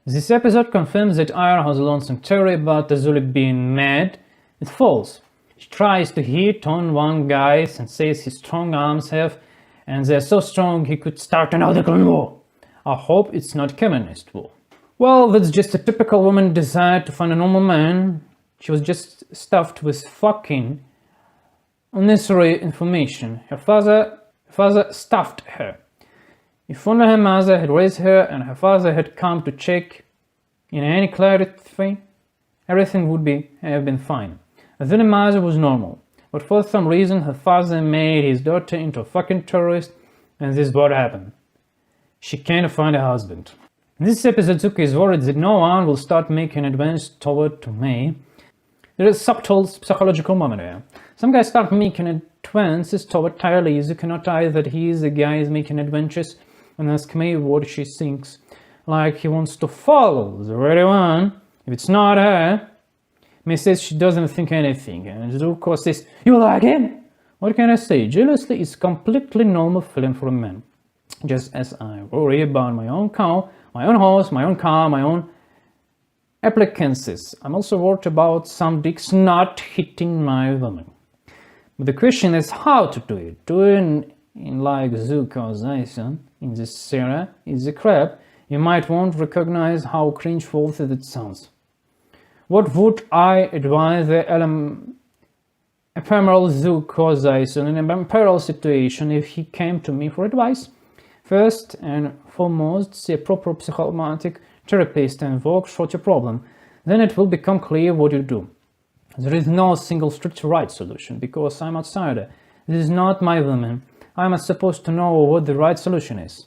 This episode confirms that Ira has a lonesome theory about Azuli being mad. It's false. She tries to hit on one guy and says his strong arms have, and they're so strong he could start another clone war. I hope it's not communist war. Well, that's just a typical woman desire to find a normal man. She was just stuffed with fucking unnecessary information. Her father stuffed her. If only her mother had raised her and her father had come to check in any clarity, everything would have been fine. Then her mother was normal, but for some reason her father made his daughter into a fucking terrorist, and this is what happened. She can't find her husband. In this episode, Zuko is worried that no one will start making advances toward to May. There is a subtle psychological moment here. Some guys start making advances toward Tyler. Zuko notices that he is the guy who's making adventures and asks May what she thinks. Like he wants to follow the right one. If it's not her, May says she doesn't think anything, and Zuko says, you like him? What can I say? Jealousy is completely normal feeling for a man. Just as I worry about my own cow, my own horse, my own car, my own appliances, I'm also worried about some dicks not hitting my woman. But the question is how to do it. Doing in like Zuko Alsomt in this era is a crap. You might won't recognize how cringe-worthy that sounds. What would I advise the ephemeral Zuko Alsomt in an ephemeral situation if he came to me for advice? First and foremost, see a proper psychomatic therapist and work through your problem. Then it will become clear what you do. There is no single strict right solution, because I'm outsider. This is not my woman. I'm not supposed to know what the right solution is.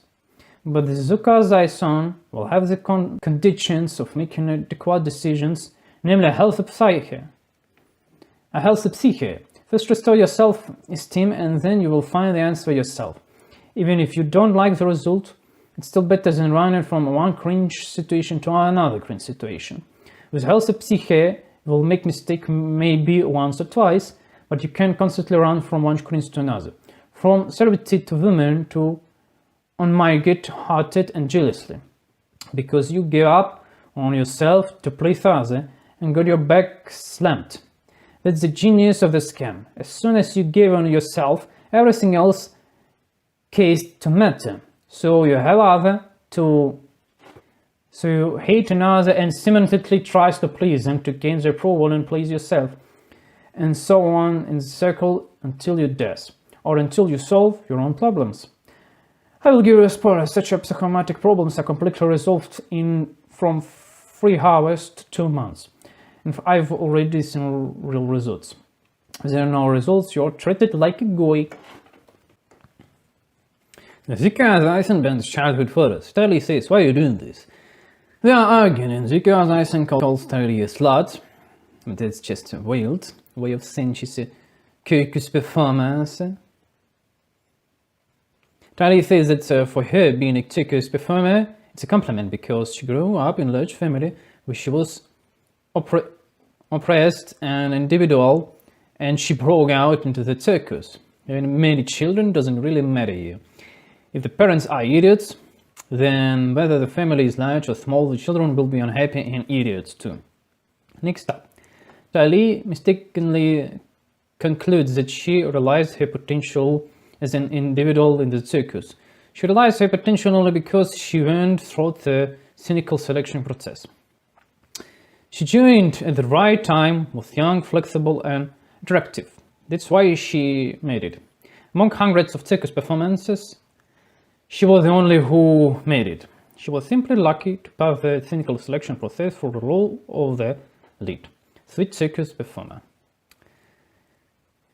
But the Zuko Alsomt will have the conditions of making adequate decisions, namely a healthy psyche. First restore your self-esteem, and then you will find the answer yourself. Even if you don't like the result, it's still better than running from one cringe situation to another cringe situation. With healthy psyche, you will make mistake maybe once or twice, but you can constantly run from one cringe to another. From servitude to women to on my get-hearted and jealously. Because you give up on yourself to please others and got your back slammed. That's the genius of the scam. As soon as you give on yourself, everything else ceased to matter. So you hate another and simultaneously tries to please them to gain their approval and please yourself. And so on in the circle until you death, or until you solve your own problems. I will give you a spoiler, such a psychomatic problems are completely resolved from 3 hours to 2 months. I've already seen real results. If there are no results, you're treated like a goy. Zika Eisenband's childhood photos. Stylie says, why are you doing this? They are arguing, and Zika Eisen calls Stylie a slut. But that's just a wild way of saying she's a circus performance. Stylie says that for her, being a circus performer, it's a compliment because she grew up in a large family where she was oppressed and individual, and she broke out into the circus. Having many children doesn't really matter here. If the parents are idiots, then whether the family is large or small, the children will be unhappy and idiots too. Next up, Stylie mistakenly concludes that she realized her potential as an individual in the circus. She realized her potential only because she went through the cynical selection process. She joined at the right time, was young, flexible, and attractive. That's why she made it. Among hundreds of circus performances, she was the only who made it. She was simply lucky to pass the cynical selection process for the role of the lead, sweet circus performer.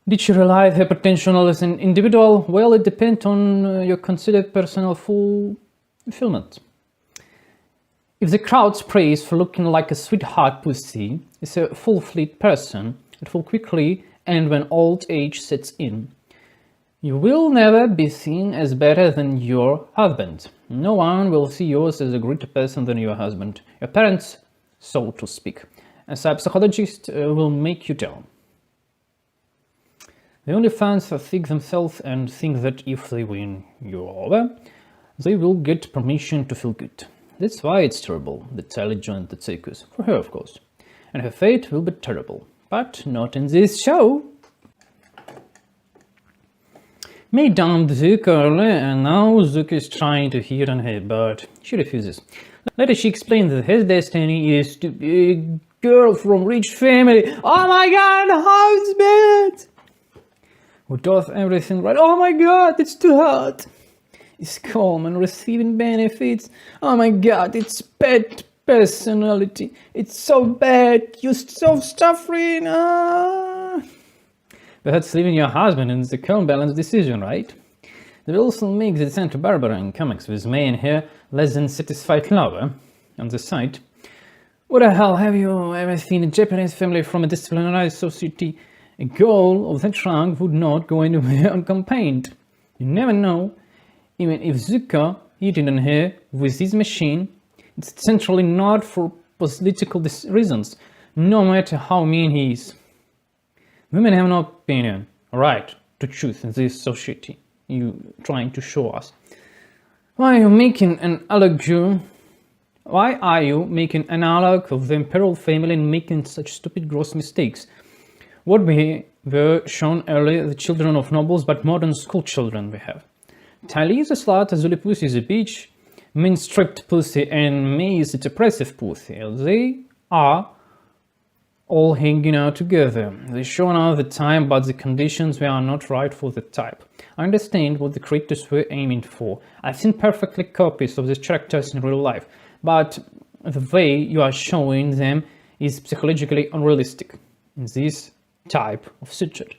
Did she realize her potential as an individual? Well, it depends on your considered personal fulfillment. If the crowd's praise for looking like a sweetheart pussy is a full-fledged person, it will quickly end when old age sets in. You will never be seen as better than your husband. No one will see you as a greater person than your husband, your parents, so to speak. As a psychologist will make you down. The only fans are sick themselves and think that if they win you over, they will get permission to feel good. That's why it's terrible that Stylie joined the circus. For her, of course. And her fate will be terrible. But not in this show. May dumped Zuko early, and now Zuko is trying to hit on her, but she refuses. Later she explains that her destiny is to be a girl from rich family. Oh my god, how it's bad! Who does everything right. Oh my god, it's too hard! Is calm and receiving benefits. Oh my god, it's bad personality. It's so bad. You're so suffering. That's leaving your husband is a calm, balanced decision, right? They also make the Santa Barbara in comics with May and her less than satisfied lover on the side. What the hell, have you ever seen a Japanese family from a disciplinary society? A girl of that rank would not go anywhere unaccompanied. You never know. Even if Zuko hitting on her with his machine, it's essentially not for political reasons, no matter how mean he is. Women have no opinion, right, to choose in this society you trying to show us. Why are you making an allegory? Why are you making an analog of the imperial family and making such stupid gross mistakes? What we were shown earlier, the children of nobles, but modern school children we have. Stylie is a slut, Zulipussy is a bitch, Min stripped pussy, and May is a depressive pussy. They are all hanging out together. They show now the time, but the conditions were not right for the type. I understand what the creators were aiming for. I've seen perfectly copies of these characters in real life, but the way you are showing them is psychologically unrealistic in this type of subject.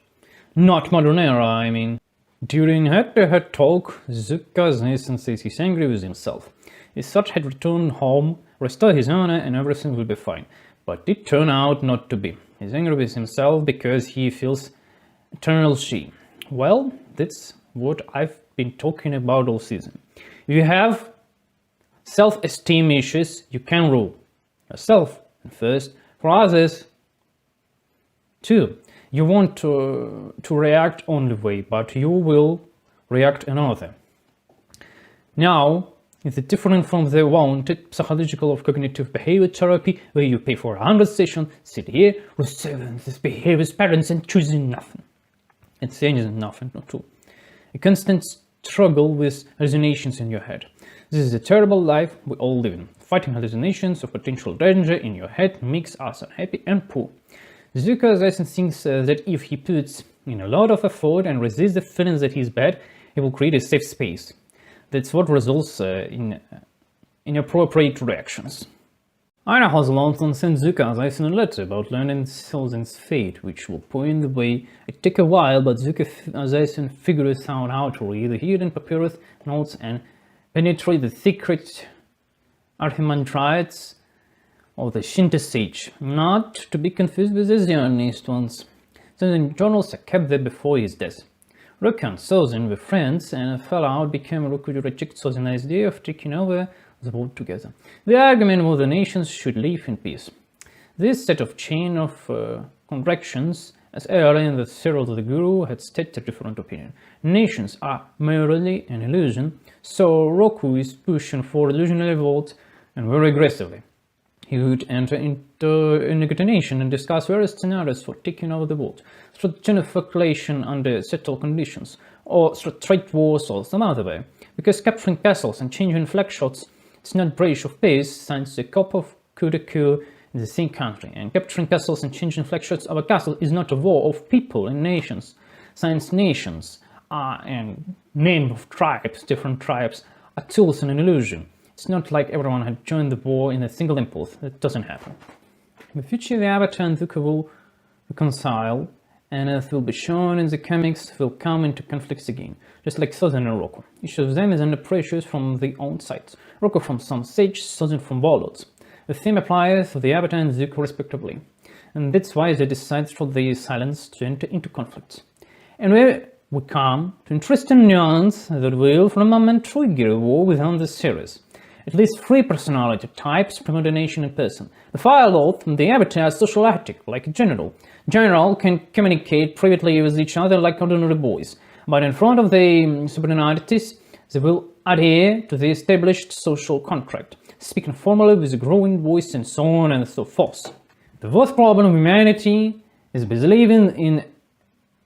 Not modern era, I mean. During head-to-head talk, Zuko's innocent says he's angry with himself. If such had returned home, restore his honor, and everything will be fine. But it turned out not to be. He's angry with himself because he feels eternal shame. Well, that's what I've been talking about all season. If you have self-esteem issues, you can rule yourself first, for others too. You want to react only way, but you will react another. Now, it's different from the wanted psychological or cognitive behavior therapy, where you pay for 100 sessions, sit here, receiving these behaviors patterns and choosing nothing. And saying is nothing, not true. A constant struggle with hallucinations in your head. This is a terrible life we all live in. Fighting hallucinations of potential danger in your head makes us unhappy and poor. Zuko thinks that if he puts in a lot of effort and resists the feeling that he's bad, he will create a safe space. That's what results in inappropriate reactions. Aina has London sent Zuka a letter about learning Sozin's fate, which will point the way. It took a while, but Zuka Azaisen figures out how to read the hidden papyrus notes and penetrate the secret archimandrites of the Shinto sage, not to be confused with the Zionist ones. The journals are kept there before his death. Roku and Sozin were friends, and a fallout became Roku to reject Sozin's idea of taking over the world together. The argument was the nations should live in peace. This set of chain of contradictions, as early in the serial the Guru had stated a different opinion. Nations are merely an illusion, so Roku is pushing for illusionary vote and very aggressively. He would enter into a negotiation and discuss various scenarios for taking over the world, through gentrification under settled conditions, or through trade wars or some other way. Because capturing castles and changing flag shots is not breach of peace, since a couple could occur in the same country, and capturing castles and changing flag shots of a castle is not a war of people and nations, since nations are a name of tribes, different tribes, are tools and an illusion. It's not like everyone had joined the war in a single impulse. That doesn't happen. In the future, the Avatar and Zuko will reconcile, and as will be shown in the comics, will come into conflicts again, just like Sozin and Roku. Each of them is under pressures from their own sides. Roku from some sage, Sozin from warlords. The same applies to the Avatar and Zuko respectively, and that's why they decide through their silence to enter into conflicts. And where we come to interesting nuance that will, for a moment, trigger a war within the series. At least 3 personality types promote a nation in person. The Fire Lord and the Avatar are social architect, like a general. General can communicate privately with each other like ordinary boys, but in front of the supernalities, they will adhere to the established social contract, speaking formally with a growing voice and so on and so forth. The worst problem of humanity is believing in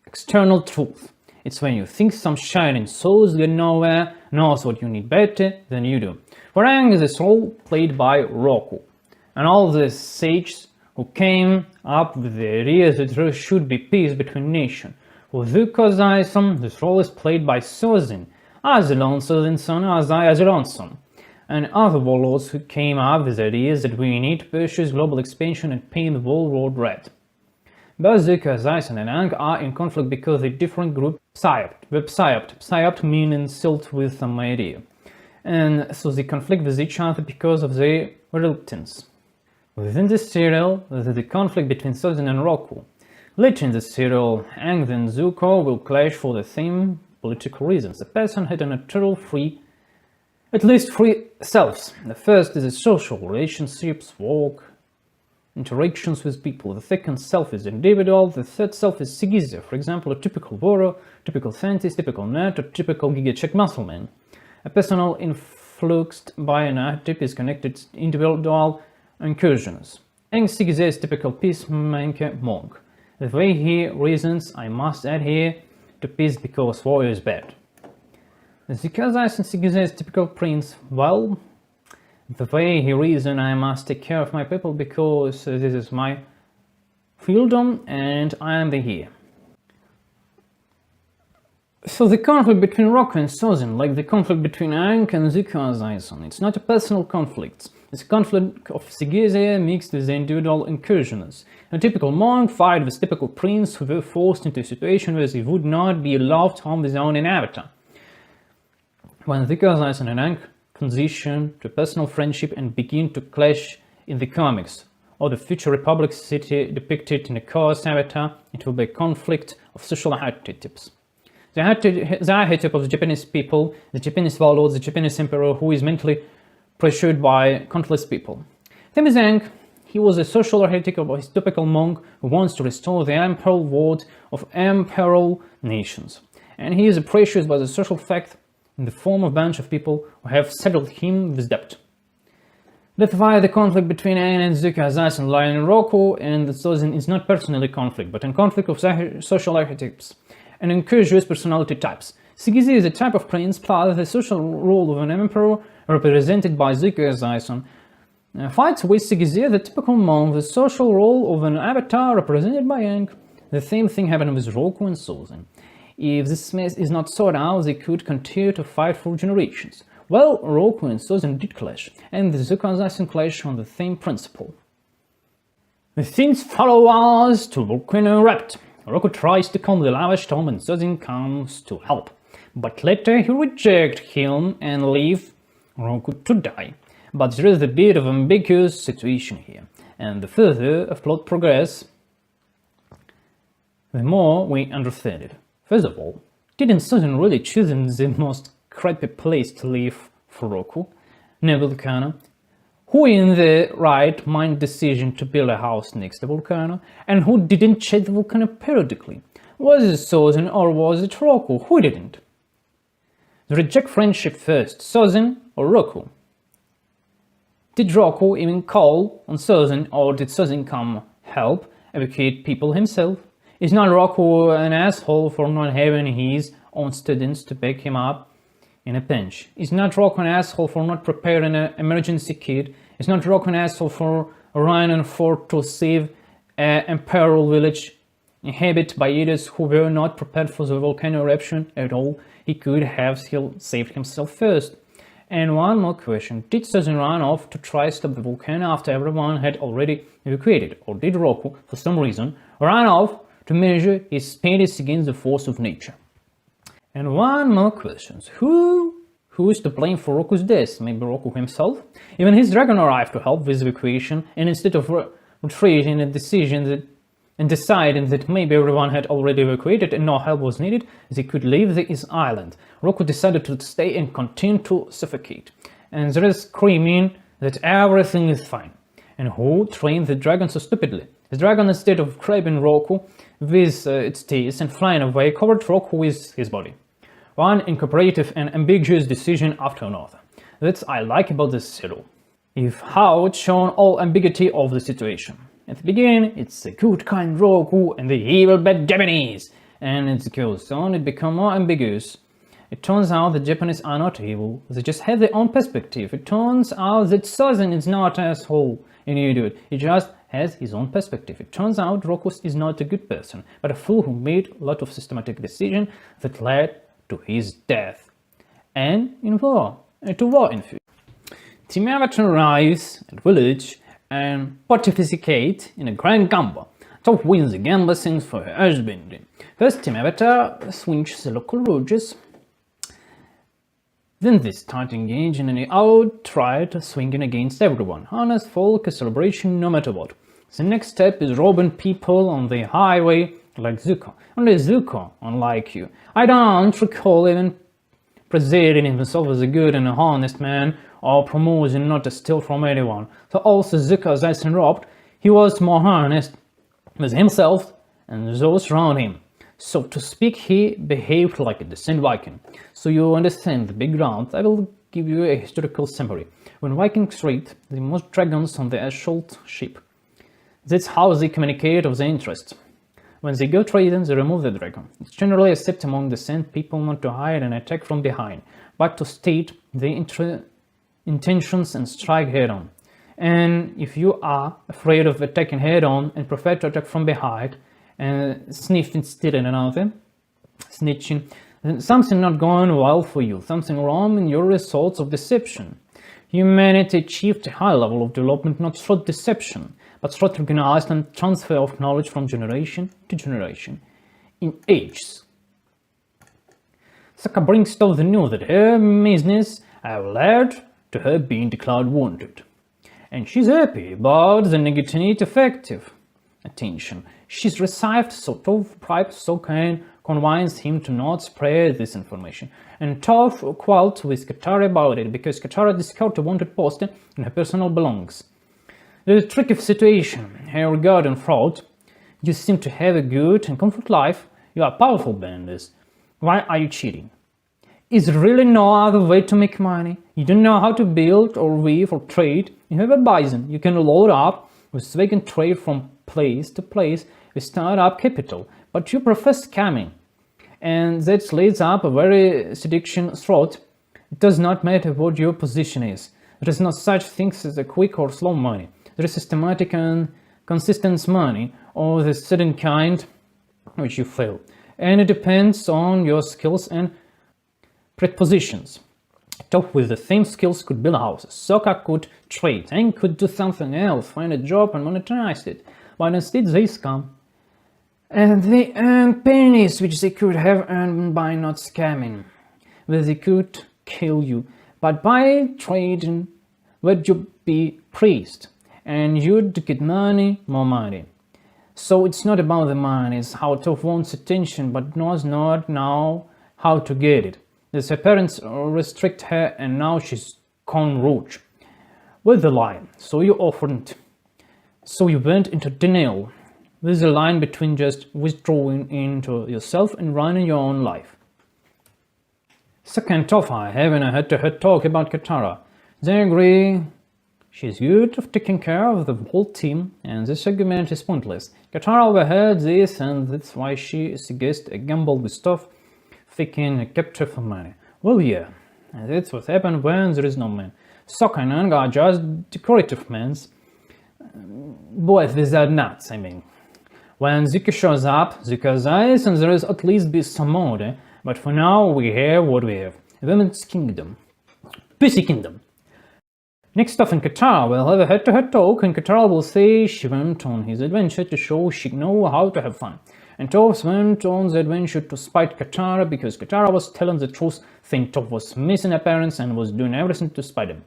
external truth. It's when you think some shining souls get nowhere, knows what you need better than you do. For Aang is this role played by Roku, and all the sages who came up with the idea that there should be peace between nations. For Zuko Zaisom, this role is played by Sozin, as the lone Sozin's son, Azai as their own son, and other warlords who came up with ideas that we need to pursue global expansion and paint the whole world red. Both Zuko, Zaisom and Aang are in conflict because they different group psyoped meaning stilt with some idea. And so they conflict with each other because of their reluctance. Within this serial, there is the conflict between Sozin and Roku. Later in the serial, Aang and Zuko will clash for the same political reasons. A person had a natural at least three selves. The first is the social relationships, work, interactions with people. The second self is individual. The third self is Sigizia, for example, a typical warrior, typical scientist, typical nerd, or typical giga-check muscleman. A personal influxed by an archetype is connected to individual incursions. Aang Sigizia is typical peacemaker monk. The way he reasons, I must adhere to peace because war is bad. Zuko Zaisom Sigizia is typical prince. Well, the way he reasons, I must take care of my people because this is my fieldom and I am the here. So the conflict between Roku and Sozin, like the conflict between Aang and Zuko Zaisom, it's not a personal conflict. It's a conflict of Sigizia mixed with the individual incursions. A typical monk fight with typical prince who were forced into a situation where they would not be allowed to harm his own avatar. When Zuko Zaisom and Aang transition to personal friendship and begin to clash in the comics, or the future Republic city depicted in the Chaos Avatar, it will be a conflict of social archetypes. The archetype of the Japanese people, the Japanese warlord, the Japanese emperor who is mentally pressured by countless people. Same as Aang, he was a social archetype of his typical monk who wants to restore the imperial world of imperial nations. And he is pressured by the social fact in the form of a bunch of people who have saddled him with debt. That's why the conflict between Aang and Zuko Zaisom, Lion and Roku and Sozin is not personally conflict, but a conflict of social archetypes and incurious personality types. Sigizia is a type of prince plus the social role of an emperor represented by Zuko Zaisom. Fights with Sigizia, the typical monk, the social role of an avatar represented by Aang. The same thing happened with Roku and Sozin. If this mess is not sorted out, they could continue to fight for generations. Well, Roku and Sozin did clash, and the Zuko assassin clash on the same principle. The scenes follow us to volcano erupt. Roku tries to calm the lava storm and Sozin comes to help. But later he rejects him and leaves Roku to die. But there is a bit of ambiguous situation here, and the further a plot progresses, the more we understand it. First of all, didn't Sozin really choose the most crappy place to live for Roku? Near the volcano? Who in the right mind decision to build a house next to the volcano, and who didn't check the volcano periodically? Was it Sozin or was it Roku? Who didn't? The reject friendship first, Sozin or Roku? Did Roku even call on Sozin, or did Sozin come help evacuate people himself? Is not Roku an asshole for not having his own students to back him up in a pinch? Is not Roku an asshole for not preparing an emergency kit? Is not Roku an asshole for running on fort to save an imperiled village inhabited by idiots who were not prepared for the volcano eruption at all? He could have saved himself first. And one more question, did Sozin run off to try stop the volcano after everyone had already evacuated? Or did Roku, for some reason, run off to measure his speed against the force of nature? And one more question, who is to blame for Roku's death? Maybe Roku himself? Even his dragon arrived to help with evacuation, and instead of retreating and deciding that maybe everyone had already evacuated and no help was needed, they could leave his island. Roku decided to stay and continue to suffocate. And there is screaming that everything is fine. And who trained the dragon so stupidly? The dragon, instead of grabbing Roku with its teeth and flying away, covered Roku with his body. One incooperative and ambiguous decision after another. That's I like about this serial. If how it's shown all ambiguity of the situation. At the beginning, it's the good kind Roku and the evil bad Japanese, and as it goes on, it becomes more ambiguous. It turns out the Japanese are not evil, they just have their own perspective. It turns out that Sozin is not an asshole, an idiot, he just has his own perspective. It turns out Roku is not a good person, but a fool who made a lot of systematic decisions that led to his death. And to war in future. Team Avatar arrives at village and pontificate in a grand gamba. Top wins the gamba sings for her husband. First Team Avatar swings the local roaches. Then they start engaging in an outright swinging against everyone. Honest folk, a celebration no matter what. The next step is robbing people on the highway like Zuko. Only Zuko, unlike you. I don't recall even presenting himself as a good and honest man or promoting not to steal from anyone. So also Zuko, as I said, robbed, he was more honest with himself and those around him. So to speak, he behaved like a decent Viking. So you understand the background, I will give you a historical summary. When Vikings raid, they most dragons on the Alsomt ship. That's how they communicate of their interests. When they go trading, they remove the dragon. It's generally accepted among the Sand people not to hide and attack from behind, but to state their intentions and strike head-on. And if you are afraid of attacking head-on and prefer to attack from behind, and sniffing still in another, snitching, then something not going well for you, something wrong in your results of deception. Humanity achieved a high level of development not through deception, but through organized and transfer of knowledge from generation to generation, in ages. Sokka brings to the news that her business have led to her being declared wanted. And she's happy about the negative effective attention. She's received sort of bribe Sokka and convinced him to not spread this information. And Toph quarreled with Katara about it because Katara discovered a wanted poster in her personal belongings. There's a tricky situation here regarding fraud. You seem to have a good and comfort life. You are powerful bandits. Why are you cheating? Is there really no other way to make money? You don't know how to build or weave or trade. You have a bison. You can load up with swag and trade from place to place with start-up capital, but you prefer scamming. And that leads up a very seduction throat. It does not matter what your position is. There is no such things as a quick or slow money. There is systematic and consistent money, or the sudden kind which you fail. And it depends on your skills and predispositions. Top with the same skills could build houses, Sokka could trade, Aang could do something else, find a job and monetize it. But instead they scam. And they earn pennies which they could have earned by not scamming. Where they could kill you. But by trading, would you be praised? And you'd get money, more money. So it's not about the money, it's how Toph wants attention but knows not now how to get it. As her parents restrict her and now she's gone rogue. With the line, so you offered, so you went into denial. There's a line between just withdrawing into yourself and running your own life. Second Toph having a head-to-head talk about Katara. They agree she's good of taking care of the whole team, and this argument is pointless. Katara overheard this, and that's why she suggests a gamble with Toph, thinking a capture for money. Well, yeah, and that's what happens when there is no man. Sokka and Aang are just decorative men. Both without nuts, I mean. When Zuko shows up, Zuko dies, and there is at least be some order, but for now we have what we have. Women's Kingdom. Pussy Kingdom. Next off in Katara will have a head-to-head talk, and Katara will say she went on his adventure to show she know how to have fun. And Toph went on the adventure to spite Katara because Katara was telling the truth, saying Toph was missing her parents and was doing everything to spite him.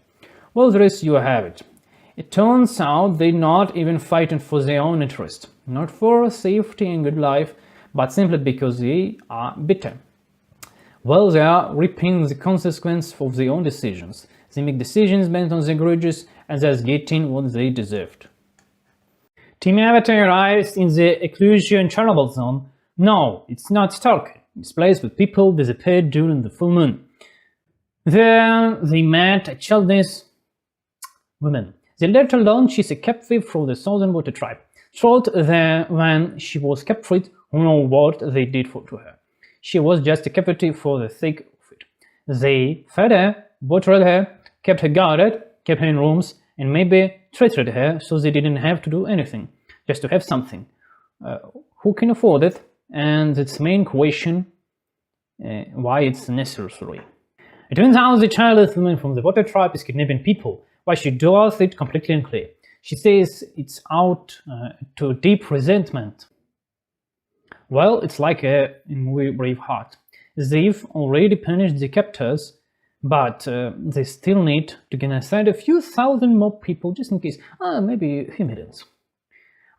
Well, there is you have it. It turns out they're not even fighting for their own interest, not for safety and good life, but simply because they are bitter. Well, they are reaping the consequence of their own decisions. They make decisions based on their grudges and thus getting what they deserved. Team Avatar arrives in the Eclusion Chernobyl zone. No, it's not Stark. It's placed with people disappeared during the full moon. There they met a childless woman. They let her alone. She's a captive from the Southern Water tribe. Thought there when she was captured, who know what they did to her. She was just a captive for the sake of it. They fed her, watered her, kept her guarded, kept her in rooms, and maybe treated her so they didn't have to do anything, just to have something. Who can afford it? And its main question, why it's necessary. It turns out the childless woman from the Water tribe is kidnapping people. Why she does it completely unclear. She says it's out to deep resentment. Well, it's like in movie Braveheart. They've already punished the captors, but they still need to genocide a few thousand more people just in case. Maybe a few millions.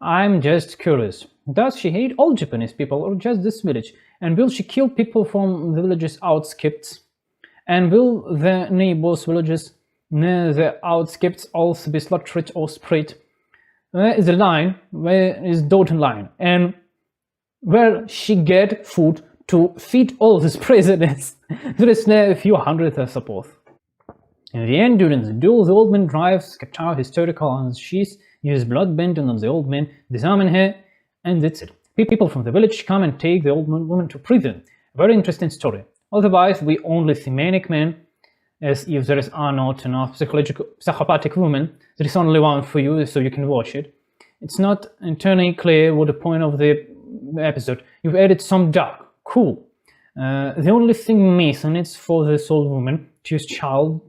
I'm just curious. Does she hate all Japanese people or just this village? And will she kill people from the village's outskirts? And will the neighbors' villages near the outskirts also be slaughtered or sprayed? Where is the line? Where is Doten line? And where she get food to feed all these presidents? There is a few hundred, I suppose. In the end, during the duel, the old man drives Katara hysterical and she's uses blood bending on the old man, disarming her, and that's it. People from the village come and take the old woman to prison. Very interesting story. Otherwise, we only see manic men, as if there are not enough psychopathic women. There is only one for you, so you can watch it. It's not entirely clear what the point of the episode. You've added some dark. Cool. The only thing missing is for this old woman to use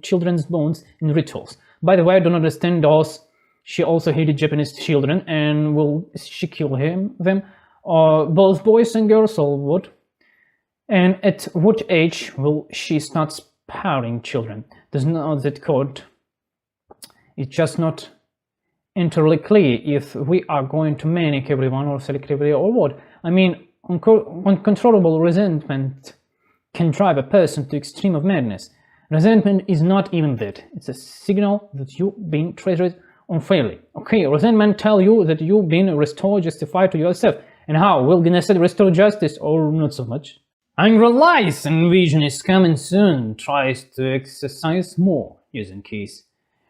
children's bones in rituals. By the way, I don't understand those. She also hated Japanese children, and will she kill them? Or both boys and girls, or what? And at what age will she start sparing children? There's no that code. It's just not entirely clear if we are going to manic everyone or selectively or what. I mean, uncontrollable resentment can drive a person to extreme of madness. Resentment is not even that. It's a signal that you've been treated unfairly. Okay, resentment tell you that you've been restored, justified to yourself. And how? Will genocide restore justice or not so much? Aang realizes and Vision is coming soon and tries to exercise more using keys.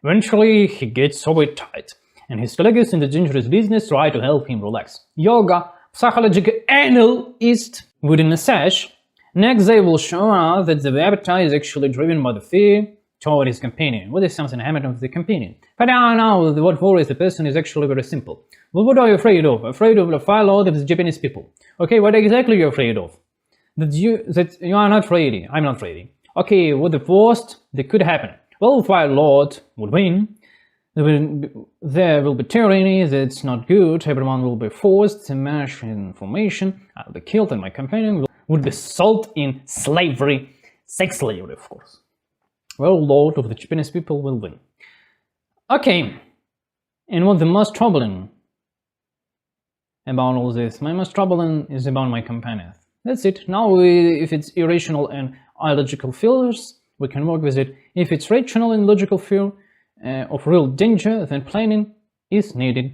Eventually, he gets over tight, and his colleagues in the dangerous business try to help him relax. Yoga, psychological analyst within a sash. Next, they will show us that the avatar is actually driven by the fear toward his companion. What is something happened with the companion? But now, what worries the person is actually very simple. Well, what are you afraid of? Afraid of the fire lord of the Japanese people. Okay, what exactly are you afraid of? That you are not ready. I'm not ready. Okay, what the worst that could happen? Well, Fire Lord would win. There will be tyranny, that's not good, everyone will be forced to manage information, I'll be killed and my companion would be sold in slavery, sex slavery of course. Well, Lord of the Japanese people will win. Okay, and what the most troubling about all this? My most troubling is about my companion. That's it. Now, if it's irrational and illogical fears, we can work with it. If it's rational and logical fear of real danger, then planning is needed.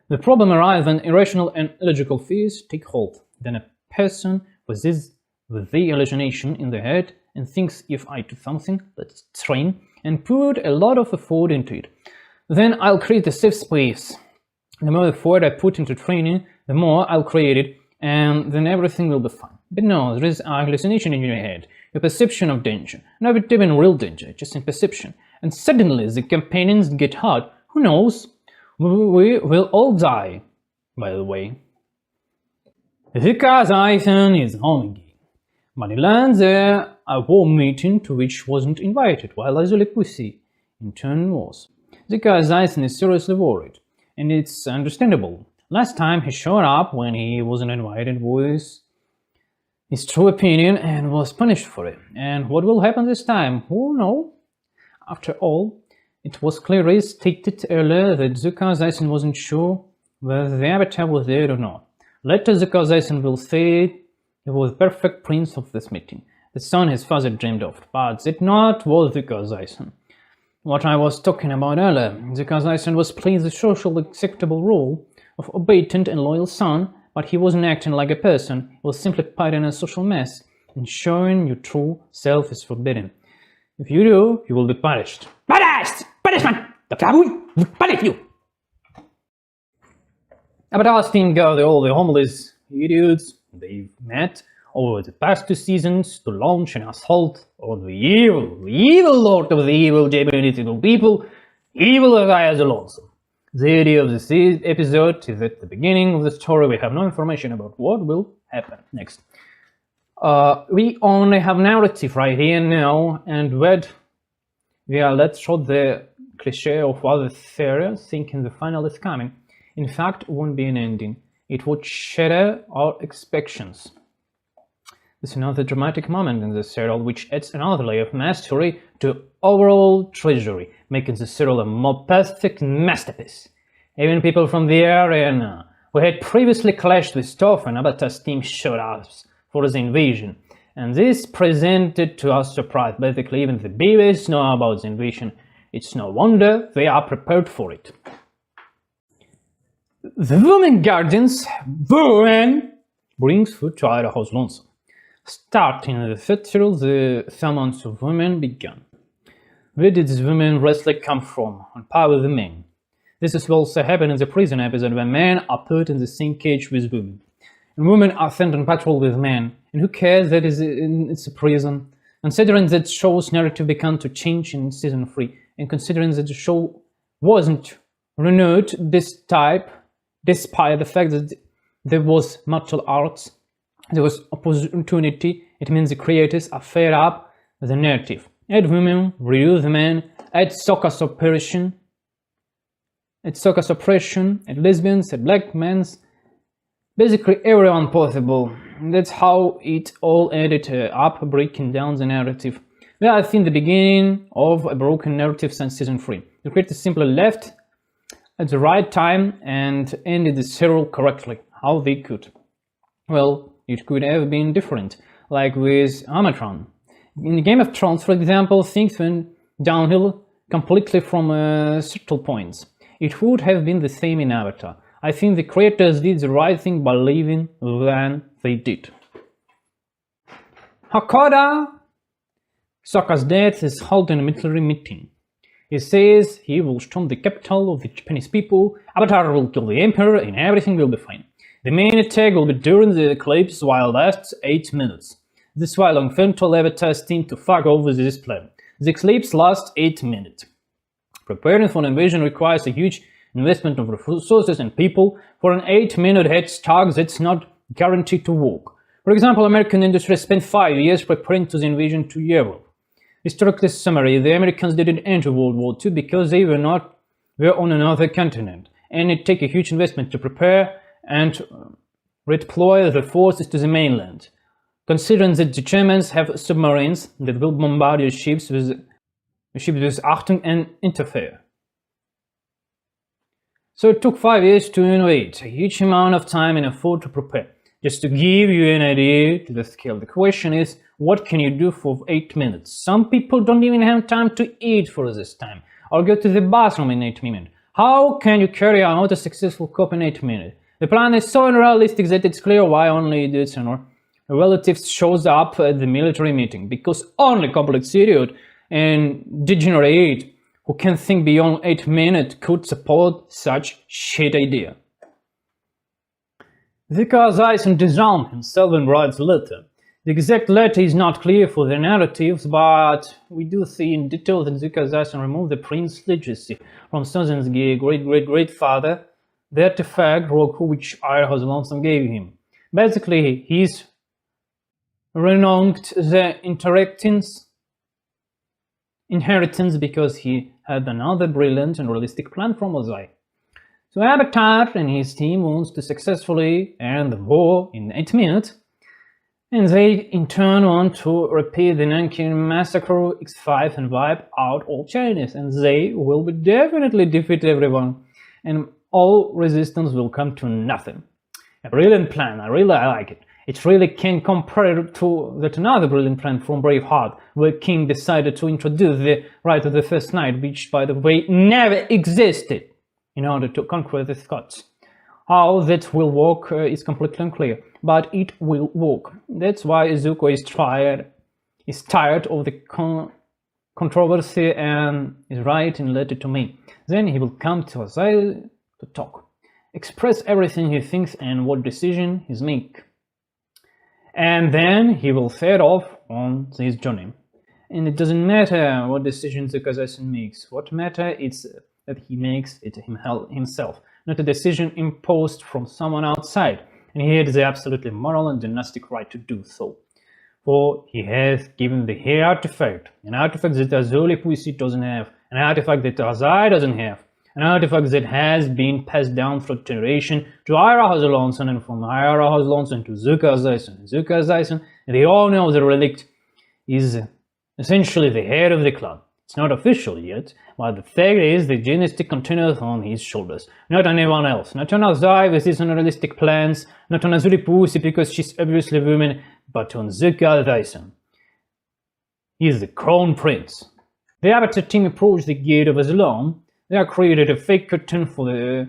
The problem arises when irrational and illogical fears take hold. Then a person with the hallucination in their head and thinks, if I do something, let's train and put a lot of effort into it, then I'll create a safe space. The more effort I put into training, the more I'll create it, and then everything will be fine. But no, there is a hallucination in your head, a perception of danger, not even real danger, just in perception. And suddenly the companions get hurt. Who knows? We will all die, by the way. Zuka is home again, but he lands there a war meeting to which he wasn't invited, while Azuli Pussy in turn was. Zuka is seriously worried, and it's understandable. Last time he showed up when he wasn't invited with his true opinion and was punished for it. And what will happen this time? Who knows? After all, it was clearly stated earlier that Zuka Zaisen wasn't sure whether the Avatar was there or not. Later, Zuka Zaisen will say he was the perfect prince of this meeting, the son his father dreamed of, but it not was Zuka Zaisen. What I was talking about earlier, Zuka Zaisen was playing the social acceptable role of obedient and loyal son, but he wasn't acting like a person, he was simply part in a social mess, and showing your true self is forbidden. If you do, you will be punished. Punished! Punishment! The Prabhu will punish you! Avatar's team gathered all the homeless idiots they've met over the past 2 seasons to launch an assault on the evil lord of the evil Japanese people, evil as Alsomt. The idea of this episode is at the beginning of the story. We have no information about what will happen next. We only have narrative right here now, and let's show the cliche of other theories, thinking the final is coming. In fact, it won't be an ending. It would shatter our expectations. This is another dramatic moment in the serial, which adds another layer of mastery to overall treasury, making the serial a more perfect masterpiece. Even people from the area who had previously clashed with Toph and Avatar's team showed up for the invasion, and this presented to us surprise. Basically, even the babies know about the invasion. It's no wonder they are prepared for it. The women guardians brings food to Idaho's lonesome. Starting in the third serial, the summons of women began. Where did these women wrestling come from? On par with the men. This is also happened in the prison episode where men are put in the same cage with women. And women are sent on patrol with men. And who cares that it's a prison? Considering that show's narrative began to change in season 3, and considering that the show wasn't renewed this type, despite the fact that there was martial arts, there was opportunity, it means the creators are fed up with the narrative. Add women, reduce men, add soccer suppression, add lesbians, add black men, basically everyone possible. That's how it all ended up, breaking down the narrative. We have seen the beginning of a broken narrative since season 3. The creators simply left at the right time and ended the serial correctly, how they could. Well, it could have been different, like with Amateur. In the Game of Thrones, for example, things went downhill completely from certain points. It would have been the same in Avatar. I think the creators did the right thing by leaving than they did. Hakoda! Sokka's death is holding a military meeting. He says he will storm the capital of the Japanese people, Avatar will kill the Emperor, and everything will be fine. The main attack will be during the eclipse, while lasts 8 minutes. This is why Longfen told Avatar's team to fuck off with this plan. The eclipse lasts 8 minutes. Preparing for an invasion requires a huge investment of resources and people. For an 8-minute head start, that's not guaranteed to work. For example, American industry spent 5 years preparing to the invasion 2 years ago. Historically summary, the Americans didn't enter World War II because they were on another continent, and it took a huge investment to prepare and redeploy the forces to the mainland. Considering that the Germans have submarines that will bombard your ships with Achtung and interfere. So it took 5 years to invade, a huge amount of time and effort to prepare. Just to give you an idea to the scale, the question is, what can you do for 8 minutes? Some people don't even have time to eat for this time, or go to the bathroom in 8 minutes. How can you carry out a successful coup in 8 minutes? The plan is so unrealistic that it's clear why only idiots and relatives shows up at the military meeting, because only complex idiot and degenerate who can think beyond 8 minutes could support such shit idea. Vickers Eisen disarmed himself and writes a letter. The exact letter is not clear for the narratives, but we do see in detail that Vickers Eisen removed the prince's legacy from Susan's great-great-great-father, the artifact Roku which Ira Alsomt gave him. Basically, he's renounced the inheritance because he had another brilliant and realistic plan from Ozai. So Avatar and his team wants to successfully end the war in 8 minutes, and they in turn want to repeat the Nanking Massacre X5 and wipe out all Chinese, and they will definitely defeat everyone, and all resistance will come to nothing. A brilliant plan, I really like it. It really can compare to that another brilliant plan from Braveheart, where King decided to introduce the right of the first night, which by the way never existed, in order to conquer the Scots. How that will work is completely unclear, but it will work. That's why Izuku is tired of the controversy and is writing a letter to me. Then he will come to Ozai to talk, express everything he thinks and what decision he's make. And then he will set off on this journey. And it doesn't matter what decisions the Kazasan makes. What matters is that he makes it himself, not a decision imposed from someone outside, and he has the absolutely moral and dynastic right to do so. For he has given the hair artifact, an artifact that Azuli Pussy doesn't have, an artifact that Azai doesn't have, an artifact that has been passed down through generation to Ira Hazalonson, and from Ira Hazalonson to Zuka Zaisen. Zuka Zaisen, and they all know the relic is essentially the head of the clan. It's not official yet, but the fact is the dynasty continues on his shoulders, not on anyone else, not on Azai with his unrealistic plans, not on Azuri Pussy because she's obviously a woman, but on Zuka Zaisen. He is the crown prince. The Avatar team approached the gate of Alsomt. They have created a fake curtain for the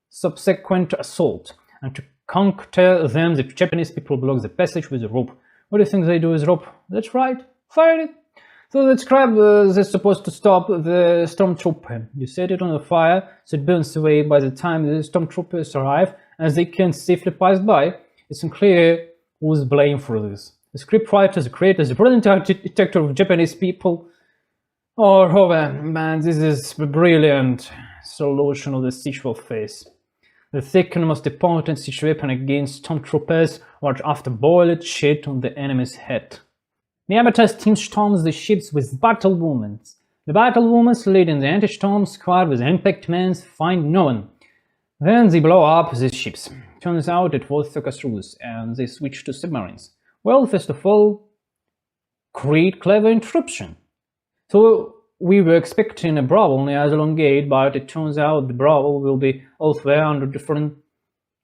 subsequent assault, and to counter them, the Japanese people block the passage with a rope. What do you think they do with rope? That's right, fire it! So the crab is supposed to stop the stormtrooper. You set it on the fire, so it burns away by the time the stormtroopers arrive, as they can safely pass by. It's unclear who's blamed for this. The scriptwriters, the creators, the brilliant architecture of Japanese people, or man, this is a brilliant solution of the sexual phase. The second most important siege weapon against stormtroopers was after boiled shit on the enemy's head. The Avatar's team storms the ships with battle women. The battle women leading the anti-storm squad with impact men find no one. Then they blow up the ships. Turns out it was Circus rules, and they switch to submarines. Well, first of all, great clever interruption. So we were expecting a brawl near Azalon Gate, but it turns out the brawl will be elsewhere under different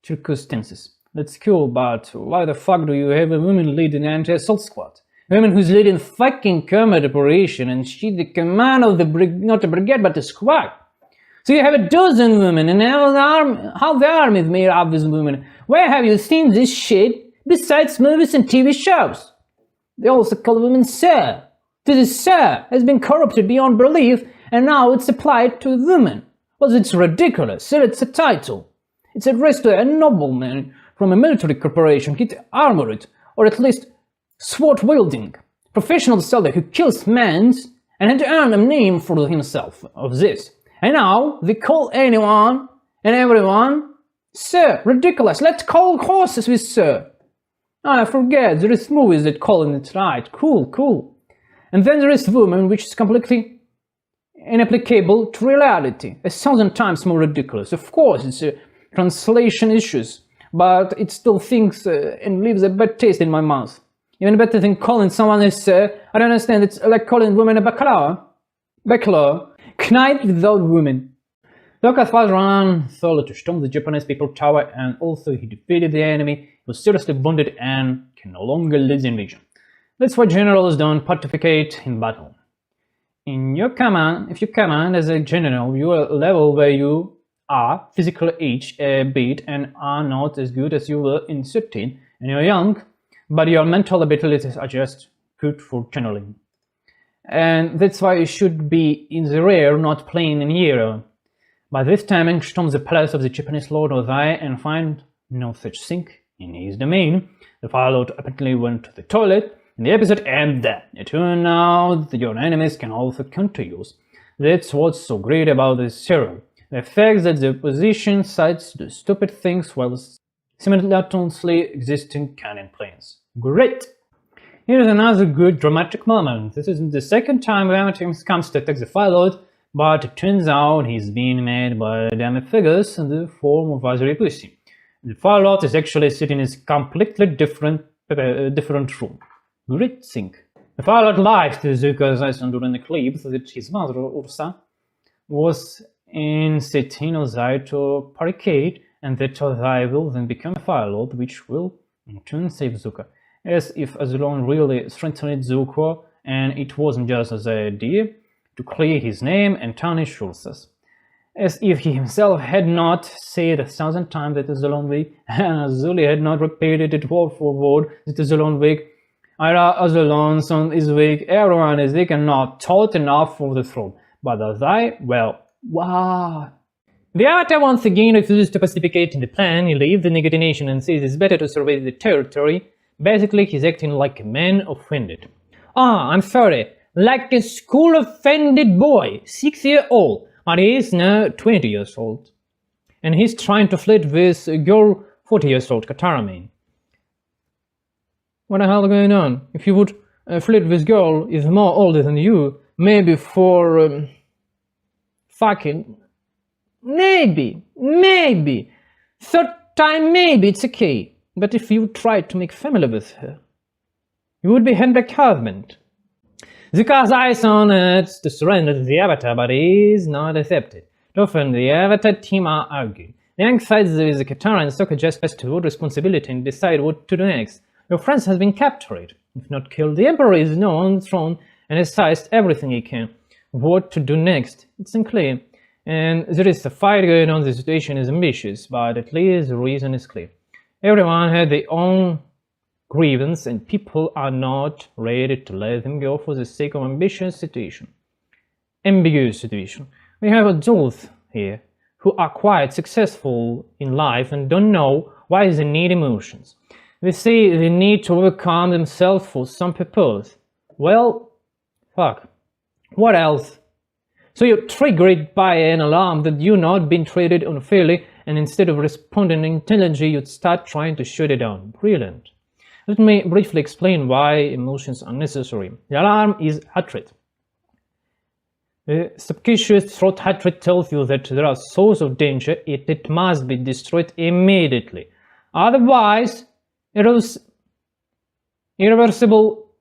circumstances. That's cool, but why the fuck do you have a woman leading the anti-assault squad? A woman who's leading fucking combat operation, and she's the command of the not the brigade but the squad. So you have a dozen women, and how the army is made up of these women. Where have you seen this shit besides movies and TV shows? They also call women sir. This sir has been corrupted beyond belief, and now it's applied to women. Well, it's ridiculous. Sir, it's a title. It's addressed to a nobleman from a military corporation, get armored, or at least sword-wielding, professional soldier who kills men and had earned a name for himself of this. And now they call anyone and everyone sir. Ridiculous. Let's call horses with sir. I forget, there is movies that call it right. Cool. And then there is woman, which is completely inapplicable to reality, 1,000 times more ridiculous. Of course, it's translation issues, but it still thinks and leaves a bad taste in my mouth. Even better than calling someone a sir, I don't understand, it's like calling women a bachelor. Knight without women. Look, Avatar Aang thought to storm the Japanese people tower, and although he defeated the enemy, he was seriously wounded and can no longer lead the invasion. That's why generals don't participate in battle. If you command as a general, you are at a level where you are physically aged a bit and are not as good as you were in 13, and you're young, but your mental abilities are just good for channeling. And that's why you should be in the rear, not playing in hero. By this time, Aang storms the palace of the Japanese Lord Ozai and finds no such thing in his domain. The Fire Lord apparently went to the toilet, and the episode ends there. It turned out that your enemies can also counter yours. That's what's so great about this serial. The fact that the opposition sides do stupid things while simultaneously existing canon plans. Great! Here's another good dramatic moment. This isn't the second time Avatar comes to attack the Fire Lord, but it turns out he's being made by damn figures in the form of Azuri Pussy. The Fire Lord is actually sitting in a completely different room. Great thing. The Fire Lord lied to Zuko's eyes during the clip that his mother, Ursa, was in setting Ozai to barricade, and that Ozai will then become a Fire Lord, which will in turn save Zuko. As if Azulon really strengthened Zuko, and it wasn't just Ozai's idea to clear his name and tarnish Ursa's. As if he himself had not said 1,000 times that Azulon weak, and Azuli had not repeated it word for word that Azulon weak. Azulon's son is weak, everyone is weak and not taught enough for the throne. But Ozai, well, wow. The Avatar once again refuses to participate in the plan. He leaves the Negative Nation and says it's better to survey the territory. Basically, he's acting like a man offended. I'm sorry, like a school-offended boy, 6 years old, but he is now 20 years old. And he's trying to flirt with a girl 40 years old, Katara mean. What the hell is going on? If you would flirt with girl is more older than you, maybe for fucking maybe third time maybe it's okay. But if you tried to make family with her, you would be handback husband. Zuko's eyes on it to surrender to the Avatar, but he is not accepted. Often the Avatar team are arguing. The Aang fights with the Katara, and Sokka just has to hold responsibility and decide what to do next. Your friend has been captured, if not killed. The Emperor is now on the throne and has seized everything he can. What to do next? It's unclear. And there is a fight going on. The situation is ambitious, but at least the reason is clear. Everyone had their own grievance, and people are not ready to let them go for the sake of ambiguous situation. We have adults here who are quite successful in life and don't know why they need emotions. They say they need to overcome themselves for some purpose. Well, fuck. What else? So you're triggered by an alarm that you're not being treated unfairly, and instead of responding intelligently, you'd start trying to shut it down. Brilliant. Let me briefly explain why emotions are necessary. The alarm is heart rate. The subconscious throat heart rate tells you that there are sources of danger, it must be destroyed immediately. Otherwise, irreversible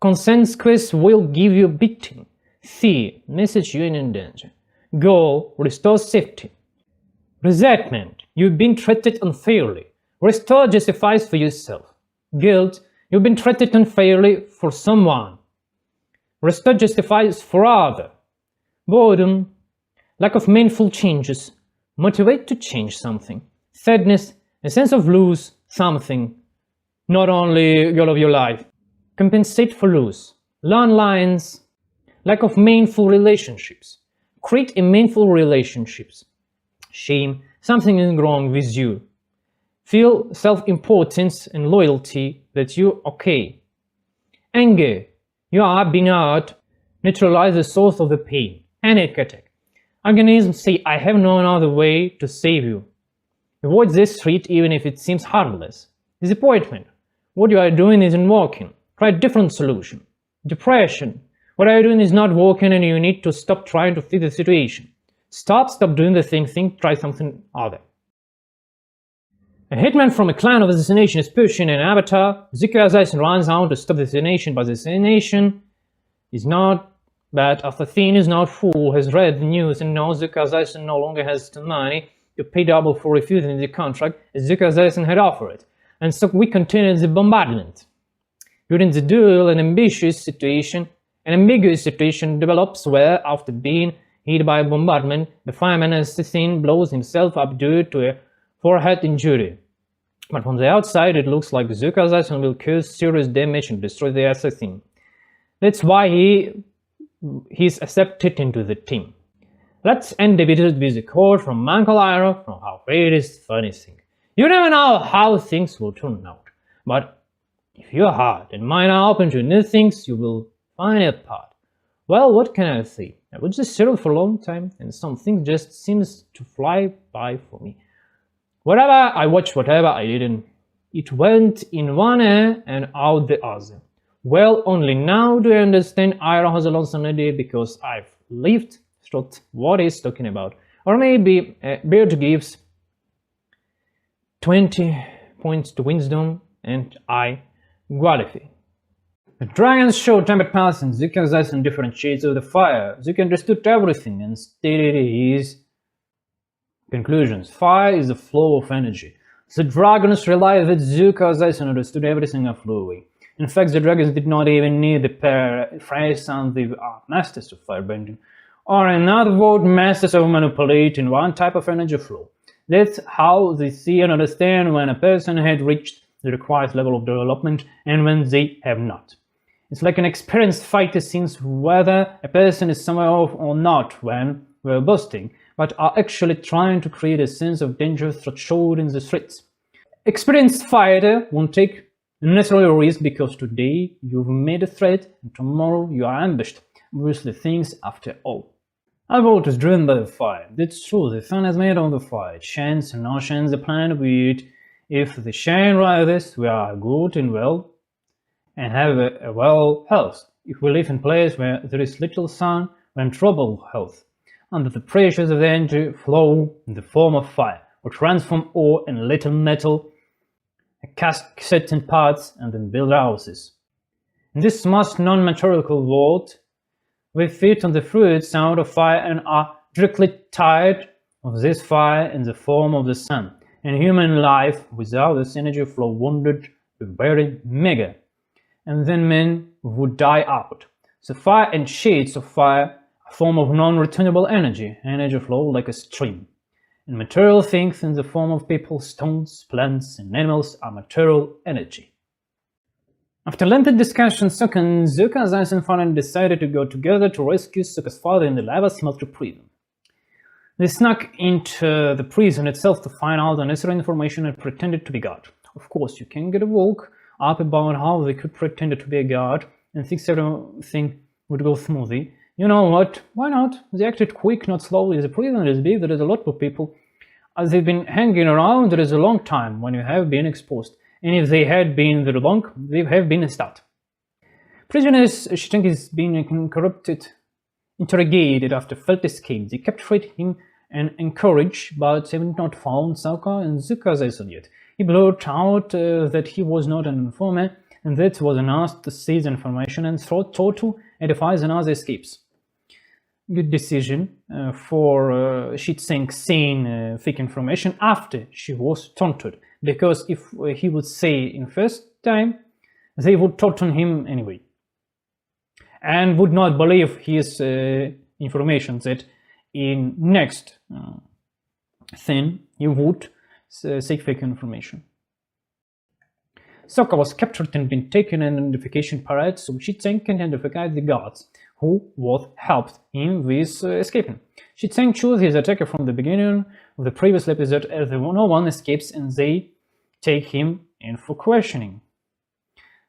consequences will give you a beating. C. Message you're in danger. Goal. Restore safety. Resentment. You've been treated unfairly. Restore justifies for yourself. Guilt. You've been treated unfairly for someone. Restore justifies for other. Boredom. Lack of meaningful changes. Motivate to change something. Sadness. A sense of lose something. Not only goal of your life. Compensate for lose. Learn lines. Lack of meaningful relationships. Create a meaningful relationships. Shame. Something is wrong with you. Feel self-importance and loyalty that you're okay. Anger. You are being hurt. Neutralize the source of the pain. Panic attack. Organisms say, I have no other way to save you. Avoid this treat even if it seems harmless. Disappointment. What you are doing isn't working. Try a different solution. Depression. What are you doing is not working and you need to stop trying to fix the situation. Stop doing the same thing, try something other. A hitman from a clan of assassination is pushing an avatar. Zuko assassin runs out to stop the assassination, but the assassination is not bad. After Thin is not fool, has read the news and knows Zuko assassin no longer has the money to pay double for refusing the contract as Zuko assassin had offered. And so we continue the bombardment. During the duel, an ambiguous situation develops where, after being hit by a bombardment, the fireman assassin blows himself up due to a forehead injury. But from the outside, it looks like Zuko assassin will cause serious damage and destroy the assassin. That's why he's accepted into the team. Let's end the video with a quote from Uncle Iroh from How Great is Funny Thing. You never know how things will turn out, but if your heart and mind are open to new things, you will find a path. Well, what can I say? I was just settled for a long time, and some things just seems to fly by for me. Whatever I watched, whatever I didn't, it went in one ear and out the other. Well, only now do I understand Iroh has a lonesome idea because I've lived through what he's talking about. Or maybe Beard gives 20 points to wisdom and I qualify. The dragons showed tempered paths and Zuko assassin different shades of the fire. Zuko understood everything and stated his conclusions. Fire is the flow of energy. The dragons realized that Zuko assassin understood everything and flew away. In fact, the dragons did not even need the phrase and they are masters of firebending, or in other words, masters of manipulating one type of energy flow. That's how they see and understand when a person had reached the required level of development and when they have not. It's like an experienced fighter sees whether a person is somewhere off or not when we're boasting, but are actually trying to create a sense of danger threshold in the streets. Experienced fighter won't take unnecessary risk because today you've made a threat and tomorrow you are ambushed. Obviously things after all. Our world is driven by the fire. That's true, the sun is made of the fire. It shines and now shines the planet with it. If the shine rises, we are good and well and have a well health. If we live in a place where there is little sun, we're in trouble health. Under the pressures of the energy flow in the form of fire, which runs from ore and little metal, cast certain parts and then build houses. In this most non-material world, we feed on the fruits out of fire and are directly tied of this fire in the form of the sun. And human life without this energy flow wounded be very meager, and then men would die out. So fire and shades of fire, a form of non-returnable energy flow like a stream. And material things in the form of people, stones, plants, and animals are material energy. After lengthy discussion, Sokka and Zuko assassin finally decided to go together to rescue Sokka's father in the lava smelter prison. They snuck into the prison itself to find out the necessary information and pretended to be God. Of course, you can get a walk up about how they could pretend to be a god and think everything would go smoothly. You know what? Why not? They acted quick, not slowly. The prison is big, there is a lot of people. As they've been hanging around, there is a long time when you have been exposed. And if they had been very long, they have been stopped. Prisoners, she thinks, is being corrupted, interrogated after failed escape. They kept treating him and encouraged, but they have not found Sokka and Zuko assassin yet. He blurted out that he was not an informer, and that was an asked to seize information and thought to edify another escapes. Good decision for Shi Tseng saying fake information after she was taunted, because if he would say in first time, they would taunt him anyway, and would not believe his information that in next thing he would say fake information. Sokka was captured and been taken in an identification parade, so Shi Tseng can identify the guards who would helped him with escaping. Shi Tseng chose his attacker from the beginning of the previous episode as no one escapes and they take him in for questioning.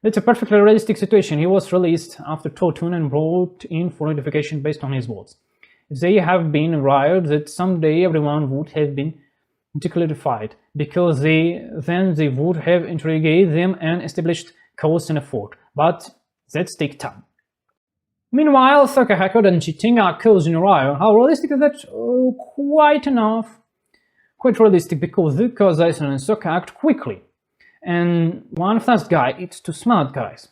That's a perfectly realistic situation. He was released after torture and brought in for identification based on his words. If they have been right that someday everyone would have been declassified, because then they would have interrogated them and established cause and effort, but that takes time. Meanwhile, Sokka, Hackett and Chitinga are causing a riot. How realistic is that? Quite enough. Quite realistic because Zuko, Zaison and Sokka act quickly. And one fast guy eats two smart guys.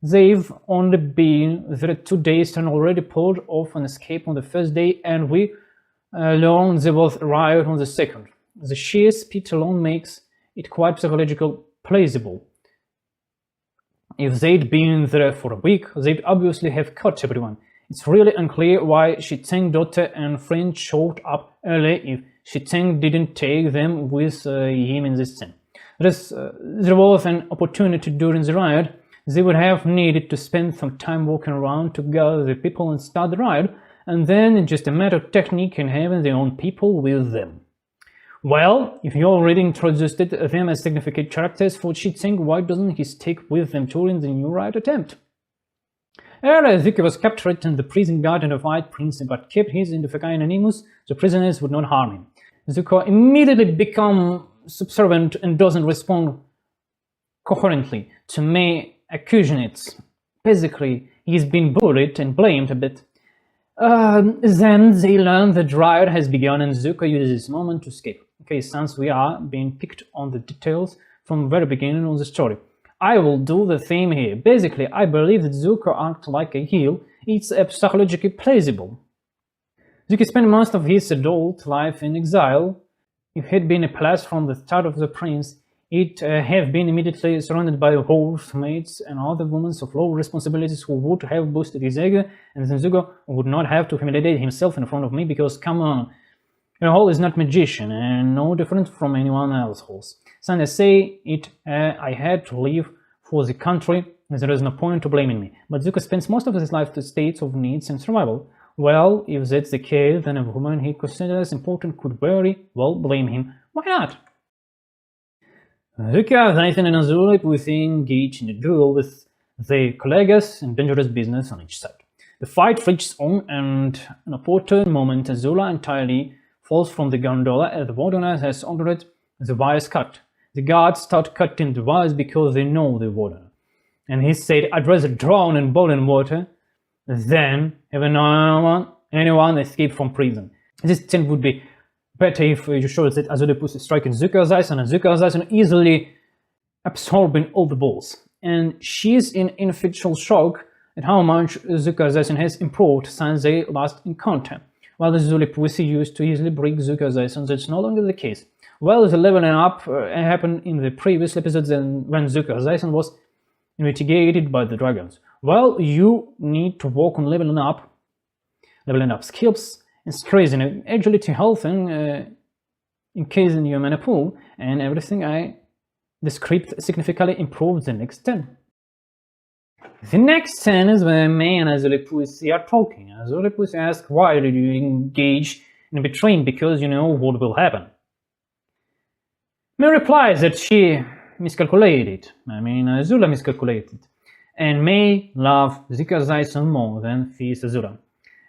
They've only been there 2 days and already pulled off an escape on the first day, and we learn there was a riot on the second. The sheer speed alone makes it quite psychologically plausible. If they'd been there for a week, they'd obviously have caught everyone. It's really unclear why Shiteng daughter and friend showed up early if Shiteng didn't take them with him in this scene. There was an opportunity during the riot. They would have needed to spend some time walking around to gather the people and start the riot, and then it's just a matter of technique and having their own people with them. Well, if you already introduced them as significant characters for Shiteng, why doesn't he stick with them during the new riot attempt? Earlier, Zuko was captured in the prison guard of White Prince, but kept his identifier anonymous, so prisoners would not harm him. Zuko immediately becomes subservient and doesn't respond coherently to May accusations. Basically, he's been bullied and blamed a bit. Then they learn that riot has begun and Zuko uses this moment to escape. Okay, since we are being picked on the details from the very beginning of the story, I will do the same here. Basically, I believe that Zuko acts like a heel. It's psychologically plausible. Zuko spent most of his adult life in exile. If he'd been a palace from the start of the prince, he'd have been immediately surrounded by housemates and other women of low responsibilities who would have boosted his ego, and then Zuko would not have to humiliate himself in front of me because, come on, Hall is not magician and no different from anyone else. So I say it, I had to leave for the country, there is no point to blaming me. But Zuko spends most of his life in states of needs and survival. Well, if that's the case, then a woman he considers important could very well blame him. Why not? Zuko, Nathan and Azula Pussy engage in a duel with their colleagues and dangerous business on each side. The fight reaches on and an opportune moment Azula entirely falls from the gondola as the warden has ordered the wires cut. The guards start cutting the wires because they know the warden. And he said, I'd rather drown in boiling water than have anyone escape from prison. This scene would be better if you showed that Azula Pussy striking Zuko's eyes and Zuko's eyes and easily absorbing all the balls. And she's in ineffectual shock at how much Zuko's eyes has improved since their last encounter. While the Azula Pussy used to easily break Zuko's eyes, and that's no longer the case. Well, the leveling up happened in the previous episodes when Zuko's eyes was investigated by the dragons. Well, you need to work on leveling up skills, increasing agility, health, and increasing your mana pool, and everything the script significantly improves the next 10. The next scene is when May and Azula Pussy are talking. Azula Pussy asks, why did you engage in betraying? Because you know what will happen. May replies that she miscalculated. Azula miscalculated. And May loves Zuko's eyes more than sees Azula.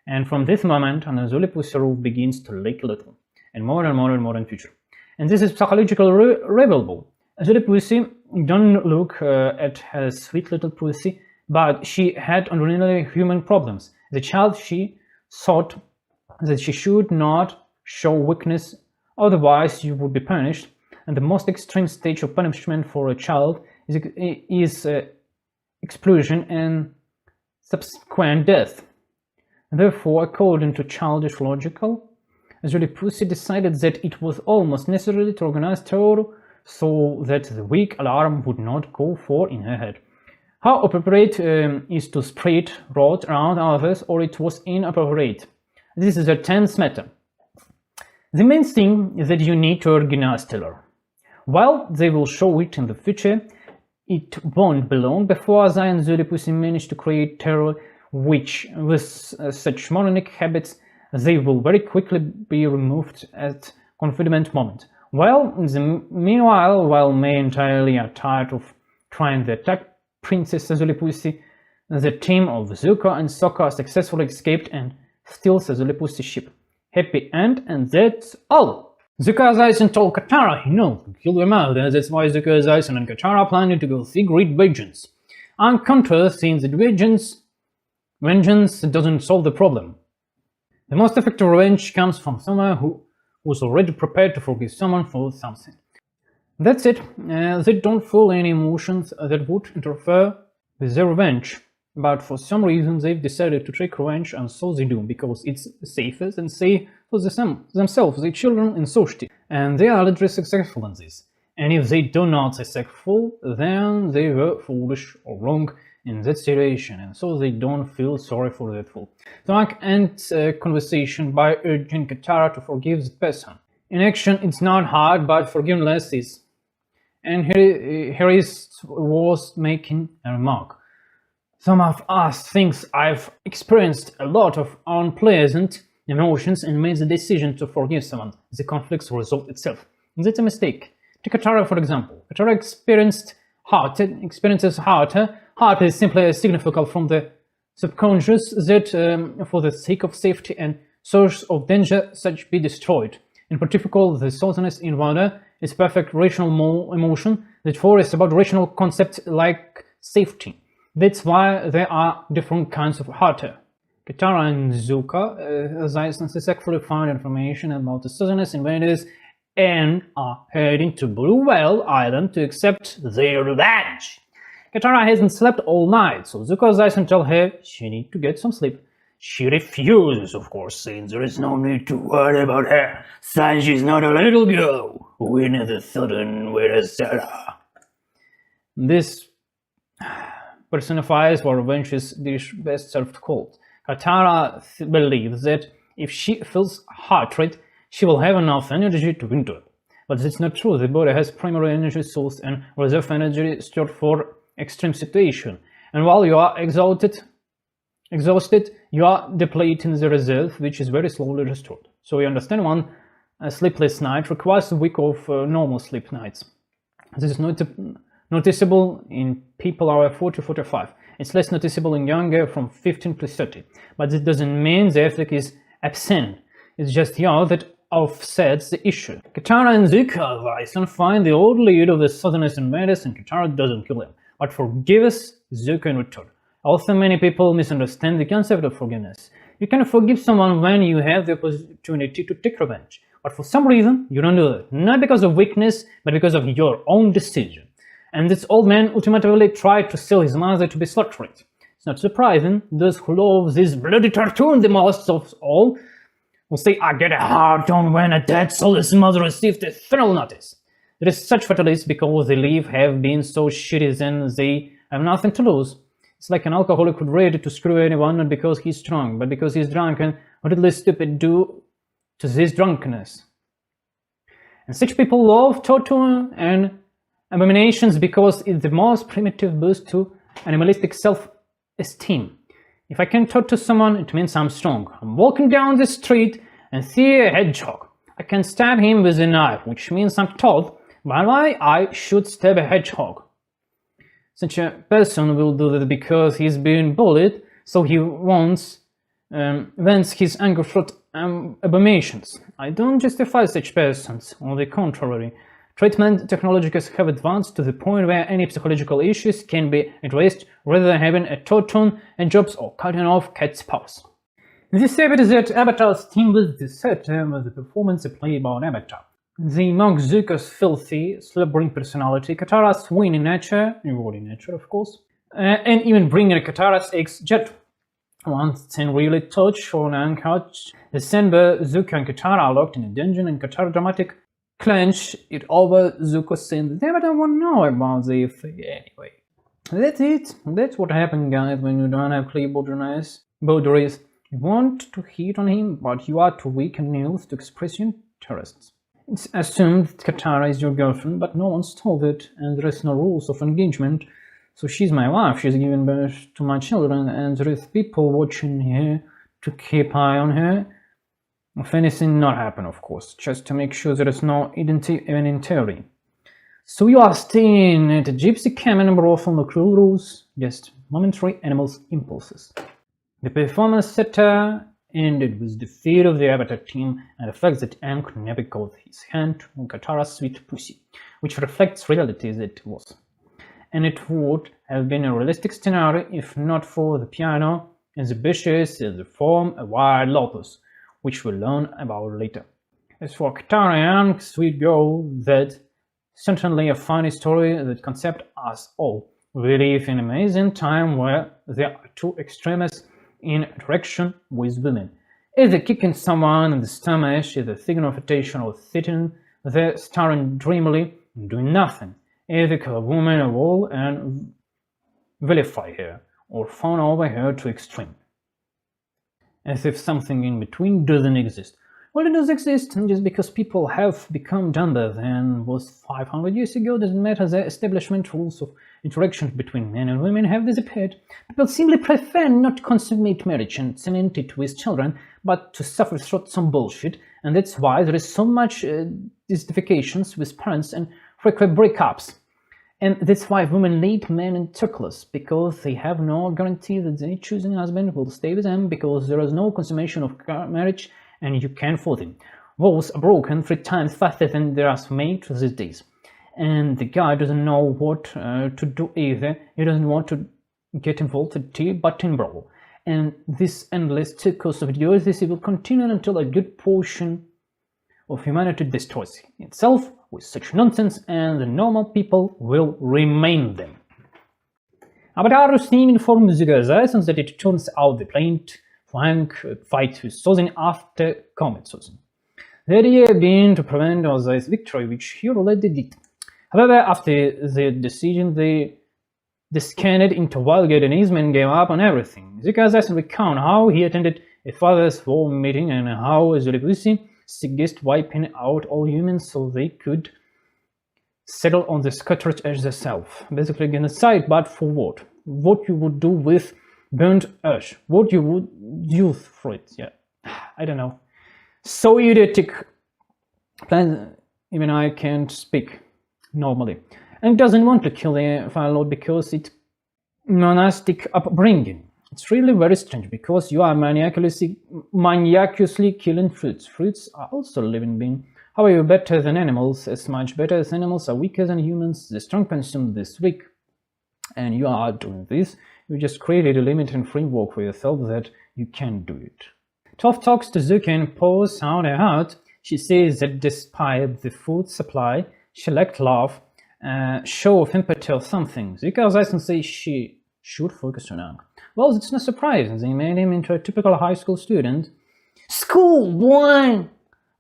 And from this moment on, Azula Pussy roof begins to leak a little, and more in future. And this is psychologically revelable. Azula Pussy don't look at her sweet little pussy, but she had ordinary human problems. As a child, she thought that she should not show weakness, otherwise you would be punished. And the most extreme stage of punishment for a child is expulsion and subsequent death. Therefore, according to childish logic, Azula Pussy decided that it was almost necessary to organize terror so that the weak alarm would not go for in her head. How appropriate is to spread rot around others, or it was inappropriate? This is a tense matter. The main thing is that you need to organize terror. While they will show it in the future, it won't be long before Azai and Azula Pussy manage to create terror, which, with such moronic habits, they will very quickly be removed at convenient moment. Well, in the meanwhile, while May entirely are tired of trying to attack Princess Azula Pussy, the team of Zuko and Sokka successfully escaped and steals Azula Pussy's ship. Happy end, and that's all! Zuko's Aizen told Katara he knows to kill them out, and that's why Zuko's Aizen and Katara planned to go see great vengeance. On contrast, since the vengeance Vengeance doesn't solve the problem. The most effective revenge comes from someone who's already prepared to forgive someone for something. That's it. They don't feel any emotions that would interfere with their revenge. But for some reason they've decided to take revenge, and so they do, because it's safest and safe for themselves, their children, and society. And they are literally successful in this. And if they do not successful, then they were foolish or wrong in that situation, and so they don't feel sorry for that fool. So Aang ends a conversation by urging Katara to forgive the person. In action, it's not hard, but forgiveness is. And here was making a remark. Some of us thinks I've experienced a lot of unpleasant emotions and made the decision to forgive someone. The conflicts resolve itself. That's a mistake. Take Katara, for example. Katara experiences heart. Heart is simply a significant from the subconscious that, for the sake of safety and source of danger, such be destroyed. In particular, the saltiness in water is perfect rational emotion that forests about rational concepts like safety. That's why there are different kinds of heart. Katara and Zuko successfully found information about the saltiness in waters and are heading to Blue Whale Island to accept their revenge. Katara hasn't slept all night, so Zuko doesn't tell her she needs to get some sleep. She refuses, of course, saying there is no need to worry about her, since she's not a little girl who in the southern with Sarah. This personifies what revenge is best served cold. Katara believes that if she feels heart-rate, she will have enough energy to win it. But that's not true. The body has primary energy source and reserve energy stored for extreme situation. And while you are exhausted, you are depleting the reserve, which is very slowly restored. So you understand, one sleepless night requires a week of normal sleep nights. This is noticeable in people over 40-45. It's less noticeable in younger from 15 to 30. But this doesn't mean the effect is absent. It's just that offsets the issue. Katara and Zuko advise and find the old leader of the Southerners and Metis, and Katara doesn't kill him, but forgives Zuko in return. Also, many people misunderstand the concept of forgiveness. You can forgive someone when you have the opportunity to take revenge, but for some reason you don't do it, not because of weakness, but because of your own decision. And this old man ultimately tried to sell his mother to be slaughtered. It's not surprising, those who love this bloody cartoon the most of all will say, I get a hard on when a dead soulless mother received a funeral notice. There is such fatalities because they have been so shitty then they have nothing to lose. It's like an alcoholic who's ready to screw anyone, not because he's strong, but because he's drunk, and what did this stupid do to this drunkenness? And such people love torture and abominations because it's the most primitive boost to animalistic self-esteem. If I can torture someone, it means I'm strong. I'm walking down the street and see a hedgehog. I can stab him with a knife, which means I'm tall, but why I should stab a hedgehog? Such a person will do that because he's being bullied, so he vents his anger through abominations. I don't justify such persons, on the contrary. Treatment technologies have advanced to the point where any psychological issues can be addressed rather than having a torture and jobs or cutting off cat's paws. This episode Avatar's team with the set with the performance played about Avatar. They mock Zuko's filthy, slubbering personality, Katara's winning nature, rewarding nature of course, and even bringing Katara's ex-jet. One scene really touched on Aang. The scene where Zuko and Katara are locked in a dungeon and Katara dramatic clench it over Zuko saying they don't want to know about the affair anyway. That's it. That's what happened, guys, when you don't have clear boundaries. You want to hit on him, but you are too weak and nails to express your interests. It's assumed that Katara is your girlfriend, but no one's told it, and there is no rules of engagement. So she's my wife, she's given birth to my children, and there is people watching her to keep eye on her. If anything not happen, of course, just to make sure there is no identity even in theory. So you are staying at a gypsy cabin brothel, no cruel rules, just momentary animals' impulses. The performance setter ended with the defeat of the Avatar team and the fact that Aang never got his hand on Katara's sweet pussy, which reflects reality as it was. And it would have been a realistic scenario if not for the piano and the bushes they form a wild lotus, which we'll learn about later. As for Avatar Aang, sweet girl, that's certainly a funny story that concept us all. We live in an amazing time where there are two extremes in interaction with women. Either kicking someone in the stomach is a signal of attention, or sitting there staring dreamily and doing nothing. Either call a woman a wall and vilify her, or fawn over her to extreme. As if something in between doesn't exist. Well, it does exist, and just because people have become dumber than was 500 years ago doesn't matter. The establishment rules of interaction between men and women have disappeared. People simply prefer not to consummate marriage and cement it with children, but to suffer through some bullshit, and that's why there is so much dissatisfaction with parents and frequent breakups. And that's why women lead men in circles, because they have no guarantee that their choosing husband will stay with them, because there is no consummation of marriage and you can't afford him. Walls are broken 3 times faster than they are made these days. And the guy doesn't know what to do either. He doesn't want to get involved in tea, but in brawl. And this endless circus of idiocy will continue until a good portion of humanity destroys itself with such nonsense, and the normal people will remain them. Avatar Rustin informs the Gazans that it turns out the planet Flank fight with Sozin after Comet Sozin. The idea being to prevent Ozai's victory, which he already did. However, after the decision, they descended into vulgarism and gave up on everything. The Gazans recount how he attended a father's war meeting and how Zulabusi suggested wiping out all humans so they could settle on the scattered edge themselves. Basically genocide, but for what? What you would do with burnt ash? What you would use for it? Yeah, I don't know. So idiotic. Even I can't speak normally. And doesn't want to kill the Fire Lord because it's monastic upbringing. It's really very strange, because you are maniacously killing fruits. Fruits are also living beings. How are you better than animals? As much better as animals are weaker than humans. The strong consume this weak. And you are doing this. You just created a limiting framework for yourself that you can't do it. Toph talks to Zuko and pours out her heart. She says that despite the food supply, she lacked love, show of empathy or something. Zuko Zaisen says she should focus on Aang. Well, it's no surprise. They made him into a typical high school student. School, boy!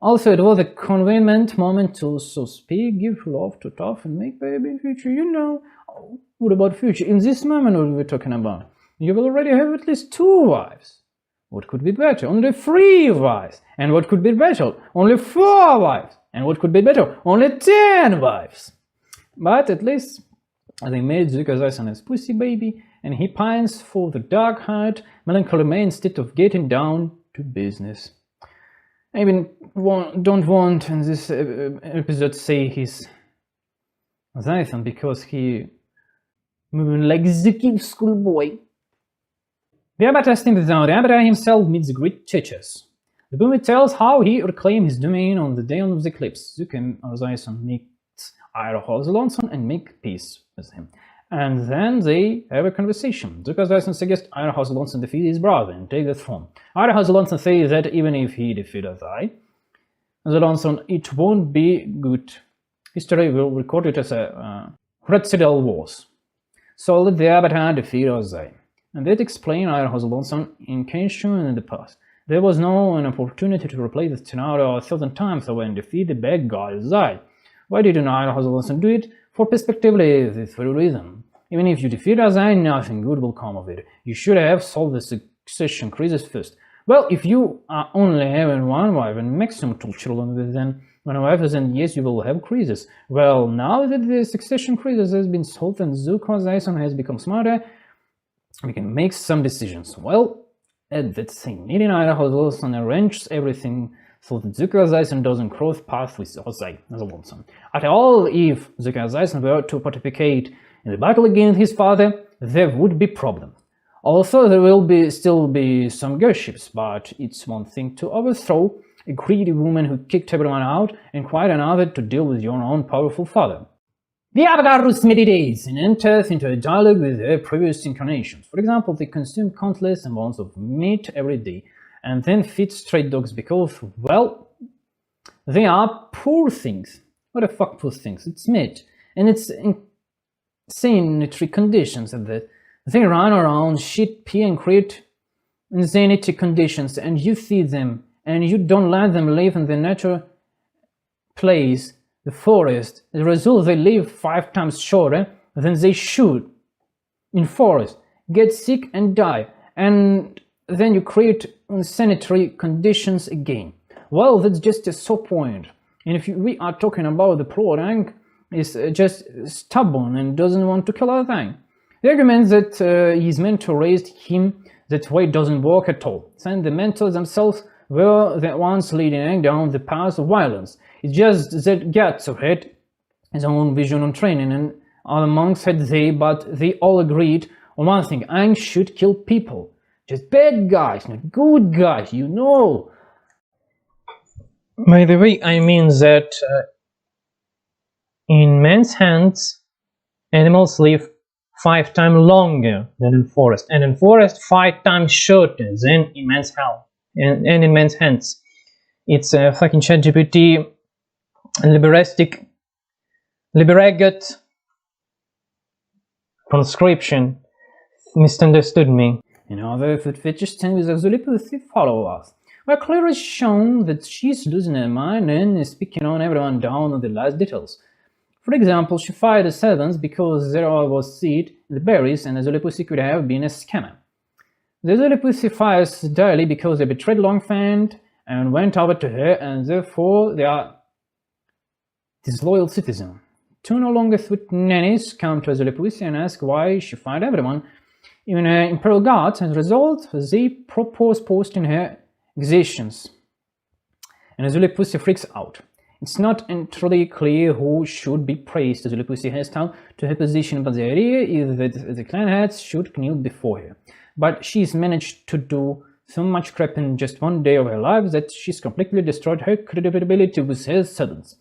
Also, it was a convenient moment to, so speak, give love to Toph and make baby in future, you know. Oh, what about future? In this moment, what we're talking about? You will already have at least 2 wives. What could be better? Only 3 wives. And what could be better? Only 4 wives. And what could be better? Only 10 wives. But at least they made Zuko Zaisen as pussy baby, and he pines for the dark-eyed, melancholy man instead of getting down to business. I even don't want in this episode say he's Zaisen, because he moving like the schoolboy. The Avatar team is out. The Avatar himself meets the great teachers. The movie tells how he reclaimed his domain on the day of the eclipse. Zuko and Zaisen meet Iroh Alsomt and make peace with him. And then they have a conversation. Zuko Zaisen suggests Iroh Alsomt defeat his brother and take the throne. Iroh Alsomt says that even if he defeats Alsomt, it won't be good. History will record it as a fratricidal wars. So let the Avatar defeat Ozai. And that explains Iroh Alsomt intention in the past. There was no an opportunity to replay the scenario 1,000 times and defeat the bad guy Ozai. Why didn't Iroh Alsomt do it? For perspectively, this very reason. Even if you defeat Ozai, nothing good will come of it. You should have solved the succession crisis first. Well, if you are only having 1 wife and maximum 2 children with then 1 wife, then yes, you will have crisis. Well, now that the succession crisis has been solved and Zuko Zaisen has become smarter, we can make some decisions. Well, at that same meeting, Iroh Alsomt arranges everything so that Zuko Zaisen doesn't cross paths with Ozai Alsomt. After all, if Zuko Zaisen were to participate in the battle against his father, there would be problem. Also, there will still be some guardships, but it's one thing to overthrow a greedy woman who kicked everyone out, and quite another to deal with your own powerful father. The Avatar meditates and enters into a dialogue with their previous incarnations. For example, they consume countless amounts of meat every day and then feed stray dogs because, well, they are poor things. What the fuck poor things? It's meat. And it's insanitary conditions that they run around, shit, pee, and create insanity conditions, and you feed them, and you don't let them live in the natural place, the forest. As a result, they live 5 times shorter than they should in forest, get sick and die, and then you create unsanitary conditions again. Well, that's just a sore point. And if we are talking about the plot, Aang is just stubborn and doesn't want to kill Aang. The argument that his mentor raised him that way doesn't work at all, since the mentors themselves were the ones leading Aang down the path of violence. It's just that Gyatso had his own vision on training, and other monks had but they all agreed on one thing: Aang should kill people. Just bad guys, not good guys, you know. By the way, I mean that in man's hands, animals live 5 times longer than in forest, and in forest 5 times shorter than in man's house and in man's hands. It's a fucking ChatGPT liberagot conscription misunderstood me. In other fetish things, Zulipathy follow us. We're clearly shown that she's losing her mind and is picking on everyone down on the last details. For example, she fired the servants because there was seed in the berries and Zulipathy could have been a scammer. The Zulipathy fires daily because they betrayed Longfang and went over to her, and therefore they are disloyal citizens. 2 no longer sweet nannies come to Zulipathy and ask why she fired everyone, even her imperial guards. As a result, they propose posting her accusations, and Zulipathy freaks out. It's not entirely clear who should be praised. Zulipathy has down to her position, but the idea is that the clan heads should kneel before her. But she's managed to do so much crap in just one day of her life that she's completely destroyed her credibility with her servants.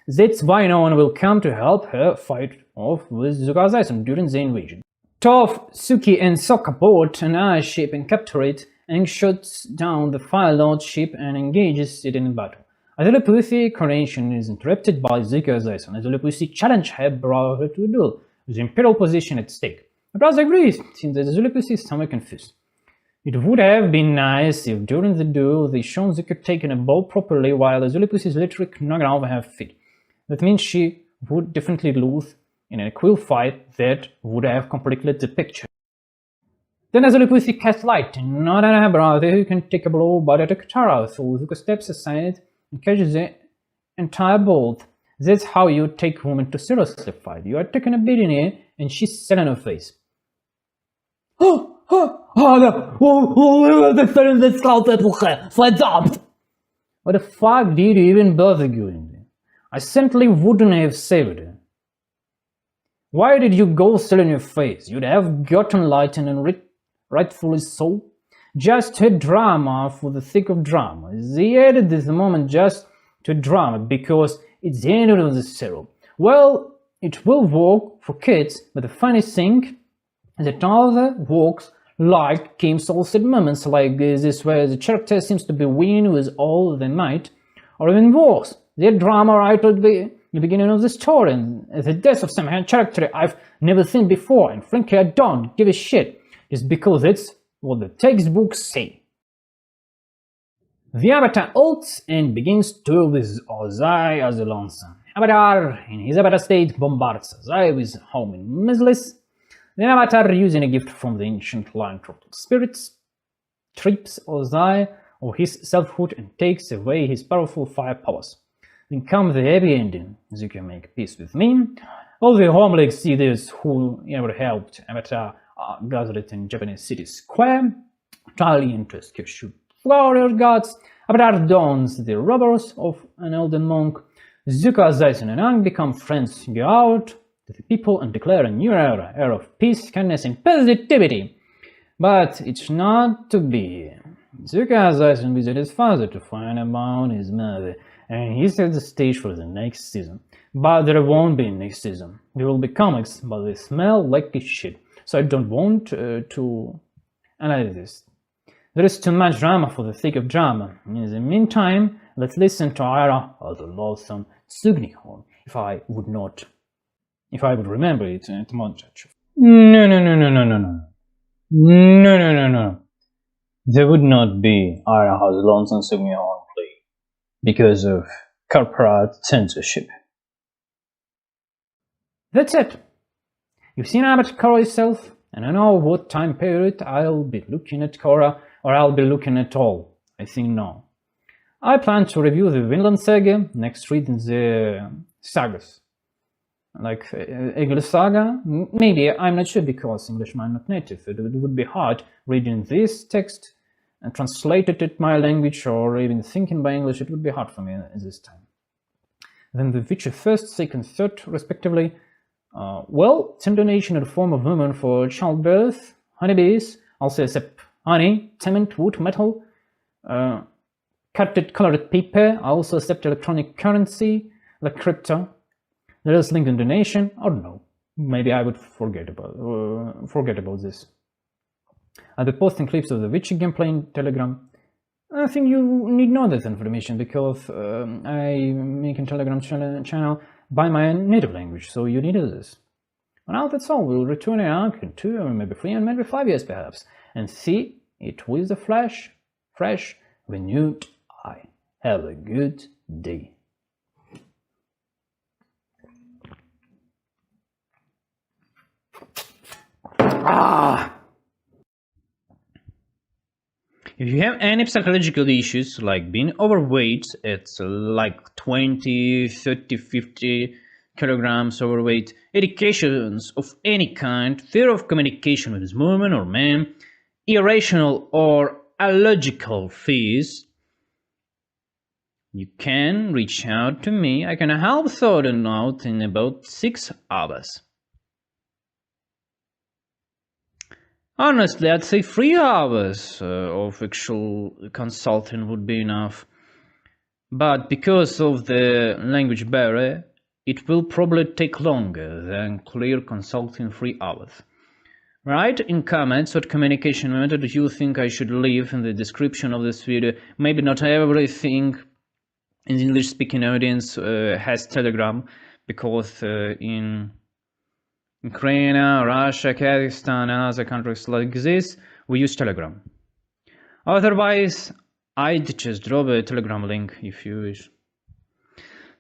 That's why no one will come to help her fight off with Zuko Zaison during the invasion. Toph, Suki, and Sokka board an ice ship and capture it. Aang shuts down the Fire Lord ship and engages it in battle. Zulipathy's coronation is interrupted by Zuko Zaison. Zulipathy challenges her brother to a duel, with the imperial position at stake. The brother agrees, since Zulipathy is somewhat confused. It would have been nice if during the duel they shown Zuko taking a bow properly while Zulipathy is literally knocking over her feet. That means she would definitely lose in an equal fight that would have completed the picture. Then Zulipathy casts lightning, not at her brother who can take a blow, but at Katara, so Zuko steps aside and catches the entire bolt. That's how you take women to seriously fight. You are taking a beating here, and she's selling her face. What the fuck did you even bother going there? I simply wouldn't have saved her. Why did you go selling your face? You'd have gotten lightning and rightfully so. Just a drama for the sake of drama. They added this moment just to drama because it's the end of the serial. Well, it will work for kids, but the funny thing is that other works like Game Soul said moments like this where the character seems to be winning with all they might, or even worse, the drama right at the beginning of the story and the death of some character I've never seen before, and frankly I don't give a shit, just because it's what the textbooks say. The Avatar ults and begins to with Ozai as a lonesome. Avatar, in his Avatar state, bombards Ozai with homing missiles. The Avatar, using a gift from the ancient lion tropical spirits, strips Ozai of his selfhood and takes away his powerful fire powers. Then comes the happy ending. As you can make peace with me. All the homeless leaders who ever helped Avatar are gathered in Japanese city square, rally into Kyushu warrior gods. Avatar dons the robes of an elden monk. Zuko, Zaison, and Aang become friends, go out to the people and declare a new era of peace, kindness, and positivity. But it's not to be. Zuko, Zaison visit his father to find about his mother, and he sets the stage for the next season. but there won't be nextism. There will be comics, but they smell like shit. So I don't want to analyze this. There is too much drama for the sake of drama. In the meantime, let's listen to Ira or the loathsome Sugnihorn, if I would remember it at montage. No. There would not be Ira has a lonesome Sugnihorn play because of corporate censorship. That's it. You've seen Avatar Korra itself, and I know what time period I'll be looking at Korra, or I'll be looking at all. I think no. I plan to review the Vinland Saga, next reading the sagas. Like English Saga, maybe, I'm not sure because English I'm not native. It would be hard reading this text and translated it my language, or even thinking by English. It would be hard for me at this time. Then the Witcher 1st, 2nd, 3rd, respectively. Well, it's donation in the form of women for childbirth, honeybees, also accept honey, cement, wood, metal, colored paper, I also accept electronic currency, like crypto. There is link in donation, or no, maybe I would forget about this. I'll be posting clips of the Witcher gameplay in Telegram. I think you need know that information because I make a Telegram channel by my native language, so you need this. Well, now that's all. We'll return in Aang in 2 or maybe 3 and maybe 5 years perhaps, and see it with a fresh, renewed eye. Have a good day. If you have any psychological issues like being overweight, it's like 20, 30, 50 kilograms overweight, educations of any kind, fear of communication with woman or man, irrational or illogical fears, you can reach out to me. I can help sort it out in about 6 hours. Honestly, I'd say 3 hours of actual consulting would be enough. But because of the language barrier, it will probably take longer than clear consulting 3 hours. Write in comments what communication method you think I should leave in the description of this video. Maybe not everything in the English-speaking audience has Telegram, because in Ukraine, Russia, Kazakhstan and other countries like this, we use Telegram. Otherwise, I'd just drop a Telegram link if you wish.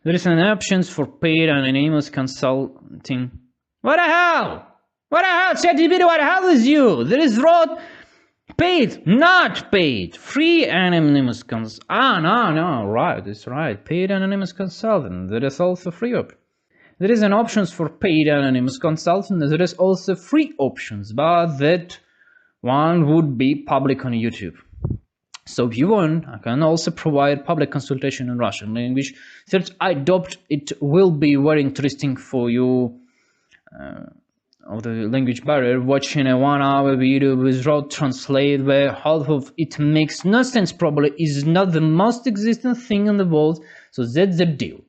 There is an option for paid anonymous consulting. What the hell? What the hell? ChatGPT, what the hell is you? There is wrote paid, not paid. Free anonymous no, right, it's right. Paid anonymous consultant. There is also free option. There is an options for paid anonymous consultant. There is also free options, but that one would be public on YouTube. So if you want, I can also provide public consultation in Russian language. That I doubt it will be very interesting for you of the language barrier, watching a 1 hour video without translate where half of it makes no sense, probably is not the most existent thing in the world. So that's the deal.